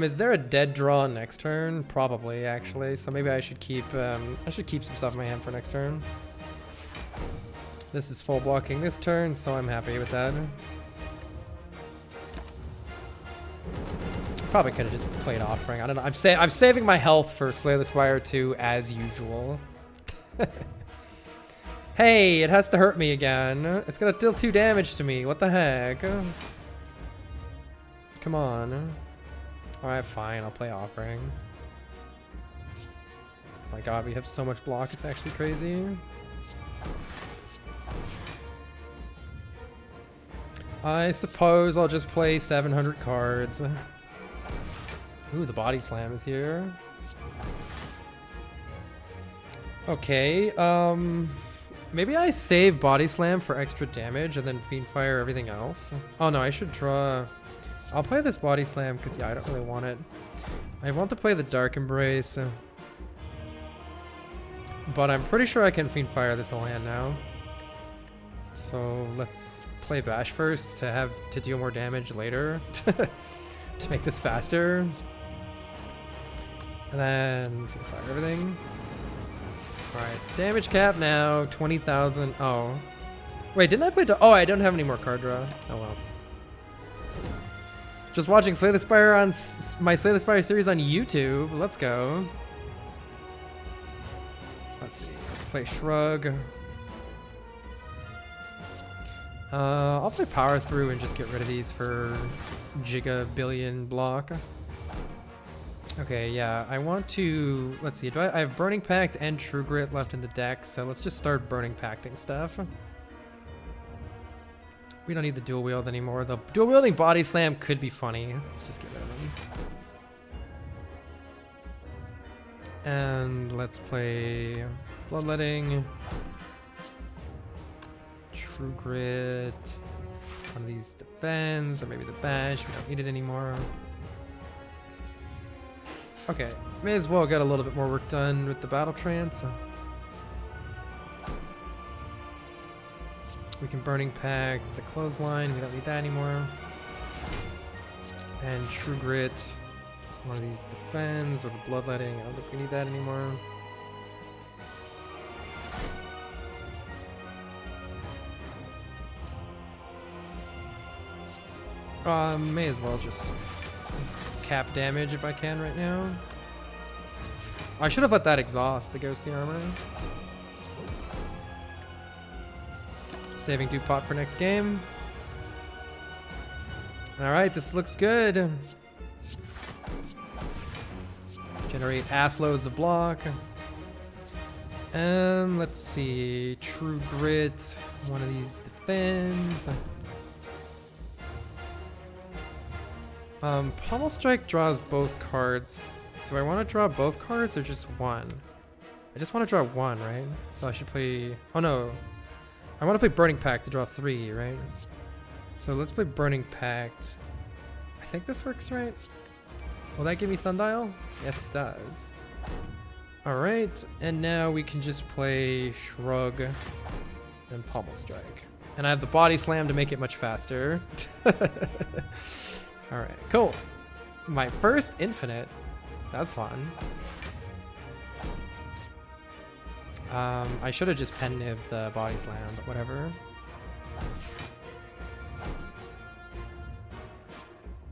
[SPEAKER 1] Is there a dead draw next turn? Probably, actually. So maybe I should keep some stuff in my hand for next turn. This is full blocking this turn, so I'm happy with that. Probably could have just played Offering. I don't know. I'm saving my health for Slay the Spire 2 as usual. Hey, it has to hurt me again. It's gonna deal 2 damage to me. What the heck? Come on. Alright, fine. I'll play Offering. Oh my god, we have so much block. It's actually crazy. I suppose I'll just play 700 cards. Ooh, the Body Slam is here. Okay, maybe I save Body Slam for extra damage and then Fiend Fire everything else. Oh no, I should draw... I'll play this Body Slam because, yeah, I don't really want it. I want to play the Dark Embrace. But I'm pretty sure I can Fiend Fire this whole hand now. So let's play Bash first to deal more damage later. To make this faster. And then Fiend Fire everything. Alright, damage cap now, 20,000. Oh. Wait, didn't I play... Oh, I don't have any more card draw. Oh well. Just watching Slay the Spire on my Slay the Spire series on YouTube. Let's go. Let's see. Let's play Shrug. I'll play Power Through and just get rid of these for Giga Billion block. Okay, yeah, I want to, let's see, I have Burning Pact and True Grit left in the deck, so let's just start Burning Pacting stuff. We don't need the dual wield anymore. The dual wielding body slam could be funny. Let's just get rid of them. And let's play Bloodletting, True Grit, one of these defends, or maybe the Bash. We don't need it anymore. Okay, may as well get a little bit more work done with the Battle Trance. We can Burning Pact the Clothesline, we don't need that anymore. And True Grit, one of these defends, or the Bloodletting, I don't think we need that anymore. May as well just cap damage if I can right now. I should have let that exhaust the Ghostly Armor. Saving Dupont for next game. Alright, this looks good. Generate ass loads of block. Let's see. True Grit. One of these defends. Pommel Strike draws both cards. Do I want to draw both cards or just one? I just want to draw one, right? So I should play... Oh no. I want to play Burning Pact to draw 3, right? So let's play Burning Pact. I think this works, right? Will that give me Sundial? Yes, it does. Alright, and now we can just play Shrug and Pommel Strike. And I have the Body Slam to make it much faster. Alright, cool. My first infinite. That's fun. I should have just pen nibbed the Body Slam, but whatever.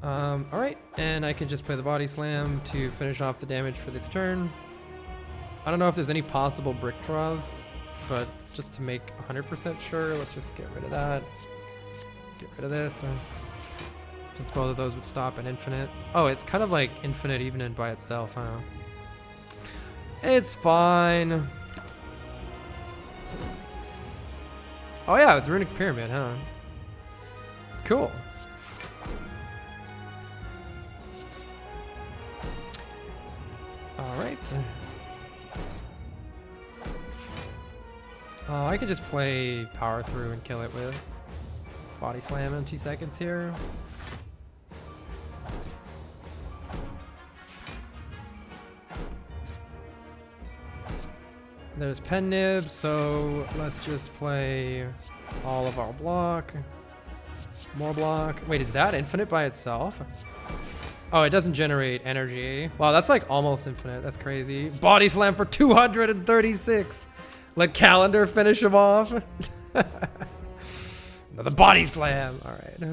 [SPEAKER 1] Alright, and I can just play the Body Slam to finish off the damage for this turn. I don't know if there's any possible brick draws, but just to make 100% sure, let's just get rid of that. Get rid of this. Since both of those would stop at infinite. Oh, it's kind of like infinite even in by itself, huh? It's fine. Oh yeah, with Runic Pyramid, huh? Cool. Alright. I could just play Power Through and kill it with Body Slam in 2 seconds here. There's Pen Nib, so let's just play all of our block. More block. Wait, is that infinite by itself? Oh, it doesn't generate energy. Wow, that's like almost infinite. That's crazy. Body Slam for 236. Let Calendar finish him off. Another Body Slam. All right.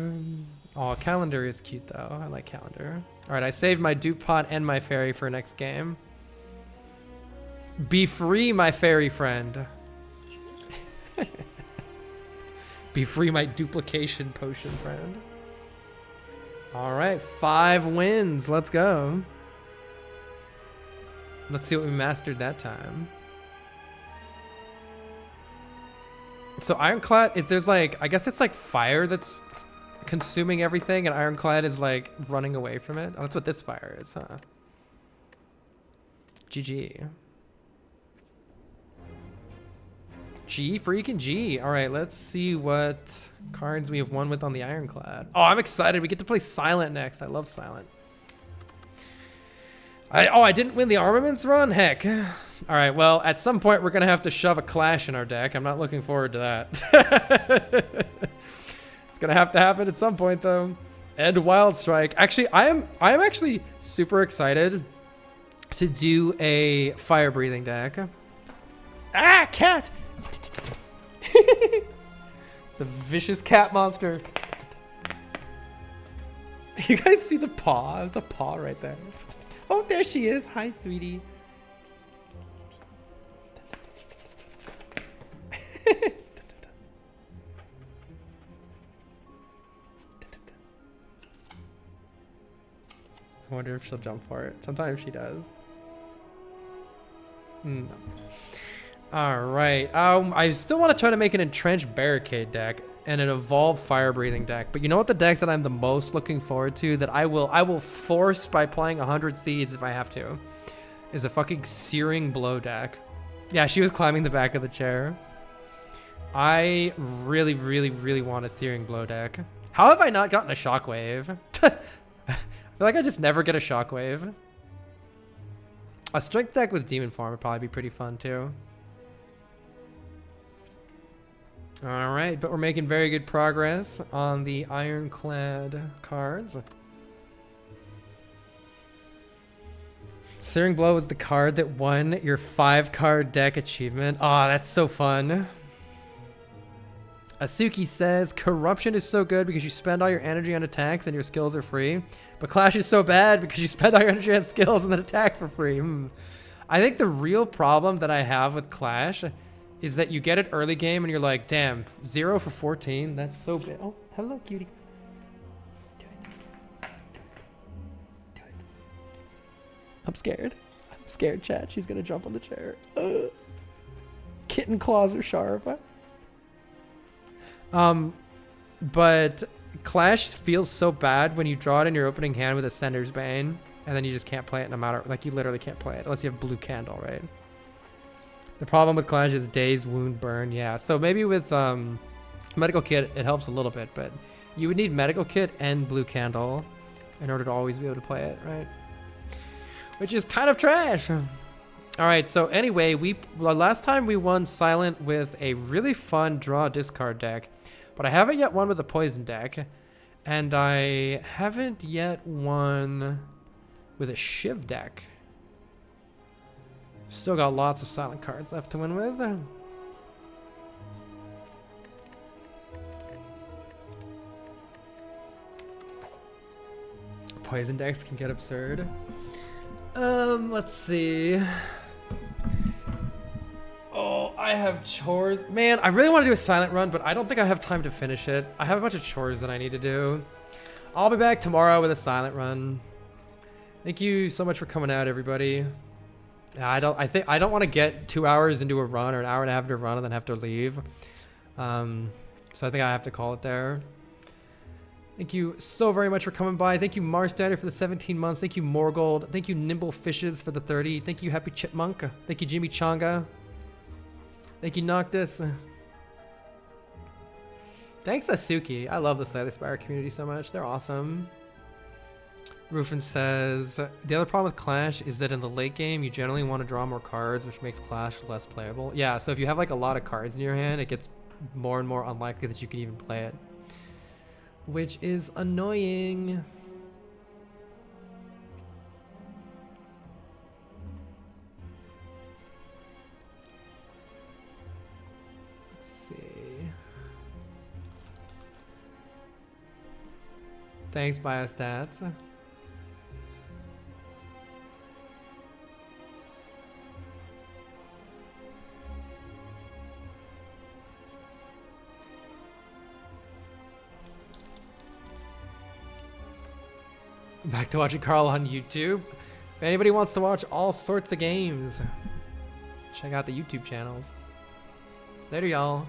[SPEAKER 1] Oh, Calendar is cute though. I like Calendar. All right, I saved my Dupont and my Fairy for next game. Be free, my fairy friend. Be free, my duplication potion friend. All right, 5 wins. Let's go. Let's see what we mastered that time. So Ironclad, there's like, I guess it's like fire that's consuming everything, and Ironclad is like running away from it. Oh, that's what this fire is, huh? GG. G freaking G. All right, let's see what cards we have won with on the Ironclad. Oh, I'm excited. We get to play Silent next. I love Silent. I didn't win the Armaments run? Heck. All right, well, at some point we're going to have to shove a Clash in our deck. I'm not looking forward to that. It's going to have to happen at some point, though. And Wild Strike. Actually, I am actually super excited to do a Fire Breathing deck. Ah, cat! It's a vicious cat monster. You guys see the paw? It's a paw right there. Oh, there she is. Hi, sweetie. wonder if she'll jump for it. Sometimes she does. No. All right. I still want to try to make an entrenched barricade deck and an evolved fire breathing deck. But you know what the deck that I'm the most looking forward to, that I will force by playing 100 seeds if I have to, is a fucking searing blow deck. Yeah, she was climbing the back of the chair. I really, really, really want a searing blow deck. How have I not gotten a shockwave? I feel like I just never get a shockwave. A strength deck with demon form would probably be pretty fun too. All right, but we're making very good progress on the ironclad cards. Searing Blow is the card that won your 5-card deck achievement. Oh, that's so fun. Asuki says, corruption is so good because you spend all your energy on attacks and your skills are free. But Clash is so bad because you spend all your energy on skills and then attack for free. I think the real problem that I have with Clash is that you get it early game and you're like, damn, 0 for 14. That's so bad. Oh, hello, cutie. Do it. Do it. I'm scared. I'm scared, chat. She's going to jump on the chair. Kitten claws are sharp. But Clash feels so bad when you draw it in your opening hand with a Sender's Bane, and then you just can't play it no matter, like you literally can't play it unless you have Blue Candle, right? The problem with Clash is Daze, Wound, Burn. Yeah, so maybe with Medical Kit it helps a little bit, but you would need Medical Kit and Blue Candle in order to always be able to play it, right? Which is kind of trash. All right, so anyway, last time we won Silent with a really fun draw discard deck, but I haven't yet won with a poison deck, and I haven't yet won with a Shiv deck. Still got lots of silent cards left to win with. Poison decks can get absurd. Let's see. Oh, I have chores. Man, I really want to do a silent run, but I don't think I have time to finish it. I have a bunch of chores that I need to do. I'll be back tomorrow with a silent run. Thank you so much for coming out, everybody. I don't want to get 2 hours into a run or an hour and a half into a run and then have to leave. So I think I have to call it there. Thank you so very much for coming by. Thank you, Marstander, for the 17 months. Thank you, Morgold. Thank you, Nimble Fishes, for the 30. Thank you, Happy Chipmunk. Thank you, Jimmy Changa. Thank you, Noctis. Thanks, Asuki. I love the Spire community so much. They're awesome. Rufin says, the other problem with Clash is that in the late game, you generally want to draw more cards, which makes Clash less playable. Yeah, so if you have like a lot of cards in your hand, it gets more and more unlikely that you can even play it, which is annoying. Let's see. Thanks, Biostats. Back to watching Carl on YouTube. If anybody wants to watch all sorts of games, check out the YouTube channels. Later, y'all.